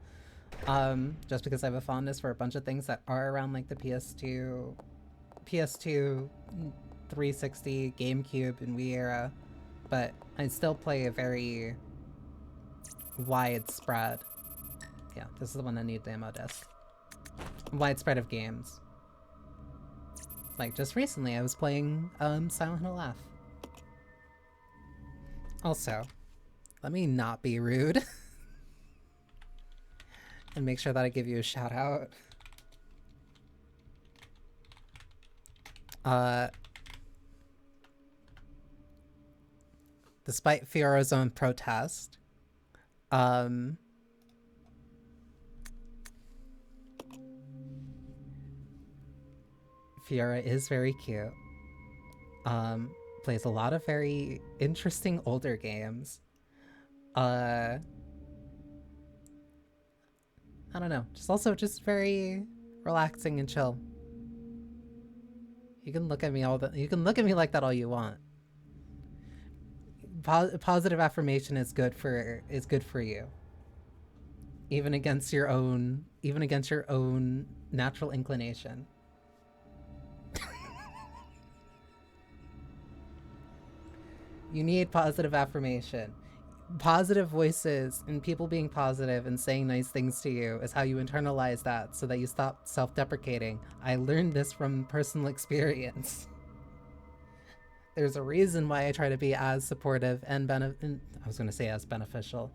Just because I have a fondness for a bunch of things that are around like the PS2, 360, GameCube, and Wii era, but I still play a very widespread... Yeah, this is the one that needs the ammo disc. Widespread of games. Like, just recently I was playing Silent Hill F. Also, let me not be rude and make sure that I give you a shout out. Despite Fiora's own protest, Fiora is very cute. Plays a lot of very interesting older games. I don't know, just very relaxing and chill. You can look at me like that all you want. Positive affirmation is good for you. Even against your own natural inclination. You need positive affirmation. Positive voices and people being positive and saying nice things to you is how you internalize that so that you stop self-deprecating. I learned this from personal experience. There's a reason why I try to be as supportive and I was going to say as beneficial.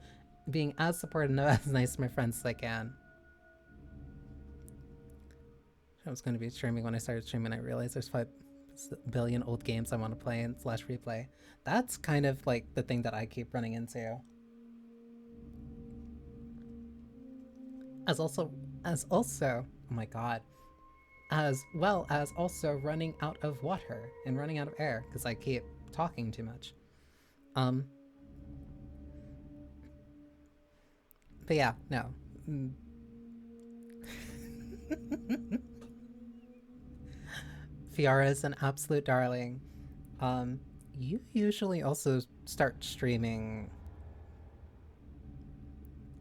Being as supportive and as nice to my friends as I can. I was going to be streaming when I started streaming. I realized there's 5 billion old games I want to play and / replay. That's kind of like the thing that I keep running into. As also, oh my god. As well as also running out of water and running out of air because I keep talking too much. But yeah, no. Fiora is an absolute darling. You usually also start streaming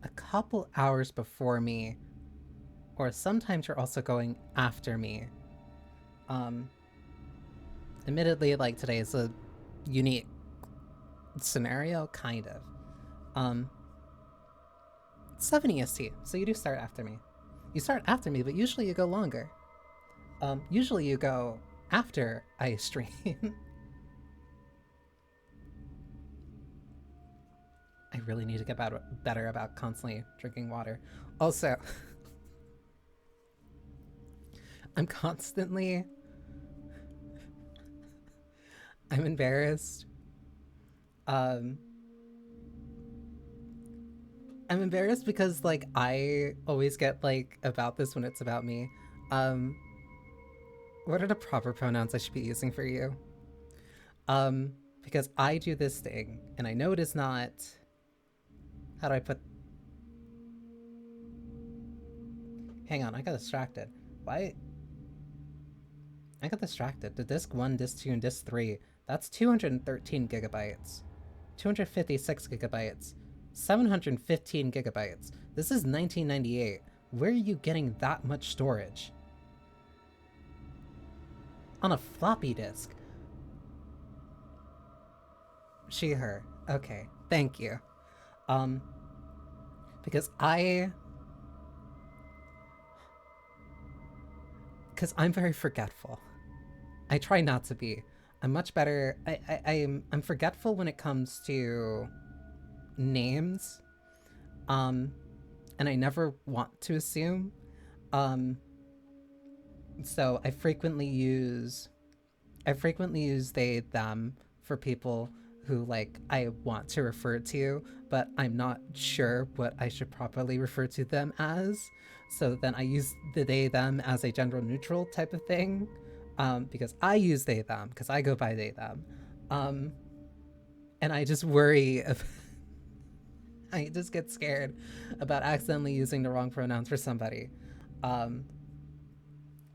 a couple hours before me, or sometimes you're also going after me. Admittedly, like, today is a unique scenario, kind of. 7 EST, so you do start after me. You start after me, but usually you go longer. Usually you go after I stream. I really need to get better about constantly drinking water. Also, I'm embarrassed. I'm embarrassed because, like, I always get, like, about this when it's about me. What are the proper pronouns I should be using for you? Because I do this thing, and I know it is not... How do I put... Hang on, I got distracted. Why? I got distracted. The disc 1, disc 2, and disc 3. That's 213 gigabytes. 256 gigabytes. 715 gigabytes. This is 1998. Where are you getting that much storage? On a floppy disk. She, her. Okay, thank you. Because I'm very forgetful. I try not to be. I'm much better. I'm forgetful when it comes to names. And I never want to assume. So I frequently use they, them for people who, like, I want to refer to, but I'm not sure what I should properly refer to them as. So then I use the they, them as a gender neutral type of thing. Because I use they, them, because I go by they, them. And I just worry I just get scared about accidentally using the wrong pronouns for somebody.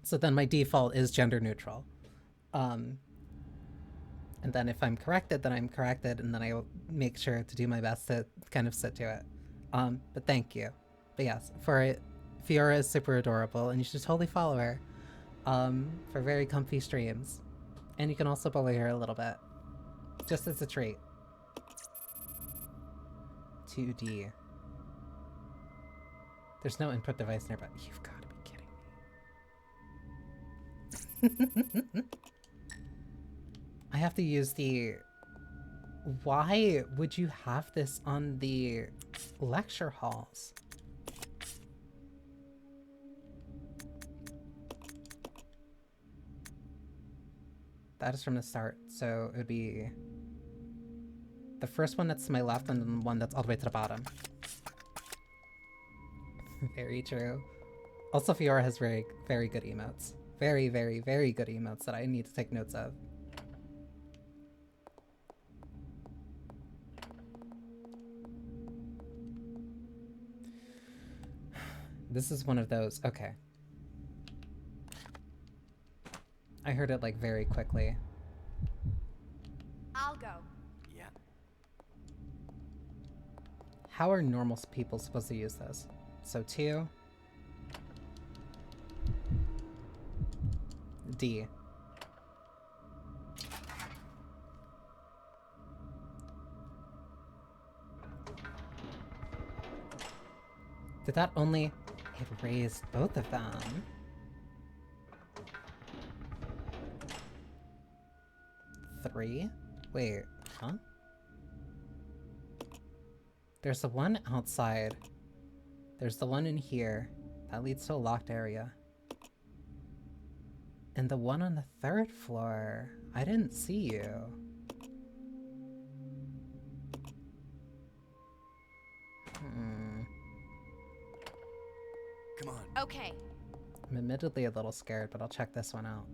So then my default is gender neutral. And then if I'm corrected, then I'm corrected, and then I will make sure to do my best to kind of sit to it. But thank you. But yes, Fiora is super adorable, and you should totally follow her for very comfy streams. And you can also bully her a little bit, just as a treat. 2D. There's no input device nearby. You've got to be kidding me. I have to use the... Why would you have this on the lecture halls? That is from the start, so it would be the first one that's to my left and then the one that's all the way to the bottom. Very true. Also, Fiora has very, very good emotes. Very, very, very good emotes that I need to take notes of. This is one of those. Okay. I heard it, like, very quickly. I'll go. Yeah. How are normal people supposed to use this? So 2. D. Did that only... It raised both of them. Three? Wait, huh? There's the one outside. There's the one in here. That leads to a locked area. And the one on the 3rd floor. I didn't see you. Come on. Okay. I'm admittedly a little scared, but I'll check this one out.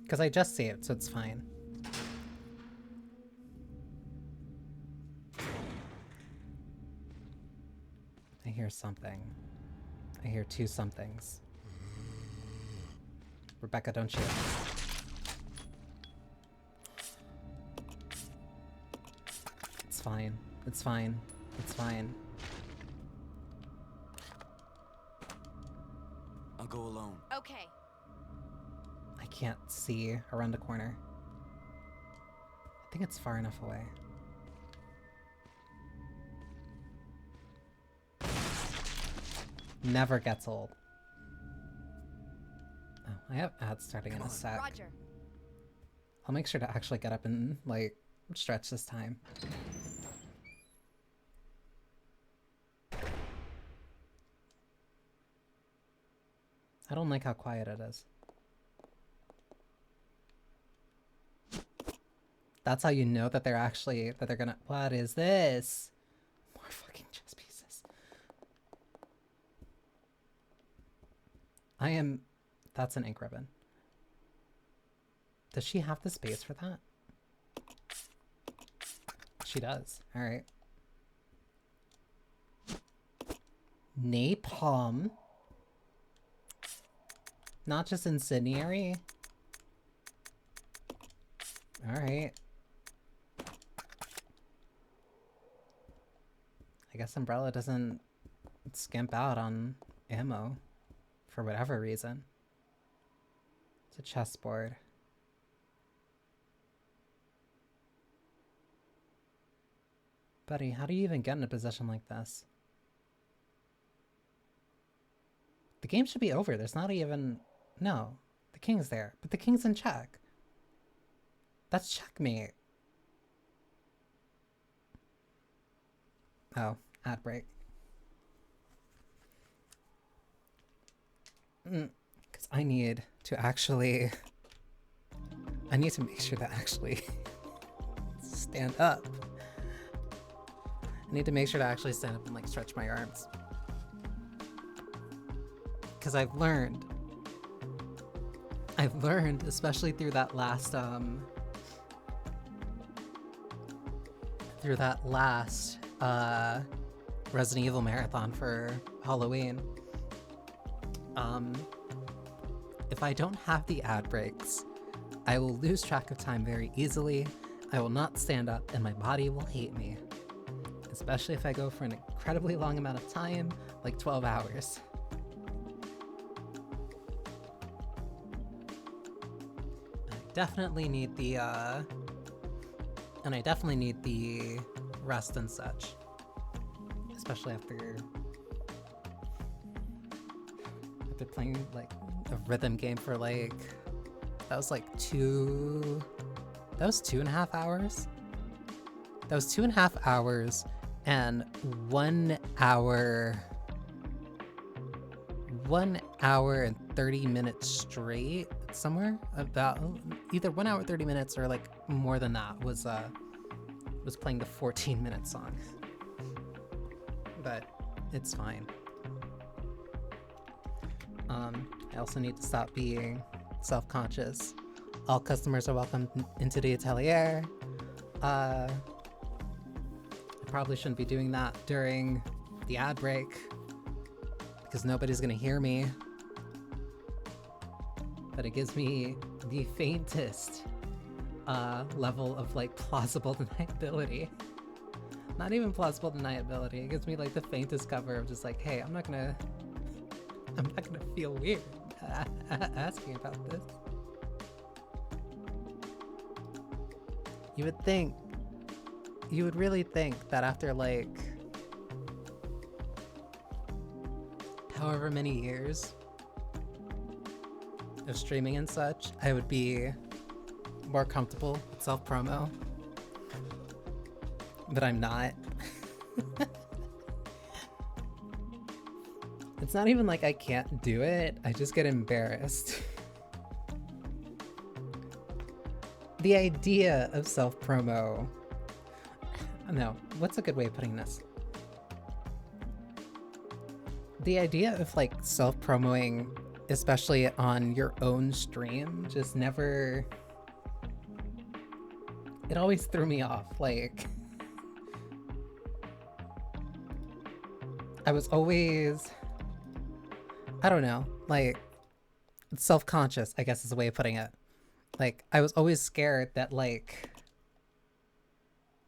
Because I just see it, so it's fine. I hear something. I hear two somethings. Rebecca, don't shoot. It's fine. It's fine. It's fine. I'll go alone. Okay. I can't see around the corner. I think it's far enough away. Never gets old. Oh, I have ads starting in a sec. Roger. I'll make sure to actually get up and, like, stretch this time. I don't like how quiet it is. That's how you know that they're gonna, what is this? More fucking chess pieces. That's an ink ribbon. Does she have the space for that? She does. Alright. Napalm. Not just incendiary. Alright. I guess Umbrella doesn't skimp out on ammo for whatever reason. It's a chessboard. Buddy, how do you even get in a position like this? The game should be over. There's not even... No, the king's there, but the king's in check. That's checkmate. Oh, ad break. Because I need to actually... I need to make sure to actually stand up. I need to make sure to actually stand up and like stretch my arms. Because I've learned, especially through that last, Resident Evil marathon for Halloween. If I don't have the ad breaks, I will lose track of time very easily. I will not stand up and my body will hate me. Especially if I go for an incredibly long amount of time, like 12 hours. I definitely need the, and I definitely need the rest and such. Especially after playing, like, a rhythm game for, like, that was 2.5 hours? That was 2.5 hours and 1 hour and 30 minutes straight, somewhere about either 1 hour 30 minutes or like more than that was playing the 14-minute song. But it's fine. I also need to stop being self-conscious. All customers are welcome into the atelier. I probably shouldn't be doing that during the ad break because nobody's gonna hear me. But it gives me the faintest level of like plausible deniability. Not even plausible deniability. It gives me like the faintest cover of just like, hey, I'm not gonna feel weird asking about this. You would really think that after like however many years of streaming and such, I would be more comfortable with self-promo. But I'm not. It's not even like I can't do it, I just get embarrassed. The idea of self-promo... No, what's a good way of putting this? The idea of like self-promoing, especially on your own stream, just never... It always threw me off, like... I was always I don't know, like, self-conscious, I guess is a way of putting it. Like, I was always scared that, like,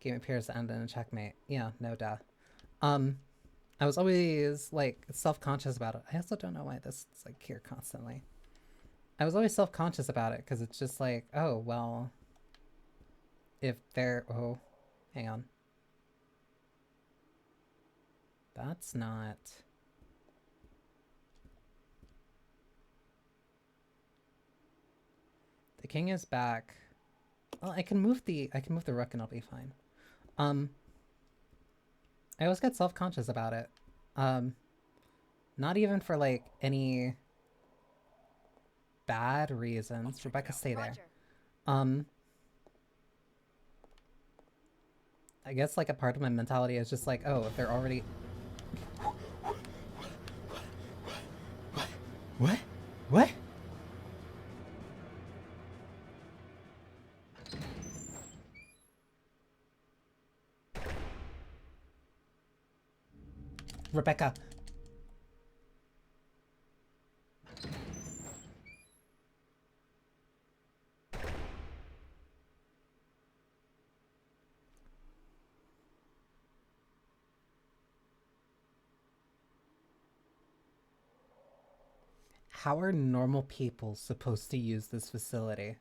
game appears to end in a checkmate. Yeah, no duh. I was always, like, self-conscious about it. I also don't know why this is, like, here constantly. I was always self-conscious about it, because it's just like, oh, well, if they're... Oh, hang on. That's not... The king is back. Well, I can move the rook and I'll be fine. I always get self-conscious about it. Not even for, like, any bad reasons. Rebecca, stay there. I guess, like, a part of my mentality is just like, oh, if they're already... What? What? Rebecca. How are normal people supposed to use this facility?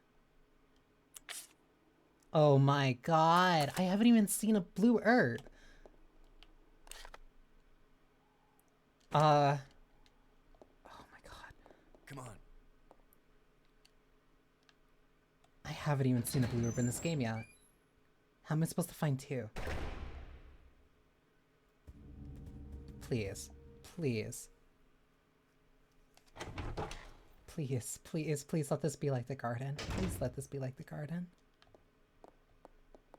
Oh my god, I haven't even seen a blue herb. Oh my god. Come on. I haven't even seen a blue herb in this game yet. How am I supposed to find two? Please. Please. Please, please, please let this be like the garden. Please let this be like the garden.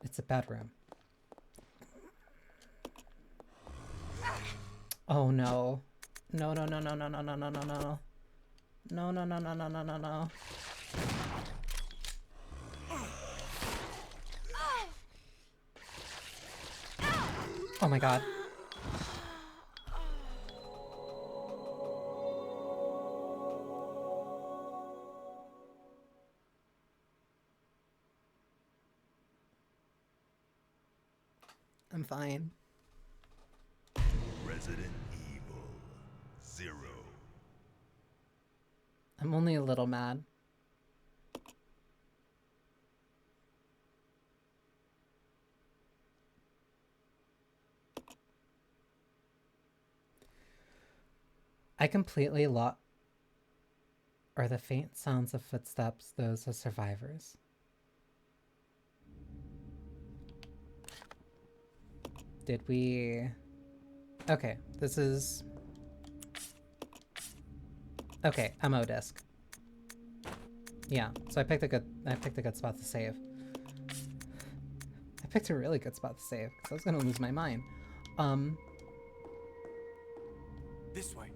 It's a bedroom. Oh no. No, no, no, no, no, no, no, no, no, no. No, no, no, no, no, no, no, no. Oh my god. I'm fine. Resident Evil 0. I'm only a little mad. I completely lost. Are the faint sounds of footsteps those of survivors? Did we... Okay, this is... Okay, ammo disc. Yeah, so I picked a good spot to save. I picked a really good spot to save, because I was gonna lose my mind. This way.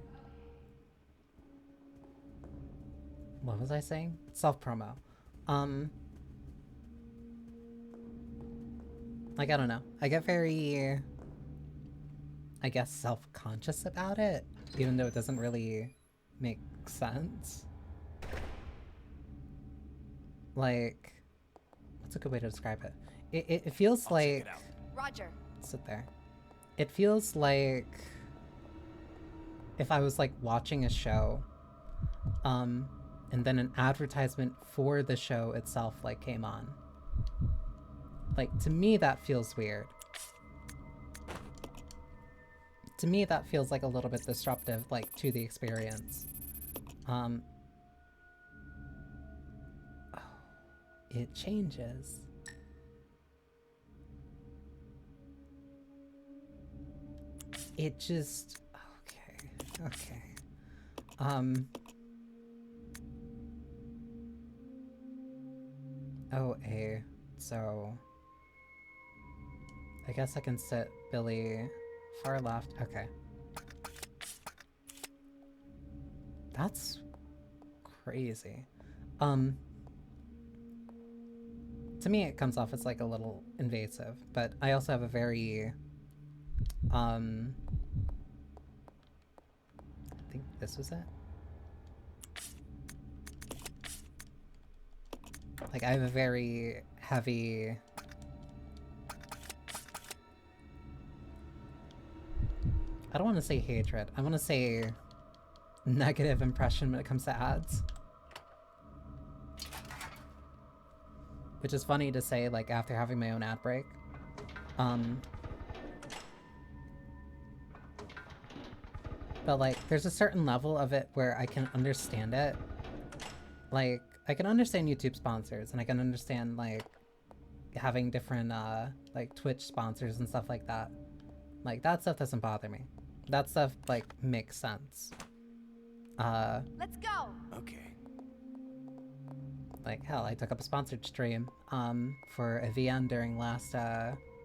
What was I saying? Self-promo. Like, I don't know. I get very, I guess, self-conscious about it, even though it doesn't really make sense. Like, what's a good way to describe it? It feels like... Roger. Sit there. It feels like if I was, like, watching a show, and then an advertisement for the show itself, like, came on. Like, to me, that feels weird. To me, that feels like a little bit disruptive, like, to the experience. Oh, it changes. It just... Okay, okay. Oh, so... I guess I can sit Billy far left. Okay. That's crazy. To me it comes off as like a little invasive, but I also have a very, I think this was it? Like, I have a very heavy... I don't want to say hatred. I want to say negative impression when it comes to ads. Which is funny to say, like, after having my own ad break. But, like, there's a certain level of it where I can understand it. Like, I can understand YouTube sponsors, and I can understand, like, having different, like, Twitch sponsors and stuff like that. Like, that stuff doesn't bother me. That stuff, like, makes sense. Let's go! Okay. Like, hell, I took up a sponsored stream, for a VN during last,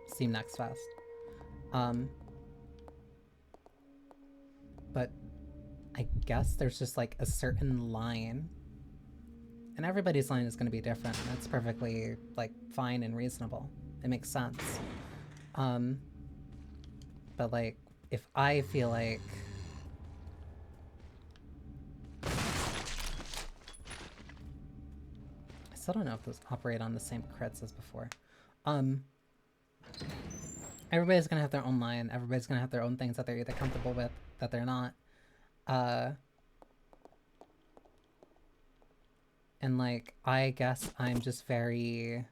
Steam Next Fest. But I guess there's just, like, a certain line. And everybody's line is gonna be different, and that's perfectly, like, fine and reasonable. It makes sense. But, like, if I feel like... I still don't know if those operate on the same crits as before. Everybody's gonna have their own line, everybody's gonna have their own things that they're either comfortable with, that they're not. And, like, I guess I'm just very...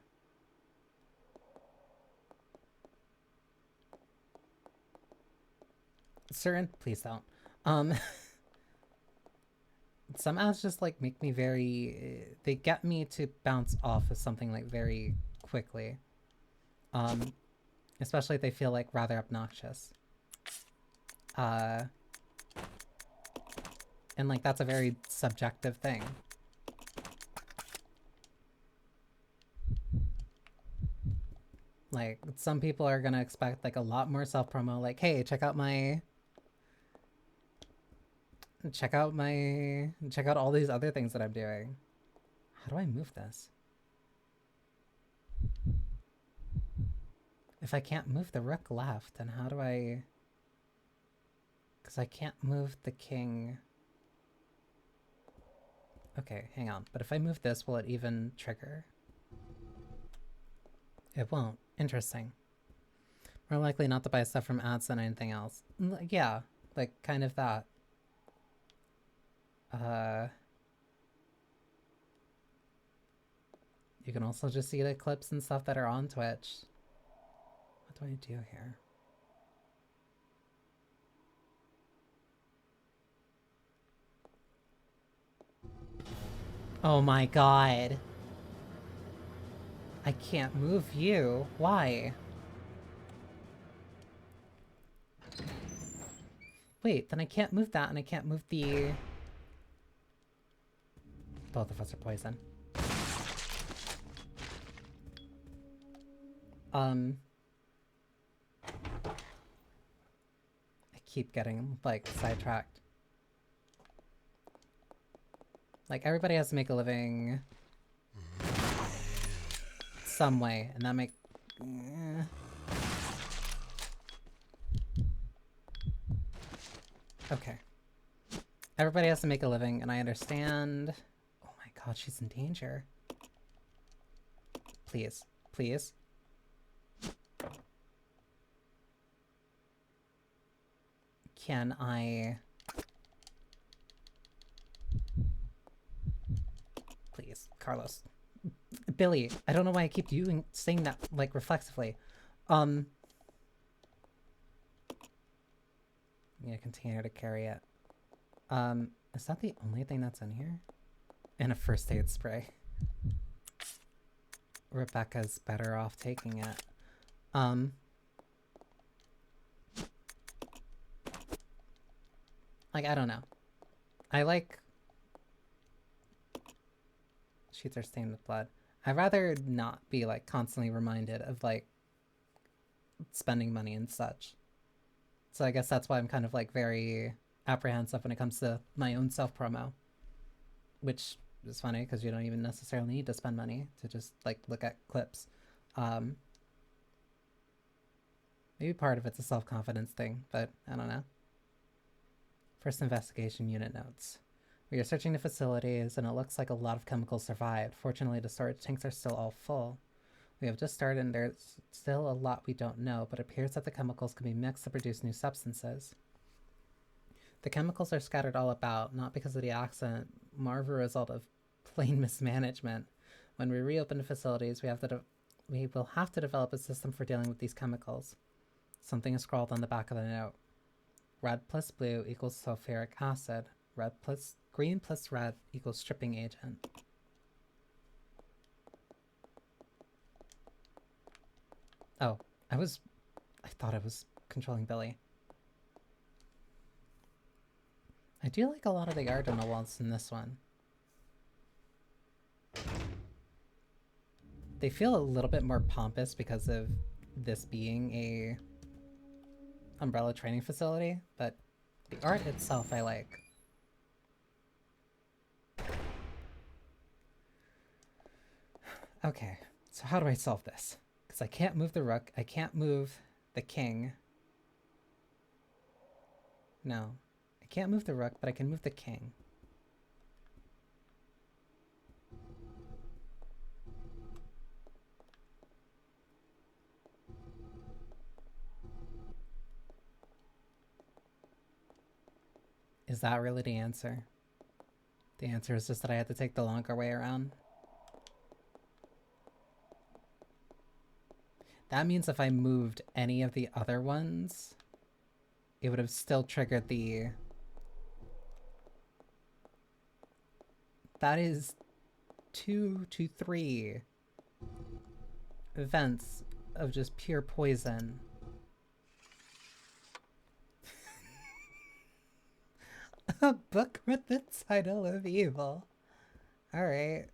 certain... Please don't. Some ads just, like, make me very... They get me to bounce off of something, like, very quickly. Especially if they feel, like, rather obnoxious. And, like, that's a very subjective thing. Like, some people are gonna expect, like, a lot more self-promo, like, hey, check out all these other things that I'm doing. How do I move this? If I can't move the rook left, then how do I... Because I can't move the king... Okay, hang on. But if I move this, will it even trigger? It won't. Interesting. More likely not to buy stuff from ads than anything else. Yeah, like, kind of that. You can also just see the clips and stuff that are on Twitch. What do I do here? Oh my god. I can't move you. Why? Wait, then I can't move that and I can't move the... Both of us are poison. I keep getting, like, sidetracked. Like, everybody has to make a living... some way, and that make... Okay. Everybody has to make a living, and I understand... Oh my god, she's in danger. Please. Please. Can I... Please, Carlos. Billy, I don't know why I keep saying that, like, reflexively. I'm gonna continue to carry it. Is that the only thing that's in here? And a first aid spray. Rebecca's better off taking it. Like, I don't know. I like... Sheets are stained with blood. I'd rather not be, like, constantly reminded of, like, spending money and such. So I guess that's why I'm kind of, like, very apprehensive when it comes to my own self-promo. Which is funny, because you don't even necessarily need to spend money to just, like, look at clips. Maybe part of it's a self-confidence thing, but I don't know. First investigation unit notes. We are searching the facilities, and it looks like a lot of chemicals survived. Fortunately, the storage tanks are still all full. We have just started, and there's still a lot we don't know, but it appears that the chemicals can be mixed to produce new substances. The chemicals are scattered all about, not because of the accident, more of a result of plain mismanagement. When we reopen the facilities, we will have to develop a system for dealing with these chemicals. Something is scrawled on the back of the note. Red plus blue equals sulfuric acid. Green plus red equals stripping agent. Oh, I thought I was controlling Billy. I do like a lot of the art on the walls in this one. They feel a little bit more pompous because of this being a Umbrella training facility, but the art itself I like. Okay, so how do I solve this? Because I can't move the rook, I can't move the king. No, I can't move the rook, but I can move the king. Is that really the answer? The answer is just that I had to take the longer way around. That means if I moved any of the other ones, it would have still triggered the... That is 2 to 3 events of just pure poison. A book with the title of evil. Alright.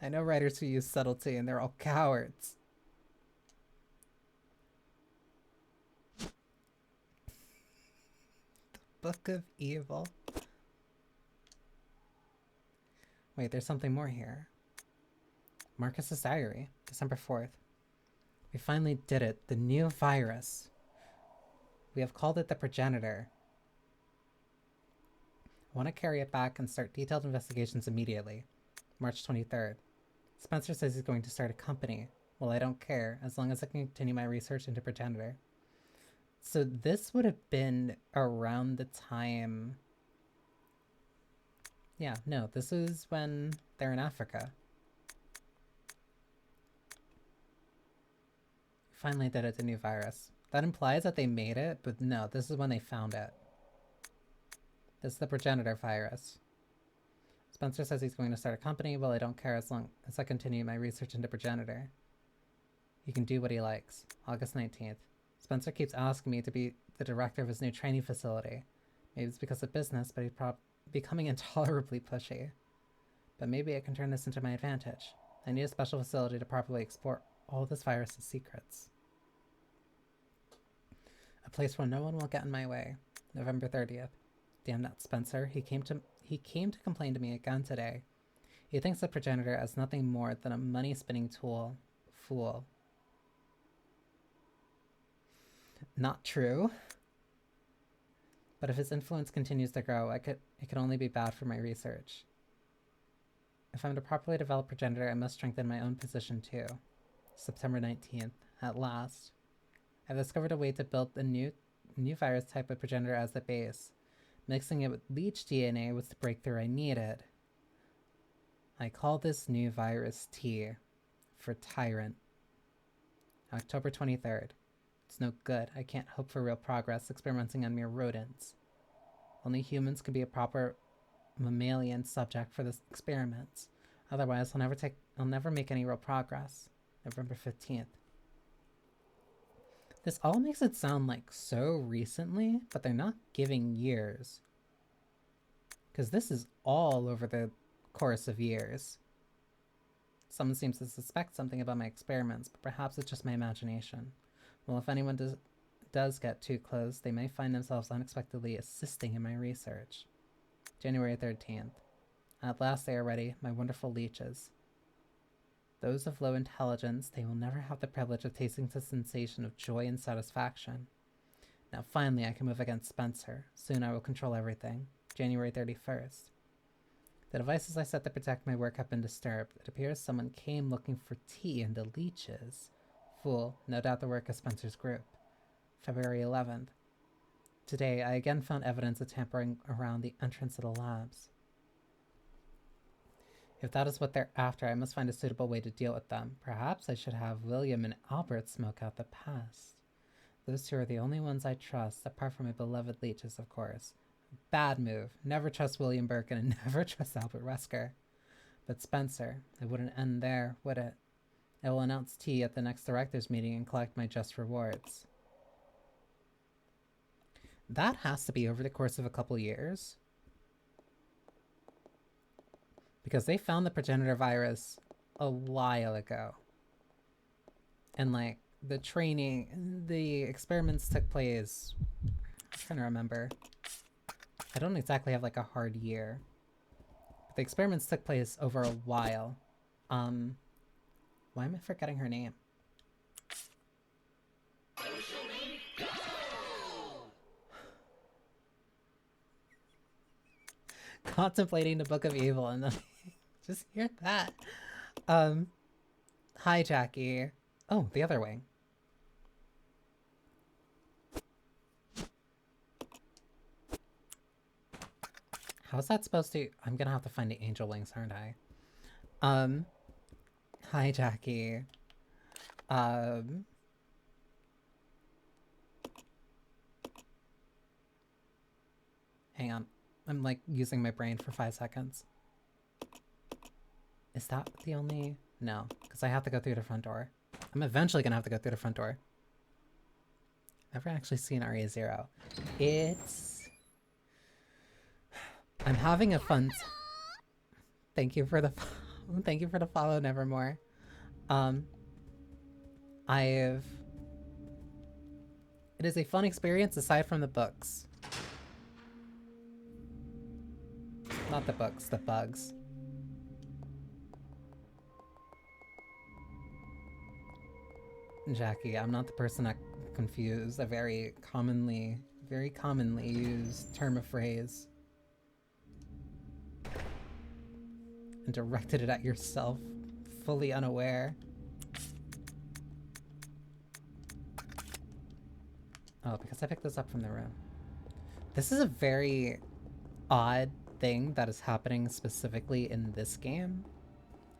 I know writers who use subtlety and they're all cowards. The Book of Evil. Wait, there's something more here. Marcus's diary, December 4th. We finally did it. The new virus. We have called it the progenitor. I want to carry it back and start detailed investigations immediately. March 23rd. Spencer says he's going to start a company. Well, I don't care, as long as I can continue my research into progenitor. So this would have been around the time... Yeah, no, this is when they're in Africa. Finally did it, the new virus. That implies that they made it, but no, this is when they found it. This is the progenitor virus. Spencer says he's going to start a company. Well, I don't care as long as I continue my research into progenitor. He can do what he likes. August 19th. Spencer keeps asking me to be the director of his new training facility. Maybe it's because of business, but he's becoming intolerably pushy. But maybe I can turn this into my advantage. I need a special facility to properly explore all this virus's secrets. A place where no one will get in my way. November 30th. Damn that Spencer. He came to complain to me again today. He thinks the progenitor as nothing more than a money-spinning tool. Fool. Not true. But if his influence continues to grow, it could only be bad for my research. If I'm to properly develop progenitor, I must strengthen my own position too. September 19th. At last. I've discovered a way to build a new virus type of progenitor as the base. Mixing it with leech DNA was the breakthrough I needed. I call this new virus T for Tyrant. October 23rd. It's no good. I can't hope for real progress experimenting on mere rodents. Only humans can be a proper mammalian subject for this experiments. Otherwise, I'll never make any real progress. November 15th. This all makes it sound like so recently, but they're not giving years. Because this is all over the course of years. Someone seems to suspect something about my experiments, but perhaps it's just my imagination. Well, if anyone does get too close, they may find themselves unexpectedly assisting in my research. January 13th. At last they are ready, my wonderful leeches. Those of low intelligence, they will never have the privilege of tasting the sensation of joy and satisfaction. Now finally I can move against Spencer. Soon I will control everything. January 31st. The devices I set to protect my work have been disturbed. It appears someone came looking for tea in the leeches. Fool, no doubt the work of Spencer's group. February 11th. Today, I again found evidence of tampering around the entrance of the labs. If that is what they're after, I must find a suitable way to deal with them. Perhaps I should have William and Albert smoke out the past. Those two are the only ones I trust, apart from my beloved leeches, of course. Bad move. Never trust William Birkin and never trust Albert Wesker. But Spencer, it wouldn't end there, would it? I will announce tea at the next director's meeting and collect my just rewards. That has to be over the course of a couple years. Because they found the progenitor virus a while ago. And like, the training, the experiments took place... I'm trying to remember. I don't exactly have like a hard year. But the experiments took place over a while. Why am I forgetting her name? Contemplating the Book of Evil and then just hear that. Hi Jackie. Oh, the other wing. How's that supposed to... I'm gonna have to find the angel wings, aren't I? Hi Jackie. Hang on. I'm like using my brain for 5 seconds. Is that the only... No, because I have to go through the front door. I'm eventually gonna have to go through the front door. Never actually seen RE0. It's... I'm having a fun... Thank you for the thank you for the follow, Nevermore. It is a fun experience aside from the books. Not the books, the bugs. Jackie, I'm not the person that confused a very commonly used term of phrase. And directed it at yourself, fully unaware. Oh, because I picked this up from the room. This is a very odd thing that is happening specifically in this game.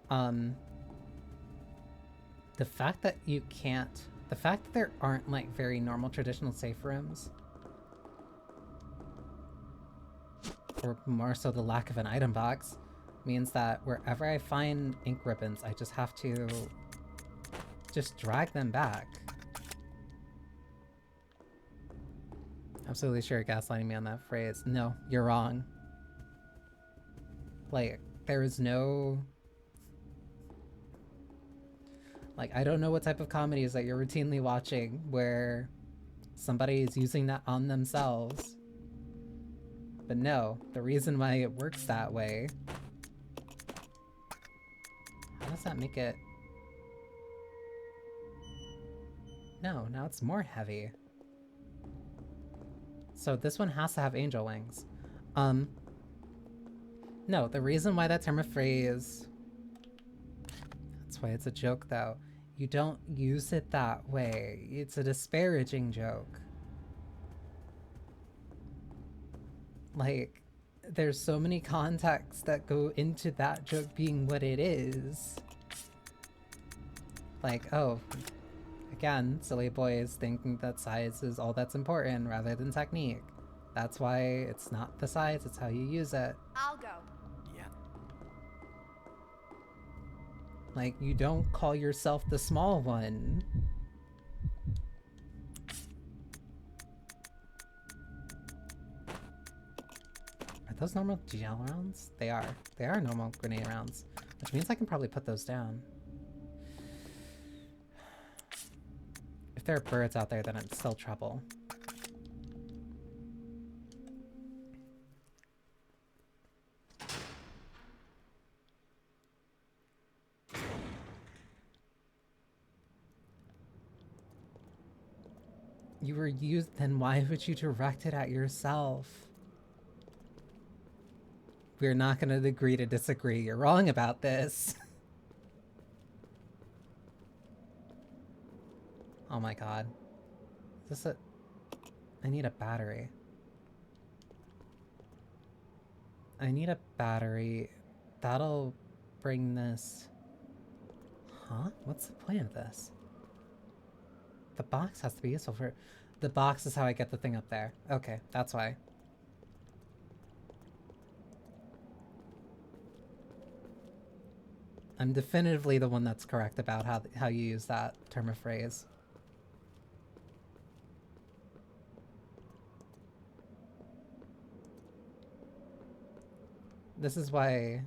The fact that you can't... The fact that there aren't, like, very normal traditional safe rooms, or more so the lack of an item box, means that wherever I find ink ribbons, I just have to just drag them back. Absolutely sure you're gaslighting me on that phrase. No, you're wrong. Like, there is no... Like, I don't know what type of comedies that you're routinely watching where somebody is using that on themselves. But no, the reason why it works that way... How does that make it... No, now it's more heavy. So this one has to have angel wings. No, the reason why that term of phrase... That's why it's a joke, though. You don't use it that way. It's a disparaging joke. Like, there's so many contexts that go into that joke being what it is. Like, oh, again, silly boys thinking that size is all that's important rather than technique. That's why it's not the size, it's how you use it. I'll go. Yeah. Like, you don't call yourself the small one. Are those normal gel rounds? They are. They are normal grenade rounds. Which means I can probably put those down. If there are birds out there, then it's still trouble. You were used, then why would you direct it at yourself? We're not gonna agree to disagree. You're wrong about this. Oh my god. Is this a... I need a battery. I need a battery. That'll bring this... Huh? What's the point of this? The box has to be useful for... The box is how I get the thing up there. Okay, that's why. I'm definitively the one that's correct about how you use that term of phrase. This is why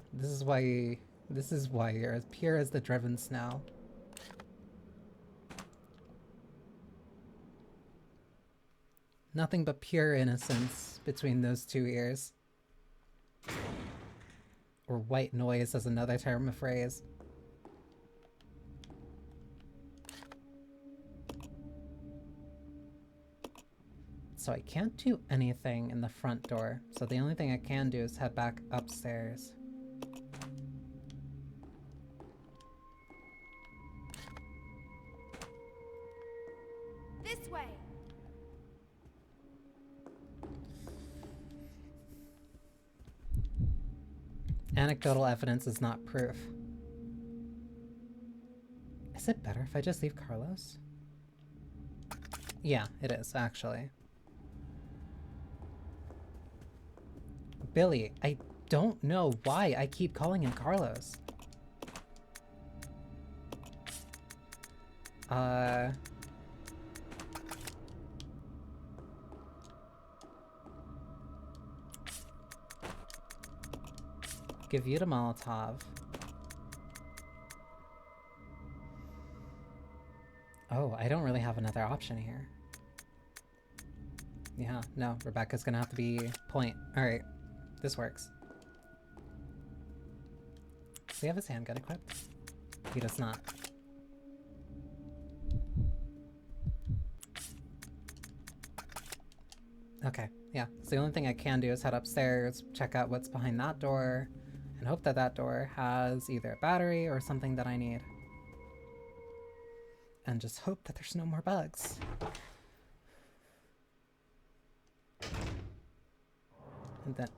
you're as pure as the driven snow. Nothing but pure innocence between those two ears. Or white noise as another term of phrase. So I can't do anything in the front door. So the only thing I can do is head back upstairs. This way. Anecdotal evidence is not proof. Is it better if I just leave Carlos? Yeah, it is, actually. Billy, I don't know why I keep calling him Carlos. Give you to Molotov. Oh, I don't really have another option here. Yeah, no, Rebecca's gonna have to be point. Alright, this works. Does he have his handgun equipped? He does not. Okay, yeah. So the only thing I can do is head upstairs, check out what's behind that door, and hope that that door has either a battery or something that I need. And just hope that there's no more bugs. And then...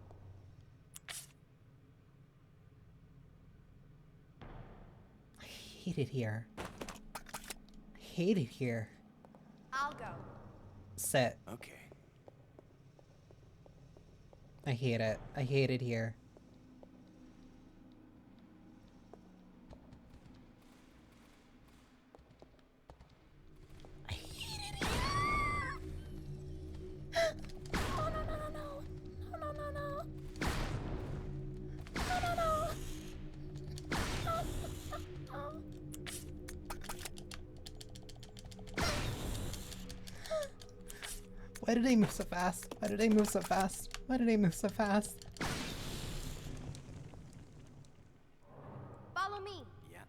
I hate it here. I hate it here. I'll go. Sit. Okay. I hate it. I hate it here. I hate it here. No, no, no, no, no. No, no, no, no. No, no, no. No. Why did they move so fast? Why did they move so fast? Why did they move so fast? Follow me. Yeah.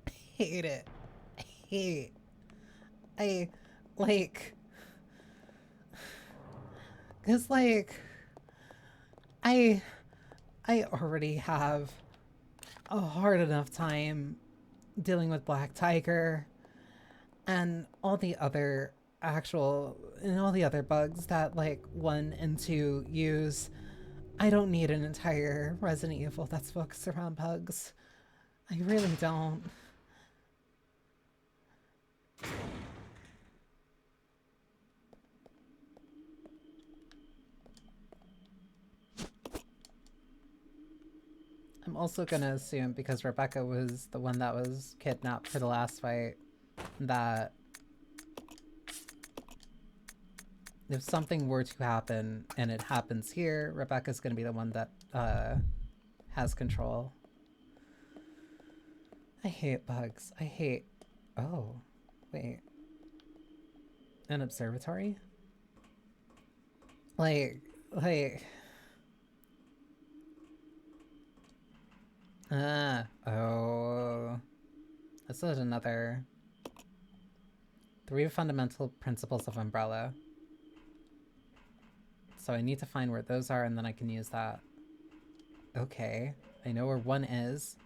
I hate it. I hate. Like... Cause like... I already have a hard enough time dealing with Black Tiger and all the other bugs that like 1 and 2 use. I don't need an entire Resident Evil that's focused around bugs. I really don't. I'm also gonna assume, because Rebecca was the one that was kidnapped for the last fight, that if something were to happen and it happens here, Rebecca's gonna be the one that has control. I hate bugs. I hate... Oh, wait. An observatory? Like... Oh. This is another... 3 fundamental principles of Umbrella. So I need to find where those are and then I can use that. Okay, I know where one is.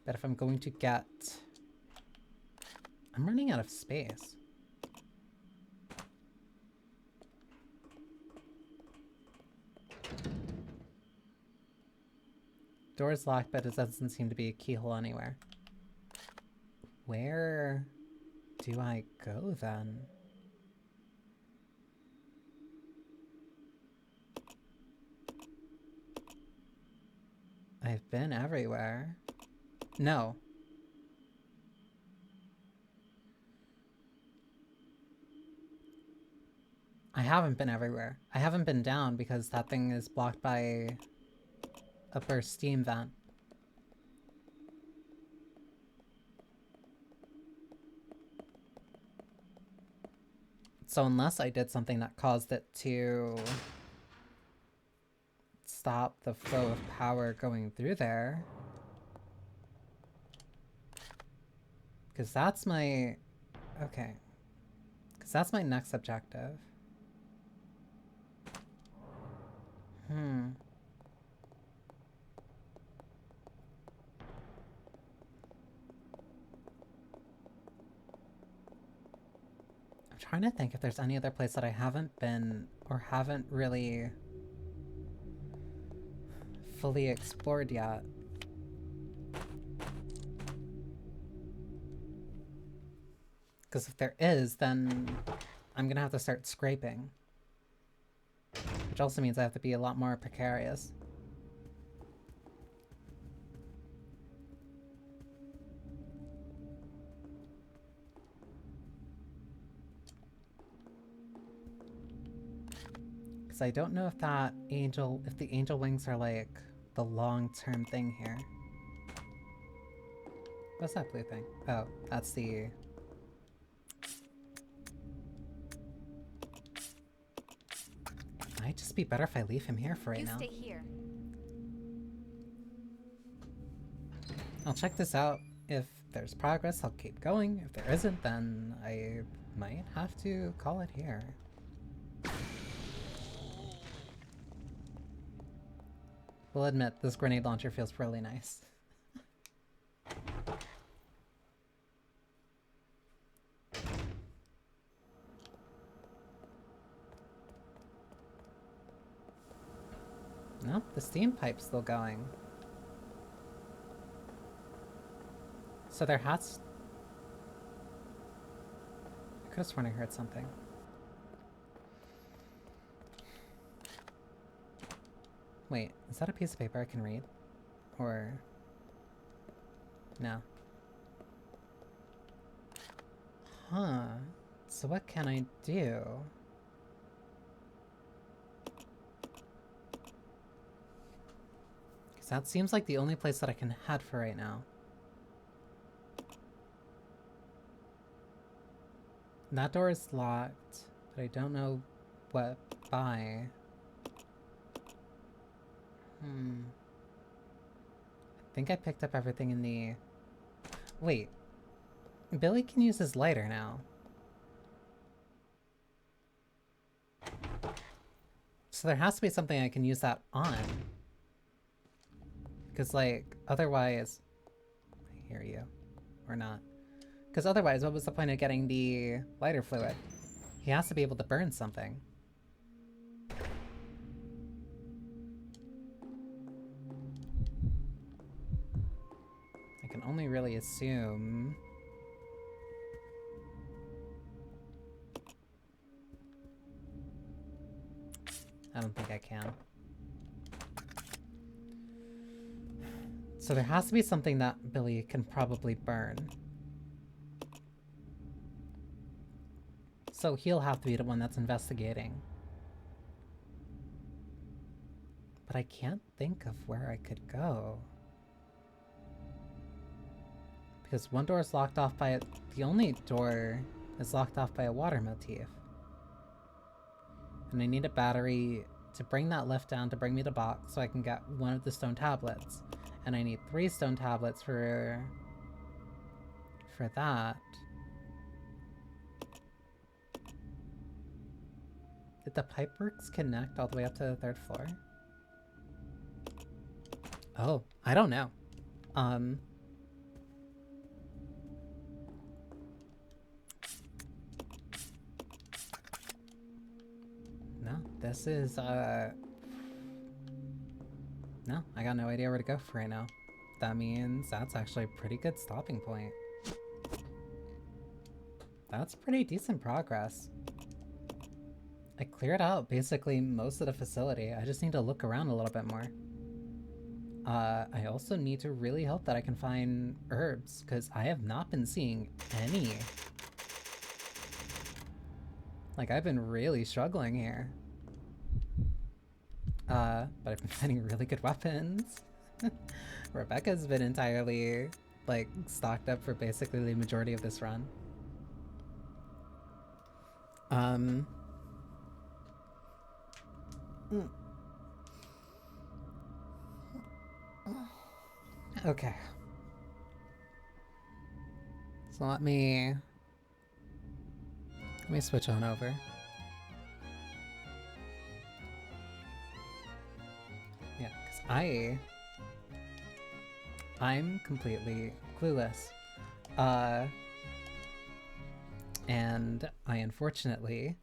But if I'm going to get... I'm running out of space. Door's locked, but it doesn't seem to be a keyhole anywhere. Where do I go then? I've been everywhere. No. I haven't been everywhere. I haven't been down because that thing is blocked by a burst steam vent. So unless I did something that caused it to stop the flow of power going through there. Because that's my... Okay. Because that's my next objective. I'm trying to think if there's any other place that I haven't been or haven't really fully explored yet. Because if there is, then I'm gonna have to start scraping. Which also means I have to be a lot more precarious. Because I don't know if that angel, if the angel wings are like the long-term thing here. What's that blue thing? Oh, that's the... Might just be better if I leave him here for right now. You stay here. I'll check this out. If there's progress, I'll keep going. If there isn't, then I might have to call it here. We'll admit, this grenade launcher feels really nice. Nope, the steam pipe's still going. So there has... I could have sworn I heard something. Wait, is that a piece of paper I can read? Or... no. Huh. So what can I do? Because that seems like the only place that I can head for right now. That door is locked, but I don't know what by. I think I picked up everything in the... Wait. Billy can use his lighter now. So there has to be something I can use that on. Because, like, otherwise... I hear you. Or not. Because otherwise, what was the point of getting the lighter fluid? He has to be able to burn something. I can only really assume... I don't think I can. So there has to be something that Billy can probably burn. So he'll have to be the one that's investigating. But I can't think of where I could go. Because one door is locked off by a... The only door is locked off by a water motif. And I need a battery to bring that lift down to bring me the box so I can get one of the stone tablets. And I need 3 stone tablets for that. Did the pipeworks connect all the way up to the 3rd floor? Oh, I don't know. No, this is, no, I got no idea where to go for right now. That means that's actually a pretty good stopping point. That's pretty decent progress. I cleared out basically most of the facility. I just need to look around a little bit more. I also need to really hope that I can find herbs, because I have not been seeing any. Like, I've been really struggling here. But I've been finding really good weapons. Rebecca's been entirely, like, stocked up for basically the majority of this run. Okay. So let me switch on over. Yeah, because I'm completely clueless. And I unfortunately...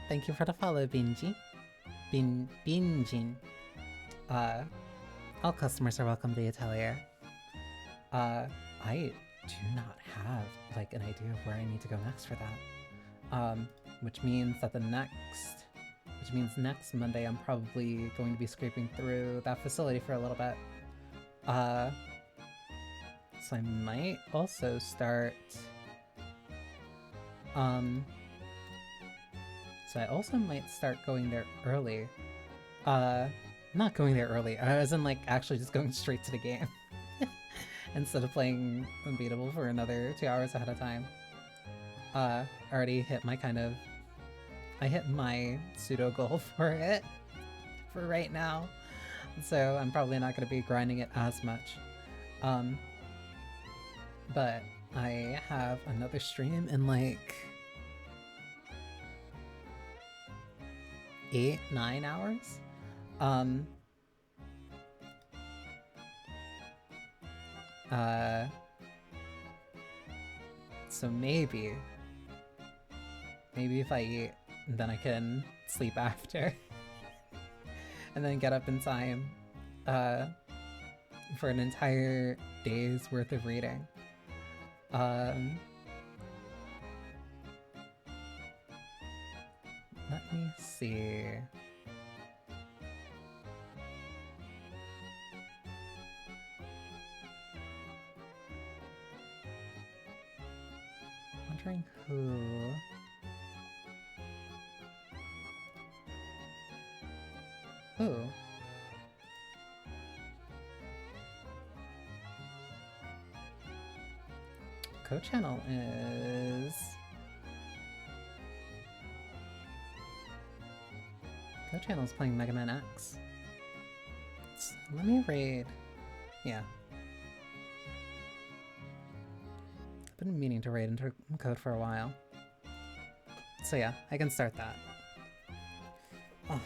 Thank you for the follow, Binji. Binjin. All customers are welcome to the atelier. I do not have, like, an idea of where I need to go next for that. Which means that next Monday I'm probably going to be scraping through that facility for a little bit. So I might also start... So I also might start going there early. Not going there early, as in, like, actually just going straight to the game. Instead of playing Unbeatable for another 2 hours ahead of time. Already hit my I hit my pseudo goal for it for right now. So I'm probably not going to be grinding it as much. But I have another stream in like 8-9 hours. So maybe if I eat, then I can sleep after. And then get up in time for an entire day's worth of reading. Let me see. Wondering who... Ooh. Co-channel is... Co-channel's playing Mega Man X. Let me raid... Yeah. I've been meaning to raid into code for a while. So yeah, I can start that. Oh.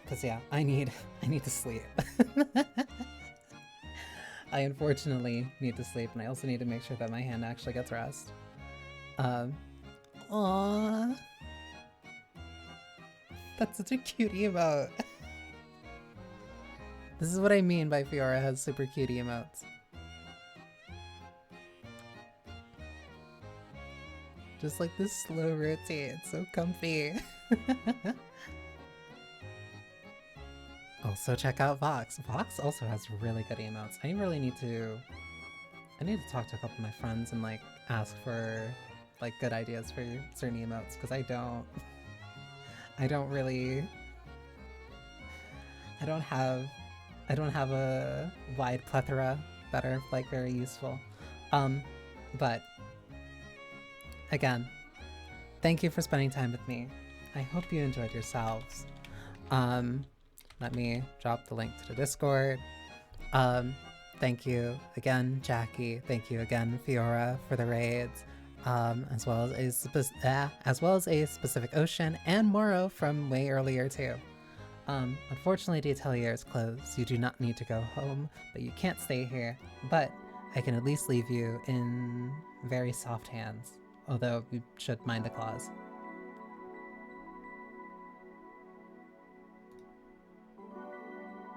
Cause yeah, I need to sleep. I unfortunately need to sleep, and I also need to make sure that my hand actually gets rest. Aww. That's such a cute emote. This is what I mean by Fiora has super cute emotes. Just like this slow rotate, it's so comfy. Also check out Vox. Vox also has really good emotes. I need to talk to a couple of my friends and like ask for like good ideas for certain emotes, because I don't have a wide plethora that are like very useful. But again, thank you for spending time with me. I hope you enjoyed yourselves. Let me drop the link to the Discord. Thank you again, Jackie. Thank you again, Fiora, for the raids. as well as a specific ocean, and Moro from way earlier too. Unfortunately, the atelier is closed. You do not need to go home, but you can't stay here. But I can at least leave you in very soft hands, although you should mind the claws.